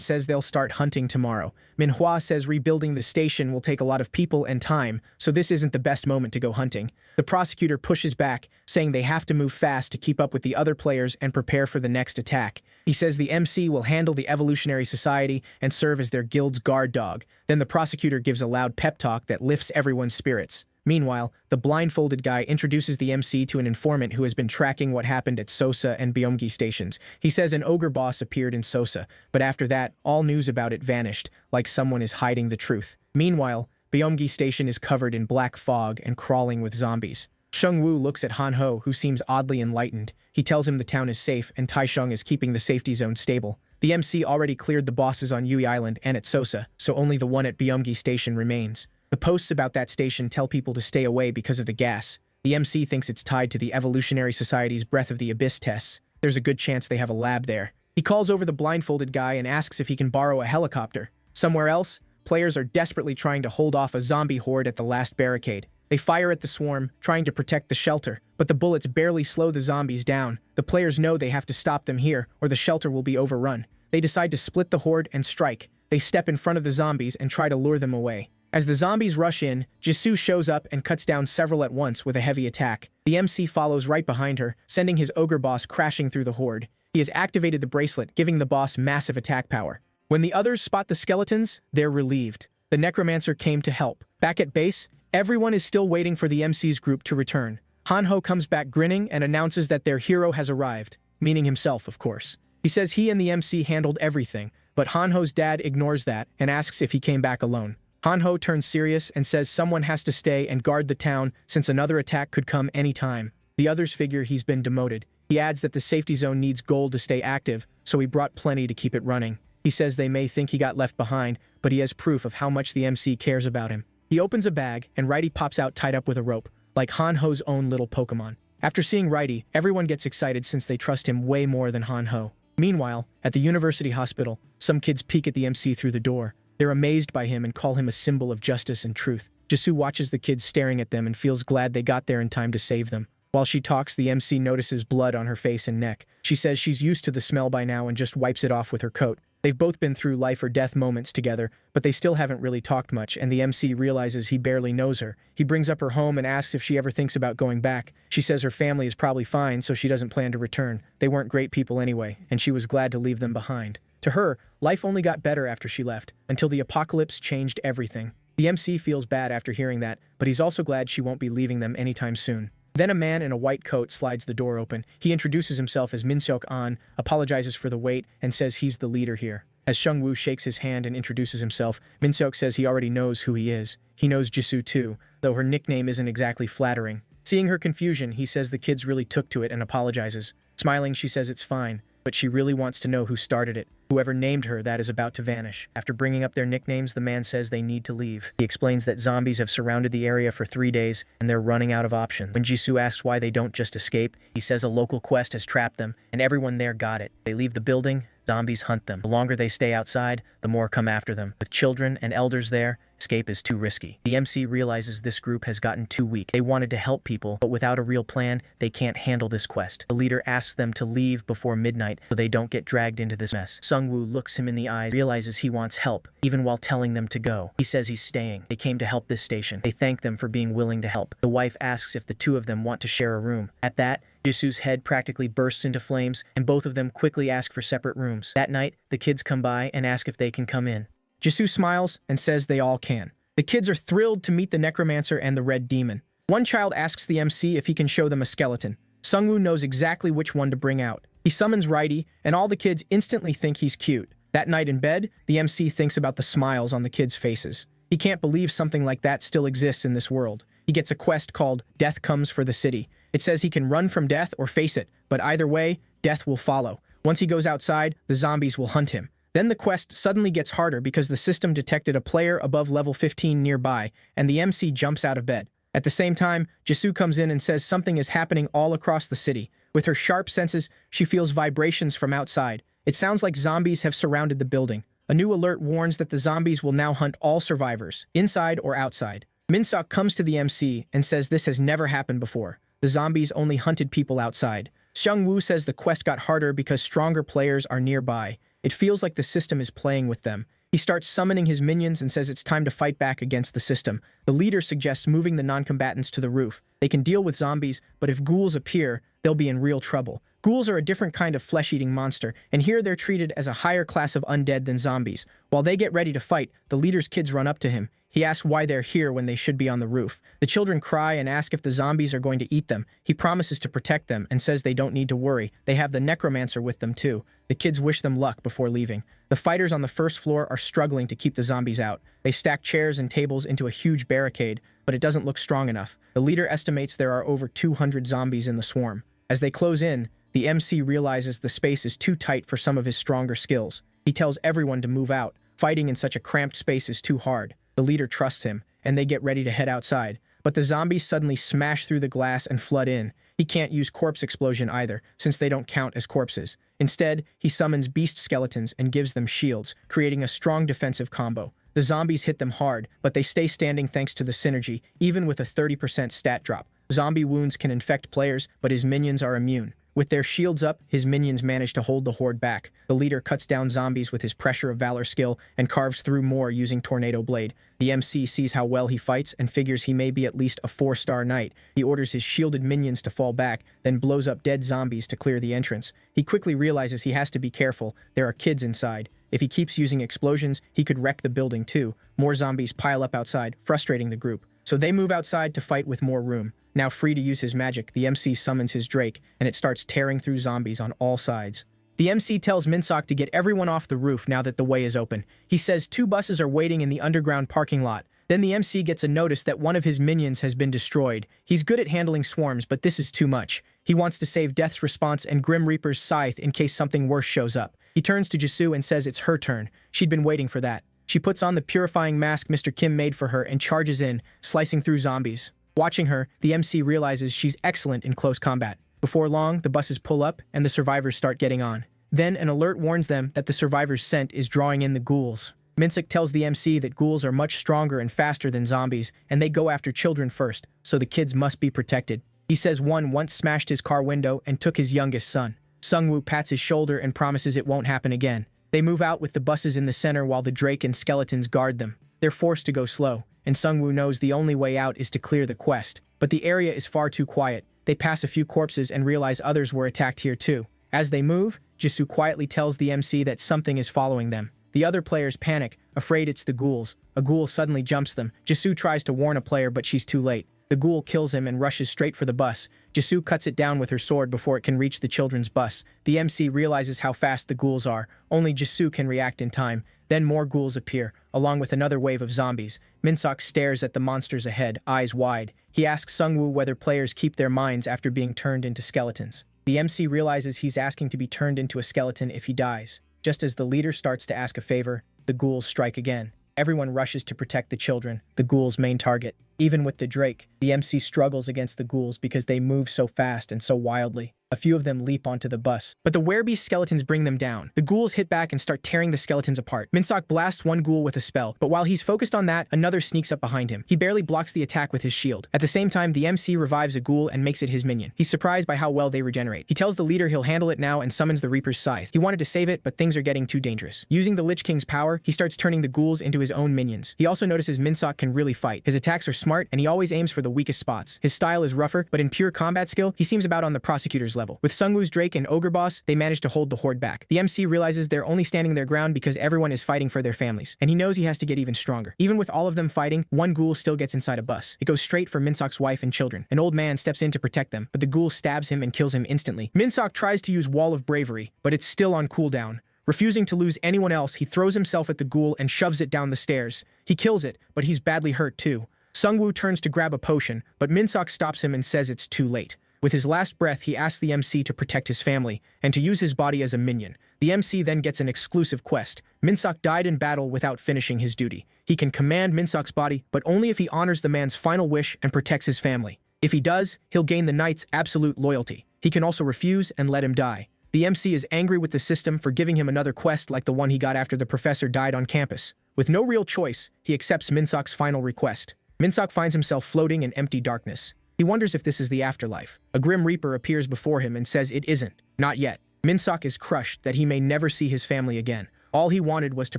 says they'll start hunting tomorrow. Manhwa says rebuilding the station will take a lot of people and time, so this isn't the best moment to go hunting. The prosecutor pushes back, saying they have to move fast to keep up with the other players and prepare for the next attack. He says the MC will handle the Evolutionary Society and serve as their guild's guard dog. Then the prosecutor gives a loud pep talk that lifts everyone's spirits. Meanwhile, the blindfolded guy introduces the MC to an informant who has been tracking what happened at Sosa and Byomgi stations. He says an ogre boss appeared in Sosa, but after that, all news about it vanished, like someone is hiding the truth. Meanwhile, Byomgi station is covered in black fog and crawling with zombies. Shengwu looks at Han Ho, who seems oddly enlightened. He tells him the town is safe and Taisheng is keeping the safety zone stable. The MC already cleared the bosses on Yui Island and at Sosa, so only the one at Byomgi station remains. The posts about that station tell people to stay away because of the gas. The MC thinks it's tied to the Evolutionary Society's Breath of the Abyss tests. There's a good chance they have a lab there. He calls over the blindfolded guy and asks if he can borrow a helicopter. Somewhere else, players are desperately trying to hold off a zombie horde at the last barricade. They fire at the swarm, trying to protect the shelter, but the bullets barely slow the zombies down. The players know they have to stop them here, or the shelter will be overrun. They decide to split the horde and strike. They step in front of the zombies and try to lure them away. As the zombies rush in, Jisoo shows up and cuts down several at once with a heavy attack. The MC follows right behind her, sending his ogre boss crashing through the horde. He has activated the bracelet, giving the boss massive attack power. When the others spot the skeletons, they're relieved. The necromancer came to help. Back at base, everyone is still waiting for the MC's group to return. Han Ho comes back grinning and announces that their hero has arrived, meaning himself, of course. He says he and the MC handled everything, but Han Ho's dad ignores that and asks if he came back alone. Han Ho turns serious and says someone has to stay and guard the town since another attack could come any time. The others figure he's been demoted. He adds that the safety zone needs gold to stay active, so he brought plenty to keep it running. He says they may think he got left behind, but he has proof of how much the MC cares about him. He opens a bag, and Righty pops out tied up with a rope, like Han Ho's own little Pokemon. After seeing Righty, everyone gets excited since they trust him way more than Han Ho. Meanwhile, at the university hospital, some kids peek at the MC through the door. They're amazed by him and call him a symbol of justice and truth. Jisoo watches the kids staring at them and feels glad they got there in time to save them. While she talks, the MC notices blood on her face and neck. She says she's used to the smell by now and just wipes it off with her coat. They've both been through life or death moments together, but they still haven't really talked much, and the MC realizes he barely knows her. He brings up her home and asks if she ever thinks about going back. She says her family is probably fine, so she doesn't plan to return. They weren't great people anyway, and she was glad to leave them behind. To her, life only got better after she left, until the apocalypse changed everything. The MC feels bad after hearing that, but he's also glad she won't be leaving them anytime soon. Then a man in a white coat slides the door open. He introduces himself as Minseok An, apologizes for the wait, and says he's the leader here. As Shengwu shakes his hand and introduces himself, Minseok says he already knows who he is. He knows Jisoo too, though her nickname isn't exactly flattering. Seeing her confusion, he says the kids really took to it and apologizes. Smiling, she says it's fine, but she really wants to know who started it. Whoever named her that is about to vanish. After bringing up their nicknames, the man says they need to leave. He explains that zombies have surrounded the area for 3 days, and they're running out of options. When Jisoo asks why they don't just escape, he says a local quest has trapped them, and everyone there got it. They leave the building, zombies hunt them. The longer they stay outside, the more come after them. With children and elders there, escape is too risky. The MC realizes this group has gotten too weak. They wanted to help people, but without a real plan, they can't handle this quest. The leader asks them to leave before midnight so they don't get dragged into this mess. Sungwoo looks him in the eyes, realizes he wants help, even while telling them to go. He says he's staying. They came to help this station. They thank them for being willing to help. The wife asks if the two of them want to share a room. At that, Jisoo's head practically bursts into flames, and both of them quickly ask for separate rooms. That night, the kids come by and ask if they can come in. Jisoo smiles and says they all can. The kids are thrilled to meet the necromancer and the red demon. One child asks the MC if he can show them a skeleton. Sungwoo knows exactly which one to bring out. He summons Righty, and all the kids instantly think he's cute. That night in bed, the MC thinks about the smiles on the kids' faces. He can't believe something like that still exists in this world. He gets a quest called Death Comes for the City. It says he can run from death or face it, but either way, death will follow. Once he goes outside, the zombies will hunt him. Then the quest suddenly gets harder because the system detected a player above level 15 nearby, and the MC jumps out of bed. At the same time, Jisoo comes in and says something is happening all across the city. With her sharp senses, she feels vibrations from outside. It sounds like zombies have surrounded the building. A new alert warns that the zombies will now hunt all survivors, inside or outside. Minseok comes to the MC and says this has never happened before. The zombies only hunted people outside. Xiangwu says the quest got harder because stronger players are nearby. It feels like the system is playing with them. He starts summoning his minions and says it's time to fight back against the system. The leader suggests moving the non-combatants to the roof. They can deal with zombies, but if ghouls appear, they'll be in real trouble. Ghouls are a different kind of flesh-eating monster, and here they're treated as a higher class of undead than zombies. While they get ready to fight, the leader's kids run up to him. He asks why they're here when they should be on the roof. The children cry and ask if the zombies are going to eat them. He promises to protect them and says they don't need to worry. They have the necromancer with them too. The kids wish them luck before leaving. The fighters on the first floor are struggling to keep the zombies out. They stack chairs and tables into a huge barricade, but it doesn't look strong enough. The leader estimates there are over 200 zombies in the swarm. As they close in, the MC realizes the space is too tight for some of his stronger skills. He tells everyone to move out. Fighting in such a cramped space is too hard. The leader trusts him, and they get ready to head outside. But the zombies suddenly smash through the glass and flood in. He can't use corpse explosion either, since they don't count as corpses. Instead, he summons beast skeletons and gives them shields, creating a strong defensive combo. The zombies hit them hard, but they stay standing thanks to the synergy, even with a 30% stat drop. Zombie wounds can infect players, but his minions are immune. With their shields up, his minions manage to hold the horde back. The leader cuts down zombies with his Pressure of Valor skill and carves through more using Tornado Blade. The MC sees how well he fights and figures he may be at least a 4-star knight. He orders his shielded minions to fall back, then blows up dead zombies to clear the entrance. He quickly realizes he has to be careful. There are kids inside. If he keeps using explosions, he could wreck the building too. More zombies pile up outside, frustrating the group. So they move outside to fight with more room. Now free to use his magic, the MC summons his Drake, and it starts tearing through zombies on all sides. The MC tells Minsok to get everyone off the roof now that the way is open. He says 2 buses are waiting in the underground parking lot. Then the MC gets a notice that one of his minions has been destroyed. He's good at handling swarms, but this is too much. He wants to save Death's Response and Grim Reaper's Scythe in case something worse shows up. He turns to Jisoo and says it's her turn. She'd been waiting for that. She puts on the purifying mask Mr. Kim made for her and charges in, slicing through zombies. Watching her, the MC realizes she's excellent in close combat. Before long, the buses pull up and the survivors start getting on. Then an alert warns them that the survivors' scent is drawing in the ghouls. Minsuk tells the MC that ghouls are much stronger and faster than zombies, and they go after children first, so the kids must be protected. He says one once smashed his car window and took his youngest son. Sungwoo pats his shoulder and promises it won't happen again. They move out with the buses in the center while the Drake and skeletons guard them. They're forced to go slow, and Sungwoo knows the only way out is to clear the quest. But the area is far too quiet. They pass a few corpses and realize others were attacked here too. As they move, Jisoo quietly tells the MC that something is following them. The other players panic, afraid it's the ghouls. A ghoul suddenly jumps them. Jisoo tries to warn a player, but she's too late. The ghoul kills him and rushes straight for the bus. Jisoo cuts it down with her sword before it can reach the children's bus. The MC realizes how fast the ghouls are. Only Jisoo can react in time. Then more ghouls appear, along with another wave of zombies. Minsok stares at the monsters ahead, eyes wide. He asks Sungwoo whether players keep their minds after being turned into skeletons. The MC realizes he's asking to be turned into a skeleton if he dies. Just as the leader starts to ask a favor, the ghouls strike again. Everyone rushes to protect the children, the ghouls' main target. Even with the Drake, the MC struggles against the ghouls because they move so fast and so wildly. A few of them leap onto the bus, but the werebeast skeletons bring them down. The ghouls hit back and start tearing the skeletons apart. Minsok blasts one ghoul with a spell, but while he's focused on that, another sneaks up behind him. He barely blocks the attack with his shield. At the same time, the MC revives a ghoul and makes it his minion. He's surprised by how well they regenerate. He tells the leader he'll handle it now and summons the Reaper's Scythe. He wanted to save it, but things are getting too dangerous. Using the Lich King's power, he starts turning the ghouls into his own minions. He also notices Minsok can really fight. His attacks are smart, and he always aims for the weakest spots. His style is rougher, but in pure combat skill, he seems about on the prosecutor's level. With Sungwoo's Drake and Ogre Boss, they manage to hold the horde back. The MC realizes they're only standing their ground because everyone is fighting for their families, and he knows he has to get even stronger. Even with all of them fighting, one ghoul still gets inside a bus. It goes straight for Minsok's wife and children. An old man steps in to protect them, but the ghoul stabs him and kills him instantly. Minsok tries to use Wall of Bravery, but it's still on cooldown. Refusing to lose anyone else, he throws himself at the ghoul and shoves it down the stairs. He kills it, but he's badly hurt too. Sungwoo turns to grab a potion, but Minsok stops him and says it's too late. With his last breath, he asks the MC to protect his family, and to use his body as a minion. The MC then gets an exclusive quest. Minsok died in battle without finishing his duty. He can command Minsok's body, but only if he honors the man's final wish and protects his family. If he does, he'll gain the knight's absolute loyalty. He can also refuse and let him die. The MC is angry with the system for giving him another quest like the one he got after the professor died on campus. With no real choice, he accepts Minsok's final request. Minsok finds himself floating in empty darkness. He wonders if this is the afterlife. A Grim Reaper appears before him and says it isn't. Not yet. Minseok is crushed that he may never see his family again. All he wanted was to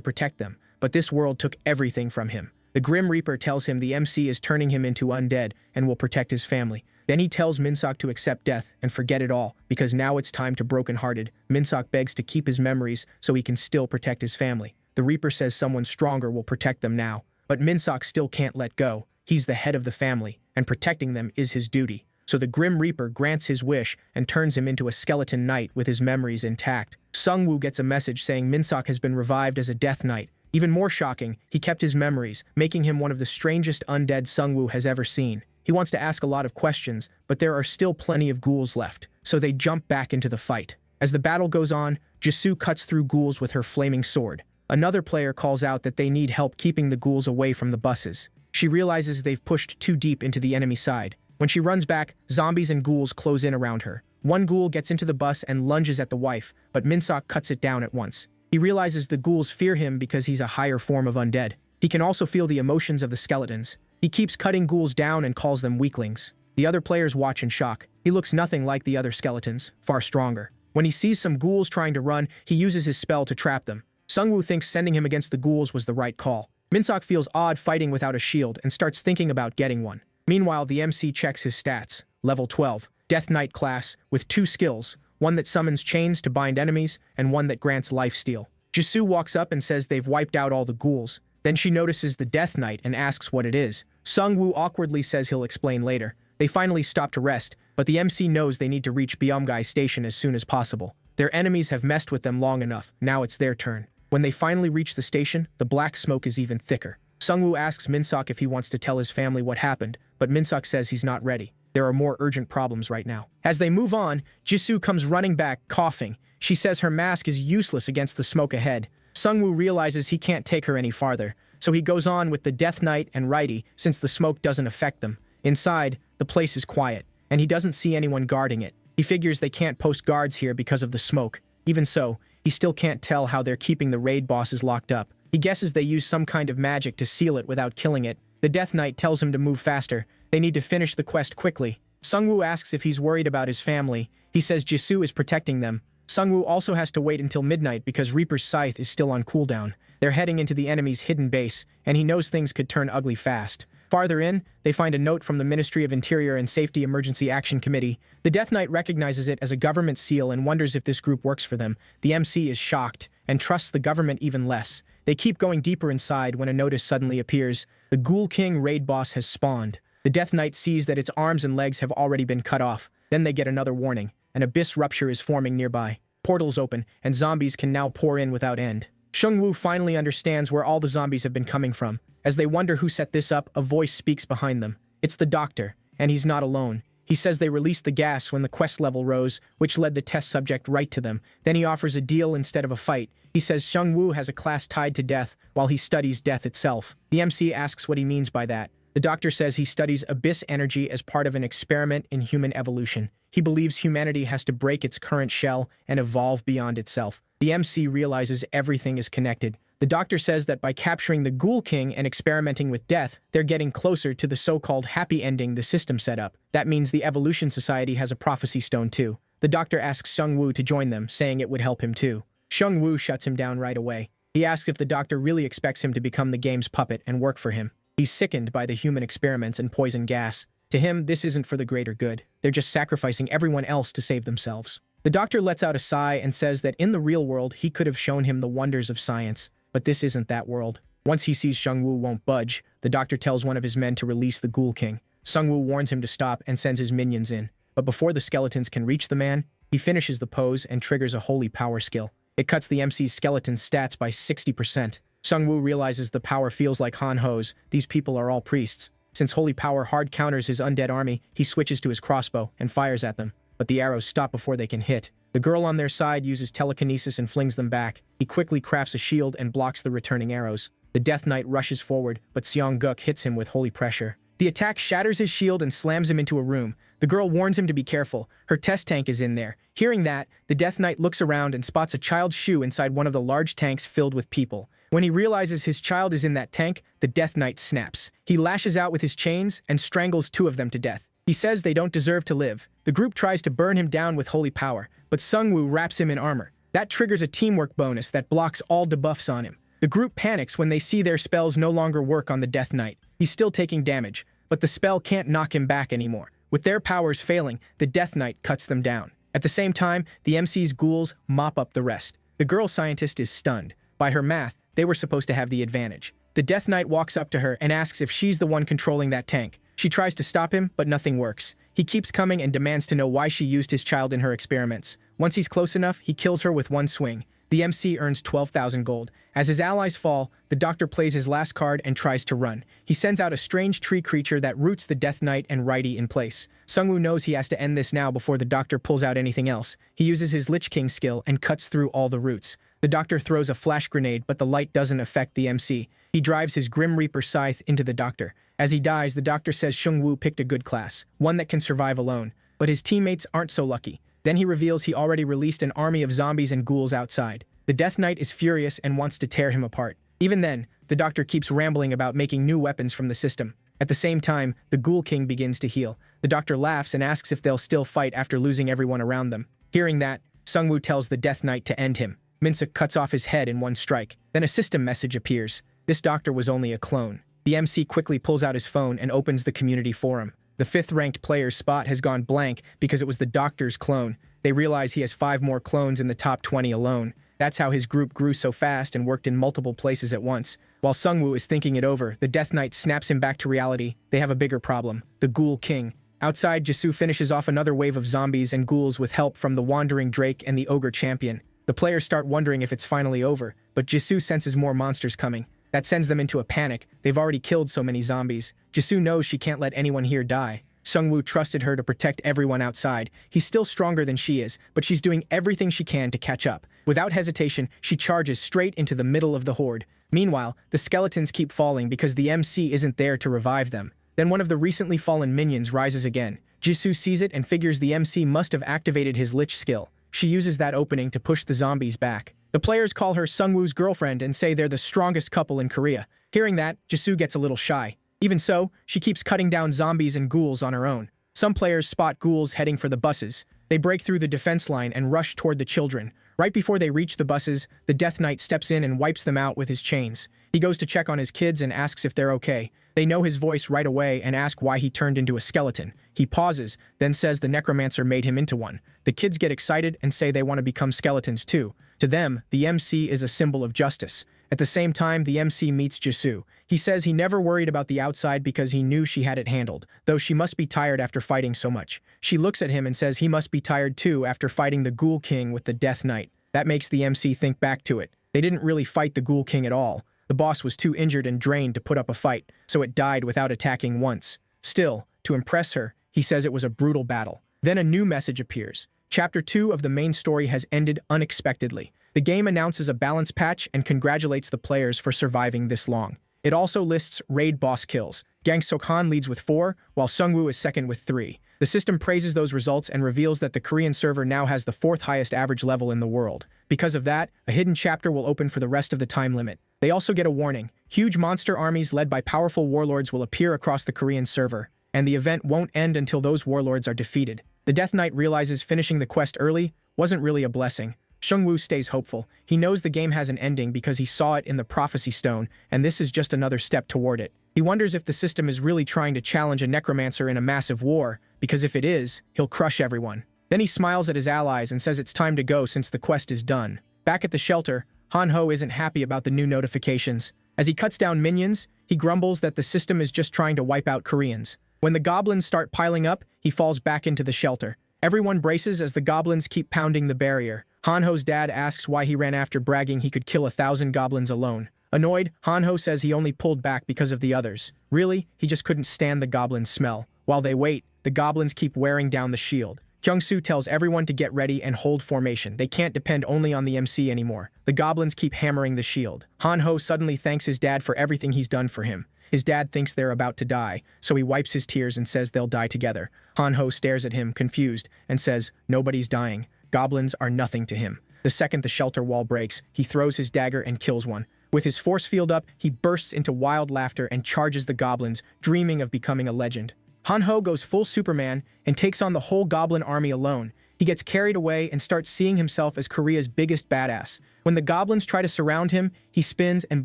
protect them, but this world took everything from him. The Grim Reaper tells him the MC is turning him into undead and will protect his family. Then he tells Minseok to accept death and forget it all, because now it's time to brokenhearted. Minseok begs to keep his memories so he can still protect his family. The Reaper says someone stronger will protect them now, but Minseok still can't let go. He's the head of the family, and protecting them is his duty. So the Grim Reaper grants his wish and turns him into a skeleton knight with his memories intact. Sungwoo gets a message saying Minseok has been revived as a death knight. Even more shocking, he kept his memories, making him one of the strangest undead Sungwoo has ever seen. He wants to ask a lot of questions, but there are still plenty of ghouls left, so they jump back into the fight. As the battle goes on, Jisoo cuts through ghouls with her flaming sword. Another player calls out that they need help keeping the ghouls away from the buses. She realizes they've pushed too deep into the enemy side. When she runs back, zombies and ghouls close in around her. One ghoul gets into the bus and lunges at the wife, but Minseok cuts it down at once. He realizes the ghouls fear him because he's a higher form of undead. He can also feel the emotions of the skeletons. He keeps cutting ghouls down and calls them weaklings. The other players watch in shock. He looks nothing like the other skeletons, far stronger. When he sees some ghouls trying to run, he uses his spell to trap them. Sungwoo thinks sending him against the ghouls was the right call. Minseok feels odd fighting without a shield and starts thinking about getting one. Meanwhile, the MC checks his stats. Level 12, Death Knight class, with 2 skills, one that summons chains to bind enemies, and one that grants lifesteal. Jisoo walks up and says they've wiped out all the ghouls. Then she notices the Death Knight and asks what it is. Sungwoo awkwardly says he'll explain later. They finally stop to rest, but the MC knows they need to reach Byumgai Station as soon as possible. Their enemies have messed with them long enough, now it's their turn. When they finally reach the station, the black smoke is even thicker. Sungwoo asks Minseok if he wants to tell his family what happened, but Minseok says he's not ready. There are more urgent problems right now. As they move on, Jisoo comes running back, coughing. She says her mask is useless against the smoke ahead. Sungwoo realizes he can't take her any farther, so he goes on with the Death Knight and Righty since the smoke doesn't affect them. Inside, the place is quiet, and he doesn't see anyone guarding it. He figures they can't post guards here because of the smoke. Even so, he still can't tell how they're keeping the raid bosses locked up. He guesses they use some kind of magic to seal it without killing it. The Death Knight tells him to move faster. They need to finish the quest quickly. Sungwoo asks if he's worried about his family. He says Jisoo is protecting them. Sungwoo also has to wait until midnight because Reaper's scythe is still on cooldown. They're heading into the enemy's hidden base, and he knows things could turn ugly fast. Farther in, they find a note from the Ministry of Interior and Safety Emergency Action Committee. The Death Knight recognizes it as a government seal and wonders if this group works for them. The MC is shocked and trusts the government even less. They keep going deeper inside when a notice suddenly appears. The Ghoul King raid boss has spawned. The Death Knight sees that its arms and legs have already been cut off. Then they get another warning. An abyss rupture is forming nearby. Portals open, and zombies can now pour in without end. Sungwoo finally understands where all the zombies have been coming from. As they wonder who set this up, a voice speaks behind them. It's the doctor, and he's not alone. He says they released the gas when the quest level rose, which led the test subject right to them. Then he offers a deal instead of a fight. He says Sungwoo has a class tied to death while he studies death itself. The MC asks what he means by that. The doctor says he studies abyss energy as part of an experiment in human evolution. He believes humanity has to break its current shell and evolve beyond itself. The MC realizes everything is connected. The doctor says that by capturing the Ghoul King and experimenting with death, they're getting closer to the so-called happy ending the system set up. That means the Evolution Society has a prophecy stone too. The doctor asks Sungwoo to join them, saying it would help him too. Sungwoo shuts him down right away. He asks if the doctor really expects him to become the game's puppet and work for him. He's sickened by the human experiments and poison gas. To him, this isn't for the greater good. They're just sacrificing everyone else to save themselves. The doctor lets out a sigh and says that in the real world, he could have shown him the wonders of science. But this isn't that world. Once he sees Sungwoo won't budge, the doctor tells one of his men to release the Ghoul King. Sungwoo warns him to stop and sends his minions in. But before the skeletons can reach the man, he finishes the pose and triggers a holy power skill. It cuts the MC's skeleton stats by 60%. Sungwoo realizes the power feels like Han-Ho's. These people are all priests. Since holy power hard counters his undead army, he switches to his crossbow and fires at them. But the arrows stop before they can hit. The girl on their side uses telekinesis and flings them back. He quickly crafts a shield and blocks the returning arrows. The Death Knight rushes forward, but Seong-guk hits him with holy pressure. The attack shatters his shield and slams him into a room. The girl warns him to be careful. Her test tank is in there. Hearing that, the Death Knight looks around and spots a child's shoe inside one of the large tanks filled with people. When he realizes his child is in that tank, the Death Knight snaps. He lashes out with his chains and strangles 2 of them to death. He says they don't deserve to live. The group tries to burn him down with holy power, but Sungwoo wraps him in armor. That triggers a teamwork bonus that blocks all debuffs on him. The group panics when they see their spells no longer work on the Death Knight. He's still taking damage, but the spell can't knock him back anymore. With their powers failing, the Death Knight cuts them down. At the same time, the MC's ghouls mop up the rest. The girl scientist is stunned. By her math, they were supposed to have the advantage. The Death Knight walks up to her and asks if she's the one controlling that tank. She tries to stop him, but nothing works. He keeps coming and demands to know why she used his child in her experiments. Once he's close enough, he kills her with one swing. The MC earns 12,000 gold. As his allies fall, the doctor plays his last card and tries to run. He sends out a strange tree creature that roots the Death Knight and Righty in place. Sungwoo knows he has to end this now before the doctor pulls out anything else. He uses his Lich King skill and cuts through all the roots. The doctor throws a flash grenade, but the light doesn't affect the MC. He drives his Grim Reaper scythe into the doctor. As he dies, the doctor says Sungwoo picked a good class, one that can survive alone. But his teammates aren't so lucky. Then he reveals he already released an army of zombies and ghouls outside. The Death Knight is furious and wants to tear him apart. Even then, the doctor keeps rambling about making new weapons from the system. At the same time, the Ghoul King begins to heal. The doctor laughs and asks if they'll still fight after losing everyone around them. Hearing that, Sungwoo tells the Death Knight to end him. Minsa cuts off his head in one strike. Then a system message appears. This doctor was only a clone. The MC quickly pulls out his phone and opens the community forum. The 5th-ranked player's spot has gone blank because it was the doctor's clone. They realize he has 5 more clones in the top 20 alone. That's how his group grew so fast and worked in multiple places at once. While Sungwoo is thinking it over, the Death Knight snaps him back to reality. They have a bigger problem, the Ghoul King. Outside, Jisoo finishes off another wave of zombies and ghouls with help from the Wandering Drake and the Ogre Champion. The players start wondering if it's finally over, but Jisoo senses more monsters coming. That sends them into a panic. They've already killed so many zombies. Jisoo knows she can't let anyone here die. Sungwoo trusted her to protect everyone outside. He's still stronger than she is, but she's doing everything she can to catch up. Without hesitation, she charges straight into the middle of the horde. Meanwhile, the skeletons keep falling because the MC isn't there to revive them. Then one of the recently fallen minions rises again. Jisoo sees it and figures the MC must have activated his Lich skill. She uses that opening to push the zombies back. The players call her Sungwoo's girlfriend and say they're the strongest couple in Korea. Hearing that, Jisoo gets a little shy. Even so, she keeps cutting down zombies and ghouls on her own. Some players spot ghouls heading for the buses. They break through the defense line and rush toward the children. Right before they reach the buses, the Death Knight steps in and wipes them out with his chains. He goes to check on his kids and asks if they're okay. They know his voice right away and ask why he turned into a skeleton. He pauses, then says the necromancer made him into one. The kids get excited and say they want to become skeletons too. To them, the MC is a symbol of justice. At the same time, the MC meets Jisoo. He says he never worried about the outside because he knew she had it handled, though she must be tired after fighting so much. She looks at him and says he must be tired too after fighting the Ghoul King with the Death Knight. That makes the MC think back to it. They didn't really fight the Ghoul King at all. The boss was too injured and drained to put up a fight, so it died without attacking once. Still, to impress her, he says it was a brutal battle. Then a new message appears. Chapter 2 of the main story has ended unexpectedly. The game announces a balance patch and congratulates the players for surviving this long. It also lists raid boss kills. Gang Sokhan leads with 4, while Sungwoo is second with 3. The system praises those results and reveals that the Korean server now has the 4th highest average level in the world. Because of that, a hidden chapter will open for the rest of the time limit. They also get a warning. Huge monster armies led by powerful warlords will appear across the Korean server, and the event won't end until those warlords are defeated. The Death Knight realizes finishing the quest early wasn't really a blessing. Sungwoo stays hopeful. He knows the game has an ending because he saw it in the Prophecy Stone, and this is just another step toward it. He wonders if the system is really trying to challenge a necromancer in a massive war, because if it is, he'll crush everyone. Then he smiles at his allies and says it's time to go since the quest is done. Back at the shelter, Han-ho isn't happy about the new notifications. As he cuts down minions, he grumbles that the system is just trying to wipe out Koreans. When the goblins start piling up, he falls back into the shelter. Everyone braces as the goblins keep pounding the barrier. Han-ho's dad asks why he ran after bragging he could kill 1,000 goblins alone. Annoyed, Han-ho says he only pulled back because of the others. Really, he just couldn't stand the goblins' smell. While they wait, the goblins keep wearing down the shield. Kyung-soo tells everyone to get ready and hold formation. They can't depend only on the MC anymore. The goblins keep hammering the shield. Han-ho suddenly thanks his dad for everything he's done for him. His dad thinks they're about to die, so he wipes his tears and says they'll die together. Han-ho stares at him, confused, and says, "Nobody's dying. Goblins are nothing to him." The second the shelter wall breaks, he throws his dagger and kills one. With his force field up, he bursts into wild laughter and charges the goblins, dreaming of becoming a legend. Han-ho goes full Superman and takes on the whole goblin army alone. He gets carried away and starts seeing himself as Korea's biggest badass. When the goblins try to surround him, he spins and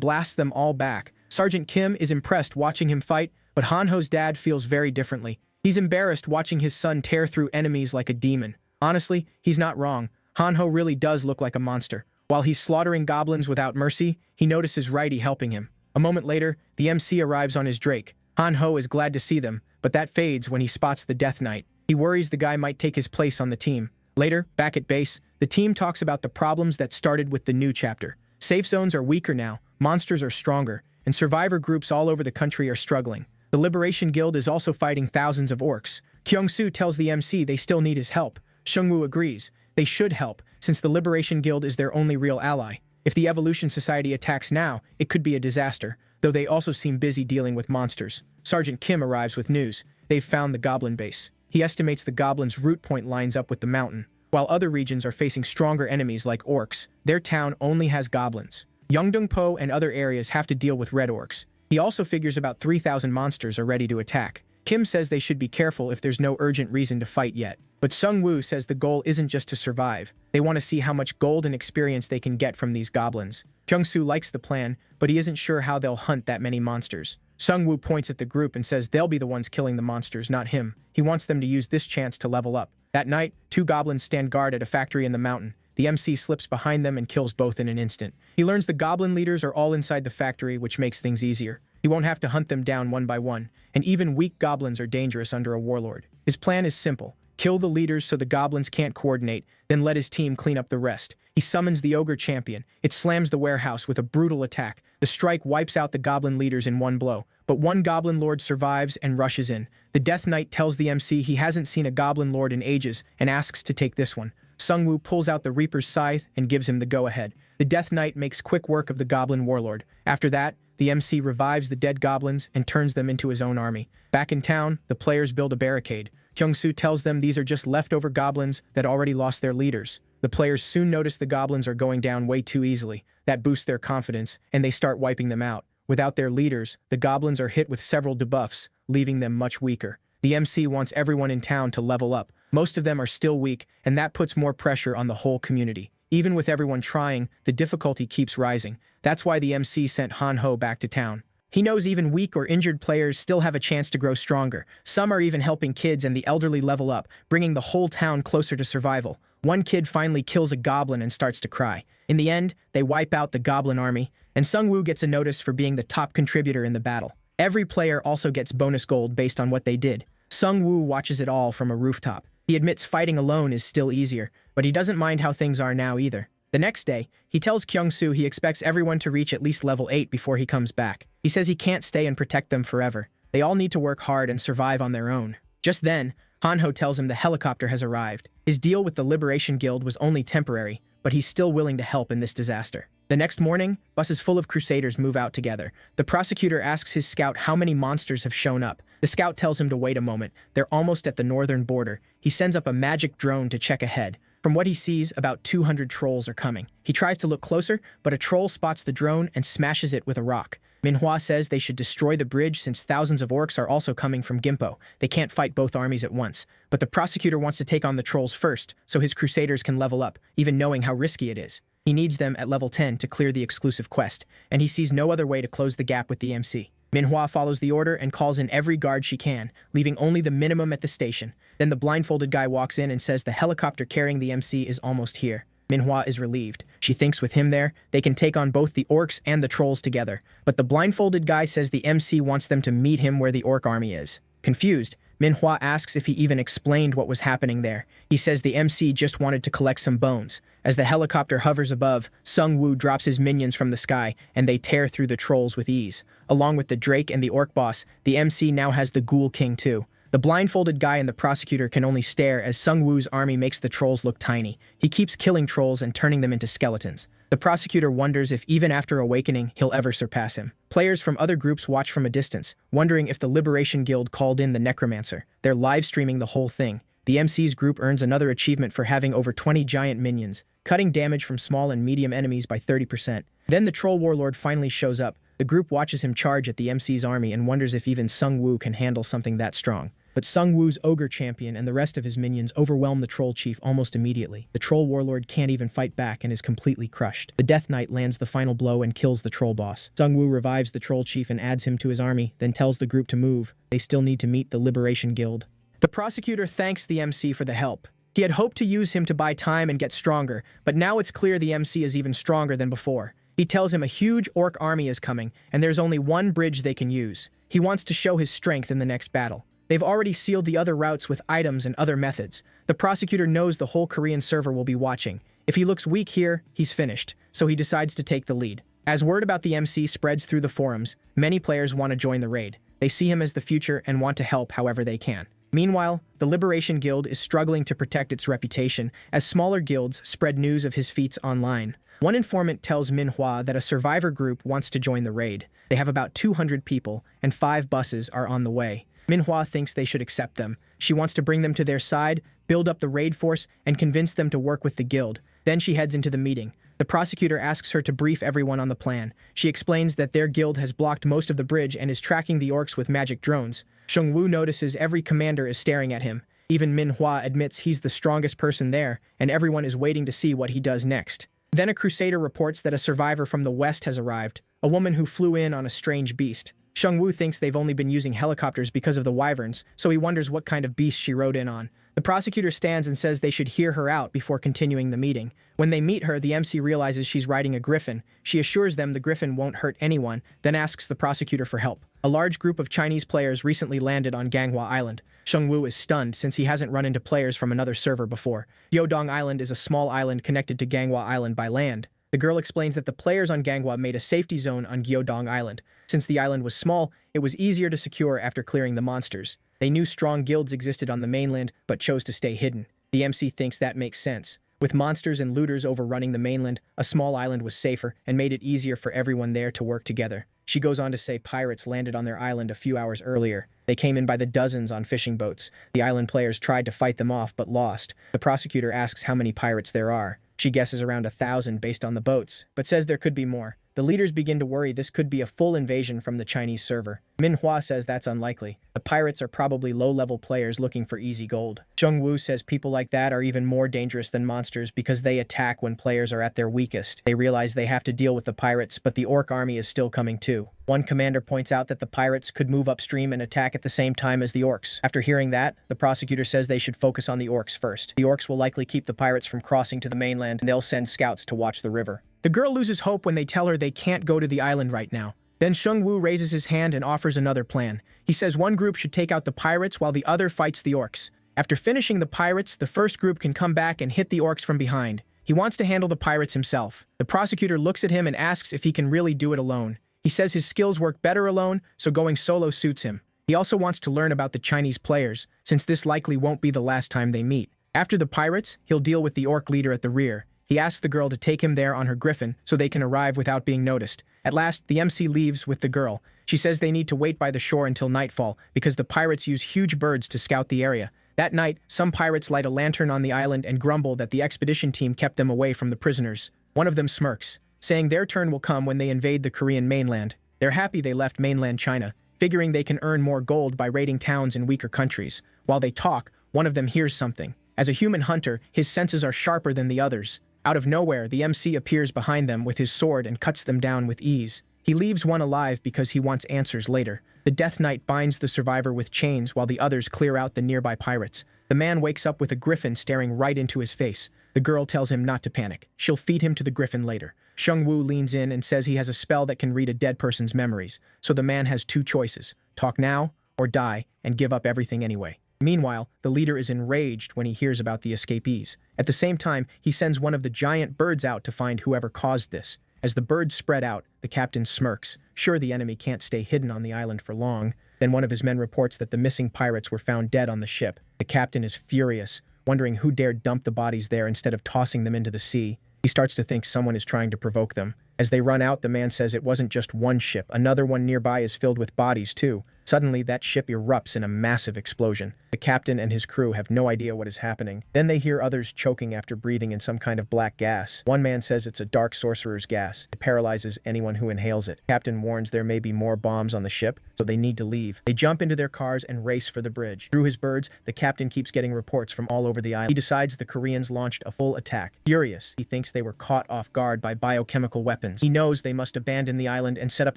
blasts them all back. Sergeant Kim is impressed watching him fight, but Han-ho's dad feels very differently. He's embarrassed watching his son tear through enemies like a demon. Honestly, he's not wrong. Han-ho really does look like a monster. While he's slaughtering goblins without mercy, he notices Righty helping him. A moment later, the MC arrives on his Drake. Han-ho is glad to see them, but that fades when he spots the Death Knight. He worries the guy might take his place on the team. Later, back at base, the team talks about the problems that started with the new chapter. Safe zones are weaker now, monsters are stronger, and survivor groups all over the country are struggling. The Liberation Guild is also fighting thousands of orcs. Kyung-soo tells the MC they still need his help. Seung-woo agrees. They should help, since the Liberation Guild is their only real ally. If the Evolution Society attacks now, it could be a disaster, though they also seem busy dealing with monsters. Sergeant Kim arrives with news. They've found the goblin base. He estimates the goblins' root point lines up with the mountain. While other regions are facing stronger enemies like orcs, their town only has goblins. Yeongdeungpo and other areas have to deal with red orcs. He also figures about 3,000 monsters are ready to attack. Kim says they should be careful if there's no urgent reason to fight yet. But Seung-woo says the goal isn't just to survive. They want to see how much gold and experience they can get from these goblins. Kyung-soo likes the plan, but he isn't sure how they'll hunt that many monsters. Seung-woo points at the group and says they'll be the ones killing the monsters, not him. He wants them to use this chance to level up. That night, 2 goblins stand guard at a factory in the mountain. The MC slips behind them and kills both in an instant. He learns the goblin leaders are all inside the factory, which makes things easier. He won't have to hunt them down one by one, and even weak goblins are dangerous under a warlord. His plan is simple. Kill the leaders so the goblins can't coordinate, then let his team clean up the rest. He summons the ogre champion. It slams the warehouse with a brutal attack. The strike wipes out the goblin leaders in one blow, but one goblin lord survives and rushes in. The Death Knight tells the MC he hasn't seen a goblin lord in ages and asks to take this one. Seung-woo pulls out the Reaper's scythe and gives him the go-ahead. The Death Knight makes quick work of the goblin warlord. After that, the MC revives the dead goblins and turns them into his own army. Back in town, the players build a barricade. Kyung-soo tells them these are just leftover goblins that already lost their leaders. The players soon notice the goblins are going down way too easily. That boosts their confidence, and they start wiping them out. Without their leaders, the goblins are hit with several debuffs, leaving them much weaker. The MC wants everyone in town to level up. Most of them are still weak, and that puts more pressure on the whole community. Even with everyone trying, the difficulty keeps rising. That's why the MC sent Han-ho back to town. He knows even weak or injured players still have a chance to grow stronger. Some are even helping kids and the elderly level up, bringing the whole town closer to survival. One kid finally kills a goblin and starts to cry. In the end, they wipe out the goblin army, and Seung-woo gets a notice for being the top contributor in the battle. Every player also gets bonus gold based on what they did. Seung-woo watches it all from a rooftop. He admits fighting alone is still easier, but he doesn't mind how things are now either. The next day, he tells Kyung-soo he expects everyone to reach at least level 8 before he comes back. He says he can't stay and protect them forever. They all need to work hard and survive on their own. Just then, Han-ho tells him the helicopter has arrived. His deal with the Liberation Guild was only temporary, but he's still willing to help in this disaster. The next morning, buses full of crusaders move out together. The prosecutor asks his scout how many monsters have shown up. The scout tells him to wait a moment. They're almost at the northern border. He sends up a magic drone to check ahead. From what he sees, about 200 trolls are coming. He tries to look closer, but a troll spots the drone and smashes it with a rock. Manhwa says they should destroy the bridge since thousands of orcs are also coming from Gimpo. They can't fight both armies at once. But the prosecutor wants to take on the trolls first, so his crusaders can level up, even knowing how risky it is. He needs them at level 10 to clear the exclusive quest, and he sees no other way to close the gap with the MC. Manhwa follows the order and calls in every guard she can, leaving only the minimum at the station. Then the blindfolded guy walks in and says the helicopter carrying the MC is almost here. Manhwa is relieved. She thinks with him there, they can take on both the orcs and the trolls together. But the blindfolded guy says the MC wants them to meet him where the orc army is. Confused, Manhwa asks if he even explained what was happening there. He says the MC just wanted to collect some bones. As the helicopter hovers above, Seung-woo drops his minions from the sky, and they tear through the trolls with ease. Along with the Drake and the orc boss, the MC now has the Ghoul King too. The blindfolded guy and the prosecutor can only stare as Seung-woo's army makes the trolls look tiny. He keeps killing trolls and turning them into skeletons. The prosecutor wonders if even after awakening, he'll ever surpass him. Players from other groups watch from a distance, wondering if the Liberation Guild called in the Necromancer. They're live-streaming the whole thing. The MC's group earns another achievement for having over 20 giant minions, cutting damage from small and medium enemies by 30%. Then the Troll Warlord finally shows up. The group watches him charge at the MC's army and wonders if even Seung-woo can handle something that strong. But Sung Woo's ogre champion and the rest of his minions overwhelm the troll chief almost immediately. The troll warlord can't even fight back and is completely crushed. The Death Knight lands the final blow and kills the troll boss. Sung Woo revives the troll chief and adds him to his army, then tells the group to move. They still need to meet the Liberation Guild. The prosecutor thanks the MC for the help. He had hoped to use him to buy time and get stronger, but now it's clear the MC is even stronger than before. He tells him a huge orc army is coming, and there's only one bridge they can use. He wants to show his strength in the next battle. They've already sealed the other routes with items and other methods. The prosecutor knows the whole Korean server will be watching. If he looks weak here, he's finished, so he decides to take the lead. As word about the MC spreads through the forums, many players want to join the raid. They see him as the future and want to help however they can. Meanwhile, the Liberation Guild is struggling to protect its reputation as smaller guilds spread news of his feats online. One informant tells Manhwa that a survivor group wants to join the raid. They have about 200 people, and 5 buses are on the way. Manhwa thinks they should accept them. She wants to bring them to their side, build up the raid force, and convince them to work with the guild. Then she heads into the meeting. The prosecutor asks her to brief everyone on the plan. She explains that their guild has blocked most of the bridge and is tracking the orcs with magic drones. Sung Woo notices every commander is staring at him. Even Manhwa admits he's the strongest person there, and everyone is waiting to see what he does next. Then a crusader reports that a survivor from the west has arrived, a woman who flew in on a strange beast. Sung Woo thinks they've only been using helicopters because of the wyverns, so he wonders what kind of beast she rode in on. The prosecutor stands and says they should hear her out before continuing the meeting. When they meet her, the MC realizes she's riding a griffin. She assures them the griffin won't hurt anyone, then asks the prosecutor for help. A large group of Chinese players recently landed on Ganghwa Island. Sung Woo is stunned since he hasn't run into players from another server before. Gyodong Island is a small island connected to Ganghwa Island by land. The girl explains that the players on Ganghwa made a safety zone on Gyodong Island. Since the island was small, it was easier to secure after clearing the monsters. They knew strong guilds existed on the mainland, but chose to stay hidden. The MC thinks that makes sense. With monsters and looters overrunning the mainland, a small island was safer and made it easier for everyone there to work together. She goes on to say pirates landed on their island a few hours earlier. They came in by the dozens on fishing boats. The island players tried to fight them off but lost. The prosecutor asks how many pirates there are. She guesses around 1,000 based on the boats, but says there could be more. The leaders begin to worry this could be a full invasion from the Chinese server. Manhwa says that's unlikely. The pirates are probably low-level players looking for easy gold. Sung Woo says people like that are even more dangerous than monsters because they attack when players are at their weakest. They realize they have to deal with the pirates, but the orc army is still coming too. One commander points out that the pirates could move upstream and attack at the same time as the orcs. After hearing that, the prosecutor says they should focus on the orcs first. The orcs will likely keep the pirates from crossing to the mainland, and they'll send scouts to watch the river. The girl loses hope when they tell her they can't go to the island right now. Then Sung Woo raises his hand and offers another plan. He says one group should take out the pirates while the other fights the orcs. After finishing the pirates, the first group can come back and hit the orcs from behind. He wants to handle the pirates himself. The prosecutor looks at him and asks if he can really do it alone. He says his skills work better alone, so going solo suits him. He also wants to learn about the Chinese players, since this likely won't be the last time they meet. After the pirates, he'll deal with the orc leader at the rear. He asks the girl to take him there on her griffin so they can arrive without being noticed. At last, the MC leaves with the girl. She says they need to wait by the shore until nightfall because the pirates use huge birds to scout the area. That night, some pirates light a lantern on the island and grumble that the expedition team kept them away from the prisoners. One of them smirks, saying their turn will come when they invade the Korean mainland. They're happy they left mainland China, figuring they can earn more gold by raiding towns in weaker countries. While they talk, one of them hears something. As a human hunter, his senses are sharper than the others. Out of nowhere, the MC appears behind them with his sword and cuts them down with ease. He leaves one alive because he wants answers later. The Death Knight binds the survivor with chains while the others clear out the nearby pirates. The man wakes up with a griffin staring right into his face. The girl tells him not to panic. She'll feed him to the griffin later. Sung Woo leans in and says he has a spell that can read a dead person's memories. So the man has 2 choices: talk now or die and give up everything anyway. Meanwhile, the leader is enraged when he hears about the escapees. At the same time, he sends one of the giant birds out to find whoever caused this. As the birds spread out, the captain smirks. Sure, the enemy can't stay hidden on the island for long. Then one of his men reports that the missing pirates were found dead on the ship. The captain is furious, wondering who dared dump the bodies there instead of tossing them into the sea. He starts to think someone is trying to provoke them. As they run out, the man says it wasn't just one ship. Another one nearby is filled with bodies too. Suddenly, that ship erupts in a massive explosion. The captain and his crew have no idea what is happening. Then they hear others choking after breathing in some kind of black gas. One man says it's a dark sorcerer's gas. It paralyzes anyone who inhales it. The captain warns there may be more bombs on the ship, so they need to leave. They jump into their cars and race for the bridge. Through his birds, the captain keeps getting reports from all over the island. He decides the Koreans launched a full attack. Furious, he thinks they were caught off guard by biochemical weapons. He knows they must abandon the island and set up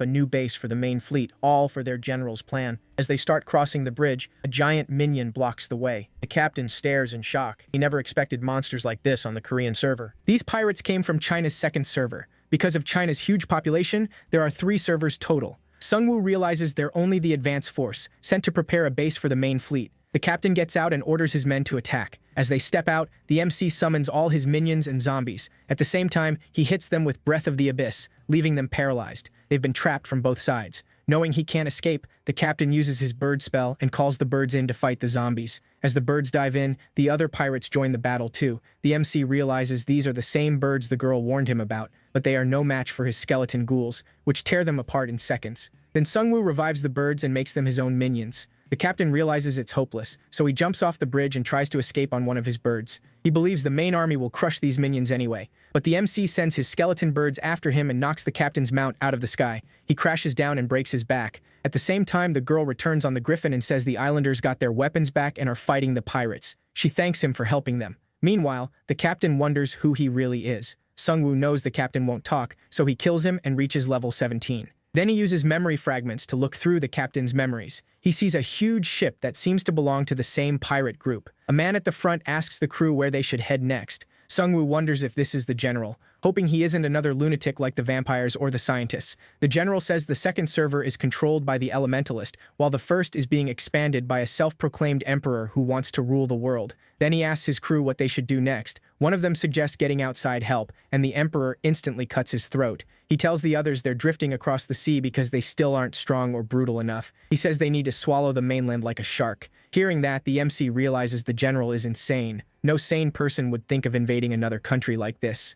a new base for the main fleet, all for their general's plan. As they start crossing the bridge, a giant minion blocks the way. The captain stares in shock. He never expected monsters like this on the Korean server. These pirates came from China's second server. Because of China's huge population, there are 3 servers total. Sungwoo realizes they're only the advance force, sent to prepare a base for the main fleet. The captain gets out and orders his men to attack. As they step out, the MC summons all his minions and zombies. At the same time, he hits them with Breath of the Abyss, leaving them paralyzed. They've been trapped from both sides. Knowing he can't escape, the captain uses his bird spell and calls the birds in to fight the zombies. As the birds dive in, the other pirates join the battle too. The MC realizes these are the same birds the girl warned him about, but they are no match for his skeleton ghouls, which tear them apart in seconds. Then Sungwoo revives the birds and makes them his own minions. The captain realizes it's hopeless, so he jumps off the bridge and tries to escape on one of his birds. He believes the main army will crush these minions anyway, but the MC sends his skeleton birds after him and knocks the captain's mount out of the sky. He crashes down and breaks his back. At the same time, the girl returns on the griffin and says the islanders got their weapons back and are fighting the pirates. She thanks him for helping them. Meanwhile, the captain wonders who he really is. Sungwoo knows the captain won't talk, so he kills him and reaches level 17. Then he uses memory fragments to look through the captain's memories. He sees a huge ship that seems to belong to the same pirate group. A man at the front asks the crew where they should head next. Sungwoo wonders if this is the general, hoping he isn't another lunatic like the vampires or the scientists. The general says the second server is controlled by the elementalist, while the first is being expanded by a self-proclaimed emperor who wants to rule the world. Then he asks his crew what they should do next. One of them suggests getting outside help, and the emperor instantly cuts his throat. He tells the others they're drifting across the sea because they still aren't strong or brutal enough. He says they need to swallow the mainland like a shark. Hearing that, the MC realizes the general is insane. No sane person would think of invading another country like this.